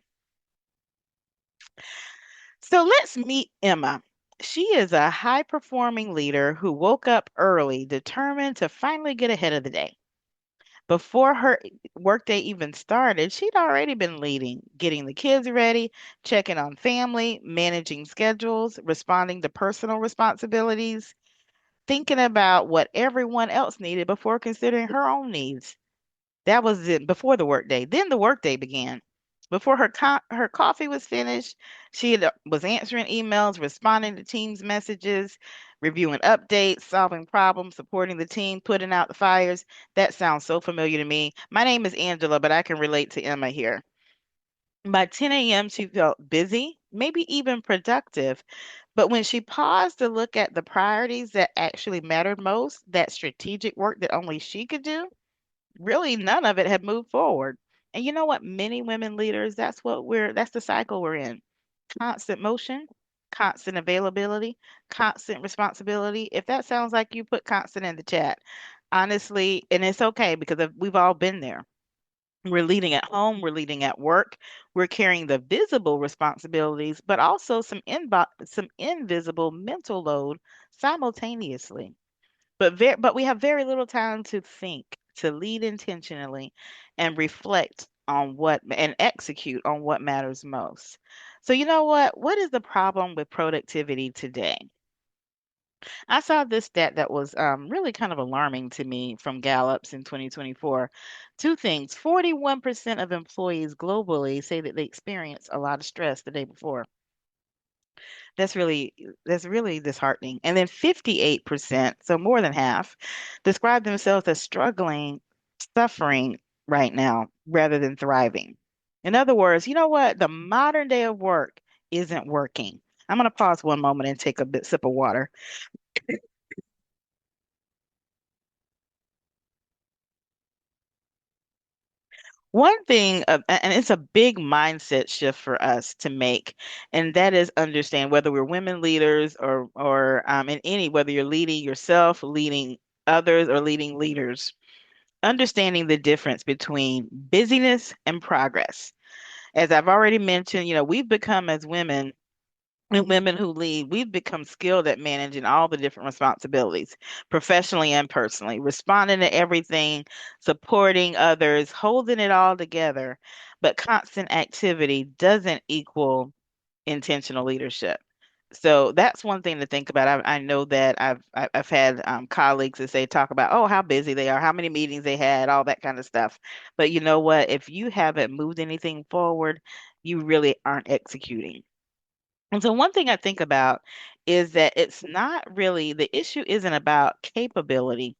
So let's meet Emma. She is a high performing leader who woke up early, determined to finally get ahead of the day. Before her workday even started, she'd already been leading, getting the kids ready, checking on family, managing schedules, responding to personal responsibilities, thinking about what everyone else needed before considering her own needs. That was it before the workday. Then the workday began. Before her coffee was finished, was answering emails, responding to teams' messages, reviewing updates, solving problems, supporting the team, putting out the fires. That sounds so familiar to me. My name is Angela, but I can relate to Emma here. By 10 a.m., she felt busy, maybe even productive. But when she paused to look at the priorities that actually mattered most, that strategic work that only she could do, really none of it had moved forward. And you know what? Many women leaders, that's the cycle we're in. Constant motion, constant availability, constant responsibility. If that sounds like you, put constant in the chat. Honestly, and it's okay because we've all been there. We're leading at home, we're leading at work, we're carrying the visible responsibilities, but also some invisible mental load simultaneously. But we have very little time to think, to lead intentionally, and reflect on what and execute on what matters most. So you know what? What is the problem with productivity today? I saw this stat that was really kind of alarming to me from Gallup's in 2024. Two things: 41% of employees globally say that they experience a lot of stress the day before. That's really that's really disheartening. And then 58%, so more than half, describe themselves as struggling, suffering right now rather than thriving. In other words, you know what? The modern day of work isn't working. I'm going to pause one moment and take a sip of water. One thing, and it's a big mindset shift for us to make, and that is understand whether we're women leaders or in any whether you're leading yourself, leading others, or leading leaders, understanding the difference between busyness and progress. As I've already mentioned, we've become as women and women who lead, we've become skilled at managing all the different responsibilities, professionally and personally, responding to everything, supporting others, holding it all together. But constant activity doesn't equal intentional leadership. So that's one thing to think about. I know that I've had colleagues that say talk about, oh, how busy they are, how many meetings they had, all that kind of stuff. But you know what? If you haven't moved anything forward, you really aren't executing. And so one thing I think about is that it's not really, the issue isn't about capability.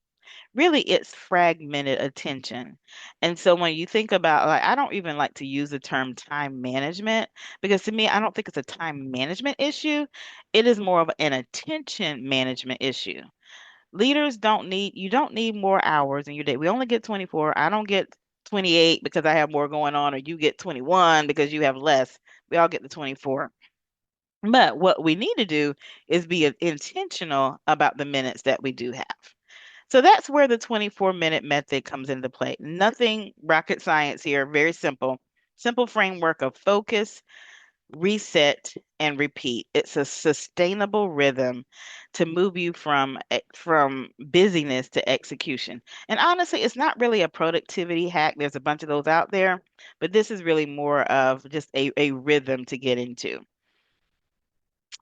Really, it's fragmented attention. And so when you think about, like, I don't even like to use the term time management because to me, I don't think it's a time management issue. It is more of an attention management issue. You don't need more hours in your day. We only get 24. I don't get 28 because I have more going on, or you get 21 because you have less. We all get the 24. But what we need to do is be intentional about the minutes that we do have. So that's where the 24-minute method comes into play. Nothing rocket science here, very simple. Simple framework of focus, reset, and repeat. It's a sustainable rhythm to move you from busyness to execution. And honestly, it's not really a productivity hack. There's a bunch of those out there, but this is really more of just a rhythm to get into.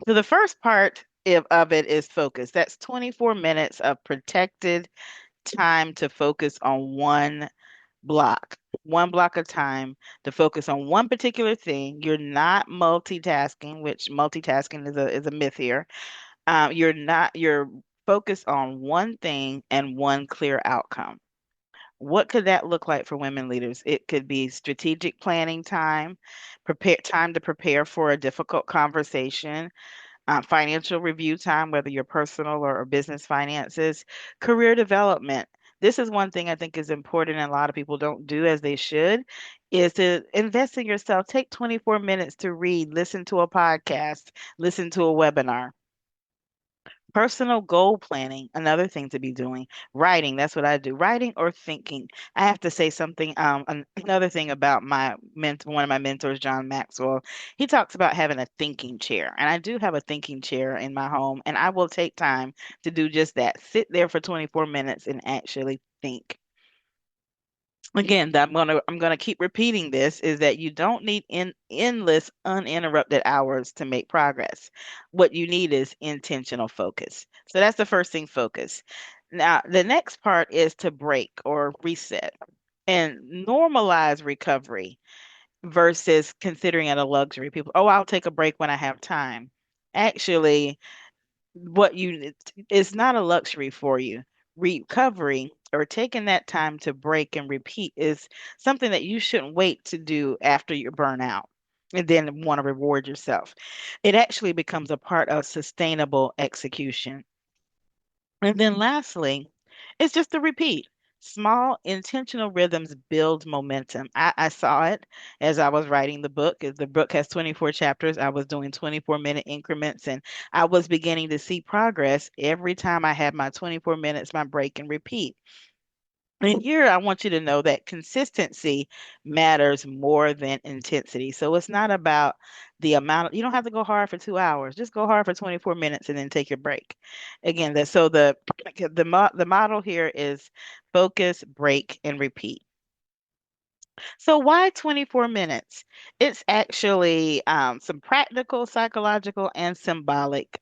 So the first part of it is focus. That's 24 minutes of protected time to focus on one block of time to focus on one particular thing. You're not multitasking, which multitasking is a myth here. You're focused on one thing and one clear outcome. What could that look like for women leaders? It could be strategic planning time, time to prepare for a difficult conversation, financial review time, whether your personal or business finances, career development. This is one thing I think is important and a lot of people don't do as they should, is to invest in yourself. Take 24 minutes to read, listen to a podcast, listen to a webinar. Personal goal planning, another thing to be doing. Writing, that's what I do. Writing or thinking. I have to say something, another thing about one of my mentors, John Maxwell. He talks about having a thinking chair. And I do have a thinking chair in my home, and I will take time to do just that. Sit there for 24 minutes and actually think. Again, I'm gonna keep repeating this, is that you don't need endless uninterrupted hours to make progress. What you need is intentional focus. So that's the first thing, focus. Now, the next part is to break or reset and normalize recovery versus considering it a luxury. People, oh, I'll take a break when I have time. Actually, what you it's not a luxury for you. Recovery or taking that time to break and repeat is something that you shouldn't wait to do after you're burnt out and then want to reward yourself. It actually becomes a part of sustainable execution. And then lastly, it's just a repeat. Small intentional rhythms build momentum. I saw it as I was writing the book. The book has 24 chapters. I was doing 24-minute increments, and I was beginning to see progress every time I had my 24 minutes, my break and repeat. And here I want you to know that consistency matters more than intensity. So it's not about the amount you don't have to go hard for 2 hours. Just go hard for 24 minutes and then take your break. Again, the model here is focus, break, and repeat. So why 24 minutes? It's actually some practical, psychological, and symbolic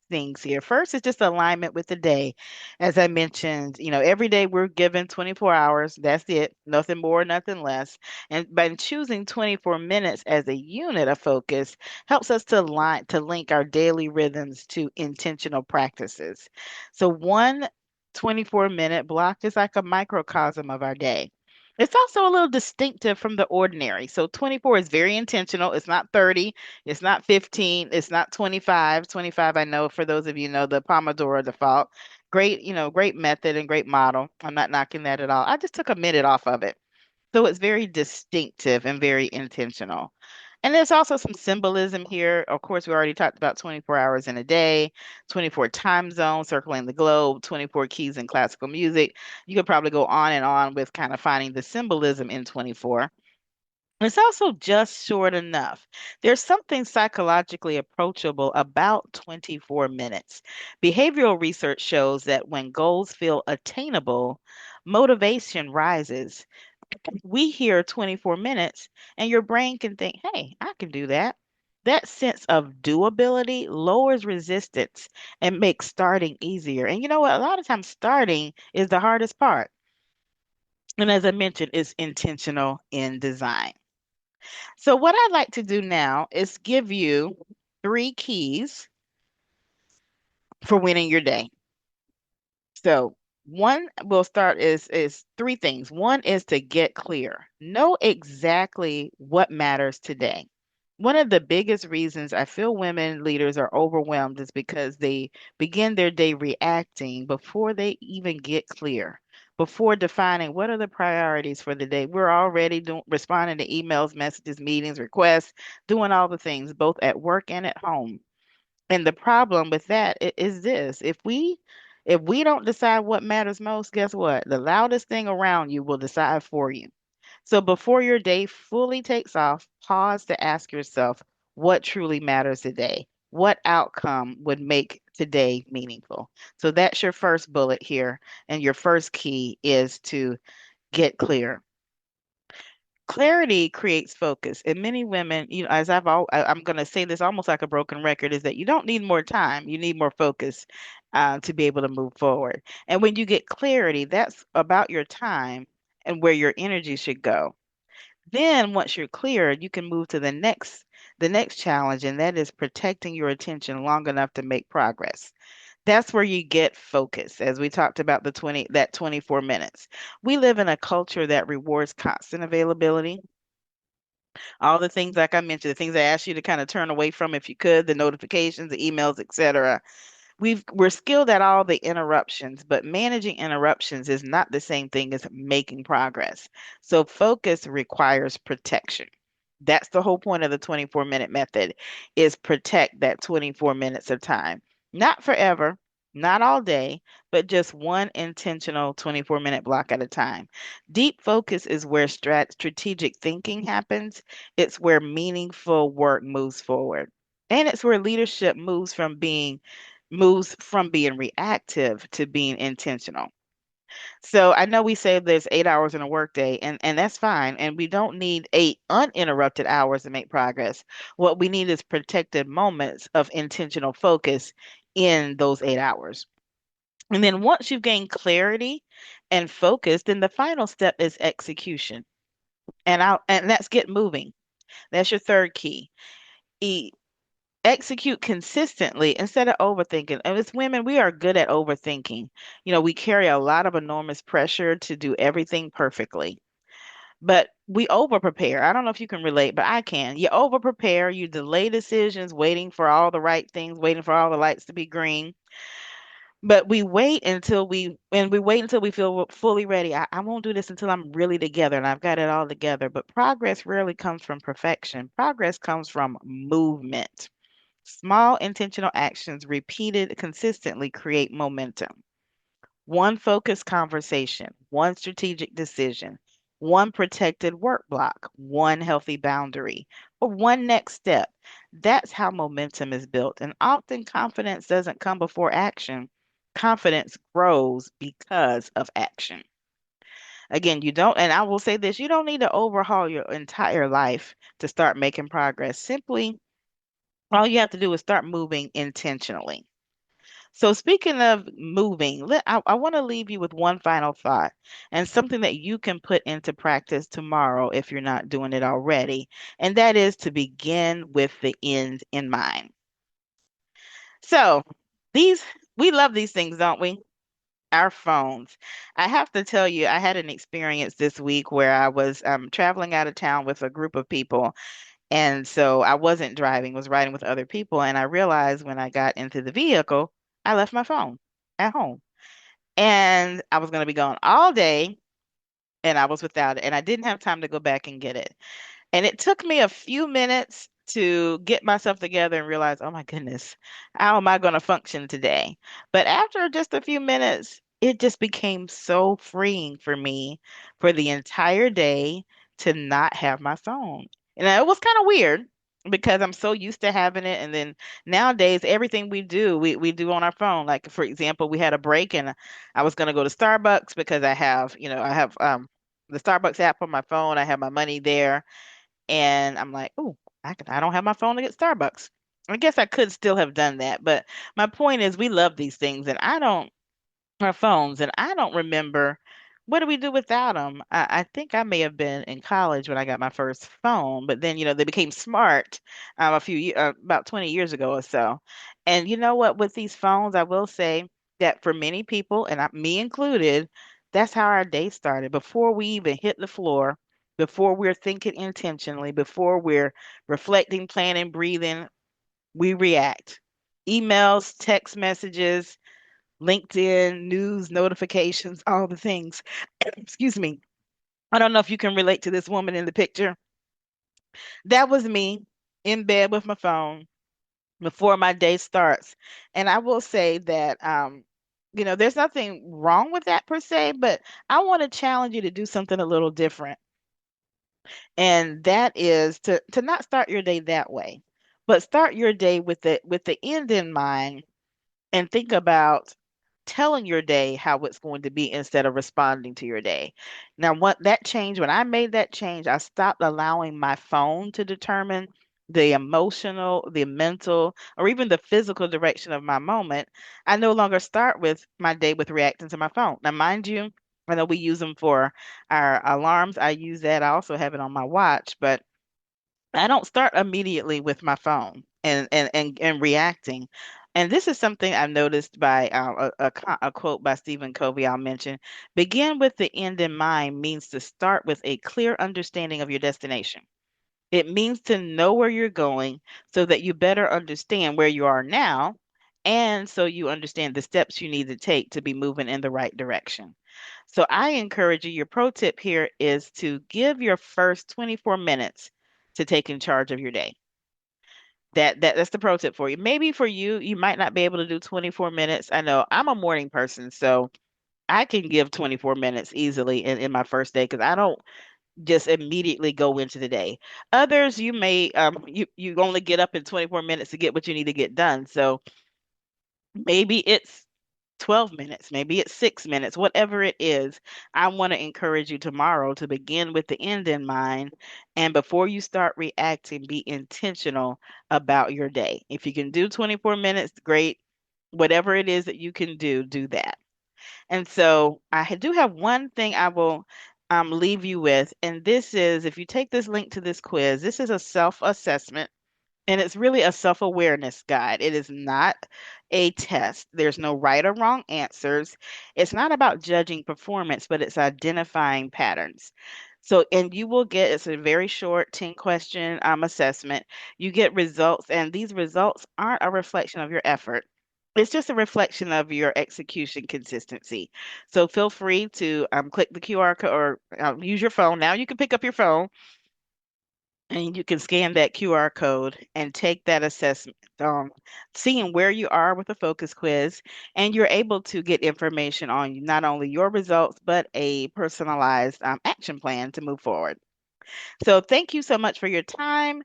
things here. First, it's just alignment with the day. As I mentioned, every day we're given 24 hours. That's it. Nothing more, nothing less. And by choosing 24 minutes as a unit of focus helps us to link our daily rhythms to intentional practices. So one 24-minute block is like a microcosm of our day. It's also a little distinctive from the ordinary. So 24 is very intentional. It's not 30, it's not 15, it's not 25. 25, I know for those of you know the Pomodoro default. Great, great method and great model. I'm not knocking that at all. I just took a minute off of it. So it's very distinctive and very intentional. And there's also some symbolism here. Of course, we already talked about 24 hours in a day, 24 time zones circling the globe, 24 keys in classical music. You could probably go on with kind of finding the symbolism in 24. It's also just short enough. There's something psychologically approachable about 24 minutes. Behavioral research shows that when goals feel attainable, motivation rises. We hear 24 minutes and your brain can think, hey, I can do that. That sense of doability lowers resistance and makes starting easier. And you know what? A lot of times starting is the hardest part. And as I mentioned, it's intentional in design. So, what I'd like to do now is give you 3 keys for winning your day. So one we'll start is 3 things. One is to get clear. Know exactly what matters today. One of the biggest reasons I feel women leaders are overwhelmed is because they begin their day reacting before they even get clear. Before defining what are the priorities for the day, we're already responding to emails, messages, meetings, requests, doing all the things both at work and at home. And the problem with that is this: if we don't decide what matters most, guess what? The loudest thing around you will decide for you. So before your day fully takes off, pause to ask yourself what truly matters today. What outcome would make today meaningful? So that's your first bullet here. And your first key is to get clear. Clarity creates focus, and many women, as I'm going to say this almost like a broken record, is that you don't need more time, you need more focus to be able to move forward. And when you get clarity, that's about your time and where your energy should go. Then once you're clear, you can move to the next challenge, and that is protecting your attention long enough to make progress. That's where you get focus, as we talked about that 24 minutes. We live in a culture that rewards constant availability. All the things like I mentioned, the things I asked you to kind of turn away from if you could, the notifications, the emails, etc. We're skilled at all the interruptions, but managing interruptions is not the same thing as making progress. So focus requires protection. That's the whole point of the 24-minute method, is protect that 24 minutes of time. Not forever, not all day, but just one intentional 24-minute block at a time. Deep focus is where strategic thinking happens. It's where meaningful work moves forward. And it's where leadership moves from being reactive to being intentional. So I know we say there's 8 hours in a workday, and that's fine. And we don't need 8 uninterrupted hours to make progress. What we need is protected moments of intentional focus in those 8 hours. And then once you've gained clarity and focus, then the final step is execution. And that's get moving. That's your third key. E, execute consistently instead of overthinking. And as women, we are good at overthinking. We carry a lot of enormous pressure to do everything perfectly. But we over prepare. I don't know if you can relate, but I can. You over prepare, you delay decisions, waiting for all the right things, waiting for all the lights to be green. But we wait until we feel fully ready. I won't do this until I'm really together and I've got it all together. But progress rarely comes from perfection. Progress comes from movement. Small intentional actions repeated consistently create momentum. One focused conversation, one strategic decision, one protected work block, one healthy boundary, or one next step. That's how momentum is built. And often confidence doesn't come before action. Confidence grows because of action. Again, you don't, and I will say this, you don't need to overhaul your entire life to start making progress. Simply, all you have to do is start moving intentionally. So, speaking of moving, I want to leave you with one final thought and something that you can put into practice tomorrow if you're not doing it already. And that is to begin with the end in mind. So, these, we love these things, don't we? Our phones. I have to tell you, I had an experience this week where I was traveling out of town with a group of people. And so I wasn't driving, was riding with other people. And I realized when I got into the vehicle, I left my phone at home. And I was going to be gone all day and I was without it. And I didn't have time to go back and get it. And it took me a few minutes to get myself together and realize, oh my goodness, how am I going to function today? But after just a few minutes, it just became so freeing for me for the entire day to not have my phone. And it was kind of weird because I'm so used to having it. And then nowadays, everything we do on our phone. Like, for example, we had a break and I was going to go to Starbucks because I have the Starbucks app on my phone. I have my money there and I'm like, oh, I don't have my phone to get Starbucks. I guess I could still have done that, but my point is we love these things and I don't our phones and I don't remember what do we do without them. I think I may have been in college when I got my first phone, but then they became smart about 20 years ago or so. And you know what? With these phones, I will say that for many people, and me included, that's how our day started. Before we even hit the floor, before we're thinking intentionally, before we're reflecting, planning, breathing, we react. Emails, text messages, LinkedIn, news, notifications, all the things. Excuse me. I don't know if you can relate to this woman in the picture. That was me in bed with my phone before my day starts. And I will say that there's nothing wrong with that per se, but I want to challenge you to do something a little different. And that is to not start your day that way, but start your day with the end in mind and think about telling your day how it's going to be instead of responding to your day. Now, when I made that change, I stopped allowing my phone to determine the emotional, the mental, or even the physical direction of my moment. I no longer start with my day with reacting to my phone. Now, mind you, I know we use them for our alarms. I use that. I also have it on my watch, but I don't start immediately with my phone and reacting. And this is something I've noticed by a quote by Stephen Covey I'll mention. Begin with the end in mind means to start with a clear understanding of your destination. It means to know where you're going so that you better understand where you are now and so you understand the steps you need to take to be moving in the right direction. So I encourage you, your pro tip here is to give your first 24 minutes to taking charge of your day. That's the pro tip for you. Maybe for you, you might not be able to do 24 minutes. I know I'm a morning person, so I can give 24 minutes easily in my first day because I don't just immediately go into the day. Others, you may you only get up in 24 minutes to get what you need to get done. So maybe it's 12 minutes, maybe it's 6 minutes, whatever it is. I want to encourage you tomorrow to begin with the end in mind. And before you start reacting, be intentional about your day. If you can do 24 minutes, great. Whatever it is that you can do that. And so do have one thing I will leave you with. And this is if you take this link to this quiz, this is a self assessment and it's really a self awareness guide. It is not a test. There's no right or wrong answers. It's not about judging performance, but it's identifying patterns. So, and you will get, it's a very short 10 question assessment. You get results, and these results aren't a reflection of your effort. It's just a reflection of your execution consistency. So feel free to click the QR code or use your phone. Now you can pick up your phone and you can scan that QR code and take that assessment, seeing where you are with the focus quiz, and you're able to get information on not only your results, but a personalized action plan to move forward. So thank you so much for your time.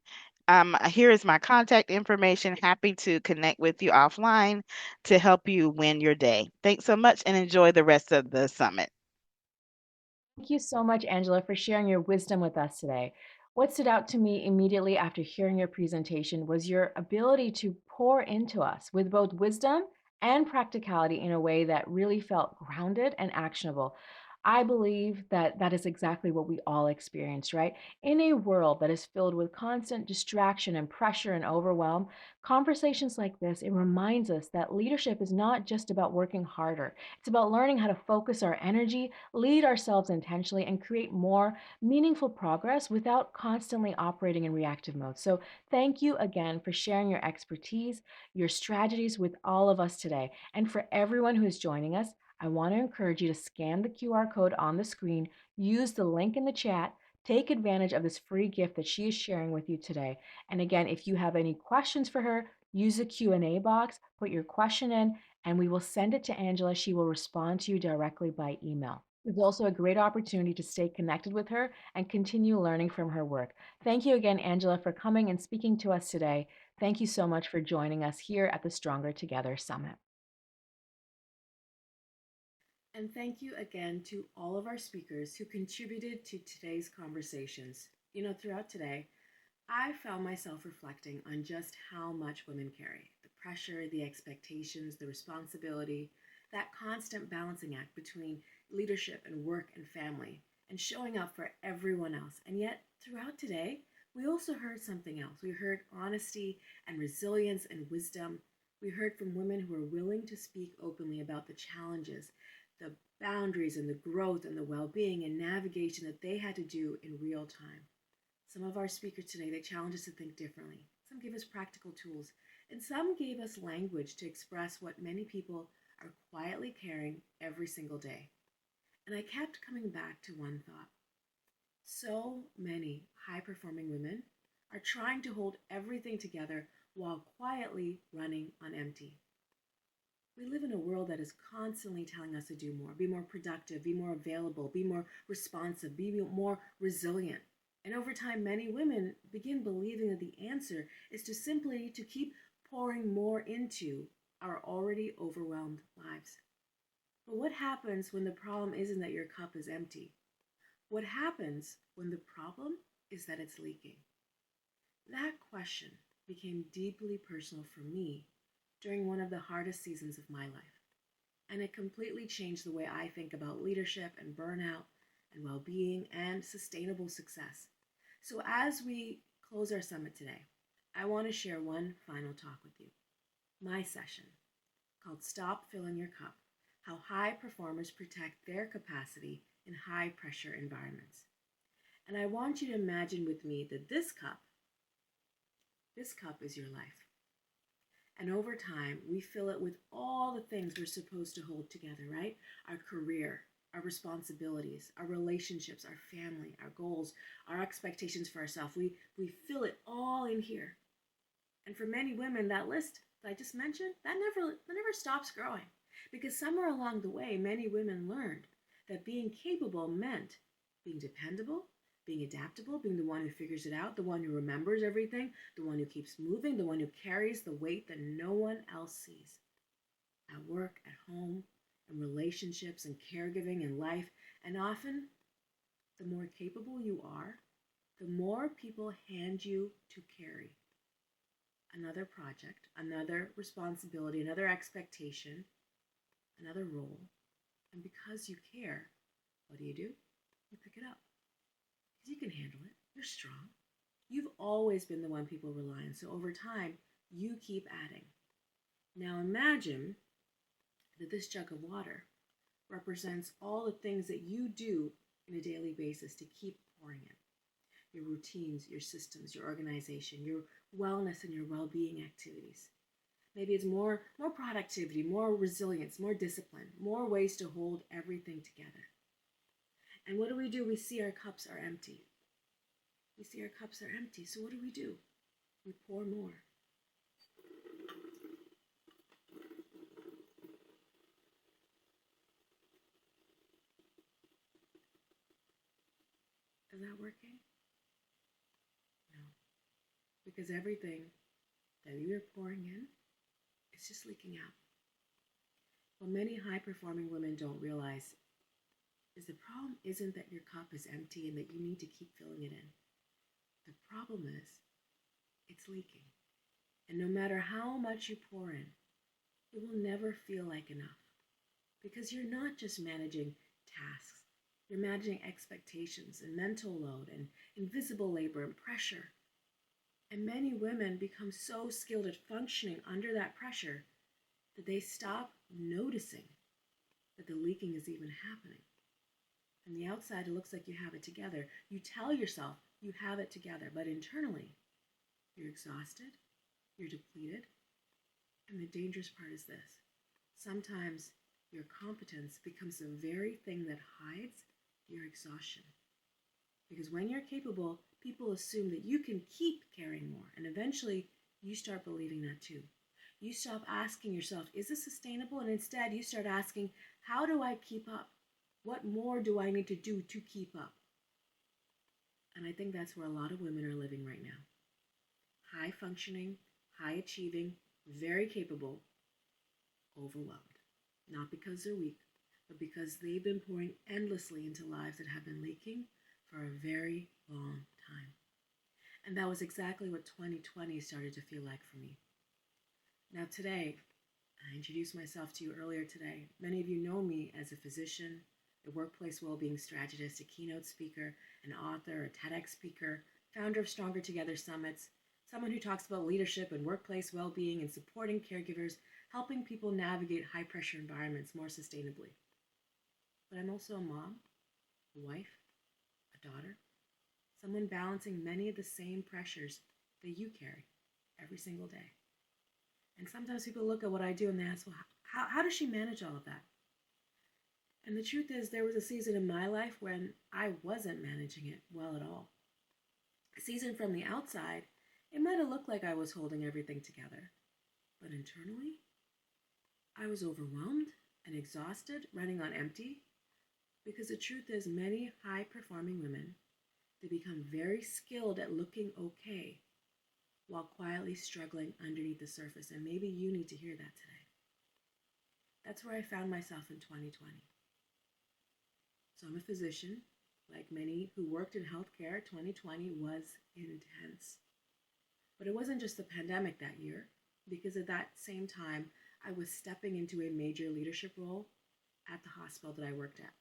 Here is my contact information. Happy to connect with you offline to help you win your day. Thanks so much and enjoy the rest of the summit. Thank you so much, Angela, for sharing your wisdom with us today. What stood out to me immediately after hearing your presentation was your ability to pour into us with both wisdom and practicality in a way that really felt grounded and actionable. I believe that that is exactly what we all experience, right? In a world that is filled with constant distraction and pressure and overwhelm, conversations like this, it reminds us that leadership is not just about working harder. It's about learning how to focus our energy, lead ourselves intentionally, and create more meaningful progress without constantly operating in reactive mode. So, thank you again for sharing your expertise, your strategies with all of us today. And for everyone who is joining us, I want to encourage you to scan the QR code on the screen, use the link in the chat, take advantage of this free gift that she is sharing with you today. And again, if you have any questions for her, use the Q&A box, put your question in, and we will send it to Angela. She will respond to you directly by email. It's also a great opportunity to stay connected with her and continue learning from her work. Thank you again, Angela, for coming and speaking to us today. Thank you so much for joining us here at the Stronger Together Summit. And thank you again to all of our speakers who contributed to today's conversations. Throughout today, I found myself reflecting on just how much women carry the pressure, the expectations, the responsibility, that constant balancing act between leadership and work and family, and showing up for everyone else. And yet, throughout today, we also heard something else. We heard honesty and resilience and wisdom. We heard from women who are willing to speak openly about the challenges, the boundaries, and the growth and the well being and navigation that they had to do in real time. Some of our speakers today, they challenge us to think differently. Some gave us practical tools, and some gave us language to express what many people are quietly carrying every single day. And I kept coming back to one thought. So many high-performing women are trying to hold everything together while quietly running on empty. We live in a world that is constantly telling us to do more, be more productive, be more available, be more responsive, be more resilient. And over time, many women begin believing that the answer is to simply to keep pouring more into our already overwhelmed lives. But what happens when the problem isn't that your cup is empty? What happens when the problem is that it's leaking? That question became deeply personal for me during one of the hardest seasons of my life. And it completely changed the way I think about leadership and burnout and well being and sustainable success. So, as we close our summit today, I want to share one final talk with you. My session called Stop Filling Your Cup: How High Performers Protect Their Capacity in High Pressure Environments. And I want you to imagine with me that this cup is your life. And over time, we fill it with all the things we're supposed to hold together, right? Our career, our responsibilities, our relationships, our family, our goals, our expectations for ourselves. We fill it all in here. And for many women, that list that I just mentioned, that never stops growing. Because somewhere along the way, many women learned that being capable meant being dependable, being adaptable, being the one who figures it out, the one who remembers everything, the one who keeps moving, the one who carries the weight that no one else sees. at work, at home, in relationships and caregiving and life. And often, the more capable you are, the more people hand you to carry another project, another responsibility, another expectation, another role. And because you care, what do? You pick it up. Because you can handle it. You're strong. You've always been the one people rely on. So over time, you keep adding. Now imagine that this jug of water represents all the things that you do on a daily basis to keep pouring in. Your routines, your systems, your organization, your wellness and your well-being activities. Maybe it's more productivity, more resilience, more discipline, more ways to hold everything together. And what do? We see our cups are empty. We see our cups are empty. So what do? We pour more. Is that working? No. Because everything that you're pouring in is just leaking out. What many high-performing women don't realize is the problem isn't that your cup is empty and that you need to keep filling it in. The problem is it's leaking. And no matter how much you pour in, it will never feel like enough. Because you're not just managing tasks. You're managing expectations and mental load and invisible labor and pressure. And many women become so skilled at functioning under that pressure that they stop noticing that the leaking is even happening. From the outside, it looks like you have it together. You tell yourself you have it together, but internally, you're exhausted, you're depleted, and the dangerous part is this. Sometimes your competence becomes the very thing that hides your exhaustion. Because when you're capable, people assume that you can keep carrying more, and eventually you start believing that too. You stop asking yourself, is this sustainable? And instead you start asking, how do I keep up? What more do I need to do to keep up? And I think that's where a lot of women are living right now. High functioning, high achieving, very capable, overwhelmed. Not because they're weak, but because they've been pouring endlessly into lives that have been leaking for a very long time. And that was exactly what 2020 started to feel like for me. Now today, I introduced myself to you earlier today. Many of you know me as a physician, a workplace well-being strategist, a keynote speaker, an author, a TEDx speaker, founder of Stronger Together Summits, someone who talks about leadership and workplace well-being and supporting caregivers, helping people navigate high-pressure environments more sustainably. But I'm also a mom, a wife, a daughter, someone balancing many of the same pressures that you carry every single day. And sometimes people look at what I do and they ask, well, how does she manage all of that? And the truth is, there was a season in my life when I wasn't managing it well at all. A season from the outside, it might have looked like I was holding everything together. But internally, I was overwhelmed and exhausted, running on empty. Because the truth is, many high-performing women, they become very skilled at looking okay while quietly struggling underneath the surface. And maybe you need to hear that today. That's where I found myself in 2020. So I'm a physician. Like many who worked in healthcare, 2020 was intense. But it wasn't just the pandemic that year, because at that same time, I was stepping into a major leadership role at the hospital that I worked at.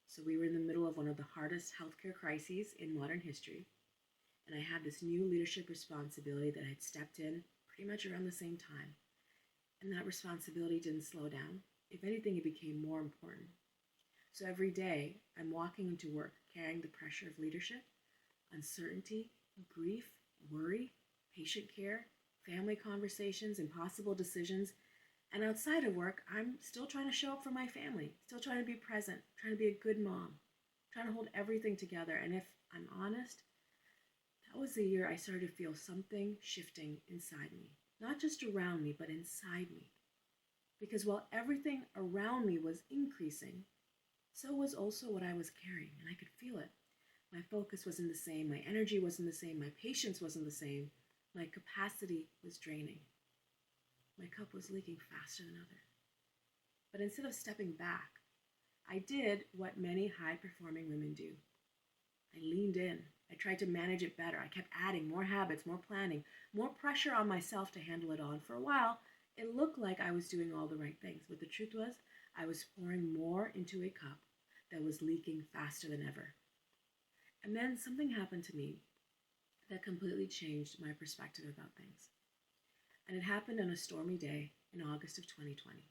So we were in the middle of one of the hardest healthcare crises in modern history. And I had this new leadership responsibility that I'd stepped in pretty much around the same time. And that responsibility didn't slow down. If anything, it became more important. So every day, I'm walking into work carrying the pressure of leadership, uncertainty, grief, worry, patient care, family conversations, impossible decisions. And outside of work, I'm still trying to show up for my family, still trying to be present, trying to be a good mom, trying to hold everything together. And if I'm honest, that was the year I started to feel something shifting inside me. Not just around me, but inside me. Because while everything around me was increasing, so was also what I was carrying, and I could feel it. My focus wasn't the same, my energy wasn't the same, my patience wasn't the same, my capacity was draining. My cup was leaking faster than ever. But instead of stepping back, I did what many high-performing women do. I leaned in. I tried to manage it better. I kept adding more habits, more planning, more pressure on myself to handle it all. And for a while, it looked like I was doing all the right things. But the truth was, I was pouring more into a cup that was leaking faster than ever. And then something happened to me that completely changed my perspective about things. And it happened on a stormy day in August of 2020.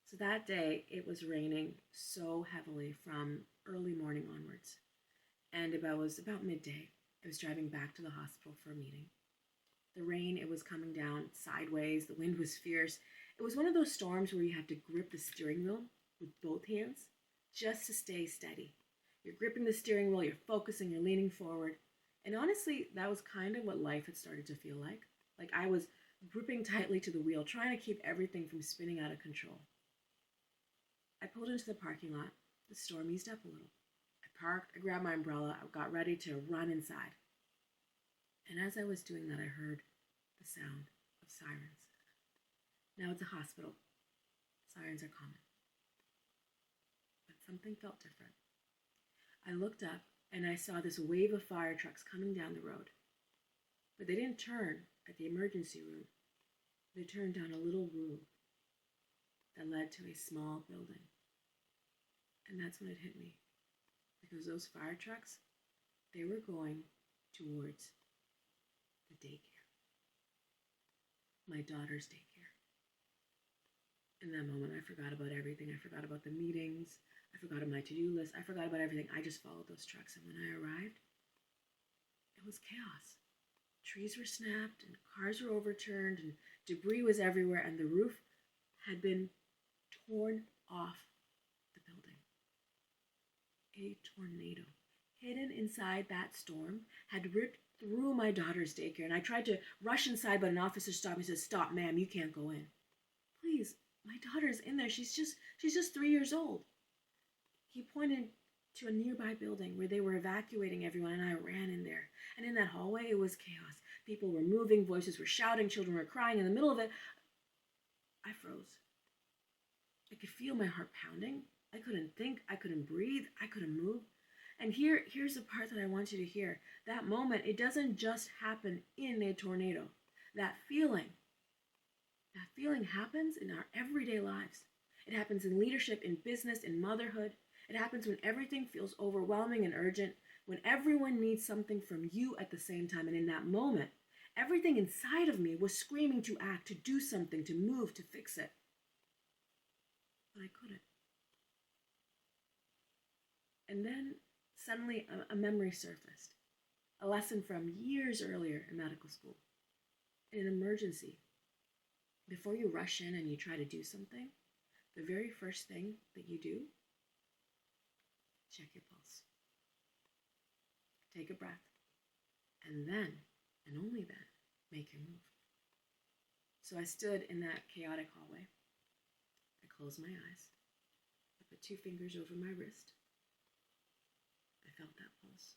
So that day, it was raining so heavily from early morning onwards. And it was about midday. I was driving back to the hospital for a meeting. The rain, it was coming down sideways. The wind was fierce. It was one of those storms where you have to grip the steering wheel with both hands just to stay steady. You're gripping the steering wheel, you're focusing, you're leaning forward. And honestly, that was kind of what life had started to feel like. Like I was gripping tightly to the wheel, trying to keep everything from spinning out of control. I pulled into the parking lot. The storm eased up a little. I parked, I grabbed my umbrella, I got ready to run inside. And as I was doing that, I heard the sound of sirens. Now it's a hospital. Sirens are common. But something felt different. I looked up and I saw this wave of fire trucks coming down the road. But they didn't turn at the emergency room. They turned down a little room that led to a small building. And that's when it hit me. Because those fire trucks, they were going towards the daycare. My daughter's daycare. In that moment, I forgot about everything. I forgot about the meetings. I forgot about my to-do list. I forgot about everything. I just followed those trucks. And when I arrived, it was chaos. Trees were snapped and cars were overturned and debris was everywhere and the roof had been torn off the building. A tornado, hidden inside that storm, had ripped through my daughter's daycare. And I tried to rush inside, but an officer stopped me and said, "Stop, ma'am, you can't go in." "Please, my daughter's in there. She's just 3 years old." He pointed to a nearby building where they were evacuating everyone, and I ran in there. And in that hallway, it was chaos. People were moving, voices were shouting, children were crying. In the middle of it, I froze. I could feel my heart pounding. I couldn't think, I couldn't breathe, I couldn't move. And here's the part that I want you to hear. That moment, it doesn't just happen in a tornado. That feeling happens in our everyday lives. It happens in leadership, in business, in motherhood. It happens when everything feels overwhelming and urgent, when everyone needs something from you at the same time. And in that moment, everything inside of me was screaming to act, to do something, to move, to fix it. But I couldn't. And then suddenly a memory surfaced. A lesson from years earlier in medical school. In an emergency, before you rush in and you try to do something, the very first thing that you do, check your pulse. Take a breath. And then, and only then, make your move. So I stood in that chaotic hallway. I closed my eyes. I put 2 fingers over my wrist. I felt that pulse.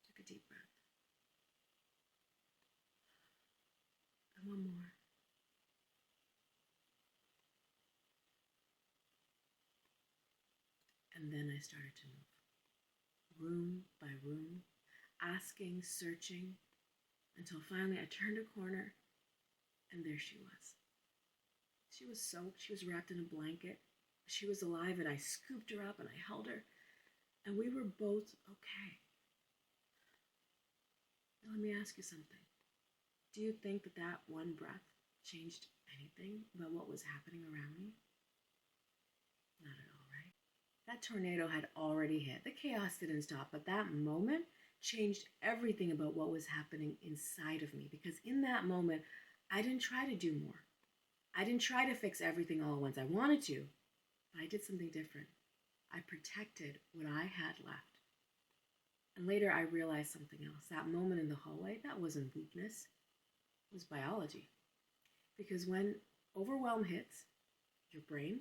Took a deep breath. And one more. And then I started to move, room by room, asking, searching, until finally I turned a corner, and there she was. She was soaked, she was wrapped in a blanket, she was alive, and I scooped her up and I held her, and we were both okay. Now let me ask you something. Do you think that that one breath changed anything about what was happening around me? Not at all, right? That tornado had already hit. The chaos didn't stop, but that moment changed everything about what was happening inside of me, because in that moment, I didn't try to do more. I didn't try to fix everything all at once. I wanted to, but I did something different. I protected what I had left. And later I realized something else. That moment in the hallway, that wasn't weakness. It was biology. Because when overwhelm hits your brain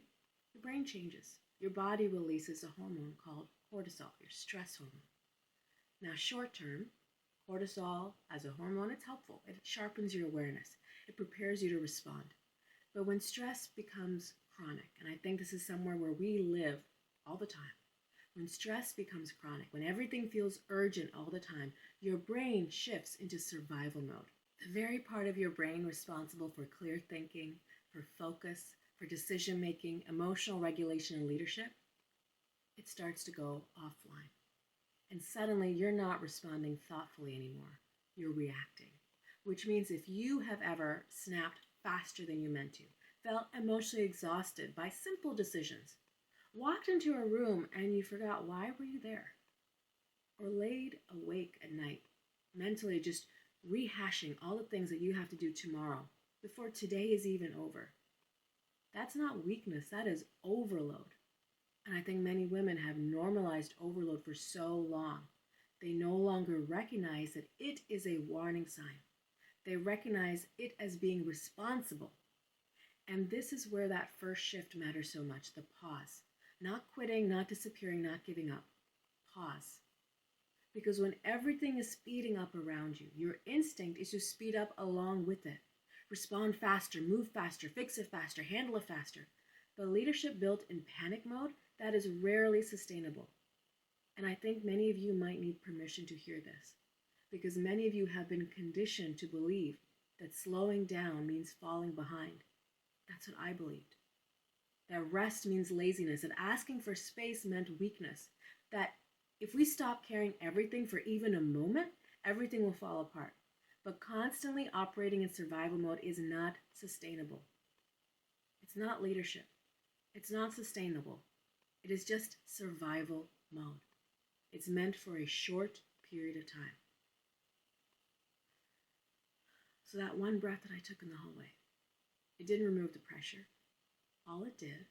changes. Your body releases a hormone called cortisol, your stress hormone. Now, short term, Cortisol, as a hormone, it's helpful. It sharpens your awareness. It prepares you to respond. But when stress becomes chronic, and I think this is somewhere where we live all the time, when stress becomes chronic, when everything feels urgent all the time, your brain shifts into survival mode. The very part of your brain responsible for clear thinking, for focus, for decision making, emotional regulation, and leadership, it starts to go offline. And suddenly you're not responding thoughtfully anymore. You're reacting. Which means if you have ever snapped faster than you meant to, felt emotionally exhausted by simple decisions, walked into a room and you forgot why were you there, or laid awake at night, mentally just rehashing all the things that you have to do tomorrow before today is even over. That's not weakness, that is overload. And I think many women have normalized overload for so long. They no longer recognize that it is a warning sign. They recognize it as being responsible. And this is where that first shift matters so much, the pause. Not quitting, not disappearing, not giving up. Pause. Because when everything is speeding up around you, your instinct is to speed up along with it. Respond faster, move faster, fix it faster, handle it faster. But leadership built in panic mode, that is rarely sustainable. And I think many of you might need permission to hear this, because many of you have been conditioned to believe that slowing down means falling behind. That's what I believed. That rest means laziness, that asking for space meant weakness, that if we stop carrying everything for even a moment, everything will fall apart. But constantly operating in survival mode is not sustainable. It's not leadership. It's not sustainable. It is just survival mode. It's meant for a short period of time. So that one breath that I took in the hallway, it didn't remove the pressure. All it did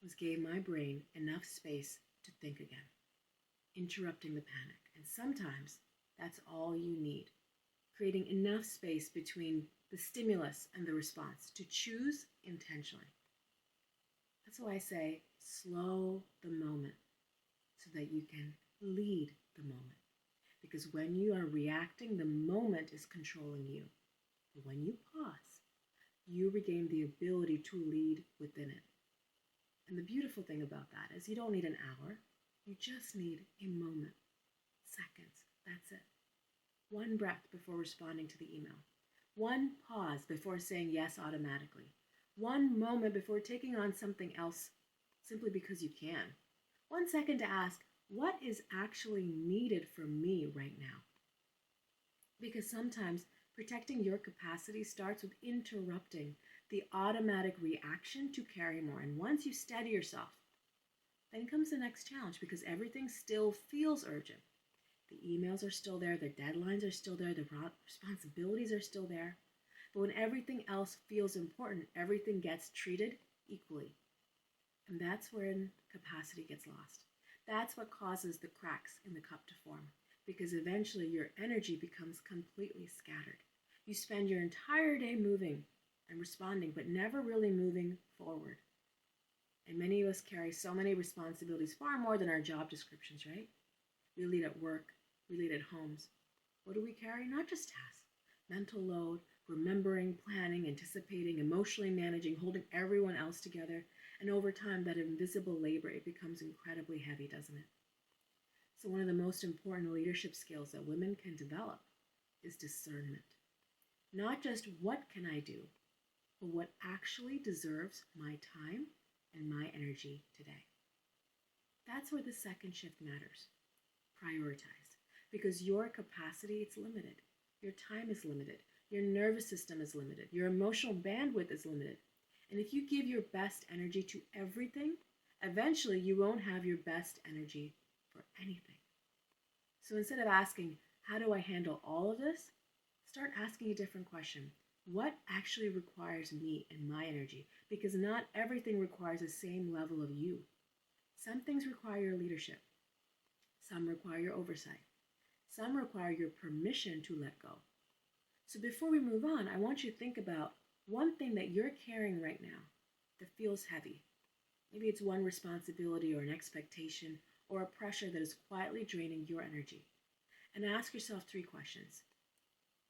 was gave my brain enough space to think again, interrupting the panic. And sometimes that's all you need, creating enough space between the stimulus and the response to choose intentionally. That's why I say slow the moment so that you can lead the moment. Because when you are reacting, the moment is controlling you. But when you pause, you regain the ability to lead within it. And the beautiful thing about that is you don't need an hour. You just need a moment, seconds. That's it. One breath before responding to the email. One pause before saying yes automatically. One moment before taking on something else simply because you can. 1 second to ask, what is actually needed from me right now? Because sometimes protecting your capacity starts with interrupting the automatic reaction to carry more. And once you steady yourself, then comes the next challenge, because everything still feels urgent. The emails are still there, the deadlines are still there, the responsibilities are still there. But when everything else feels important, everything gets treated equally. And that's when capacity gets lost. That's what causes the cracks in the cup to form, because eventually your energy becomes completely scattered. You spend your entire day moving and responding, but never really moving forward. And many of us carry so many responsibilities, far more than our job descriptions, right? We lead at work, we lead at homes. What do we carry? Not just tasks, mental load, remembering, planning, anticipating, emotionally managing, holding everyone else together. And over time, that invisible labor, it becomes incredibly heavy, doesn't it? So one of the most important leadership skills that women can develop is discernment. Not just what can I do, but what actually deserves my time and my energy today. That's where the second shift matters. Prioritize. Because your capacity, it's limited. Your time is limited. Your nervous system is limited. Your emotional bandwidth is limited. And if you give your best energy to everything, eventually you won't have your best energy for anything. So instead of asking, how do I handle all of this? Start asking a different question. What actually requires me and my energy? Because not everything requires the same level of you. Some things require your leadership. Some require your oversight. Some require your permission to let go. So before we move on, I want you to think about one thing that you're carrying right now that feels heavy. Maybe it's one responsibility or an expectation or a pressure that is quietly draining your energy. and ask yourself 3 questions.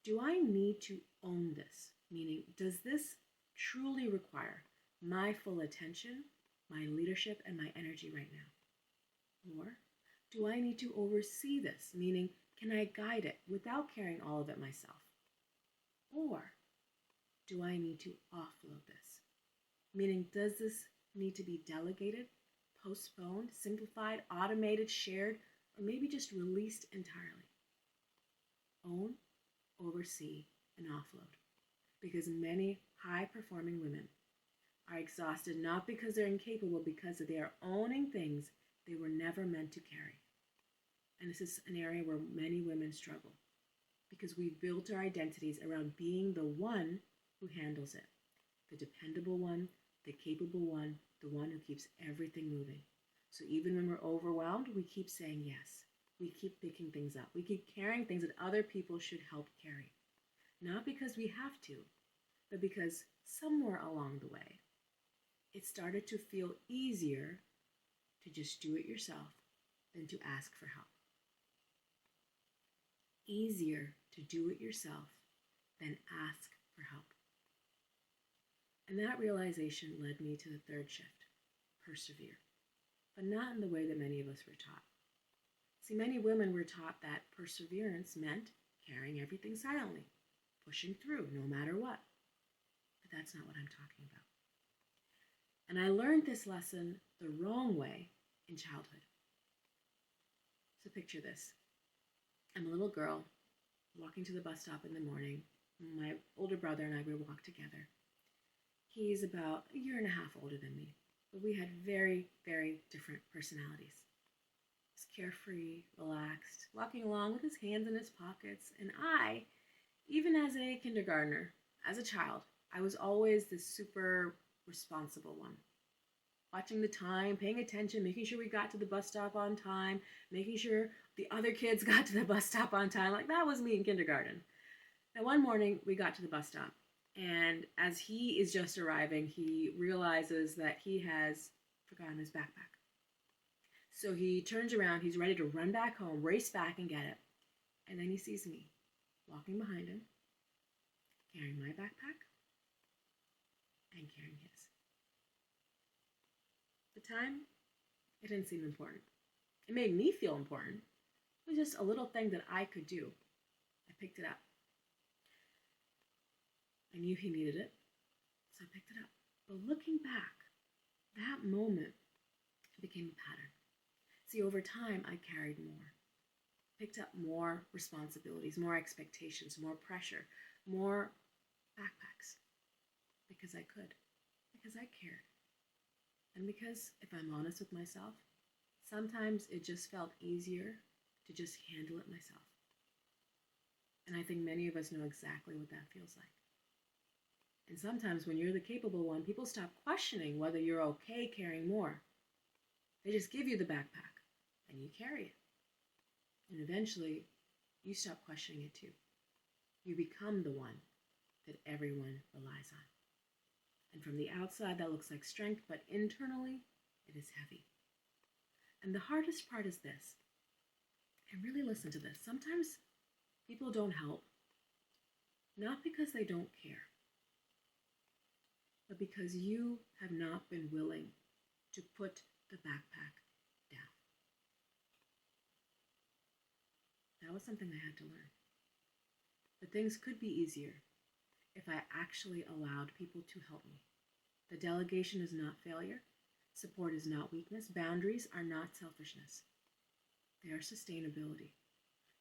Do I need to own this? Meaning, does this truly require my full attention, my leadership, and my energy right now? Or do I need to oversee this? Meaning, can I guide it without carrying all of it myself? Or do I need to offload this? Meaning, does this need to be delegated, postponed, simplified, automated, shared, or maybe just released entirely? Own, oversee, and offload. Because many high-performing women are exhausted not because they're incapable, because they are owning things they were never meant to carry. And this is an area where many women struggle because we've built our identities around being the one who handles it, the dependable one, the capable one, the one who keeps everything moving. So even when we're overwhelmed, we keep saying yes. We keep picking things up. We keep carrying things that other people should help carry. Not because we have to, but because somewhere along the way, it started to feel easier to just do it yourself than to ask for help. Easier to do it yourself than ask for help. And that realization led me to the 3rd shift, persevere, but not in the way that many of us were taught. See, many women were taught that perseverance meant carrying everything silently, pushing through no matter what. But that's not what I'm talking about. And I learned this lesson the wrong way in childhood. So picture this. I'm a little girl walking to the bus stop in the morning. My older brother and I would walk together. He's about a year and a half older than me, but we had very, very different personalities. He's carefree, relaxed, walking along with his hands in his pockets, and I, even as a kindergartner, as a child, I was always the super responsible one. Watching the time, paying attention, making sure we got to the bus stop on time, making sure the other kids got to the bus stop on time. Like, that was me in kindergarten. Now, one morning, we got to the bus stop, and as he is just arriving, he realizes that he has forgotten his backpack. So he turns around, he's ready to run back home, race back and get it. And then he sees me walking behind him, carrying my backpack and carrying his. At the time, it didn't seem important. It made me feel important. It was just a little thing that I could do. I picked it up. I knew he needed it, so I picked it up. But looking back, that moment became a pattern. See, over time, I carried more, picked up more responsibilities, more expectations, more pressure, more backpacks, because I could, because I cared. And because, if I'm honest with myself, sometimes it just felt easier to just handle it myself. And I think many of us know exactly what that feels like. And sometimes when you're the capable one, people stop questioning whether you're okay carrying more. They just give you the backpack and you carry it. And eventually, you stop questioning it too. You become the one that everyone relies on. And from the outside, that looks like strength, but internally, it is heavy. And the hardest part is this, and really listen to this. Sometimes people don't help, not because they don't care, but because you have not been willing to put the backpack down. That was something I had to learn. But things could be easier if I actually allowed people to help me. The delegation is not failure. Support is not weakness. Boundaries are not selfishness. They are sustainability.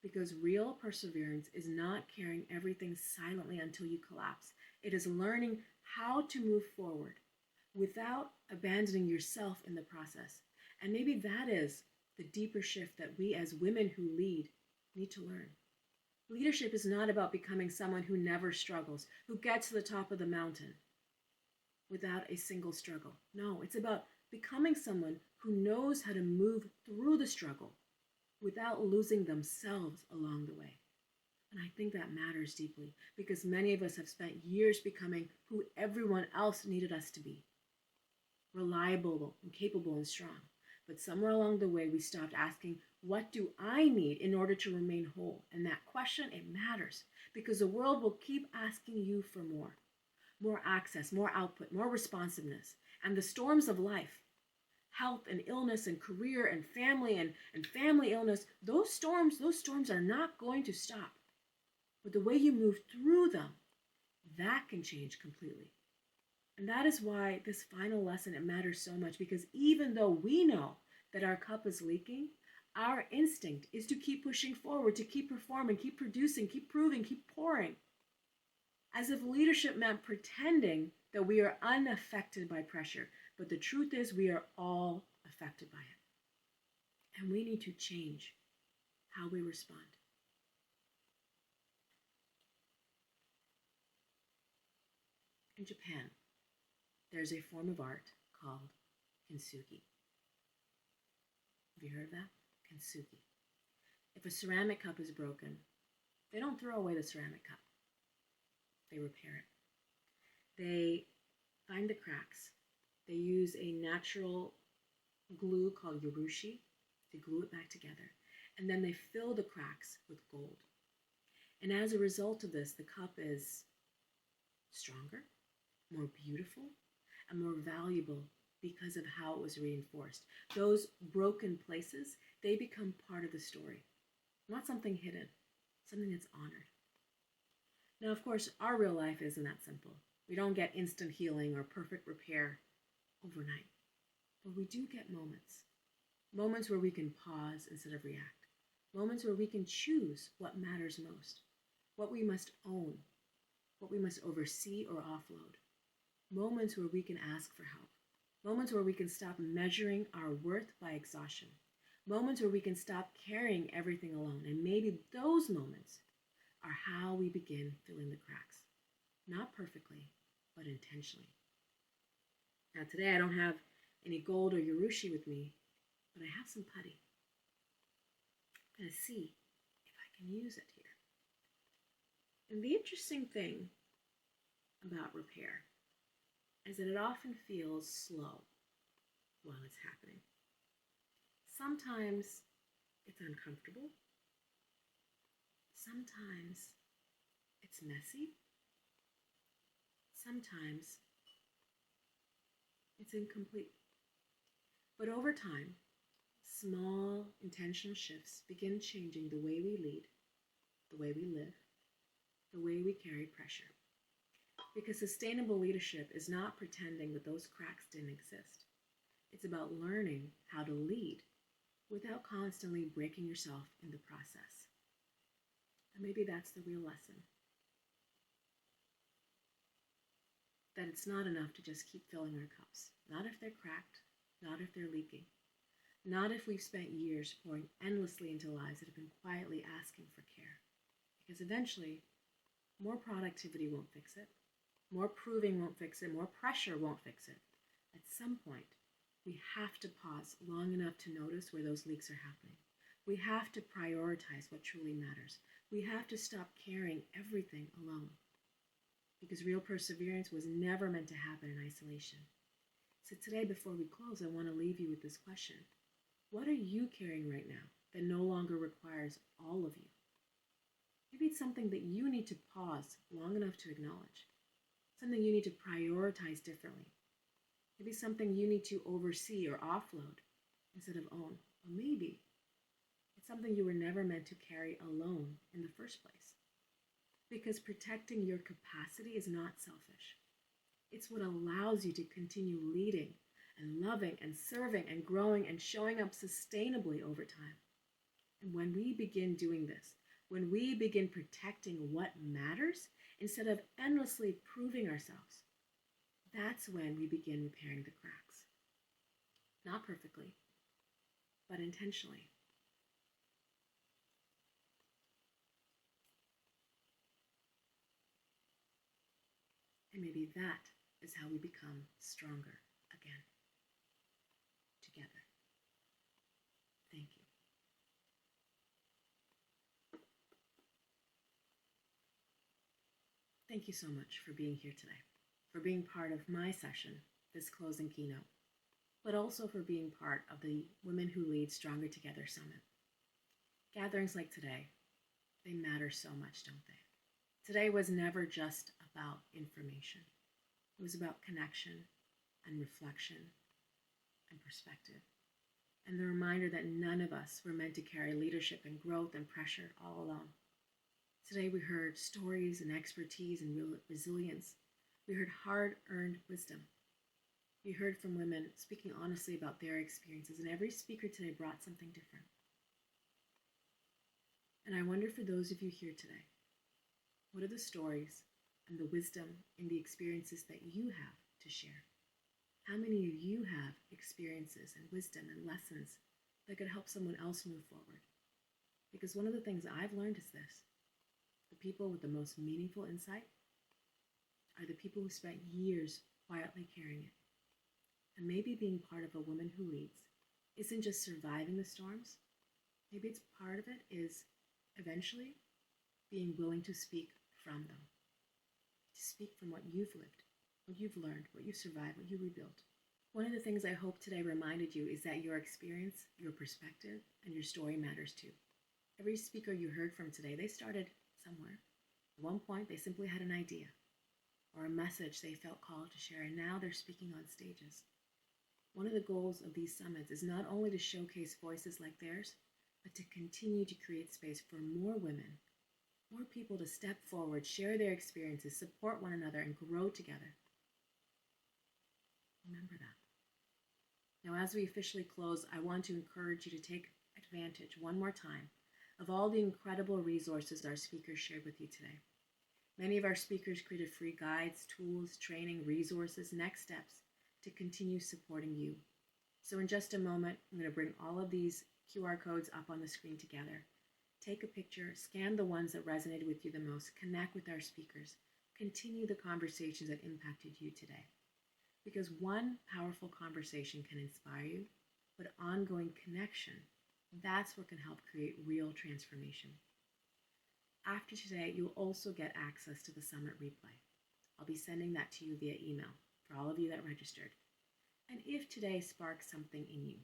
Because real perseverance is not carrying everything silently until you collapse. It is learning how to move forward without abandoning yourself in the process. And maybe that is the deeper shift that we as women who lead need to learn. Leadership is not about becoming someone who never struggles, who gets to the top of the mountain without a single struggle. No, it's about becoming someone who knows how to move through the struggle without losing themselves along the way. And I think that matters deeply because many of us have spent years becoming who everyone else needed us to be. Reliable and capable and strong. But somewhere along the way, we stopped asking, what do I need in order to remain whole? And that question, it matters because the world will keep asking you for more access, more output, more responsiveness. And the storms of life, health and illness and career and family illness, those storms are not going to stop. But the way you move through them, that can change completely. And that is why this final lesson, it matters so much, because even though we know that our cup is leaking, our instinct is to keep pushing forward, to keep performing, keep producing, keep proving, keep pouring. As if leadership meant pretending that we are unaffected by pressure. But the truth is we are all affected by it. And we need to change how we respond. In Japan, there's a form of art called kintsugi. Have you heard of that? Kintsugi. If a ceramic cup is broken, they don't throw away the ceramic cup. They repair it. They find the cracks. They use a natural glue called urushi to glue it back together. And then they fill the cracks with gold. And as a result of this, the cup is stronger, more beautiful, and more valuable because of how it was reinforced. Those broken places, they become part of the story, not something hidden, something that's honored. Now, of course, our real life isn't that simple. We don't get instant healing or perfect repair overnight, but we do get moments where we can pause instead of react, moments where we can choose what matters most, what we must own, what we must oversee or offload, moments where we can ask for help, moments where we can stop measuring our worth by exhaustion, moments where we can stop carrying everything alone. And maybe those moments are how we begin filling the cracks, not perfectly, but intentionally. Now today I don't have any gold or urushi with me, but I have some putty. I'm going to see if I can use it here. And the interesting thing about repair is that it often feels slow while it's happening. Sometimes it's uncomfortable. Sometimes it's messy. Sometimes it's incomplete. But over time, small intentional shifts begin changing the way we lead, the way we live, the way we carry pressure. Because sustainable leadership is not pretending that those cracks didn't exist. It's about learning how to lead without constantly breaking yourself in the process. And maybe that's the real lesson. That it's not enough to just keep filling our cups. Not if they're cracked, not if they're leaking. Not if we've spent years pouring endlessly into lives that have been quietly asking for care. Because eventually, more productivity won't fix it. More proving won't fix it. More pressure won't fix it. At some point, we have to pause long enough to notice where those leaks are happening. We have to prioritize what truly matters. We have to stop carrying everything alone. Because real perseverance was never meant to happen in isolation. So today, before we close, I want to leave you with this question. What are you carrying right now that no longer requires all of you? Maybe it's something that you need to pause long enough to acknowledge. Something you need to prioritize differently. Maybe something you need to oversee or offload instead of own. Or maybe it's something you were never meant to carry alone in the first place. Because protecting your capacity is not selfish. It's what allows you to continue leading and loving and serving and growing and showing up sustainably over time. And when we begin doing this, when we begin protecting what matters instead of endlessly proving ourselves, that's when we begin repairing the cracks. Not perfectly, but intentionally. And maybe that is how we become stronger again. Together. Thank you. Thank you so much for being here today, for being part of my session, this closing keynote. but also for being part of the Women Who Lead Stronger Together Summit. Gatherings like today, they matter so much, don't they? Today was never just about information. It was about connection and reflection and perspective. And the reminder that none of us were meant to carry leadership and growth and pressure all alone. Today we heard stories and expertise and resilience. We heard hard-earned wisdom. We heard from women speaking honestly about their experiences, and every speaker today brought something different. And I wonder, for those of you here today, what are the stories and the wisdom and the experiences that you have to share? How many of you have experiences and wisdom and lessons that could help someone else move forward? Because one of the things I've learned is this: the people with the most meaningful insight are the people who spent years quietly carrying it. And maybe being part of a woman who leads isn't just surviving the storms. Maybe it's part of it is eventually being willing to speak from them, to speak from what you've lived, what you've learned, what you've survived, what you rebuilt. One of the things I hope today reminded you is that your experience, your perspective, and your story matters too. Every speaker you heard from today, they started somewhere. At one point, they simply had an idea or a message they felt called to share, and now they're speaking on stages. One of the goals of these summits is not only to showcase voices like theirs, but to continue to create space for more women, more people to step forward, share their experiences, support one another, and grow together. Remember that. Now, as we officially close, I want to encourage you to take advantage one more time of all the incredible resources our speakers shared with you today. Many of our speakers created free guides, tools, training, resources, next steps to continue supporting you. So in just a moment, I'm going to bring all of these QR codes up on the screen together. Take a picture, scan the ones that resonated with you the most, connect with our speakers, continue the conversations that impacted you today. Because one powerful conversation can inspire you, but ongoing connection, that's what can help create real transformation. After today, you'll also get access to the summit replay. I'll be sending that to you via email for all of you that registered. And if today sparks something in you,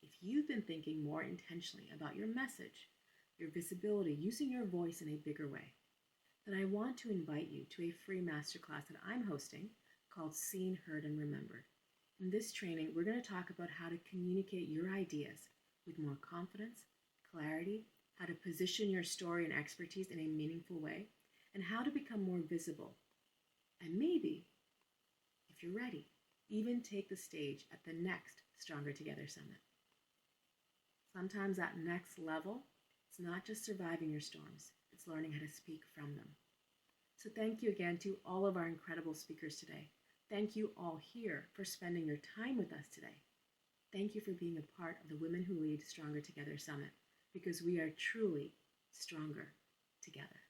if you've been thinking more intentionally about your message, your visibility, using your voice in a bigger way, then I want to invite you to a free masterclass that I'm hosting called Seen, Heard, and Remembered. In this training, we're going to talk about how to communicate your ideas with more confidence, clarity, how to position your story and expertise in a meaningful way, and how to become more visible. And maybe, if you're ready, even take the stage at the next Stronger Together Summit. Sometimes that next level, it's not just surviving your storms, it's learning how to speak from them. So thank you again to all of our incredible speakers today. Thank you all here for spending your time with us today. Thank you for being a part of the Women Who Lead Stronger Together Summit, because we are truly stronger together.